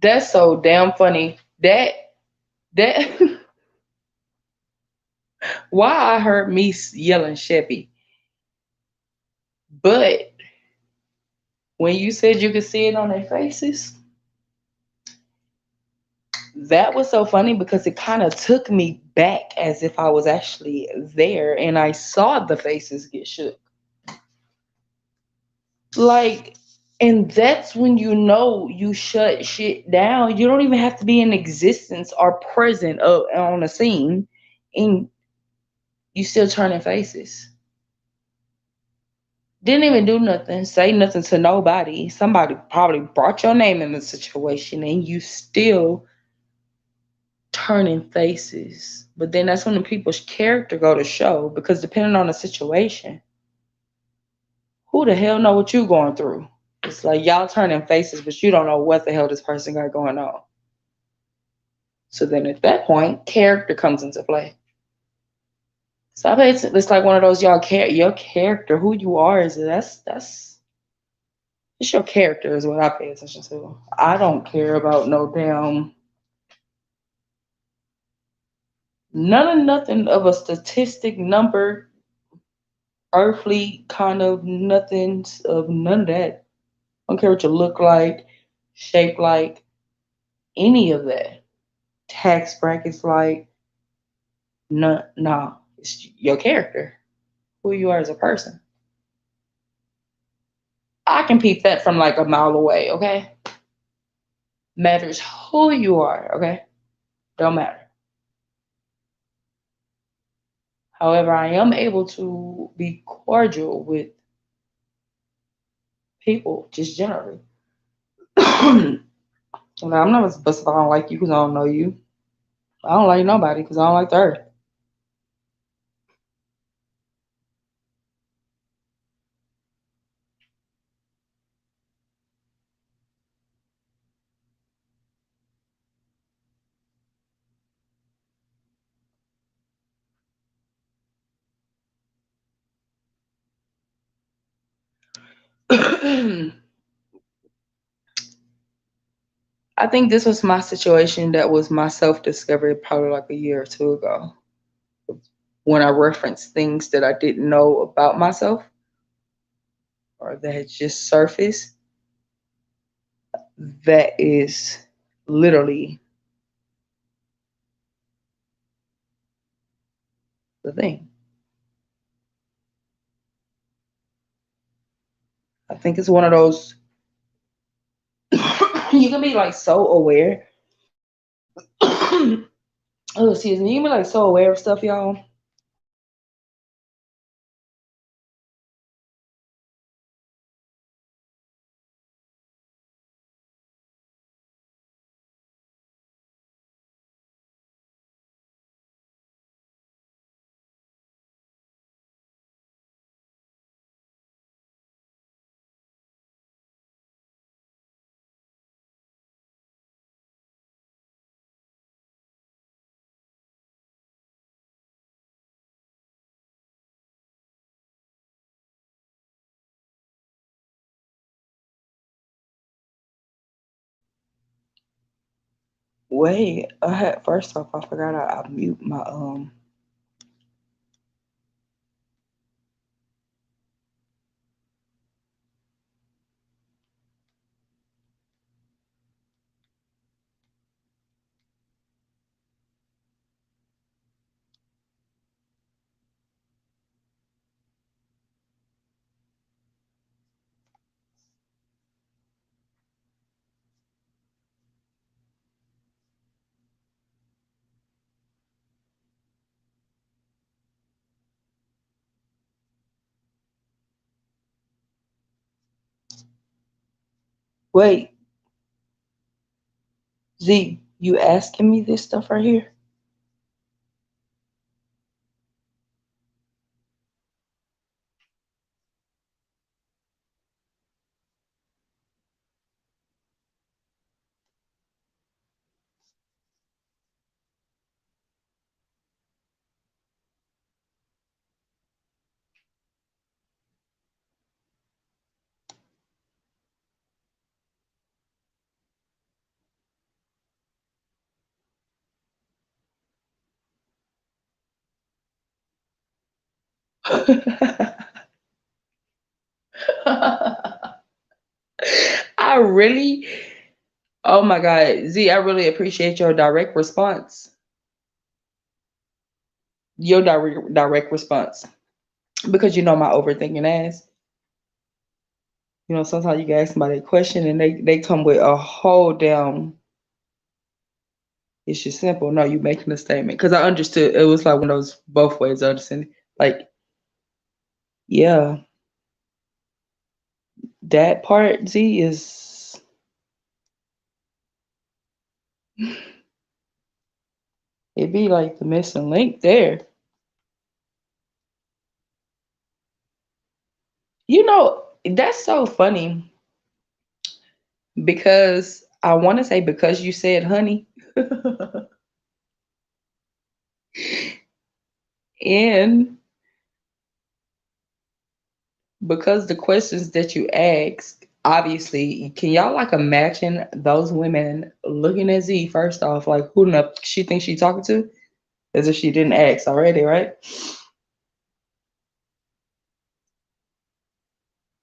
That's so damn funny. That why I heard me yelling Chevy, but when you said you could see it on their faces, that was so funny because it kind of took me back as if I was actually there and I saw the faces get shook. Like, and that's when you know you shut shit down. You don't even have to be in existence or present on a scene, and you still turning faces. Didn't even do nothing, say nothing to nobody. Somebody probably brought your name in the situation, and you still turning faces. But then that's when the people's character go to show because depending on the situation, who the hell know what you going through? It's like y'all turning faces, but you don't know what the hell this person got going on. So then at that point, character comes into play. So I bet it's like one of those y'all care your character, who you are is that's it's your character is what I pay attention to. I don't care about no damn none of nothing of a statistic number, earthly kind of nothing of none of that. I don't care what you look like, shape like, any of that. Tax brackets like, no, nah, it's your character, who you are as a person. I can peep that from like a mile away, okay? Matters who you are, okay? Don't matter. However, I am able to be cordial with people just generally. Like, I'm not supposed to I don't like you because I don't know you. I don't like nobody because I don't like the earth. I think this was my situation that was my self discovery probably like a year or two ago when I referenced things that I didn't know about myself or that had just surfaced. That is literally the thing. I think it's one of those you can be like so aware. Oh, excuse me. You can be like so aware of stuff, y'all. Wait, I had first off, I forgot I mute my wait, Z, you asking me this stuff right here? I really, oh my God, Z, I really appreciate your direct response. Your direct response. Because you know my overthinking ass. You know, sometimes you can ask somebody a question and they come with a whole damn, it's just simple. No, you making a statement. Because I understood it was like one of those both ways of understanding. Like, yeah, that part, Z, is, it be like the missing link there. You know, that's so funny because I want to say because you said honey. And because the questions that you ask, obviously, can y'all like imagine those women looking at Z first off, like who the she thinks she talking to? As if she didn't ask already, right?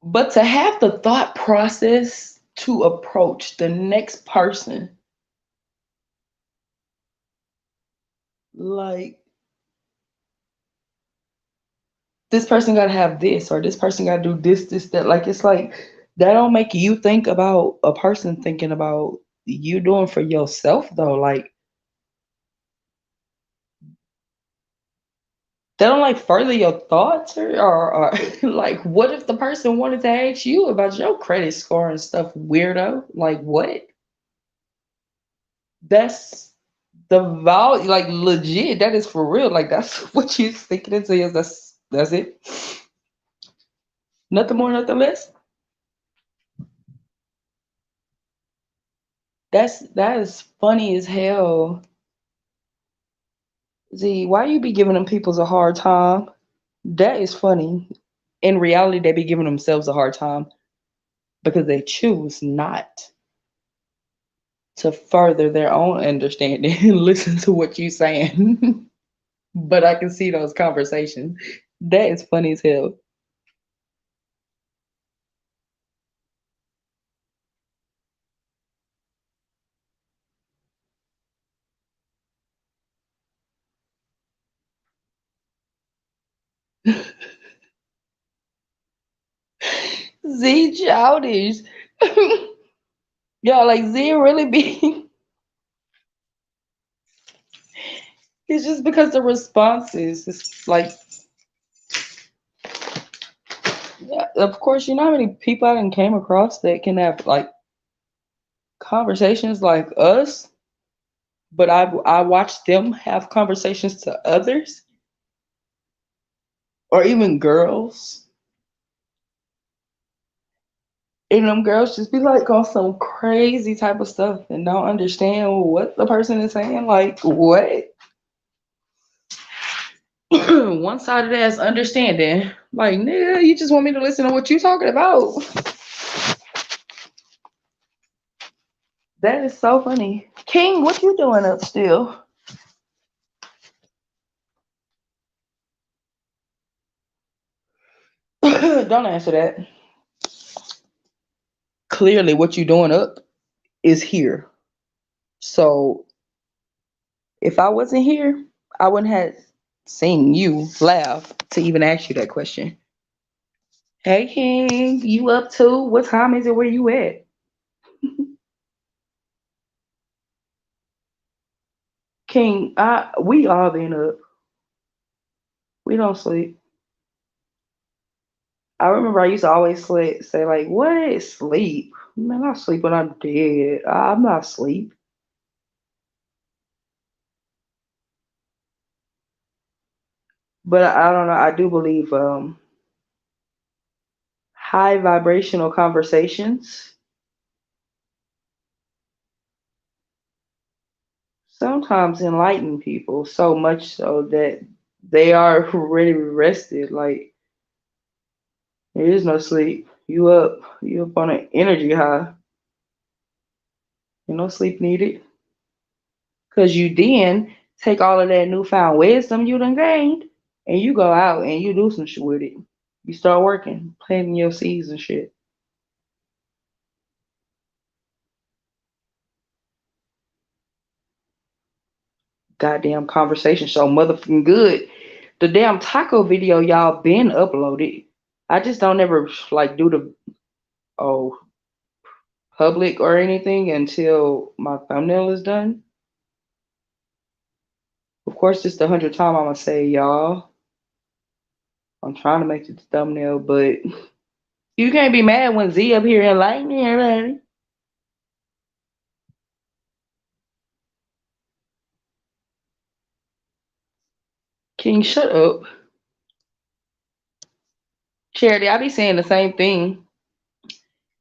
But to have the thought process to approach the next person, like this person gotta have this or this person gotta do this, this, that. Like it's like that don't make you think about a person thinking about you doing for yourself though. Like they don't like further your thoughts or like what if the person wanted to ask you about your credit score and stuff, weirdo? Like what? That's the value, like legit. That is for real. Like that's what you thinking into is that's it. Nothing more, nothing less. That is funny as hell. Z, why you be giving them people's a hard time? That is funny. In reality, they be giving themselves a hard time because they choose not to further their own understanding and listen to what you saying. But I can see those conversations. That is funny as hell. Z childish. Y'all like Z really be it's just because the responses it's like of course you know how many people I done came across that can have like conversations like us, but I watch them have conversations to others or even girls. And them girls just be like on some crazy type of stuff and don't understand what the person is saying. Like, what? One side of that is understanding. Like, nigga, you just want me to listen to what you talking about. That is so funny. King, what you doing up still? Don't answer that. Clearly, what you doing up is here. So if I wasn't here, I wouldn't have seen you laugh to even ask you that question. Hey King, you up too? What time is it? Where you at? King, we all been up. We don't sleep. I remember I used to always say like, "What is sleep? Man, I sleep when I'm dead. I'm not asleep." But I don't know. I do believe high vibrational conversations sometimes enlighten people so much so that they are really rested. Like there is no sleep. You up on an energy high. You no sleep needed. Cause you then take all of that newfound wisdom you done gained and you go out and you do some shit with it. You start working, planting your seeds and shit. Goddamn conversation so motherfucking good. The damn taco video y'all been uploaded. I just don't ever like do the oh public or anything until my thumbnail is done. Of course, it's the 100th time I'm gonna say y'all. I'm trying to make it the thumbnail, but you can't be mad when Z up here enlightening everybody. King, shut up. Charity, I be saying the same thing.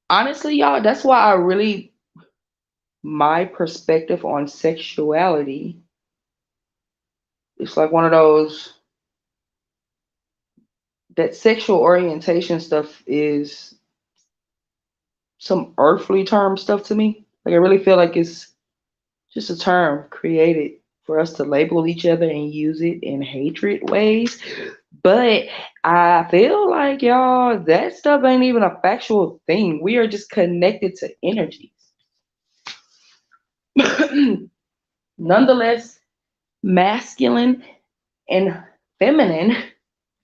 Honestly, y'all, that's why I really my perspective on sexuality. It's like one of those that sexual orientation stuff is some earthly term stuff to me. Like I really feel like it's just a term created for us to label each other and use it in hatred ways. But I feel like y'all that stuff ain't even a factual thing. We are just connected to energies. Nonetheless, masculine and feminine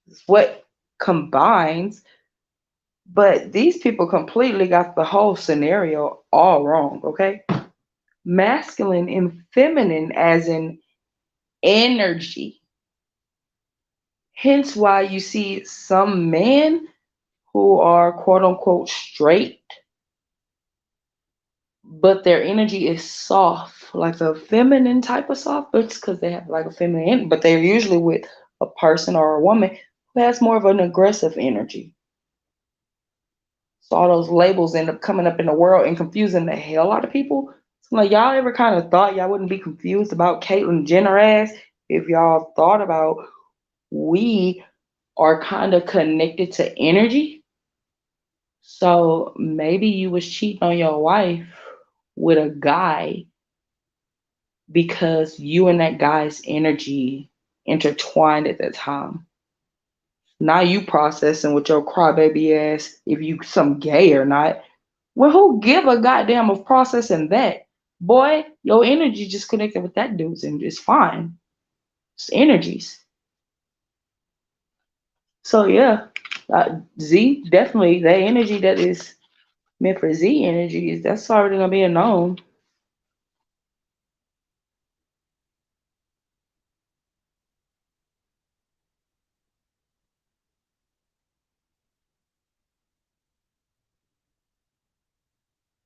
is what combines. But these people completely got the whole scenario all wrong, okay? Masculine and feminine, as in energy. Hence why you see some men who are quote unquote straight, but their energy is soft, like a feminine type of soft, but it's because they have like a feminine, but they're usually with a person or a woman who has more of an aggressive energy. So all those labels end up coming up in the world and confusing the hell out of people. So like y'all ever kind of thought y'all wouldn't be confused about Caitlyn Jenner ass if y'all thought about we are kind of connected to energy. So maybe you was cheating on your wife with a guy because you and that guy's energy intertwined at that time. Now you processing with your crybaby ass if you some gay or not. Well, who give a goddamn of processing that? Boy, your energy just connected with that dude's and it's fine. It's energies. So yeah, Z definitely that energy that is meant for Z energy is that's already gonna be a known.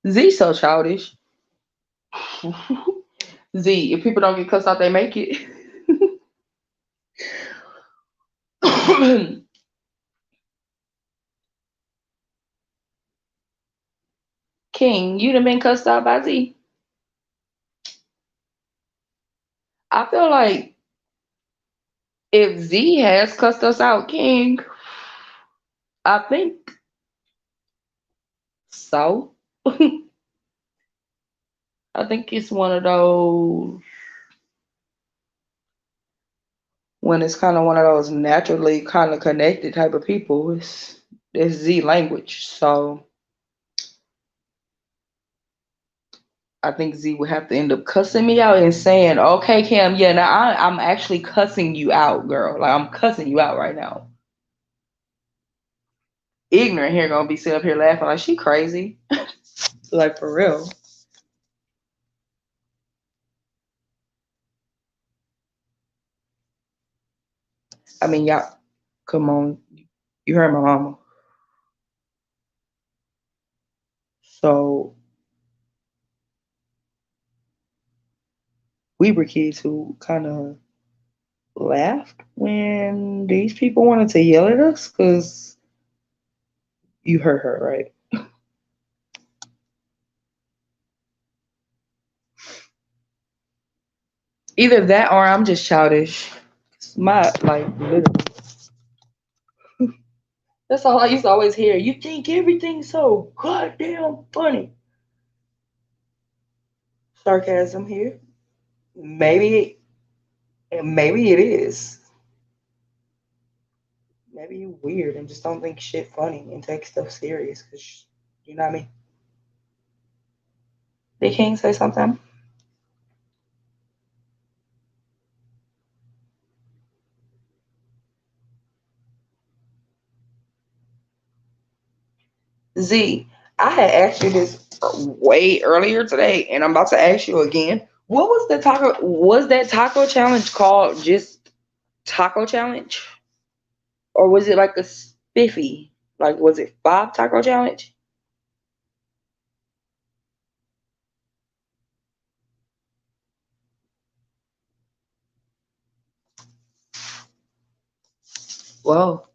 Z so childish. Z, if people don't get cussed out, they make it. King, you done been cussed out by Z. I feel like if Z has cussed us out, King, I think so. I think it's one of those when it's kind of one of those naturally kind of connected type of people. It's Z language, so I think Z would have to end up cussing me out and saying, "Okay, Cam, yeah, now I'm actually cussing you out, girl. Like I'm cussing you out right now." Ignorant here gonna be sitting up here laughing like she crazy, like for real. I mean, y'all, come on, you heard my mama. So we were kids who kind of laughed when these people wanted to yell at us because you heard her right. Either that or I'm just childish. My like literally. That's all I used to always hear. You think everything's so goddamn funny. Sarcasm here. Maybe maybe it is. Maybe you weird and just don't think shit funny and take stuff serious because you know what I mean. They can't say something. Z, I had asked you this way earlier today, and I'm about to ask you again. What was the taco? Was that taco challenge called just taco challenge, or was it like a spiffy? Like, was it five taco challenge? Whoa.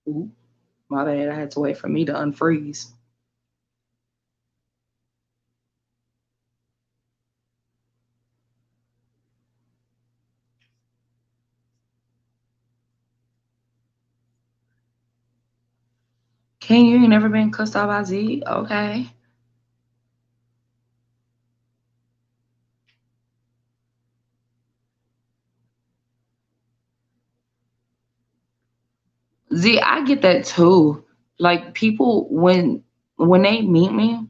Ooh, my bad. I had to wait for me to unfreeze. King, you ain't never been cussed out by Z? Okay. Z, I get that too. Like people when they meet me,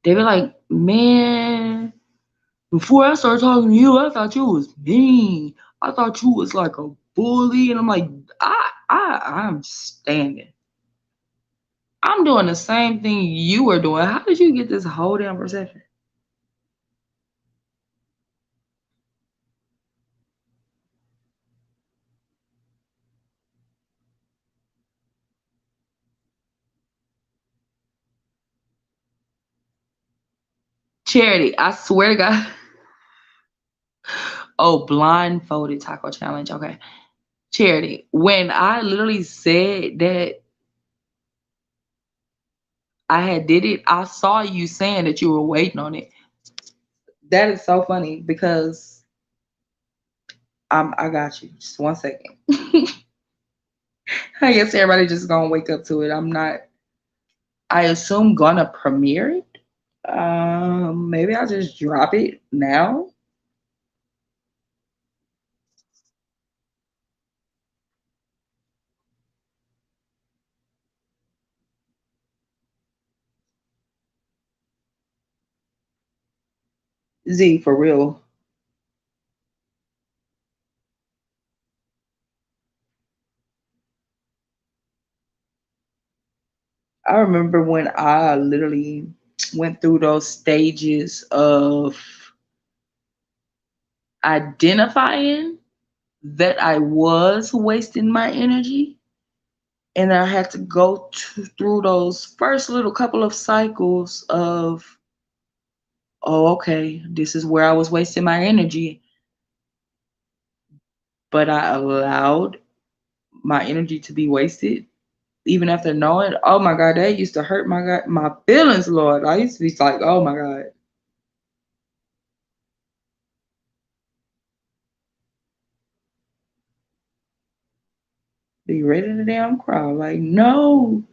they be like, man, before I started talking to you, I thought you was mean. I thought you was like a bully. And I'm like, I'm standing. I'm doing the same thing you were doing. How did you get this whole damn perception? Charity, I swear to God. Oh, blindfolded taco challenge. Okay. Charity, when I literally said that I had did it, I saw you saying that you were waiting on it. That is so funny because I got you. Just 1 second. I guess everybody just gonna wake up to it. I'm not. I assume gonna premiere it. Maybe I'll just drop it now. Z for real. I remember when I literally went through those stages of identifying that I was wasting my energy. And I had to go through those first little couple of cycles of, oh, okay, this is where I was wasting my energy. But I allowed my energy to be wasted. Even after knowing, oh my God, that used to hurt my feelings, Lord. I used to be like, oh my God, be ready to damn cry. Like, no,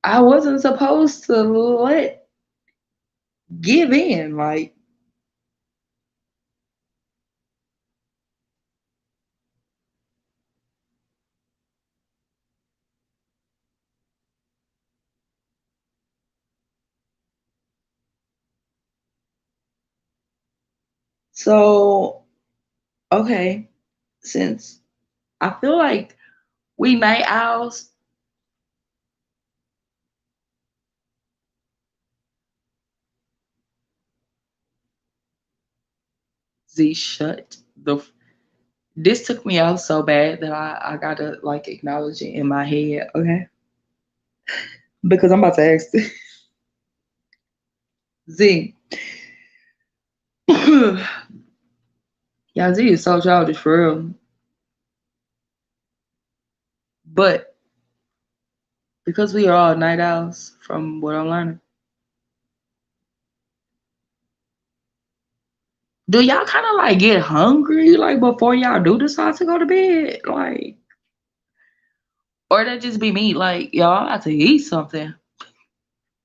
I wasn't supposed to let give in. Like, so, okay, since I feel like we night owls, Z shut this took me out so bad that I gotta like acknowledge it in my head, okay? Because I'm about to ask Z. Yeah, Z is so childish for real. But because we are all night owls, from what I'm learning, do y'all kind of like get hungry like before y'all do decide to go to bed? Like, or that just be me, like, y'all, I have to eat something.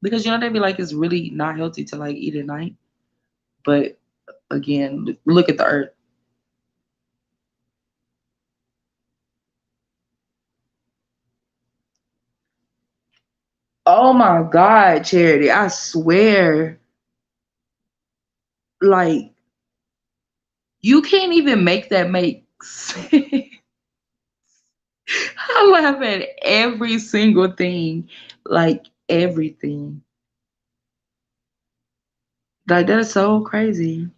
Because you know, they be like, it's really not healthy to like eat at night. But again, look at the earth. Oh my God, Charity, I swear, like, you can't even make that make sense. I laugh at every single thing, like everything. Like that is so crazy.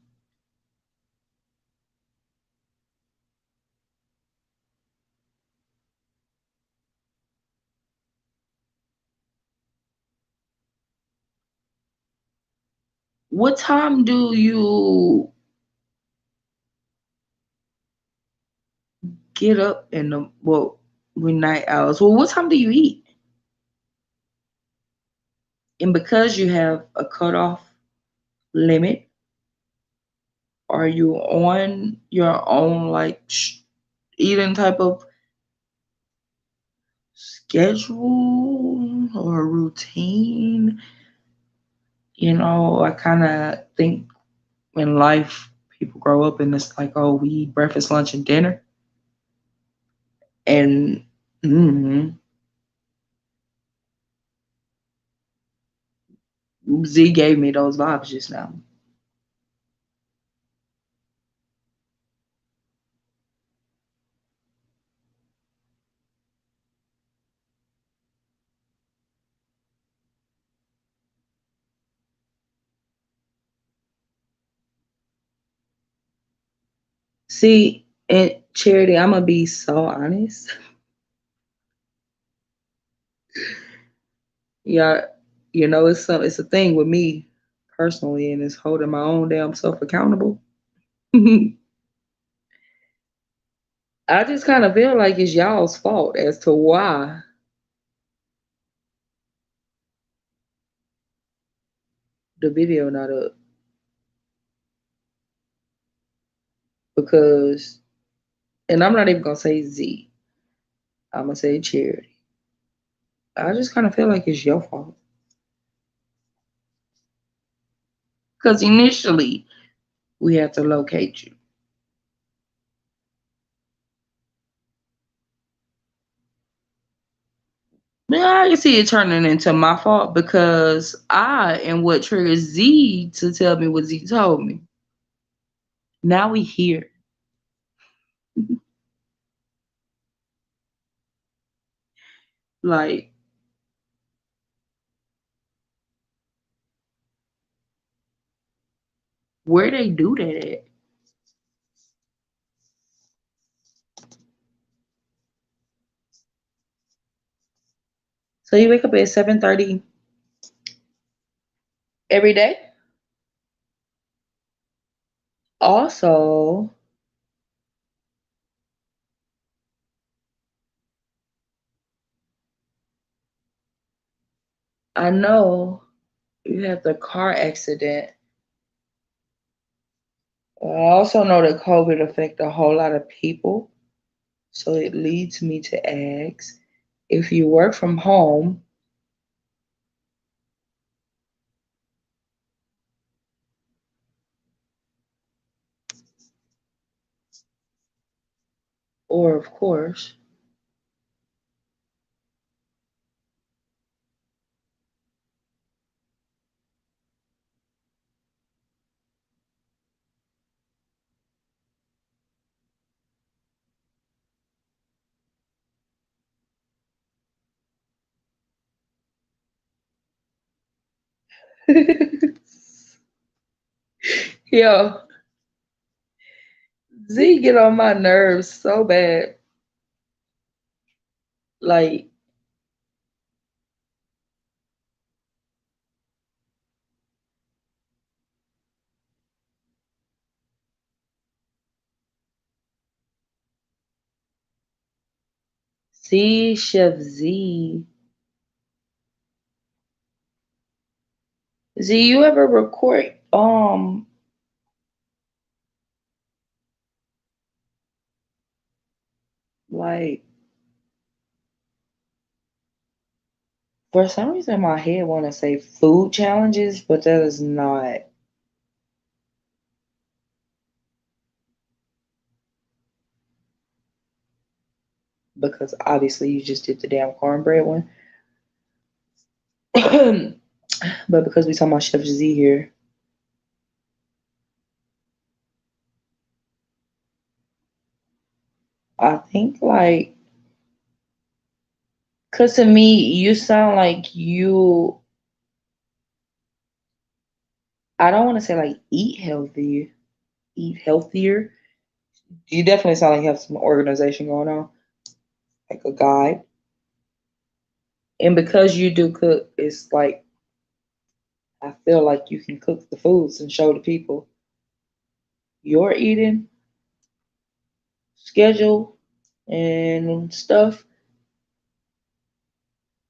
What time do you get up in the well when night hours? Well, what time do you eat? And because you have a cutoff limit, are you on your own like eating type of schedule or routine? You know, I kind of think in life people grow up and it's like, oh, we eat breakfast, lunch, and dinner, and mm, Z gave me those vibes just now. See, and Charity, I'm gonna be so honest. Yeah, you know, it's a thing with me personally, and it's holding my own damn self accountable. I just kind of feel like it's y'all's fault as to why the video not up. because, and I'm not even gonna say Z, I'm gonna say Charity. I just kind of feel like it's your fault because initially we had to locate you. Yeah, I can see it turning into my fault because I am what triggered Z to tell me what Z told me. Now we here. Like, where they do that at? So you wake up at 7:30 every day? Also, I know you had the car accident. I also know that COVID affected a whole lot of people. So it leads me to ask if you work from home, or of course, yo, Z get on my nerves so bad. Like, see, Chef Z. Z, you ever record like for some reason my head wanna say food challenges, but that is not because obviously you just did the damn cornbread one. But because we talking about Chef Z here, I think like, cause to me you sound like you. I don't want to say like eat healthier. You definitely sound like you have some organization going on, like a guide. And because you do cook, it's like I feel like you can cook the foods and show the people your eating schedule and stuff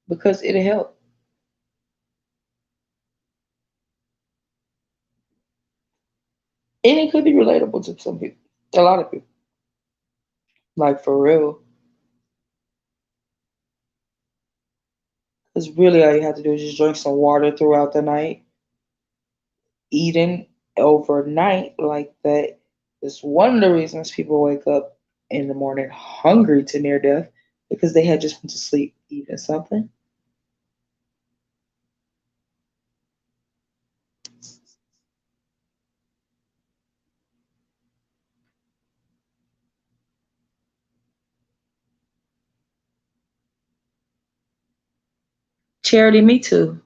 because it'll help. And it could be relatable to some people, a lot of people. Like for real. Because really all you have to do is just drink some water throughout the night, eating overnight like that is one of the reasons people wake up in the morning hungry to near death because they had just went to sleep eating something. Charity, me too.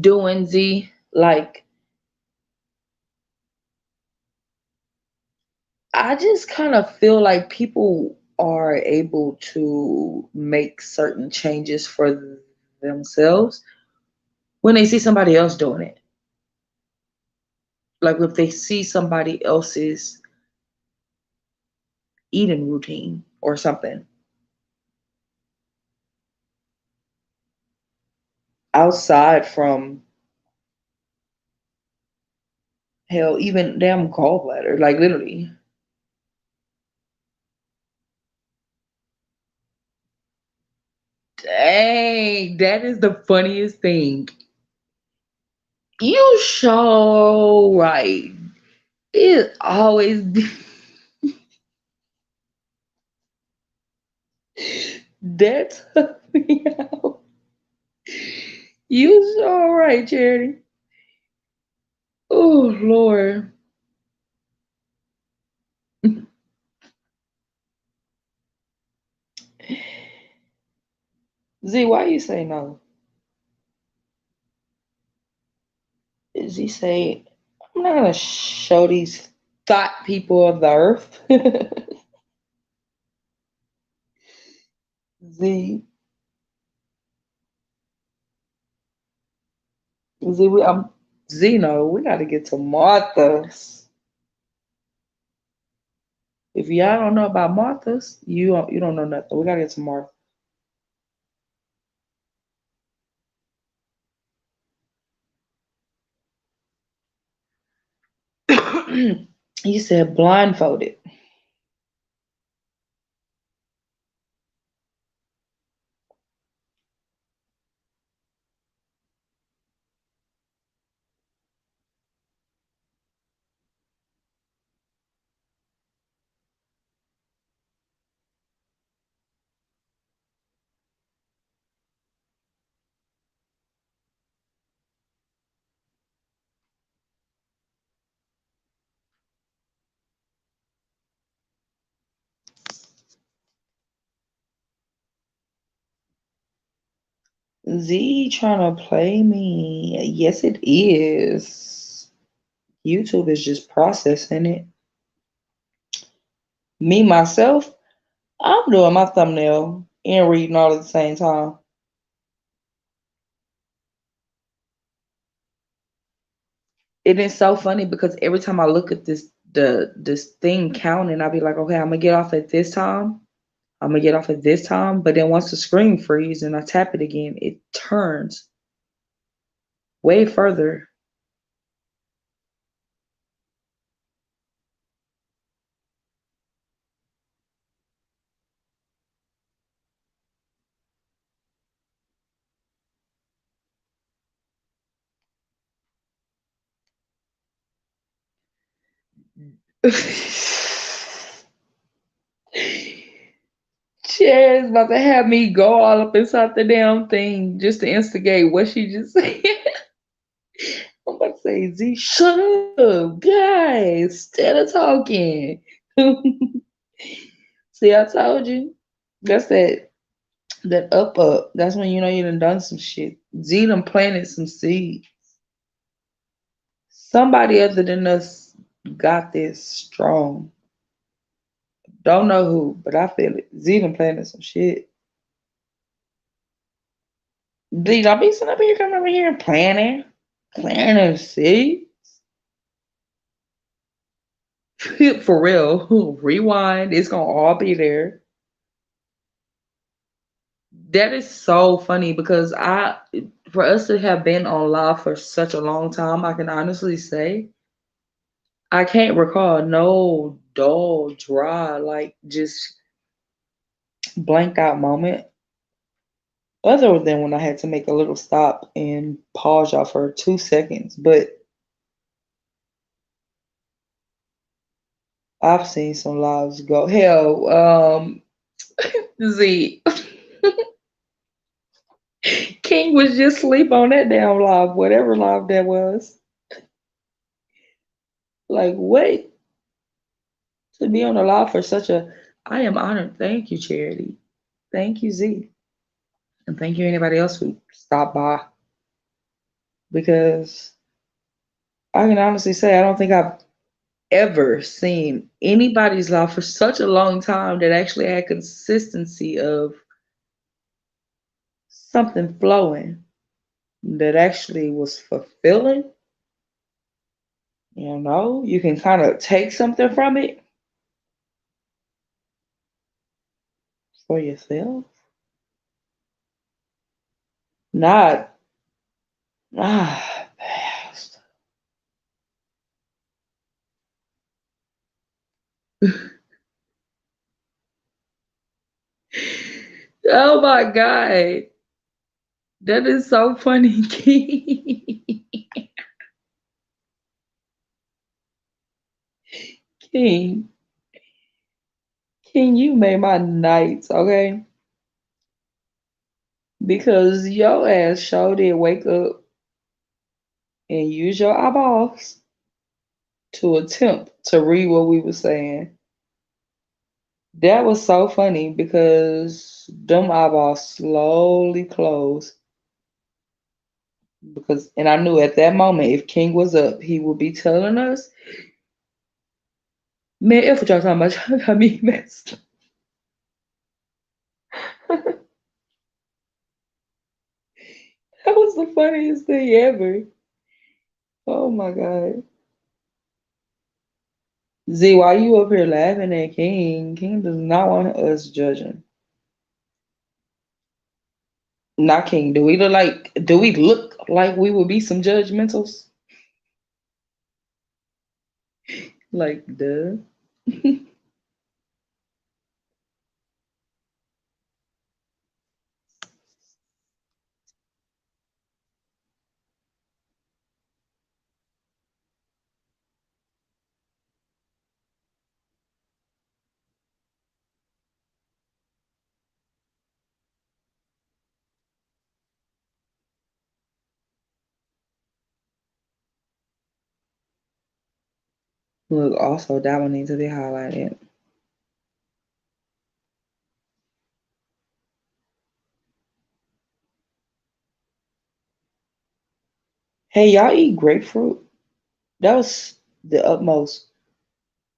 Doing Z, like I just kind of feel like people are able to make certain changes for themselves when they see somebody else doing it. Like if they see somebody else's eating routine or something outside from hell, even damn gallbladder, like literally. Dang, that is the funniest thing. You show right. It always that took me out. You show right, Charity. Oh Lord. Z, why you say no? Z say, I'm not gonna show these thought people of the earth. Z, Zeno, we gotta get to Martha's. If y'all don't know about Martha's, you don't know nothing. We gotta get to Martha. You said blindfolded. Z trying to play me. Yes, it is. YouTube is just processing it. Me myself, I'm doing my thumbnail and reading all at the same time. It is so funny because every time I look at this thing counting, I'll be like, okay, I'm gonna get off at this time. I'm gonna get off at this time. But then once the screen freezes and I tap it again, it turns way further. Cher's about to have me go all up inside the damn thing just to instigate what she just said. I'm about to say, Z, shut up, guys, instead of talking. See, I told you. That's that up. That's when you know you done some shit. Z done planted some seed. Somebody other than us got this strong. Don't know who, but I feel it. Z done planted some shit. Z, don't be sitting up here coming over here and planning. Planting seed. For real. Rewind. It's gonna all be there. That is so funny because for us to have been on live for such a long time, I can honestly say I can't recall no dull, dry, like just blanked out moment other than when I had to make a little stop and pause y'all for 2 seconds. But I've seen some lives go. Hell, Z King was just asleep on that damn live, whatever live that was. Like, wait, to be on the live for such a, I am honored. Thank you, Charity. Thank you, Z. And thank you, anybody else who stopped by. Because I can honestly say, I don't think I've ever seen anybody's live for such a long time that actually had consistency of something flowing that actually was fulfilling, you can kind of take something from it for yourself. Not, past. Oh my God. That is so funny, King. King, King, you made my nights, okay? Because your ass sure did wake up and use your eyeballs to attempt to read what we were saying. That was so funny because them eyeballs slowly closed. And I knew at that moment if King was up, he would be telling us, man, if what y'all talking about, y'all got me messed. That was the funniest thing ever. Oh my God. Z, why you up here laughing at King? King does not want us judging. Not King. Do we look like we would be some judgmentals? Like, duh. Look, also that one needs to be highlighted. Hey, y'all eat grapefruit? That was the utmost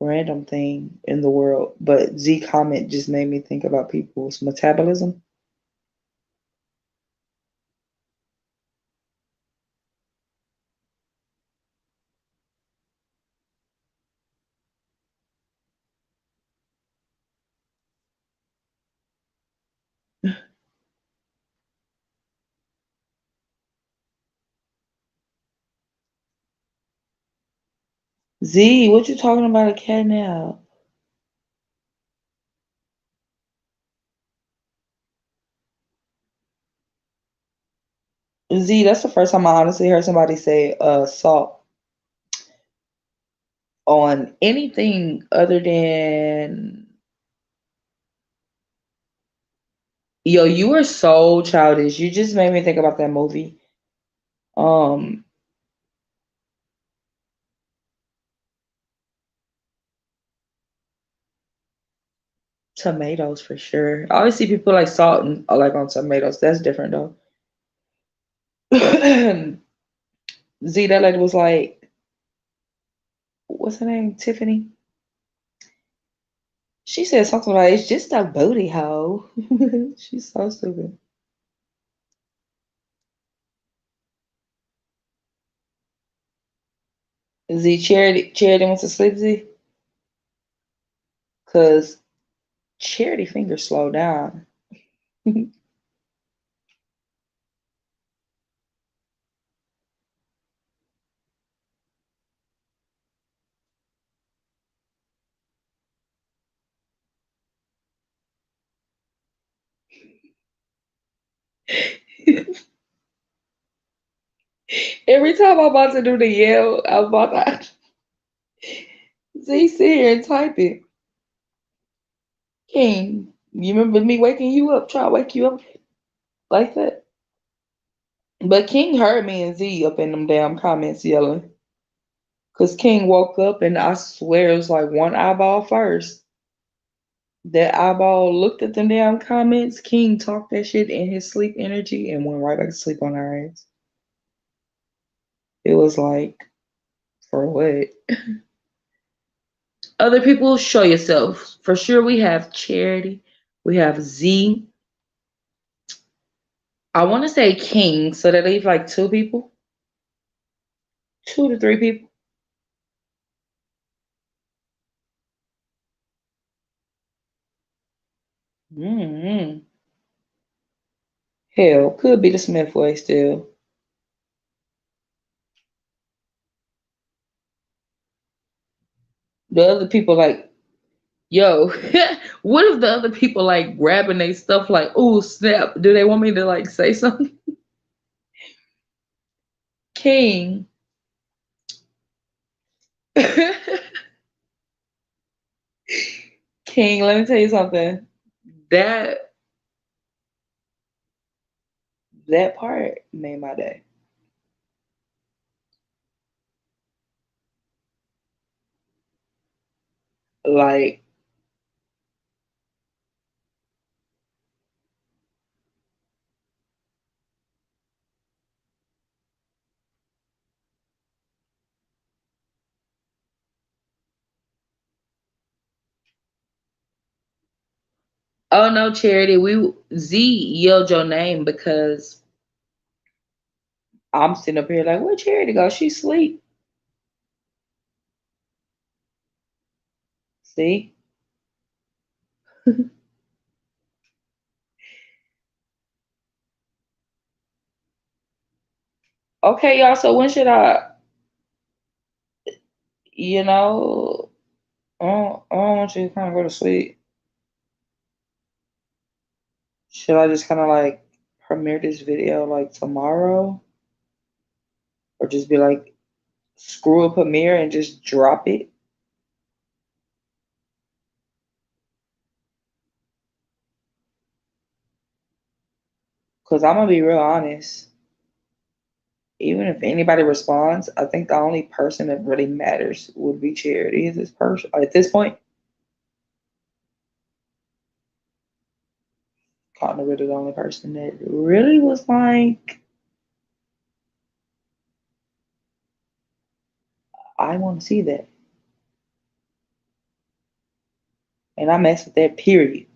random thing in the world. But Z comment just made me think about people's metabolism. Z, what you talking about a cat now? Z, that's the first time I honestly heard somebody say salt on anything other than yo, you were so childish. You just made me think about that movie. Um, Tomatoes for sure. I always see people like salt and like on tomatoes. That's different though. Z, that lady was like, what's her name? Tiffany. She said something like, "It's just a booty hole." She's so stupid. Z, Charity went to sleep. Z, cause Charity fingers slow down. Every time I'm about to do the yell, I'm about to Z sit here and type it. King, you remember me waking you up, trying to wake you up like that? But King heard me and Z up in them damn comments yelling. Cause King woke up and I swear it was like one eyeball first. That eyeball looked at them damn comments. King talked that shit in his sleep energy and went right back to sleep on our ass. It was like, for what? Other people, show yourself. For sure, we have Charity. We have Z. I want to say king, so that leaves like two people, 2 to 3 people. Mm-hmm. Hell, could be the Smith way still. The other people like, yo, what if the other people like grabbing their stuff like, oh snap? Do they want me to like say something? King. King, let me tell you something. That that part made my day. Like, oh no, Charity, we Z yelled your name because I'm sitting up here like, where Charity go? She sleep. See? Okay, y'all. So when should you know, I don't want you to kind of go to sleep. Should I just kind of like premiere this video like tomorrow, or just be like, screw a premiere and just drop it? Cause I'm gonna be real honest. Even if anybody responds, I think the only person that really matters would be Charity. Is this person at this point? Kind of really the only person that really was like, I want to see that, and I mess with that. Period.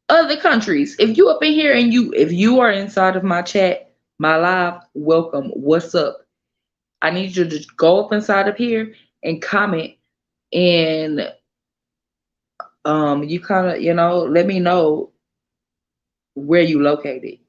Other countries, if you up in here and if you are inside of my chat, my live, welcome. What's up? I need you to just go up inside of here and comment, and you kind of let me know where you located.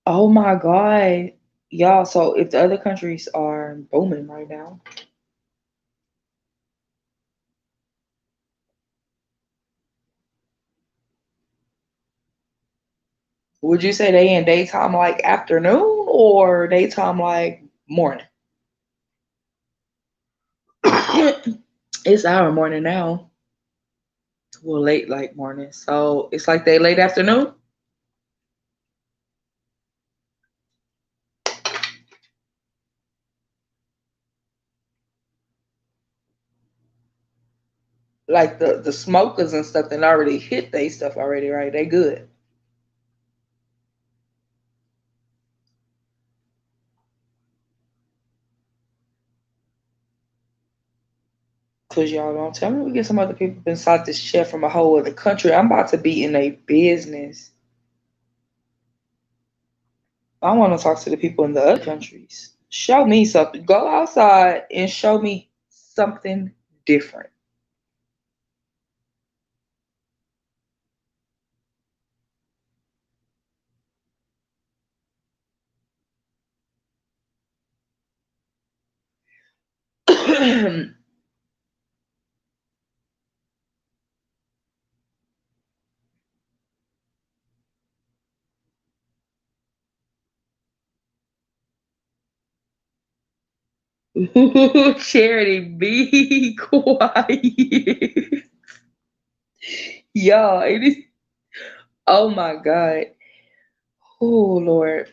Oh my god, y'all! So if the other countries are booming right now, would you say they in daytime like afternoon or daytime like morning? It's our morning now. Well, late like morning. So it's like they late afternoon. Like the smokers and stuff that already hit they stuff already, right? They good. Cause y'all don't tell me we get some other people inside this chat from a whole other country. I'm about to be in a business. I want to talk to the people in the other countries. Show me something. Go outside and show me something different. Charity, be quiet. Y'all, it is. Oh my God. Oh Lord,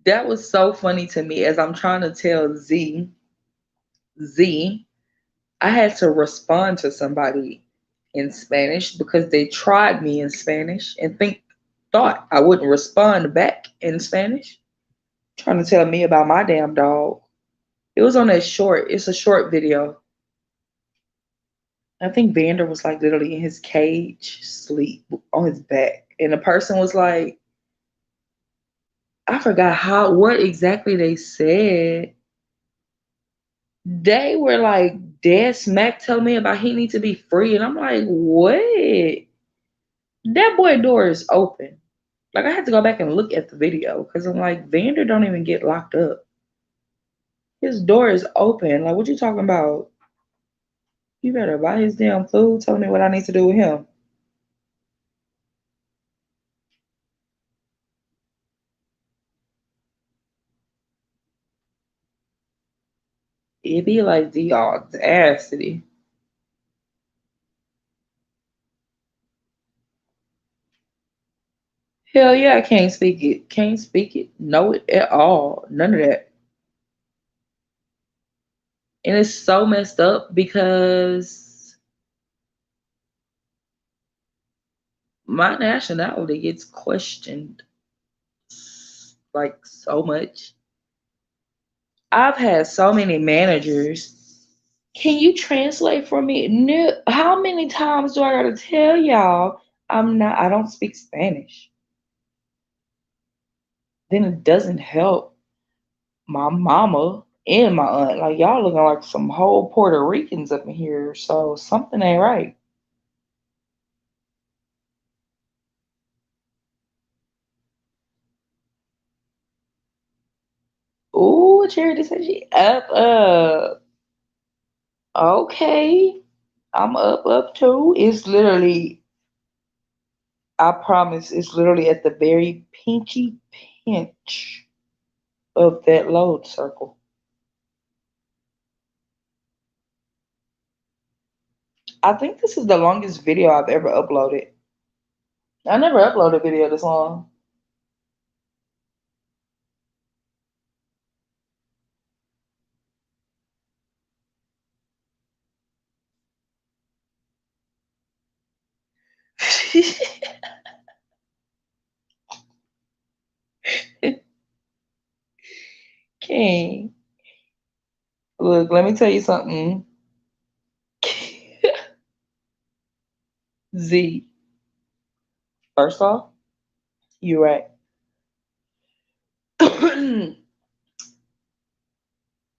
that was so funny to me as I'm trying to tell Z, I had to respond to somebody in Spanish because they tried me in Spanish and thought I wouldn't respond back in Spanish, trying to tell me about my damn dog. It was on that short. It's a short video. I think Vander was like literally in his cage, sleep on his back, and the person was like, I forgot what exactly they said. They were like dead smack telling me about he need to be free, and I'm like, what? That boy door is open. Like I had to go back and look at the video because I'm like, Vander don't even get locked up. His door is open. Like, what you talking about? You better buy his damn food. Tell me what I need to do with him. It be like the audacity. Hell yeah, I can't speak it. Can't speak it. Know it at all. None of that. And it's so messed up because my nationality gets questioned like so much. I've had so many managers. Can you translate for me? No, how many times do I gotta tell y'all I don't speak Spanish? Then it doesn't help my mama and my aunt. Like y'all looking like some whole Puerto Ricans up in here. So something ain't right. Ooh, Charity said she up. Okay. I'm up too. It's literally, I promise, it's literally at the very pinchy pinch of that load circle. I think this is the longest video I've ever uploaded. I never uploaded a video this long. King, look, let me tell you something. Z, first off, you're right.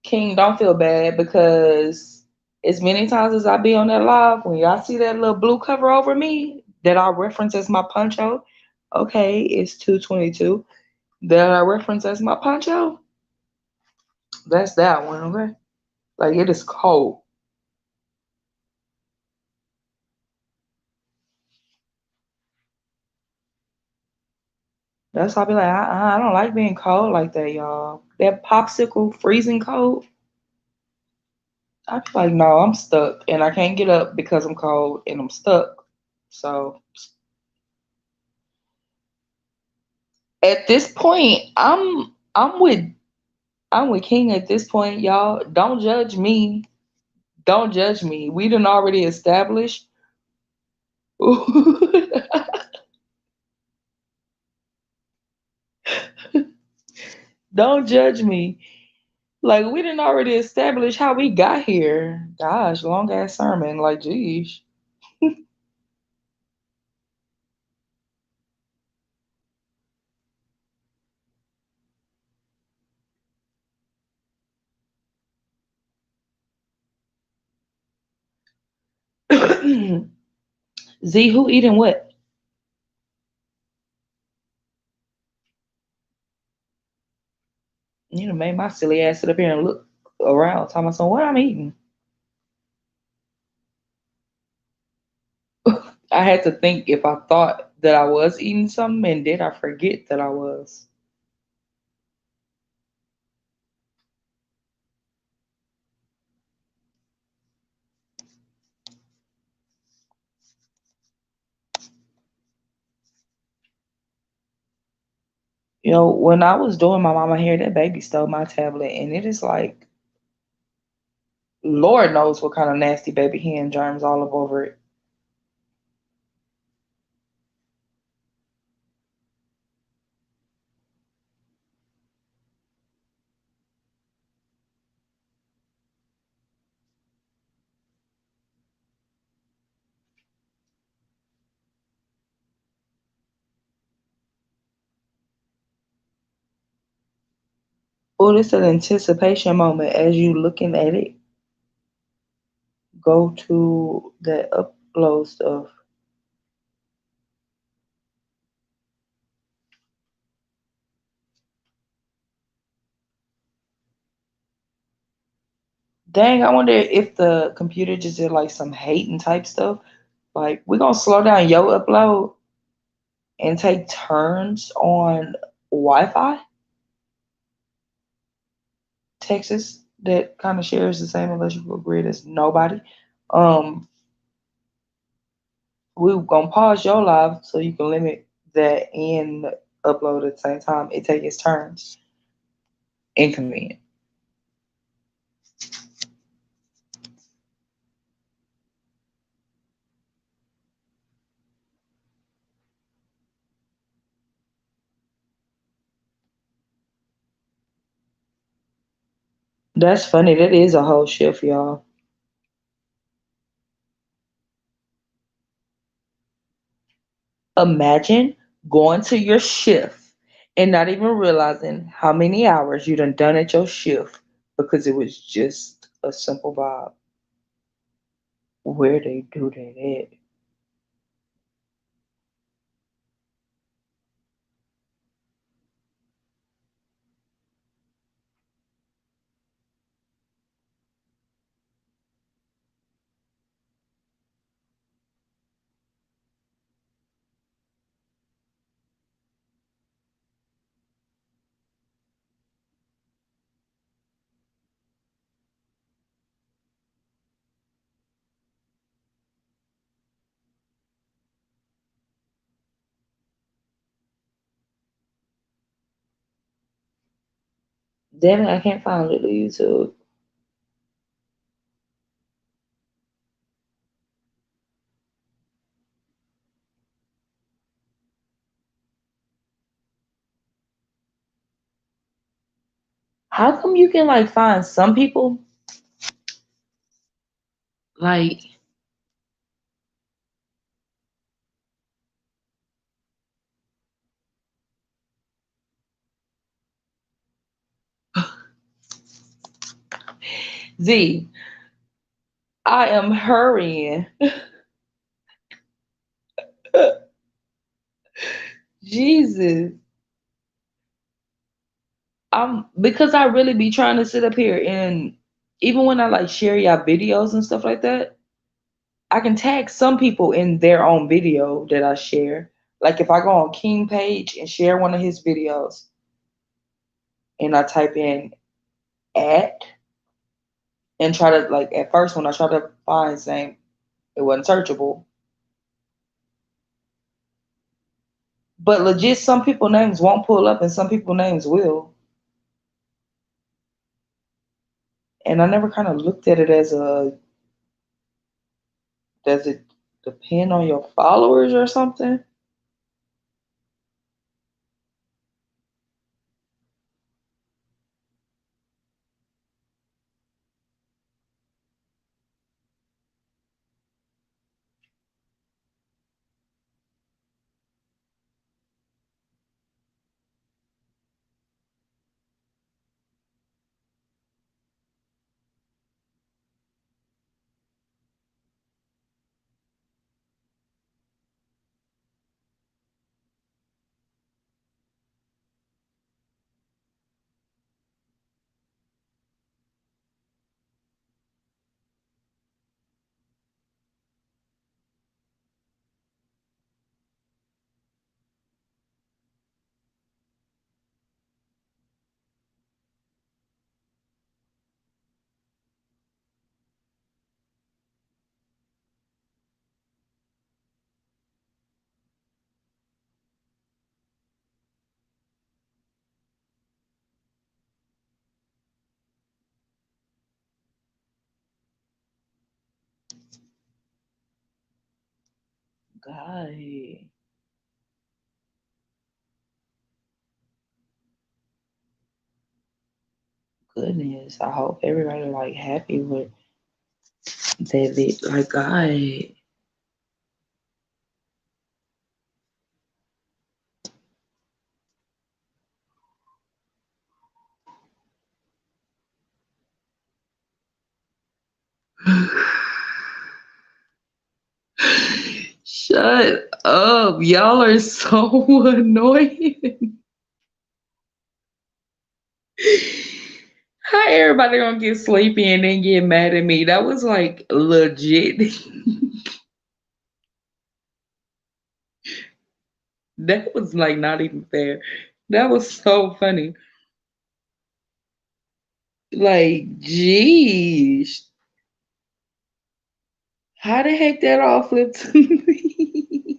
King, don't feel bad because as many times as I be on that live, when y'all see that little blue cover over me that I reference as my poncho, okay, it's 222. That I reference as my poncho, that's that one, okay? Like it is cold. That's why I be like, I don't like being cold like that, y'all. That popsicle freezing cold. I be like, no, I'm stuck and I can't get up because I'm cold and I'm stuck. So at this point, I'm with King at this point, y'all. Don't judge me. Don't judge me. We done already established. Don't judge me. Like we didn't already establish how we got here. Gosh, long ass sermon. Like, geez. Z, who eating what? You know, made my silly ass sit up here and look around, talking about what I'm eating. I had to think if I thought that I was eating something and did I forget that I was. When I was doing my mama hair, that baby stole my tablet, and it is like, Lord knows what kind of nasty baby hand germs all up over it. Oh, this is an anticipation moment as you looking at it. Go to the upload stuff. Dang, I wonder if the computer just did like some hating type stuff. Like, we're gonna slow down your upload and take turns on Wi-Fi. Texas that kind of shares the same electrical grid as nobody. Um, we're gonna pause your live so you can limit that and upload at the same time. It takes its turns. Inconvenient. That's funny. That is a whole shift, y'all. Imagine going to your shift and not even realizing how many hours you done at your shift because it was just a simple vibe. Where they do that at? Damn it, I can't find little YouTube. How come you can like find some people like Z? I am hurrying. Jesus. I'm because I really be trying to sit up here and even when I like share y'all videos and stuff like that, I can tag some people in their own video that I share. Like if I go on King page and share one of his videos and I type in at and try to like at first when I try to find same it wasn't searchable. But legit some people names won't pull up and some people names will. And I never kind of looked at it as a does it depend on your followers or something? God, goodness. I hope everybody like happy with that. Like God, shut up. Y'all are so annoying. How everybody gonna get sleepy and then get mad at me? That was like legit. That was like not even fair. That was so funny. Like, geez. How the heck that all flipped to me?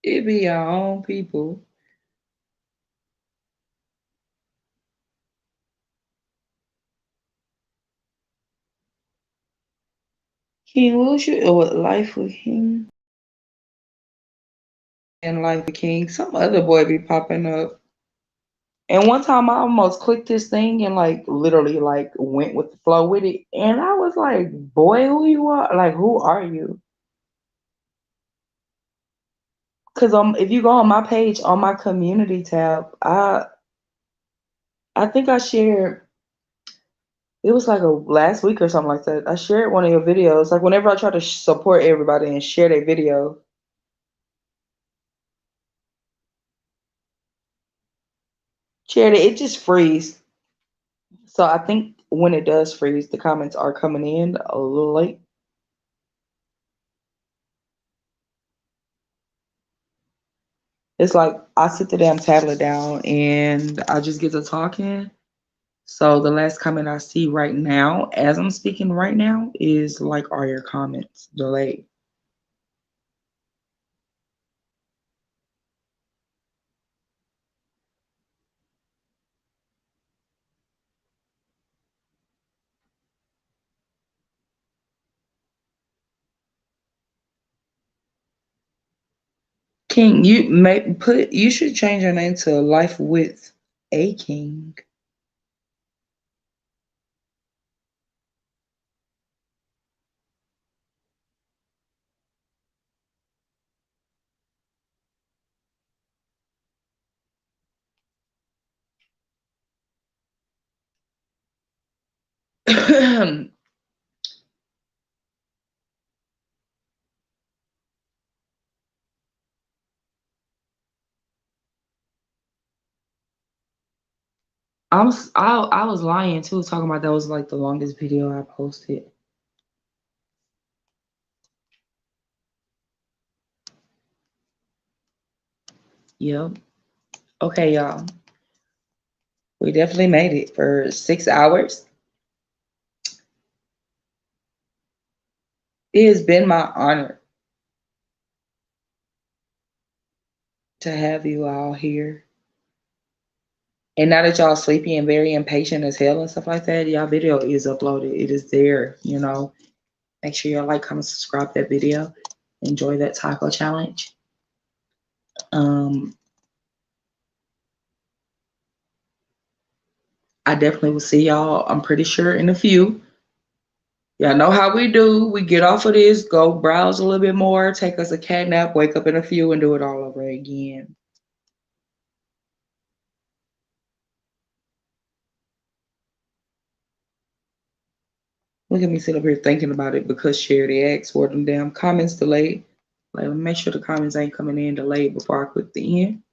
It be our own people. King, what was you? What life with King? And life with King. Some other boy be popping up. And one time I almost clicked this thing and like literally like went with the flow with it. And I was like, boy, who you are? Like, who are you? Cause if you go on my page on my community tab, I think I shared it was like a last week or something like that. I shared one of your videos. Like whenever I try to support everybody and share their video, shared it, it just freeze. So I think when it does freeze, the comments are coming in a little late. It's like I sit the damn tablet down and I just get to talking. So the last comment I see right now, as I'm speaking right now, is like, are your comments delayed? King, you should change your name to Life with a King. I was lying too, talking about that was like the longest video I posted. Yep. Okay, y'all. We definitely made it for 6 hours. It has been my honor to have you all here. And now that y'all sleepy and very impatient as hell and stuff like that, y'all video is uploaded. It is there, you know. Make sure y'all like, comment, subscribe that video. Enjoy that taco challenge. Um, I definitely will see y'all, I'm pretty sure, in a few. Y'all know how we do. We get off of this, go browse a little bit more, take us a cat nap, wake up in a few, and do it all over again. Look at me sitting up here thinking about it because Charity asked for them damn comments delayed. Like, make sure the comments ain't coming in delayed before I click the end.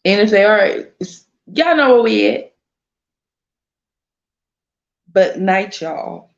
And if they are, y'all know where we at. But night, y'all.